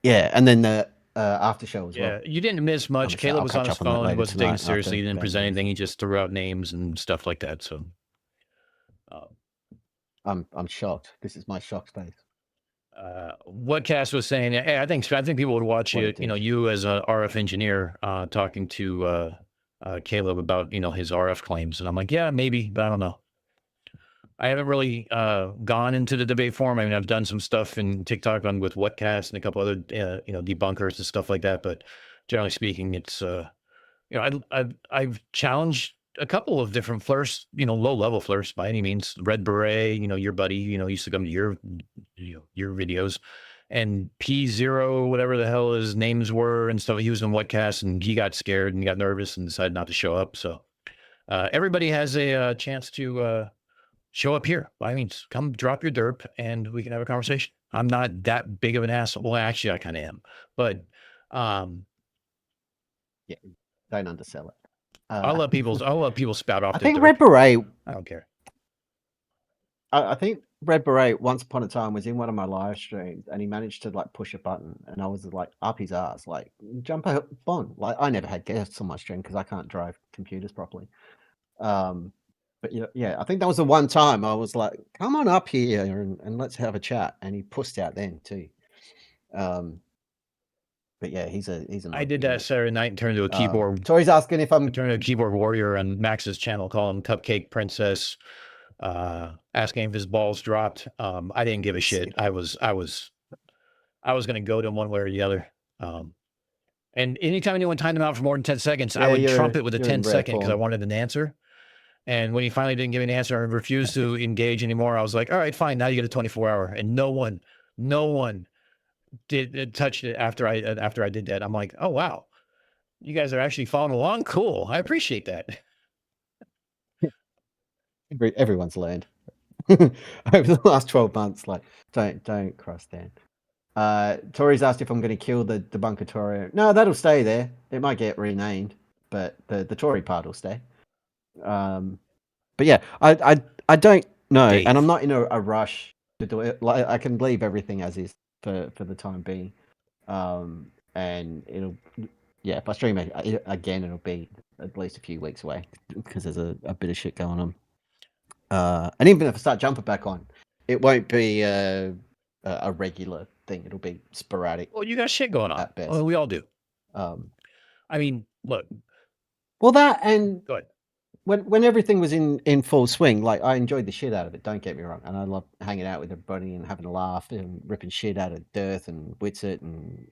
Yeah, and then the after show as well. Yeah, you didn't miss much. sure Caleb I'll was on catch his up on that phone, later wasn't taking it tonight seriously, he after didn't present Band anything, he just threw out names and stuff like that. So I'm shocked. This is my shock space. what Cass was saying, hey, I think people would watch What you, it you know, is. you as an RF engineer talking to Caleb about, you know, his RF claims. And I'm like, yeah, maybe, but I don't know. I haven't really gone into the debate forum. I mean, I've done some stuff in TikTok on with Whatcast and a couple other, you know, debunkers and stuff like that. But generally speaking, it's, you know, I've challenged a couple of different flirts, you know, low level flirts by any means. Red Beret, you know, your buddy, you know, used to come to your videos, and P0, whatever the hell his names were and stuff. He was in Whatcast and he got scared and got nervous and decided not to show up. So everybody has a chance to show up here. By means, come drop your derp and we can have a conversation. I'm not that big of an asshole. Well, actually, I kind of am, but Yeah, don't undersell it. I'll let people spout off. I their think derp. Red Beret. I don't care. I think Red Beret once upon a time was in one of my live streams and he managed to like push a button and I was like up his ass, like jump up on. Like I never had guests on my stream because I can't drive computers properly. But yeah, I think that was the one time I was like, come on up here and let's have a chat. And he pushed out then too. But yeah, he's a I did that Saturday night and turned into a keyboard. Tori's asking if I'm turning a keyboard warrior on Max's channel, call him Cupcake Princess, asking if his balls dropped. I didn't give a shit. I was gonna go to him one way or the other. And anytime anyone timed him out for more than 10 seconds, I would trump it with a 10-second because I wanted an answer. And when he finally didn't give me an answer and refused to engage anymore, I was like, all right, fine, now you get a 24-hour. And no one did touch it after I did that. I'm like, oh wow, you guys are actually following along. Cool. I appreciate that. Everyone's learned over the last 12 months. Like, don't cross that. Tori's asked if I'm going to kill the debunker Tory. No, that'll stay there. It might get renamed, but the Tory part will stay. But yeah, I don't know, Dave. and I'm not in a rush to do it. Like I can leave everything as is for the time being. And it'll, yeah, if I stream it again, it'll be at least a few weeks away because there's a bit of shit going on. And even if I start jumping back on, it won't be a regular thing. It'll be sporadic. Well, you got shit going on. At best. Well, we all do. I mean, look. Well, that and go ahead. When everything was in full swing, like I enjoyed the shit out of it. Don't get me wrong, and I love hanging out with everybody and having a laugh and ripping shit out of Derp and Witsit and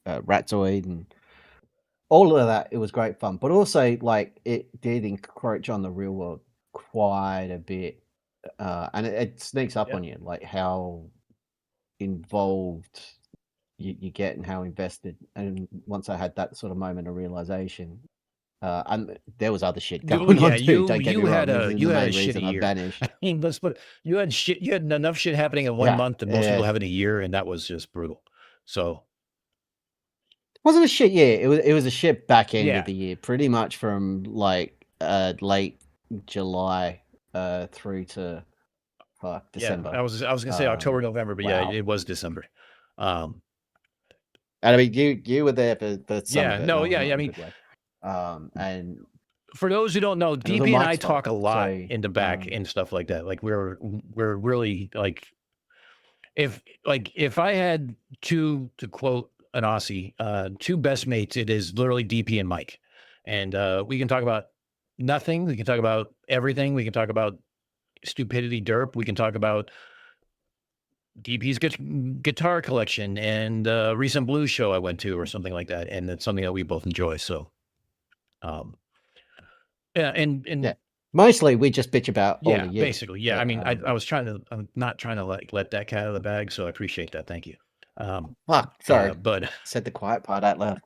Ratzoid and all of that. It was great fun, but also like it did encroach on the real world quite a bit, and it sneaks up on you, like how involved you get and how invested. And once I had that sort of moment of realization. And there was other shit going on too. Don't get me wrong. You had a shitty I year. vanished. I mean, let's put you had shit. You had enough shit happening in 1 month that most people have in a year, and that was just brutal. So, it wasn't a shit year. It was a shit back end of the year, pretty much from like late July through to December. Yeah, I was gonna say October, November, but yeah, it was December. And I mean, you were there for some of it. I mean. And For those who don't know, And it was DP all and I Mike's talk a fault, lot so, in the back and stuff like that. Like we're really like if I had two, to quote an Aussie, two best mates, it is literally DP and Mike. And we can talk about nothing. We can talk about everything. We can talk about stupidity derp. We can talk about DP's guitar collection and recent blues show I went to or something like that. And it's something that we both enjoy. So yeah, and yeah. Mostly we just bitch about all yeah, of you. basically. Yeah. But, I mean, I was I'm not trying to like let that cat out of the bag. So I appreciate that. Thank you. Fuck, sorry. But Said the quiet part out loud.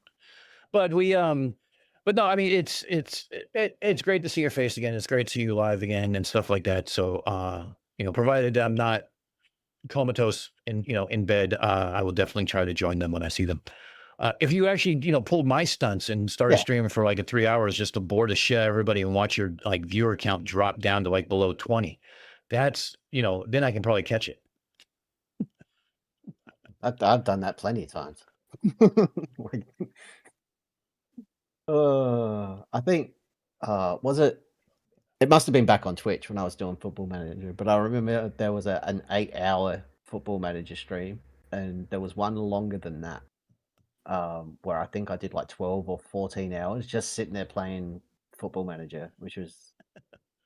but we but no, I mean it's great to see your face again. It's great to see you live again and stuff like that. So you know, provided I'm not comatose and in bed, I will definitely try to join them when I see them. If you actually pulled my stunts and started Yeah. streaming for like 3 hours just to bore the shit out of everybody and watch your like viewer count drop down to like below 20, that's then I can probably catch it. I've done that plenty of times. I think was it must have been back on Twitch when I was doing Football Manager, but I remember there was an 8-hour Football Manager stream, and there was one longer than that, where I think I did like 12 or 14 hours just sitting there playing Football Manager, which was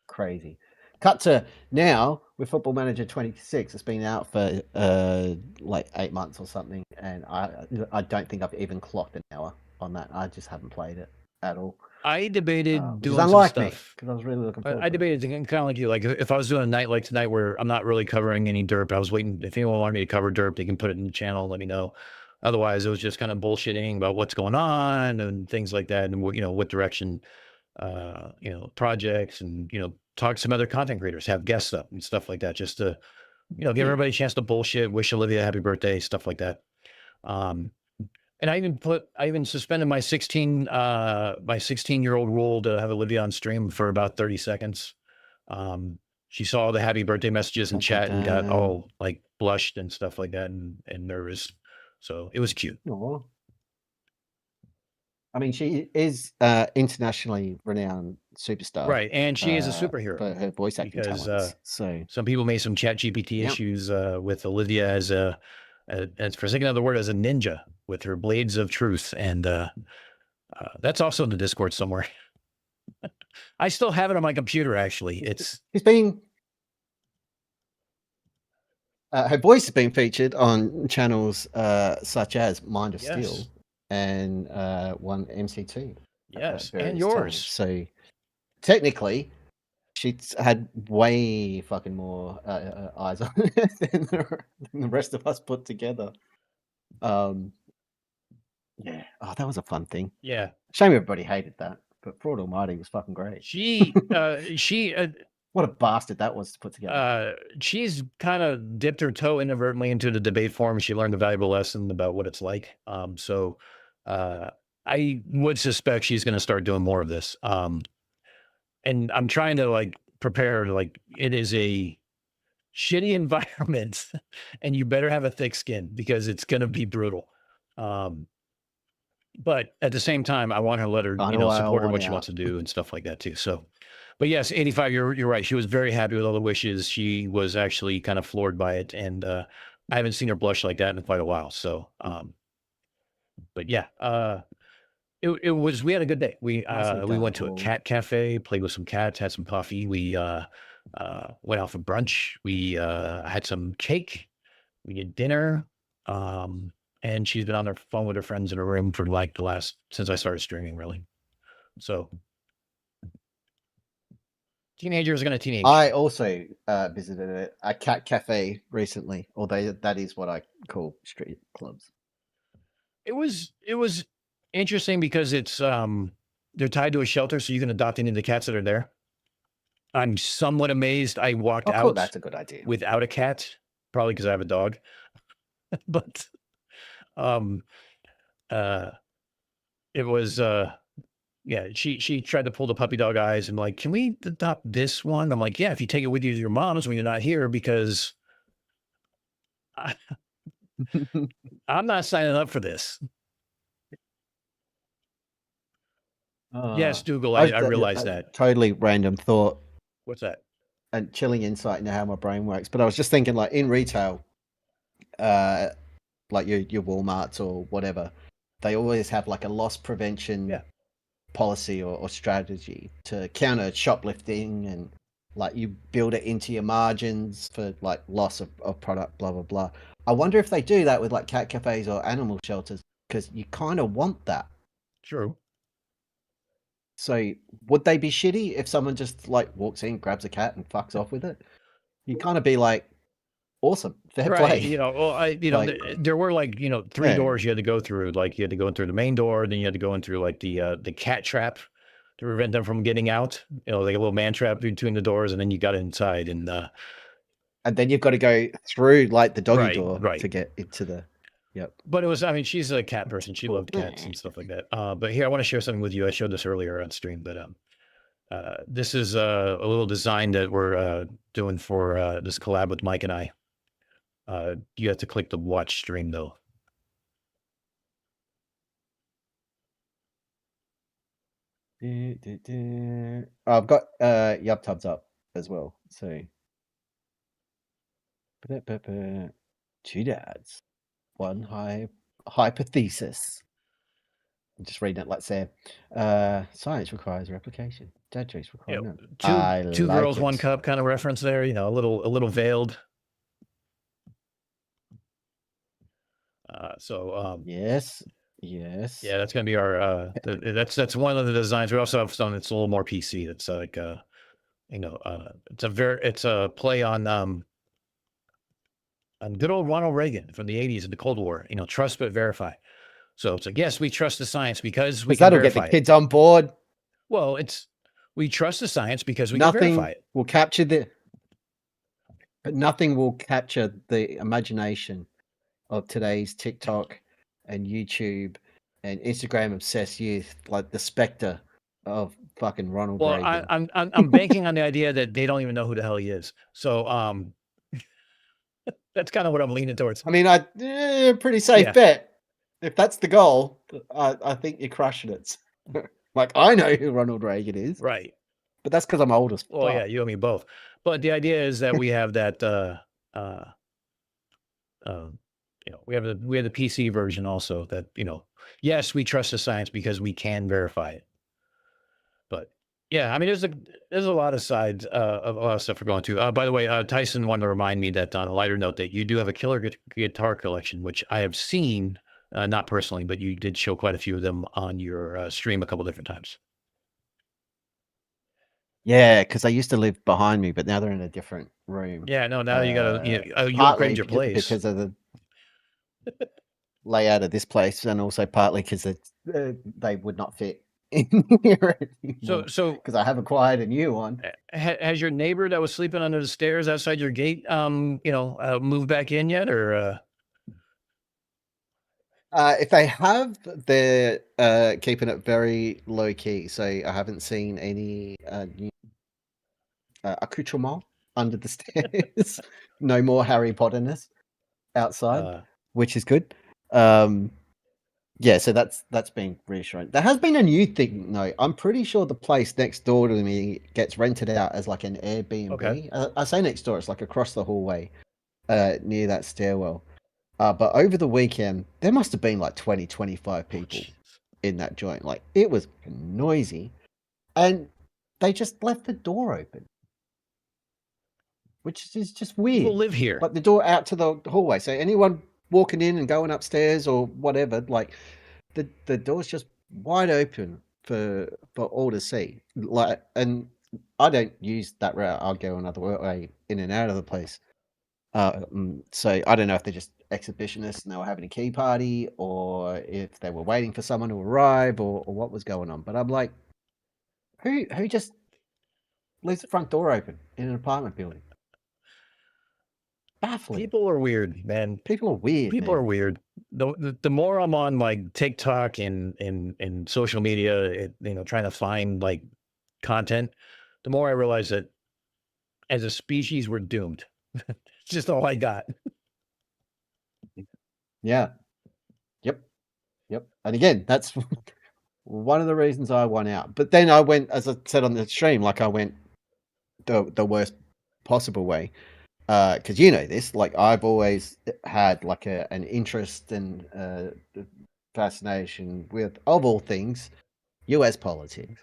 crazy. Cut to now with Football Manager 26. It's been out for like 8 months or something, and I don't think I've even clocked an hour on that. I just haven't played it at all. I debated Which is doing some unlike me stuff. because I was really looking forward I to it. debated kind of like you. Like if I was doing a night like tonight where I'm not really covering any derp, I was waiting. If anyone wanted me to cover derp, they can put it in the channel. Let me know. Otherwise, it was just kind of bullshitting about what's going on and things like that, and what direction, projects, and talk to some other content creators, have guests up and stuff like that, just to give everybody a chance to bullshit, wish Olivia a happy birthday, stuff like that. And I even suspended my 16-year-old rule to have Olivia on stream for about 30 seconds. She saw the happy birthday messages in chat and got all like blushed and stuff like that and nervous. So it was cute. Aw. I mean, she is internationally renowned superstar, Right. And she is a superhero for her voice acting because talents. So some people made some chat GPT Yep. issues with Olivia as for saying another word, as a ninja with her blades of truth. And that's also in the Discord somewhere. I still have it on my computer, actually. It's being her voice has been featured on channels such as Mind of Steel Yes. and one MC2. at Yes, and various yours. times. So technically, she's had way fucking more eyes on it than the rest of us put together. Yeah. Oh, that was a fun thing. Yeah. Shame everybody hated that, but Fraud Almighty was fucking great. She What a bastard that was to put together. She's kind of dipped her toe inadvertently into the debate forum. She learned a valuable lesson about what it's like. So I would suspect she's going to start doing more of this. And I'm trying to like prepare her, like it is a shitty environment and you better have a thick skin because it's going to be brutal. But at the same time, I want her to let her, support her what she wants to do and stuff like that too. So, but yes, 85, you're right. She was very happy with all the wishes. She was actually kind of floored by it. And I haven't seen her blush like that in quite a while. So, but yeah, we had a good day. We went to a cat cafe, played with some cats, had some coffee. We went out for brunch. We had some cake. We did dinner. And she's been on her phone with her friends in her room for like since I started streaming, really. So teenagers are going to teenage. I also visited a cat cafe recently, although that is what I call street clubs. It was interesting because it's they're tied to a shelter, so you can adopt any of the cats that are there. I'm somewhat amazed. I walked out. That's a good idea. Without a cat, probably because I have a dog. But it was yeah, she tried to pull the puppy dog eyes and like, can we adopt this one? I'm like, yeah, if you take it with you to your mom's when you're not here, because I'm not signing up for this. Yes, Dougal, I've I got realize a that. totally random thought What's that? and chilling insight into how my brain works. But I was just thinking, like in retail, like your Walmarts or whatever, they always have like a loss prevention Yeah. policy or strategy to counter shoplifting, and like you build it into your margins for like loss of product, blah blah blah. I wonder if they do that with like cat cafes or animal shelters, because you kind of want that. True. So would they be shitty if someone just like walks in, grabs a cat, and fucks off with it? You kind of be like, awesome, fair Right. play. You know, well, Like, there were like, three yeah. doors you had to go through. Like you had to go in through the main door, then you had to go in through like the cat trap to prevent them from getting out. Like a little man trap between the doors, and then you got inside and And then you've got to go through like the doggy Right, door right. to get into the. Yep. But it was, I mean, she's a cat person. She loved cats and stuff like that. But here, I want to share something with you. I showed this earlier on stream, but this is a little design that we're doing for this collab with Mike and I. You have to click the watch stream though. I've got Yub Tubs up as well. So two dads, one hypothesis. I'm just reading it like say, science requires replication. Dad jokes require none. Two like girls, one it. cup kind of reference there. A little veiled. Yes. Yeah, that's gonna be our. That's one of the designs. We also have something that's a little more PC. That's like it's a play on good old Ronald Reagan from the 80s and the Cold War. Trust but verify. So it's like, yes, we trust the science because we can that'll verify get the kids on board. Well, we trust the science because we can verify it. Will capture but nothing will capture the imagination of today's TikTok and YouTube and Instagram obsessed youth, like the specter of fucking Ronald Reagan. I'm banking on the idea that they don't even know who the hell he is. So that's kind of what I'm leaning towards. I mean, pretty safe bet. If that's the goal, I think you're crushing it. Like, I know who Ronald Reagan is. Right. But that's because I'm old as fuck. Well, yeah, you and me both. But the idea is that we have that we have the PC version also that, yes, we trust the science because we can verify it. But yeah, I mean, there's a lot of sides of a lot of stuff we're going to. By the way, Tyson wanted to remind me that on a lighter note that you do have a killer guitar collection, which I have seen, not personally, but you did show quite a few of them on your stream a couple different times. Yeah, because they used to live behind me, but now they're in a different room. Yeah, no, now you got to you upgrade your place because of the layout of this place, and also partly because they would not fit in here anymore. So because I have acquired a new one. Has your neighbor that was sleeping under the stairs outside your gate, moved back in yet, or? If they have, they're keeping it very low key. So I haven't seen any new accoutrement under the stairs. No more Harry Potterness outside, which is good. Yeah, so that's been reassuring. There has been a new thing, though. I'm pretty sure the place next door to me gets rented out as like an Airbnb. Okay. I say next door, it's like across the hallway near that stairwell. But over the weekend, there must have been like 20, 25 people in that joint. Like, it was noisy. And they just left the door open, which is just weird. People live here. Like, the door out to the hallway. So anyone walking in and going upstairs or whatever, like, the door's just wide open for all to see. Like, and I don't use that route. I'll go another way in and out of the place. So I don't know if they're just exhibitionists and they were having a key party, or if they were waiting for someone to arrive, or what was going on. But I'm like, who just leaves the front door open in an apartment building? Baffling. People are weird, man. People are weird. People are weird. The more I'm on like TikTok and social media, trying to find like content, the more I realize that as a species we're doomed. It's just all I got. Yeah. Yep. And again, that's one of the reasons I won out. But then I went, as I said on the stream, like I went the worst possible way. Because you know this, like I've always had like an interest and fascination with, of all things, US politics.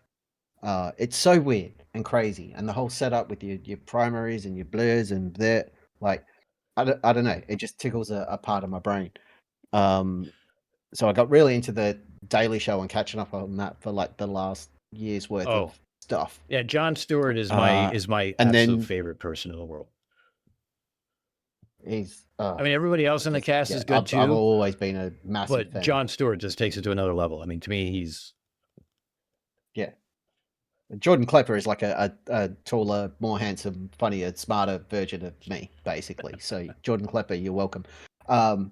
It's so weird and crazy, and the whole setup with your primaries and your blurs and that, like, I don't know, it just tickles a part of my brain. So I got really into the Daily Show and catching up on that for like the last year's worth of stuff. Yeah, Jon Stewart is my and absolute then- favorite person in the world. He's. I mean, everybody else in the cast is good too. I've always been a massive But fan. Jon Stewart just takes it to another level. I mean, to me, he's Jordan Klepper is like a taller, more handsome, funnier, smarter version of me, basically. So Jordan Klepper, you're welcome. But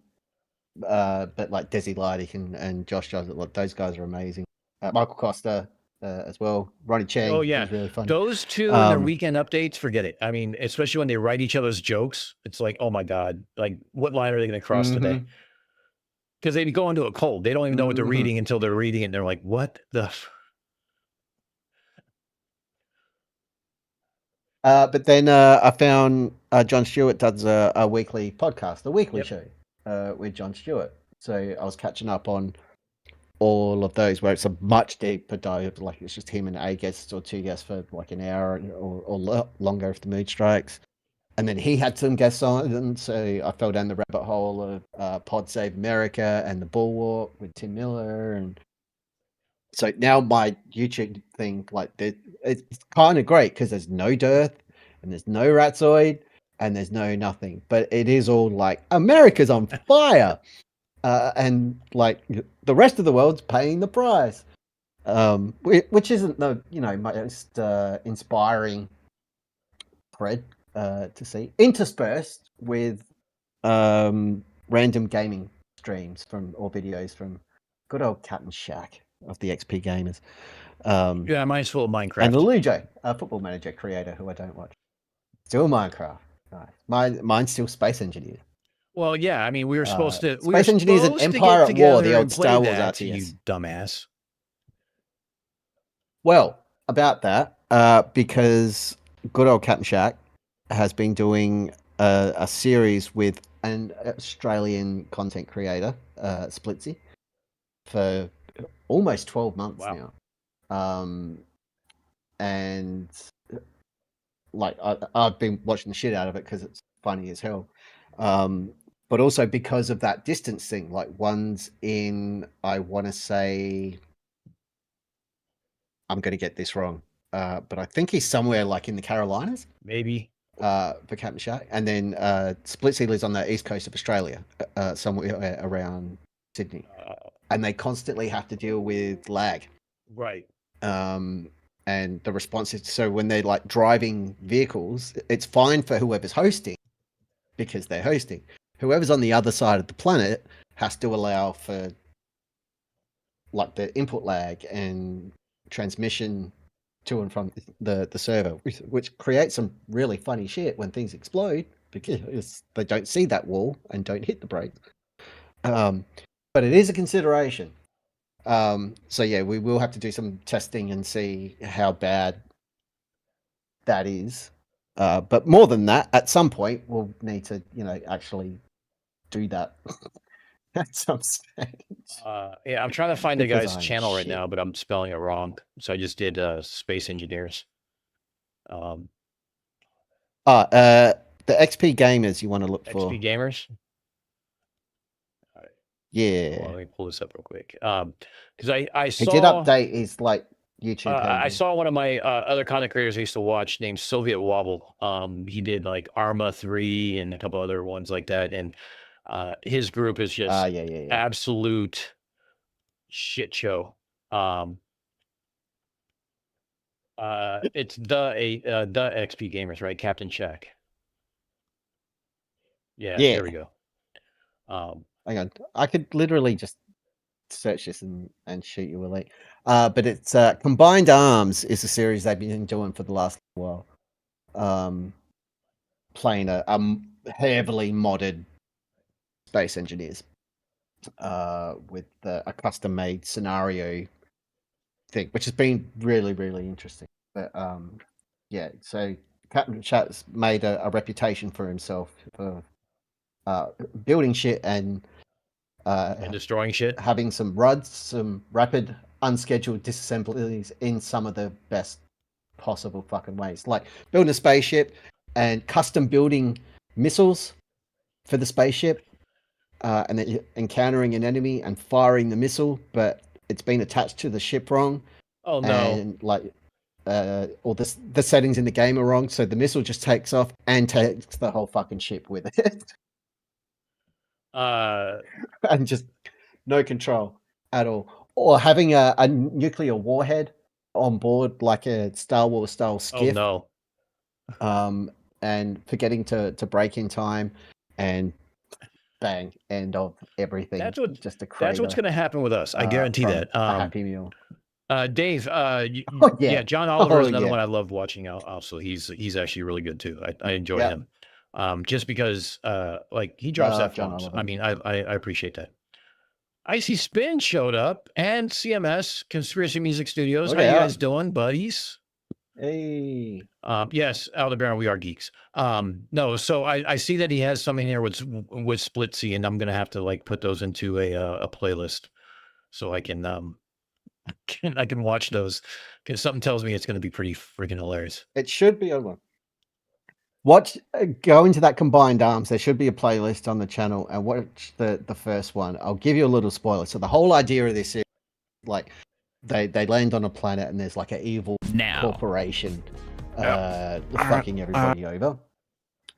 like Desi Lydic and Josh Johnson, like those guys are amazing. Michael Costa as well. Ronnie Chang. Oh yeah, is really funny. those two and their weekend updates, forget it. I mean, especially when they write each other's jokes, it's like, oh my god, like what line are they going to cross today? Because they go into a cold. They don't even know what they're reading until they're reading it, and they're like, what the. But then I found Jon Stewart does a weekly podcast, a weekly show with Jon Stewart. So I was catching up on all of those where it's a much deeper dive, like it's just him and a guest or two guests for like an hour or longer if the mood strikes. And then he had some guests on, and so I fell down the rabbit hole of Pod Save America and the Bulwark with Tim Miller, and so now my YouTube thing, like, it's kind of great because there's no Dearth and there's no Ratzoid and there's no nothing, but it is all like America's on fire, and like the rest of the world's paying the price, which isn't the most inspiring thread to see, interspersed with random gaming streams or videos from good old Cat and Shack of the XP gamers. Yeah, mine's full of Minecraft. And Lujo, a Football Manager creator who I don't watch. Still Minecraft. Nice. Mine's still Space Engineers. Well, yeah, I mean, we were supposed to. Space Engineers and Empire at War, the old Star Wars RTS. You dumbass. Well, about that, because good old Cat and Shack has been doing a series with an Australian content creator, Splitsy, for almost 12 months now. And like I've been watching the shit out of it because it's funny as hell. But also because of that distance thing, like one's in, I want to say, I'm going to get this wrong, but I think he's somewhere like in the Carolinas. Maybe. For Captain Shark. And then Splitsy lives on the east coast of Australia, somewhere around Sydney. And they constantly have to deal with lag. Right. And the response is, so when they're like driving vehicles, it's fine for whoever's hosting because they're hosting. Whoever's on the other side of the planet has to allow for like the input lag and transmission to and from the server, which creates some really funny shit when things explode because they don't see that wall and don't hit the brakes. But it is a consideration. So yeah, we will have to do some testing and see how bad that is. But more than that, at some point we'll need to, actually do that at some stage. Yeah, I'm trying to find the Because guy's I'm channel right shit. now, but I'm spelling it wrong. So I just did Space Engineers. The XP Gamers you want to look for. XP Gamers. Yeah. Well, let me pull this up real quick. Because I He saw did update his like YouTube. I handle. saw one of my other content creators I used to watch named Soviet Wobble. He did like Arma 3 and a couple other ones like that, and his group is just yeah. absolute shit show. It's the XP Gamers, right? Captain Check. Yeah, Yeah. there we go. Hang on, I could literally just search this and shoot you a link. But it's Combined Arms is a series they've been doing for the last while. Playing a heavily modded Space Engineers with a custom-made scenario thing, which has been really, really interesting. But yeah, so Captain Chat's made a reputation for himself for building shit and destroying shit. having some RUDs, some rapid unscheduled disassemblies in some of the best possible fucking ways. Like building a spaceship and custom building missiles for the spaceship, and then encountering an enemy and firing the missile, but it's been attached to the ship wrong. Oh no! And like, or the settings in the game are wrong, so the missile just takes off and takes the whole fucking ship with it. And just no control at all. Or having a nuclear warhead on board, like a Star Wars style skiff. Oh no! And forgetting to break in time, and bang, end of everything. That's what. Just a crater. That's what's going to happen with us. I guarantee that. A Happy Meal. Dave, yeah. John Oliver is another one I love watching. Also, he's actually really good too. I enjoy him, just because like he drops F-bombs. I mean, I appreciate that. Icy Spin showed up, and CMS Conspiracy Music Studios. How you guys doing, buddies? Hey. Yes, Aldebaran, we are geeks. No, so I see that he has something here with Splitsy, and I'm gonna have to like put those into a playlist so I can I can watch those, because something tells me it's going to be pretty freaking hilarious. It should be on one. Go into that Combined Arms. There should be a playlist on the channel, and watch the first one. I'll give you a little spoiler. So the whole idea of this is like they land on a planet, and there's like an evil corporation fucking everybody over.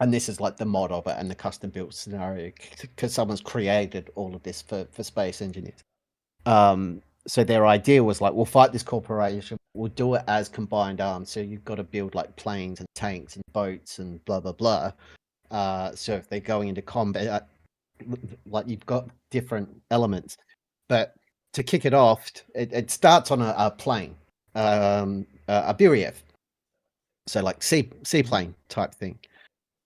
And this is like the mod of it and the custom built scenario, because someone's created all of this for space engineers. So their idea was like, we'll fight this corporation, we'll do it as Combined Arms. So you've got to build like planes and tanks and boats and blah, blah, blah. So if they're going into combat, like you've got different elements. But to kick it off, it starts on a plane, a Biriev. So like seaplane type thing.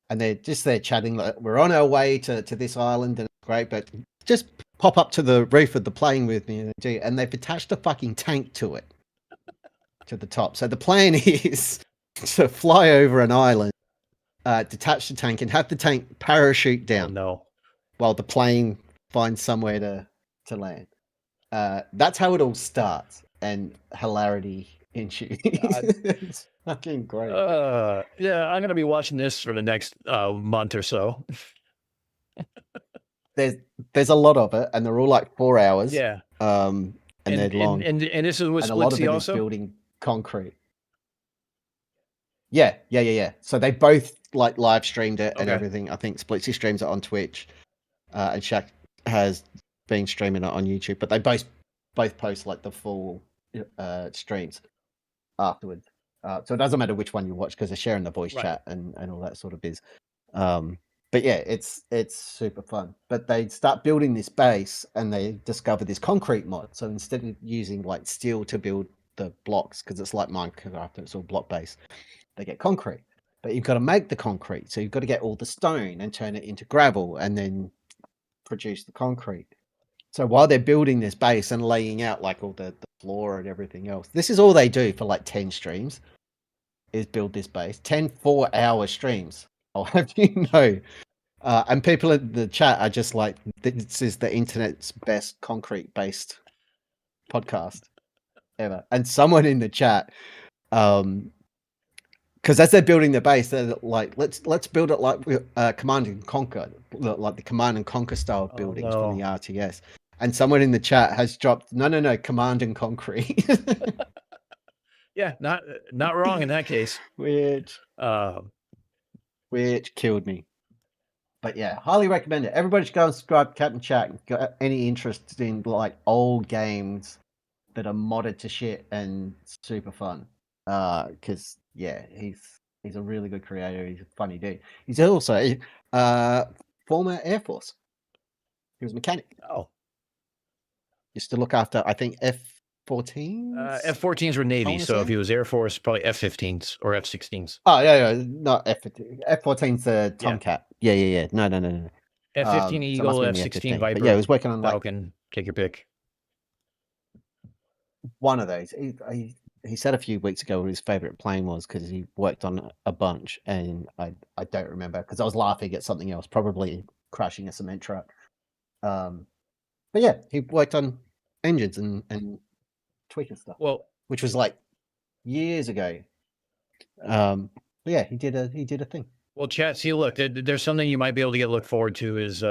And they're just there chatting, like, we're on our way to this island, and it's great, but just pop up to the roof of the plane with me. And they've attached a fucking tank to it, to the top. So the plan is to fly over an island, detach the tank, and have the tank parachute down. Oh, no. While the plane finds somewhere to land. That's how it all starts, and hilarity ensues. It's fucking great. Yeah, I'm gonna be watching this for the next month or so. There's a lot of it, and they're all like 4 hours. Yeah. And they're long. And this is with and a lot of it also? is building concrete. Yeah. So they both like live streamed it and everything. I think Splitsy streams it on Twitch, and Shaq has been streaming it on YouTube. But they both post like the full streams afterwards. So it doesn't matter which one you watch, because they're sharing the voice chat and all that sort of biz. But yeah, it's super fun. But they start building this base, and they discover this concrete mod. So instead of using like steel to build the blocks, because it's like Minecraft, it's all block based, they get concrete. But you've got to make the concrete, so you've got to get all the stone and turn it into gravel, and then produce the concrete. So while they're building this base and laying out like all the floor and everything else, this is all they do for like 10 streams, is build this base. 10 4-hour streams. I'll have you know. And people in the chat are just like, this is the internet's best concrete based podcast ever. And someone in the chat, because as they're building the base, they're like, let's build it like Command and Conquer, like the Command and Conquer style buildings from the RTS. And someone in the chat has dropped, no, Command and Concrete. Yeah, not wrong in that case. Which killed me. But yeah, highly recommend it. Everybody should go and subscribe to Captain Chat. Got any interest in like old games that are modded to shit and super fun. Because yeah, he's a really good creator. He's a funny dude. He's also former Air Force. He was a mechanic. Oh. Used to look after, I think, F-14s? F-14s were Navy, so if he was Air Force, probably F-15s or F-16s. Oh, yeah, not F-15. F-14's the Tomcat. Yeah. No. F-15 Eagle, F-16 Viper. But yeah, he was working on Falcon, take your pick. one of those. He said a few weeks ago what his favorite plane was because he worked on a bunch, and I don't remember because I was laughing at something else, probably crashing a cement truck. But yeah, he worked on engines and tweaking stuff, Well, which was like years ago. But yeah, he did a thing. well, chat. See, look, there's something you might be able to look forward to is,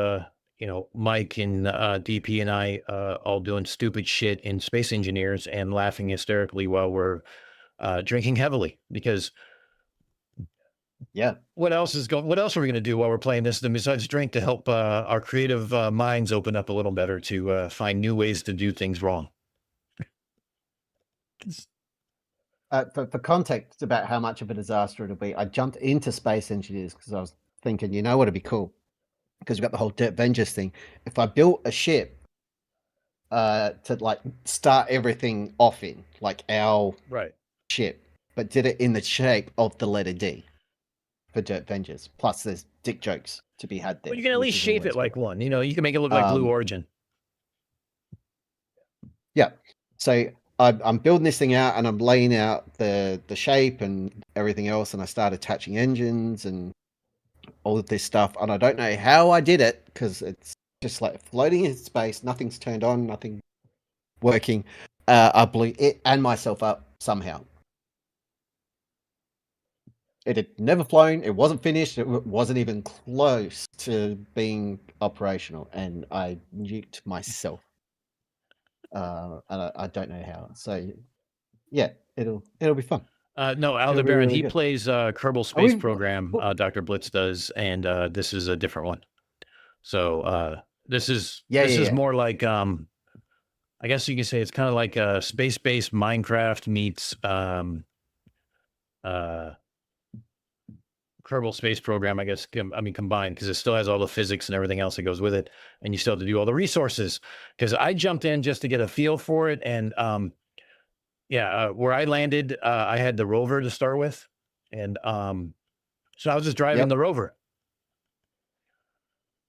Mike and DP and I all doing stupid shit in Space Engineers and laughing hysterically while we're drinking heavily. Because Yeah, what else are we going to do while we're playing this besides drink to help our creative minds open up a little better to find new ways to do things wrong? for context about how much of a disaster it'll be, I jumped into Space Engineers because I was thinking, you know what would be cool? Because we've got the whole Derp Avengers thing. If I built a ship to like start everything off in, like our Right. ship, but did it in the shape of the letter D for Derp Avengers. Plus, there's dick jokes to be had there. Well, you can at which least is shape always it like fun. one. You can make it look like Blue Origin. Yeah. So I'm building this thing out, and I'm laying out the shape and everything else, and I start attaching engines and all of this stuff, and I don't know how I did it because it's just like floating in space. Nothing's turned on, nothing working. I blew it and myself up somehow. It had never flown. It wasn't finished. It wasn't even close to being operational, and I nuked myself. And I don't know how. So, yeah, it'll be fun. No, It'll be Aldebaran, really he good. plays Kerbal Space we- Program, Dr. Blitz does, and this is a different one. So this is Yeah. more like I guess you can say it's kind of like a space-based Minecraft meets Kerbal Space Program, I guess. Combined, because it still has all the physics and everything else that goes with it, and you still have to do all the resources. Because I jumped in just to get a feel for it, and where I landed, I had the rover to start with, and so I was just driving the rover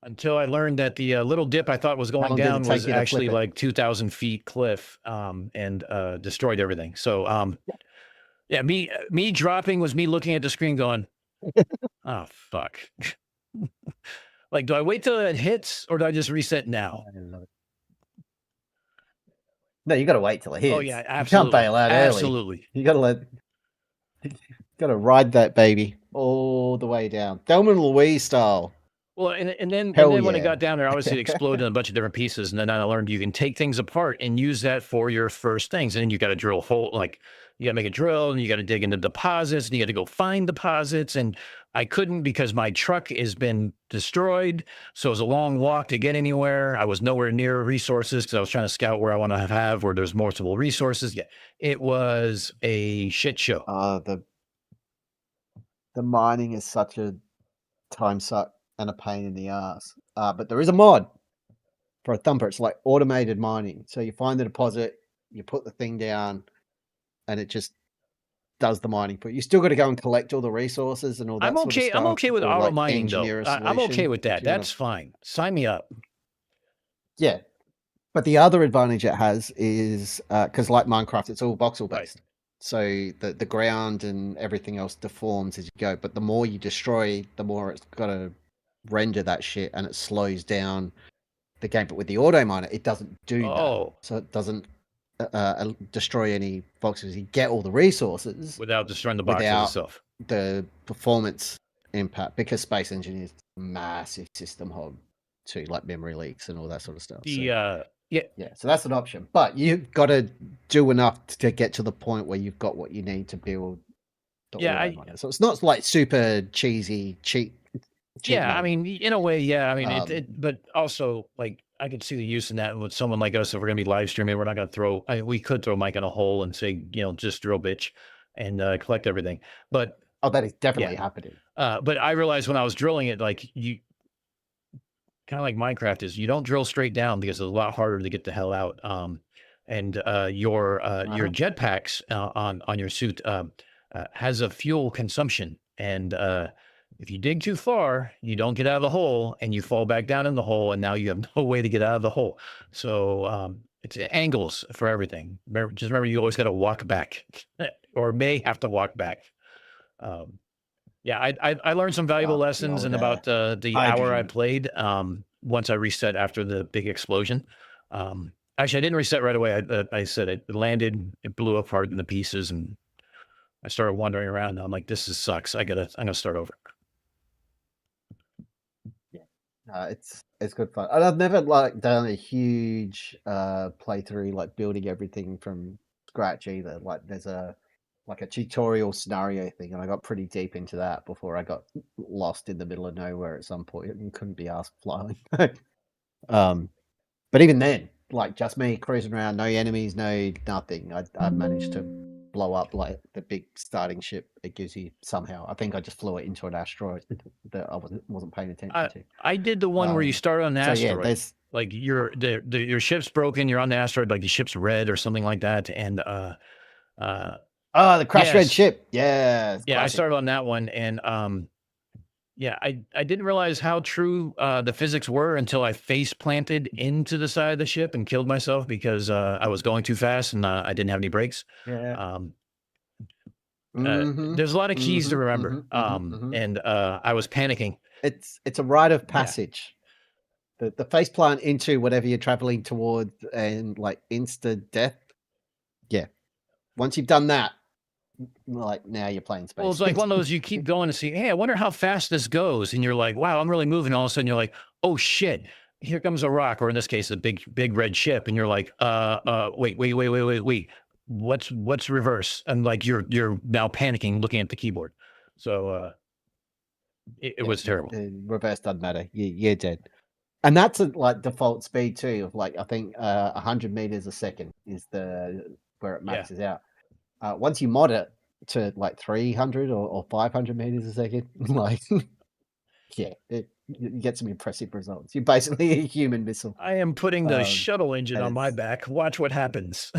until I learned that the little dip I thought was going long did it down take was you to actually flip it? like 2,000 feet cliff, and destroyed everything. So me dropping was me looking at the screen going, oh fuck. Like, do I wait till it hits or do I just reset now? I love it. No, you got to wait till it hits. Oh yeah, You absolutely. can't bail out early. Absolutely. You got to ride that baby all the way down, Thelma and Louise style. Well, and then Hell when it yeah. got down there, obviously it exploded in a bunch of different pieces. And then I learned you can take things apart and use that for your first things. And then you got to drill a hole, like you got to make a drill and you got to dig into deposits and you got to go find deposits. And I couldn't because my truck has been destroyed. So it was a long walk to get anywhere. I was nowhere near resources because I was trying to scout where I want to have where there's multiple resources. Yeah, it was a shit show. The mining is such a time suck and a pain in the ass. But there is a mod for a thumper. It's like automated mining. So you find the deposit, you put the thing down, and it just does the mining for you. You still got to go and collect all the resources and all that. I'm sort of okay. stuff, I'm okay with or, auto like, mining though. engineer a I'm okay solution with that. if you wanna- That's fine. Sign me up. Yeah. But the other advantage it has is because like Minecraft, it's all voxel based. So the ground and everything else deforms as you go. But the more you destroy, the more it's got to render that shit, and it slows down the game. But with the auto miner, it doesn't do that. So it doesn't destroy any voxels. You get all the resources without destroying the boxes itself. The performance impact, because Space Engineers is a massive system hog to like memory leaks and all that sort of stuff. So that's an option, but you've got to do enough to get to the point where you've got what you need to build the auto miner. So it's not like super cheesy cheap Yeah, mode. I mean, in a way, yeah. I mean, but also, like, I could see the use in that with someone like us. If we're going to be live streaming, we're not going to throw. We could throw Mike in a hole and say, just drill, bitch, and collect everything. But that is definitely happening. But I realized when I was drilling it, like you, kind of like Minecraft is, you don't drill straight down because it's a lot harder to get the hell out. And your jetpacks on your suit has a fuel consumption, and if you dig too far, you don't get out of the hole and you fall back down in the hole, and now you have no way to get out of the hole. So it's angles for everything. Just remember, you always got to walk back, or may have to walk back. Yeah, I learned some valuable the lessons in old, about the hour I hydrogen. played. Once I reset after the big explosion. Actually, I didn't reset right away. I said it landed, it blew apart into pieces, and I started wandering around. I'm like, this sucks. I'm gonna start over. It's good fun. And I've never like done a huge playthrough like building everything from scratch either. Like there's a tutorial scenario thing, and I got pretty deep into that before I got lost in the middle of nowhere at some point and couldn't be asked flying. But even then, like just me cruising around, no enemies, no nothing. I managed to blow up like the big starting ship it gives you somehow. I think I just flew it into an asteroid that I wasn't paying attention to. I did the one where you start on an So yeah, asteroid. there's Like your ship's broken, you're on the asteroid, like the ship's red or something like that, and the crash red yes. ship. Yeah, it's yeah, I classic. started on that one, and yeah, I didn't realize how true the physics were until I face planted into the side of the ship and killed myself because I was going too fast and I didn't have any brakes. Yeah. There's a lot of keys to remember, and I was panicking. It's a rite of Yeah. passage. The face plant into whatever you're traveling towards and like insta death. Yeah. Once you've done that, like now you're playing space. Well, it's like one of those you keep going to see, hey, I wonder how fast this goes. And you're like, wow, I'm really moving. All of a sudden you're like, oh shit, here comes a rock, or in this case, a big red ship. And you're like, wait. What's reverse? And like you're now panicking, looking at the keyboard. So it was terrible. Reverse doesn't matter. You're dead. And that's like default speed too of like I think 100 meters a second is where it maxes out. Once you mod it to like 300 or 500 meters a second, like yeah, you get some impressive results. You're basically a human missile. I am putting the shuttle engine on my back. Watch what happens.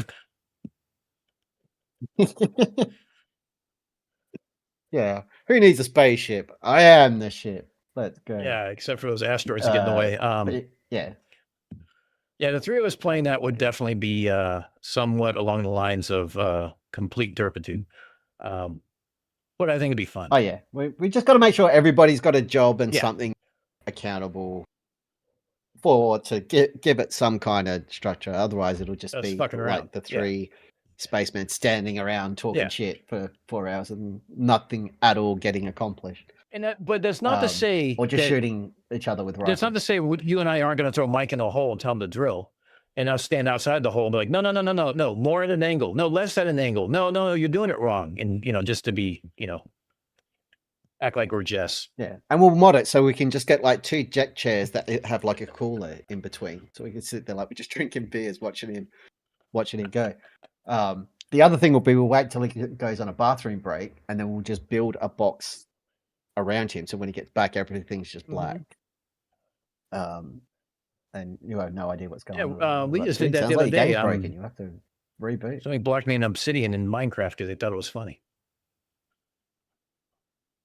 Yeah, who needs a spaceship? I am the ship. Let's go. Yeah, except for those asteroids that get in the way. Yeah. Yeah, the three of us playing that would definitely be somewhat along the lines of complete derpitude. But I think it'd be fun. Oh yeah, we just got to make sure everybody's got a job and something accountable for to give it some kind of structure. Otherwise, it'll just be like the three spacemen standing around talking shit for 4 hours and nothing at all getting accomplished. And but that's not to say, or just shooting each other with rifles. That's not to say you and I aren't going to throw Mike in a hole and tell him to drill, and I'll stand outside the hole and be like, no, more at an angle, no, less at an angle, no, you're doing it wrong, and just to be, act like we're Jess. Yeah, and we'll mod it so we can just get like 2 jet chairs that have like a cooler in between, so we can sit there like we're just drinking beers, watching him go. The other thing will be we'll wait till he goes on a bathroom break, and then we'll just build a box around him, so when he gets back, everything's just black. And you have no idea what's going on. We just did that the other day. You have to reboot. Somebody blocked me in Obsidian in Minecraft because they thought it was funny.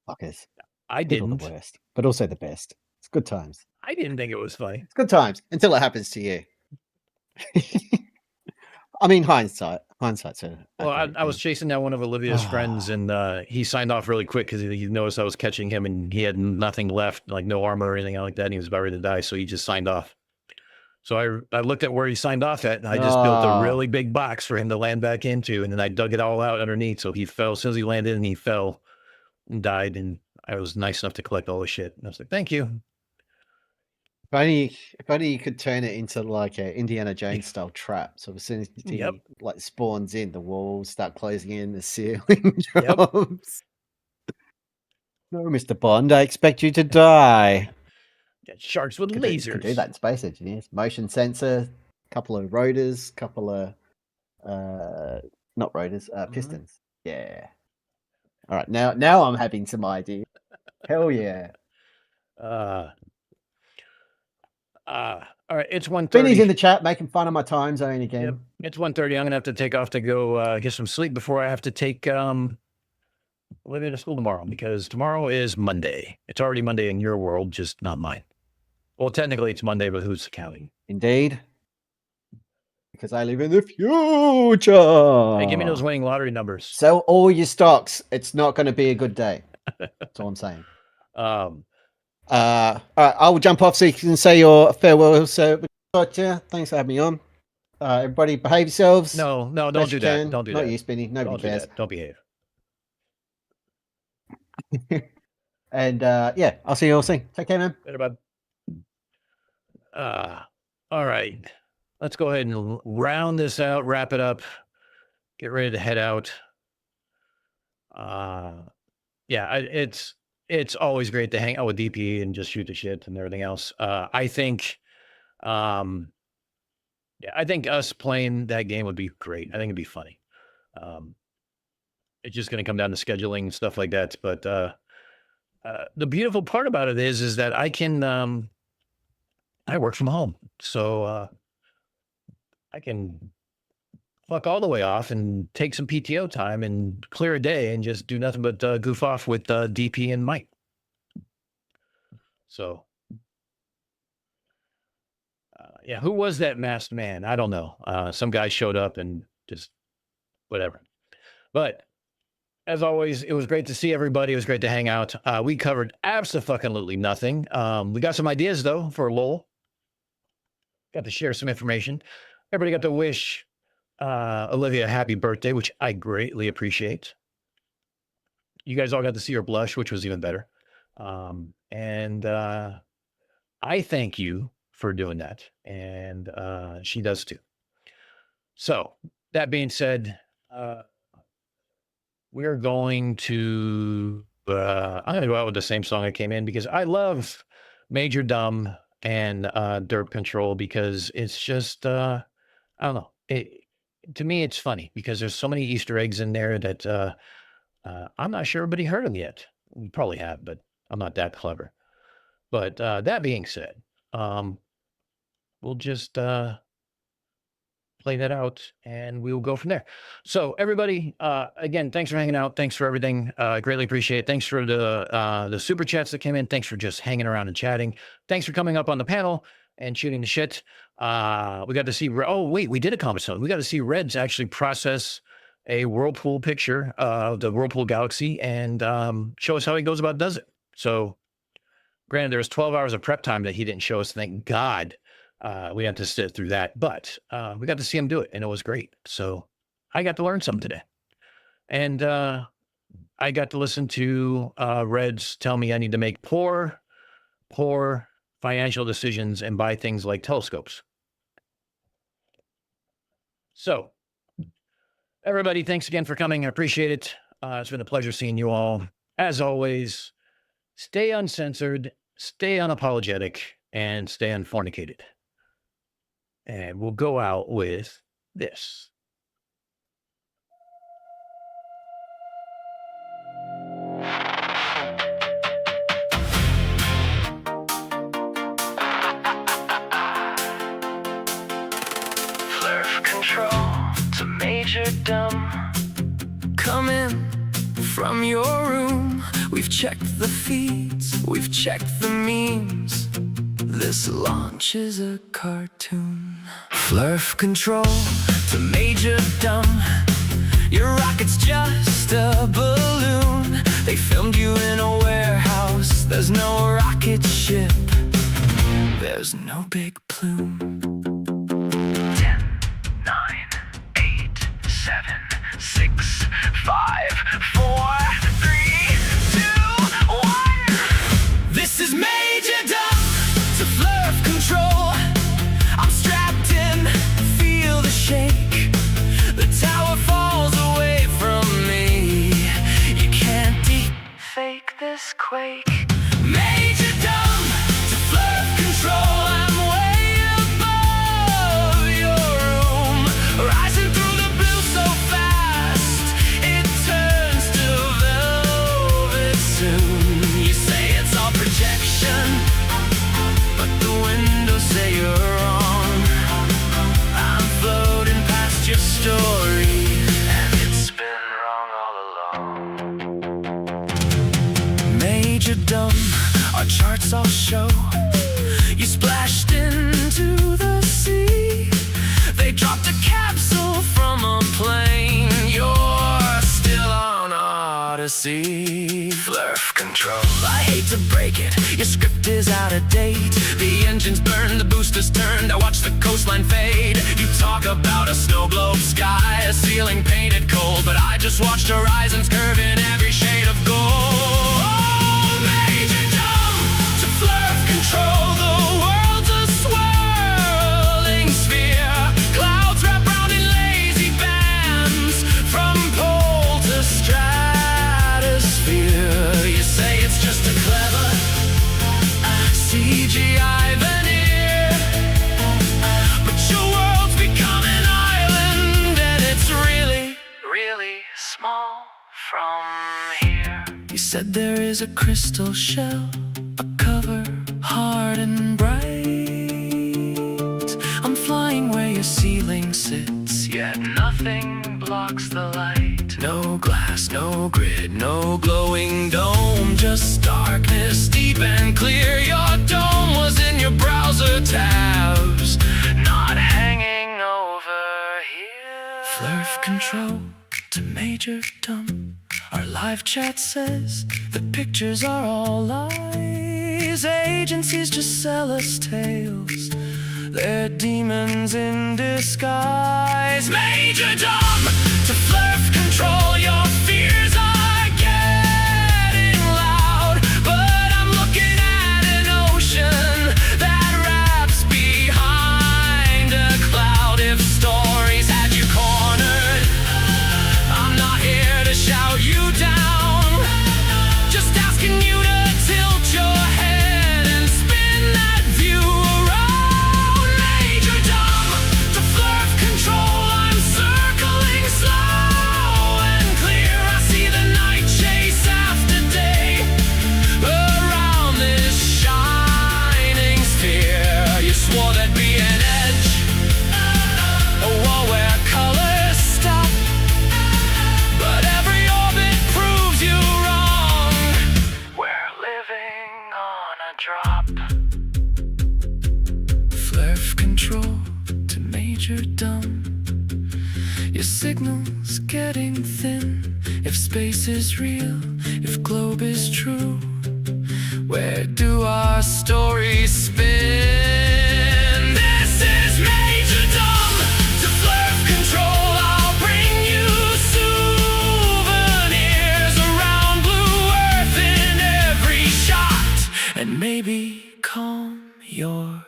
Fuckers. I didn't. The worst, but also the best. It's good times. I didn't think it was funny. It's good times until it happens to you. I mean, hindsight's well, I was chasing down one of Olivia's friends, and he signed off really quick because he noticed I was catching him, and he had nothing left, like no armor or anything like that, and he was about ready to die, so he just signed off. So I looked at where he signed off at, and I just built a really big box for him to land back into, and then I dug it all out underneath, so he fell. As soon as he landed, and he fell and died, and I was nice enough to collect all the shit. And I was like, thank you. If only you could turn it into like a Indiana Jones style trap. So as soon as he like spawns in, the walls start closing in, the ceiling drops. No, Mr. Bond, I expect you to die. Sharks with lasers. Could do that in Space Engineers. Motion sensor, couple of rotors, couple of not rotors, pistons. Yeah. All right, now I'm having some ideas. Hell yeah. All right, it's 1:30. Vinny's in the chat making fun of my time zone again. Yep. It's 1:30. I'm gonna have to take off to go get some sleep before I have to take Olivia to school tomorrow, because tomorrow is Monday. It's already Monday in your world, just not mine. Well, technically it's Monday, but who's counting? Indeed. because I live in the future. Hey, give me those winning lottery numbers. Sell all your stocks. It's not going to be a good day. That's all I'm saying. All right, I will jump off so you can say your farewell. So, thanks for having me on. Everybody, behave yourselves. No, don't Best do you that. can. Don't do Not that. you, Spinny. Nobody Don't do cares. that. Don't behave. And yeah, I'll see you all soon. Take care, man. Later, bud. All right. Let's go ahead and round this out, wrap it up, get ready to head out. Yeah, it's always great to hang out with DP and just shoot the shit and everything else. I think us playing that game would be great. I think it'd be funny. It's just going to come down to scheduling and stuff like that. But the beautiful part about it is that I can, I work from home. So I can fuck all the way off and take some PTO time and clear a day and just do nothing but goof off with DP and Mike. So, yeah, who was that masked man? I don't know. Some guy showed up and just whatever. But as always, it was great to see everybody. It was great to hang out. We covered absolutely nothing. We got some ideas, though, for LOL. Got to share some information. Everybody got to wish Olivia a happy birthday, which I greatly appreciate. You guys all got to see her blush, which was even better. And I thank you for doing that. And she does too. So that being said, we're going to, I'm going to go out with the same song I came in because I love Major Dumb and Derp Control because it's just, I don't know. To me, it's funny because there's so many Easter eggs in there that I'm not sure everybody heard them yet. We probably have, but I'm not that clever. But that being said, we'll just play that out and we'll go from there. So everybody, again, thanks for hanging out. Thanks for everything. Greatly appreciate it. Thanks for the super chats that came in. Thanks for just hanging around and chatting. Thanks for coming up on the panel and shooting the shit. We got to see, oh wait, we did accomplish something. We got to see Reds actually process a whirlpool picture of the Whirlpool Galaxy and show us how he goes about does it. So granted, there was 12 hours of prep time that he didn't show us. Thank God. We had to sit through that, but we got to see him do it, and it was great. So I got to learn something today. And I got to listen to Reds tell me I need to make poor financial decisions and buy things like telescopes. So everybody, thanks again for coming. I appreciate it. It's been a pleasure seeing you all. As always, stay uncensored, stay unapologetic, and stay unfornicated. And we'll go out with this. Flurf control to Major Dumb. Come in from your room. We've checked the feeds, we've checked the memes. This launch is a cartoon. Flurf control to Major Dumb. Your rocket's just a balloon. They filmed you in a warehouse. There's no rocket ship. There's no big plume. 10, 9, 8, 7, 6, 5, 4, 3, 2, 1. This is Major Dumb to Flurf control. I'm strapped in, feel the shake. The tower falls away from me. You can't fake this quake. Major Dumb to Flurf control. I'm way above your room, rising through the blue so fast it turns to velvet soon. You say it's all projection, but the windows say you're wrong. I'm floating past your story, and it's been wrong all along. Major Dumb, our charts all show you splashed into the sea. They dropped a see. Flurf control, I hate to break it, your script is out of date. The engine's burned, the booster's turned, I watch the coastline fade. You talk about a snow globe sky, a ceiling painted cold, but I just watched horizons curve in every shade of gold. Oh, Major Dumb, to flurf control, the world's a swirling sphere. Clouds wrap round in lazy bands, from pole to stratosphere. You say it's just a clever CGI veneer, but your world's become an island, and it's really, really small from here. You said there is a crystal shell, a cover hard and bright. I'm flying where your ceiling sits, yet nothing blocks the light. No glass, no grid, no glowing dome, just darkness deep and clear. Your dome was in your browser tabs, not hanging over here. Flurf control to Major Dumb. Our live chat says the pictures are all lies. Agencies just sell us tales, they're demons in disguise. Major Dumb, to flurf control, your fears are getting loud. But I'm looking at an ocean that wraps behind a cloud. If stories had you cornered, I'm not here to shout you down, just asking you to tilt your head and spin that view around. Major Dumb, to flurf control, I'm circling slow and clear. I see the night chase after day around this shining sphere. You swore there'd be an edge, a wall where colors stop, but every orbit proves you wrong. We're living on a drop. Flurf control to Major Dumb. Your signal's getting thin. If space is real, if globe is true, where do our stories spin? This is Major Dumb, to flurf control. I'll bring you souvenirs around Blue Earth in every shot, and maybe calm your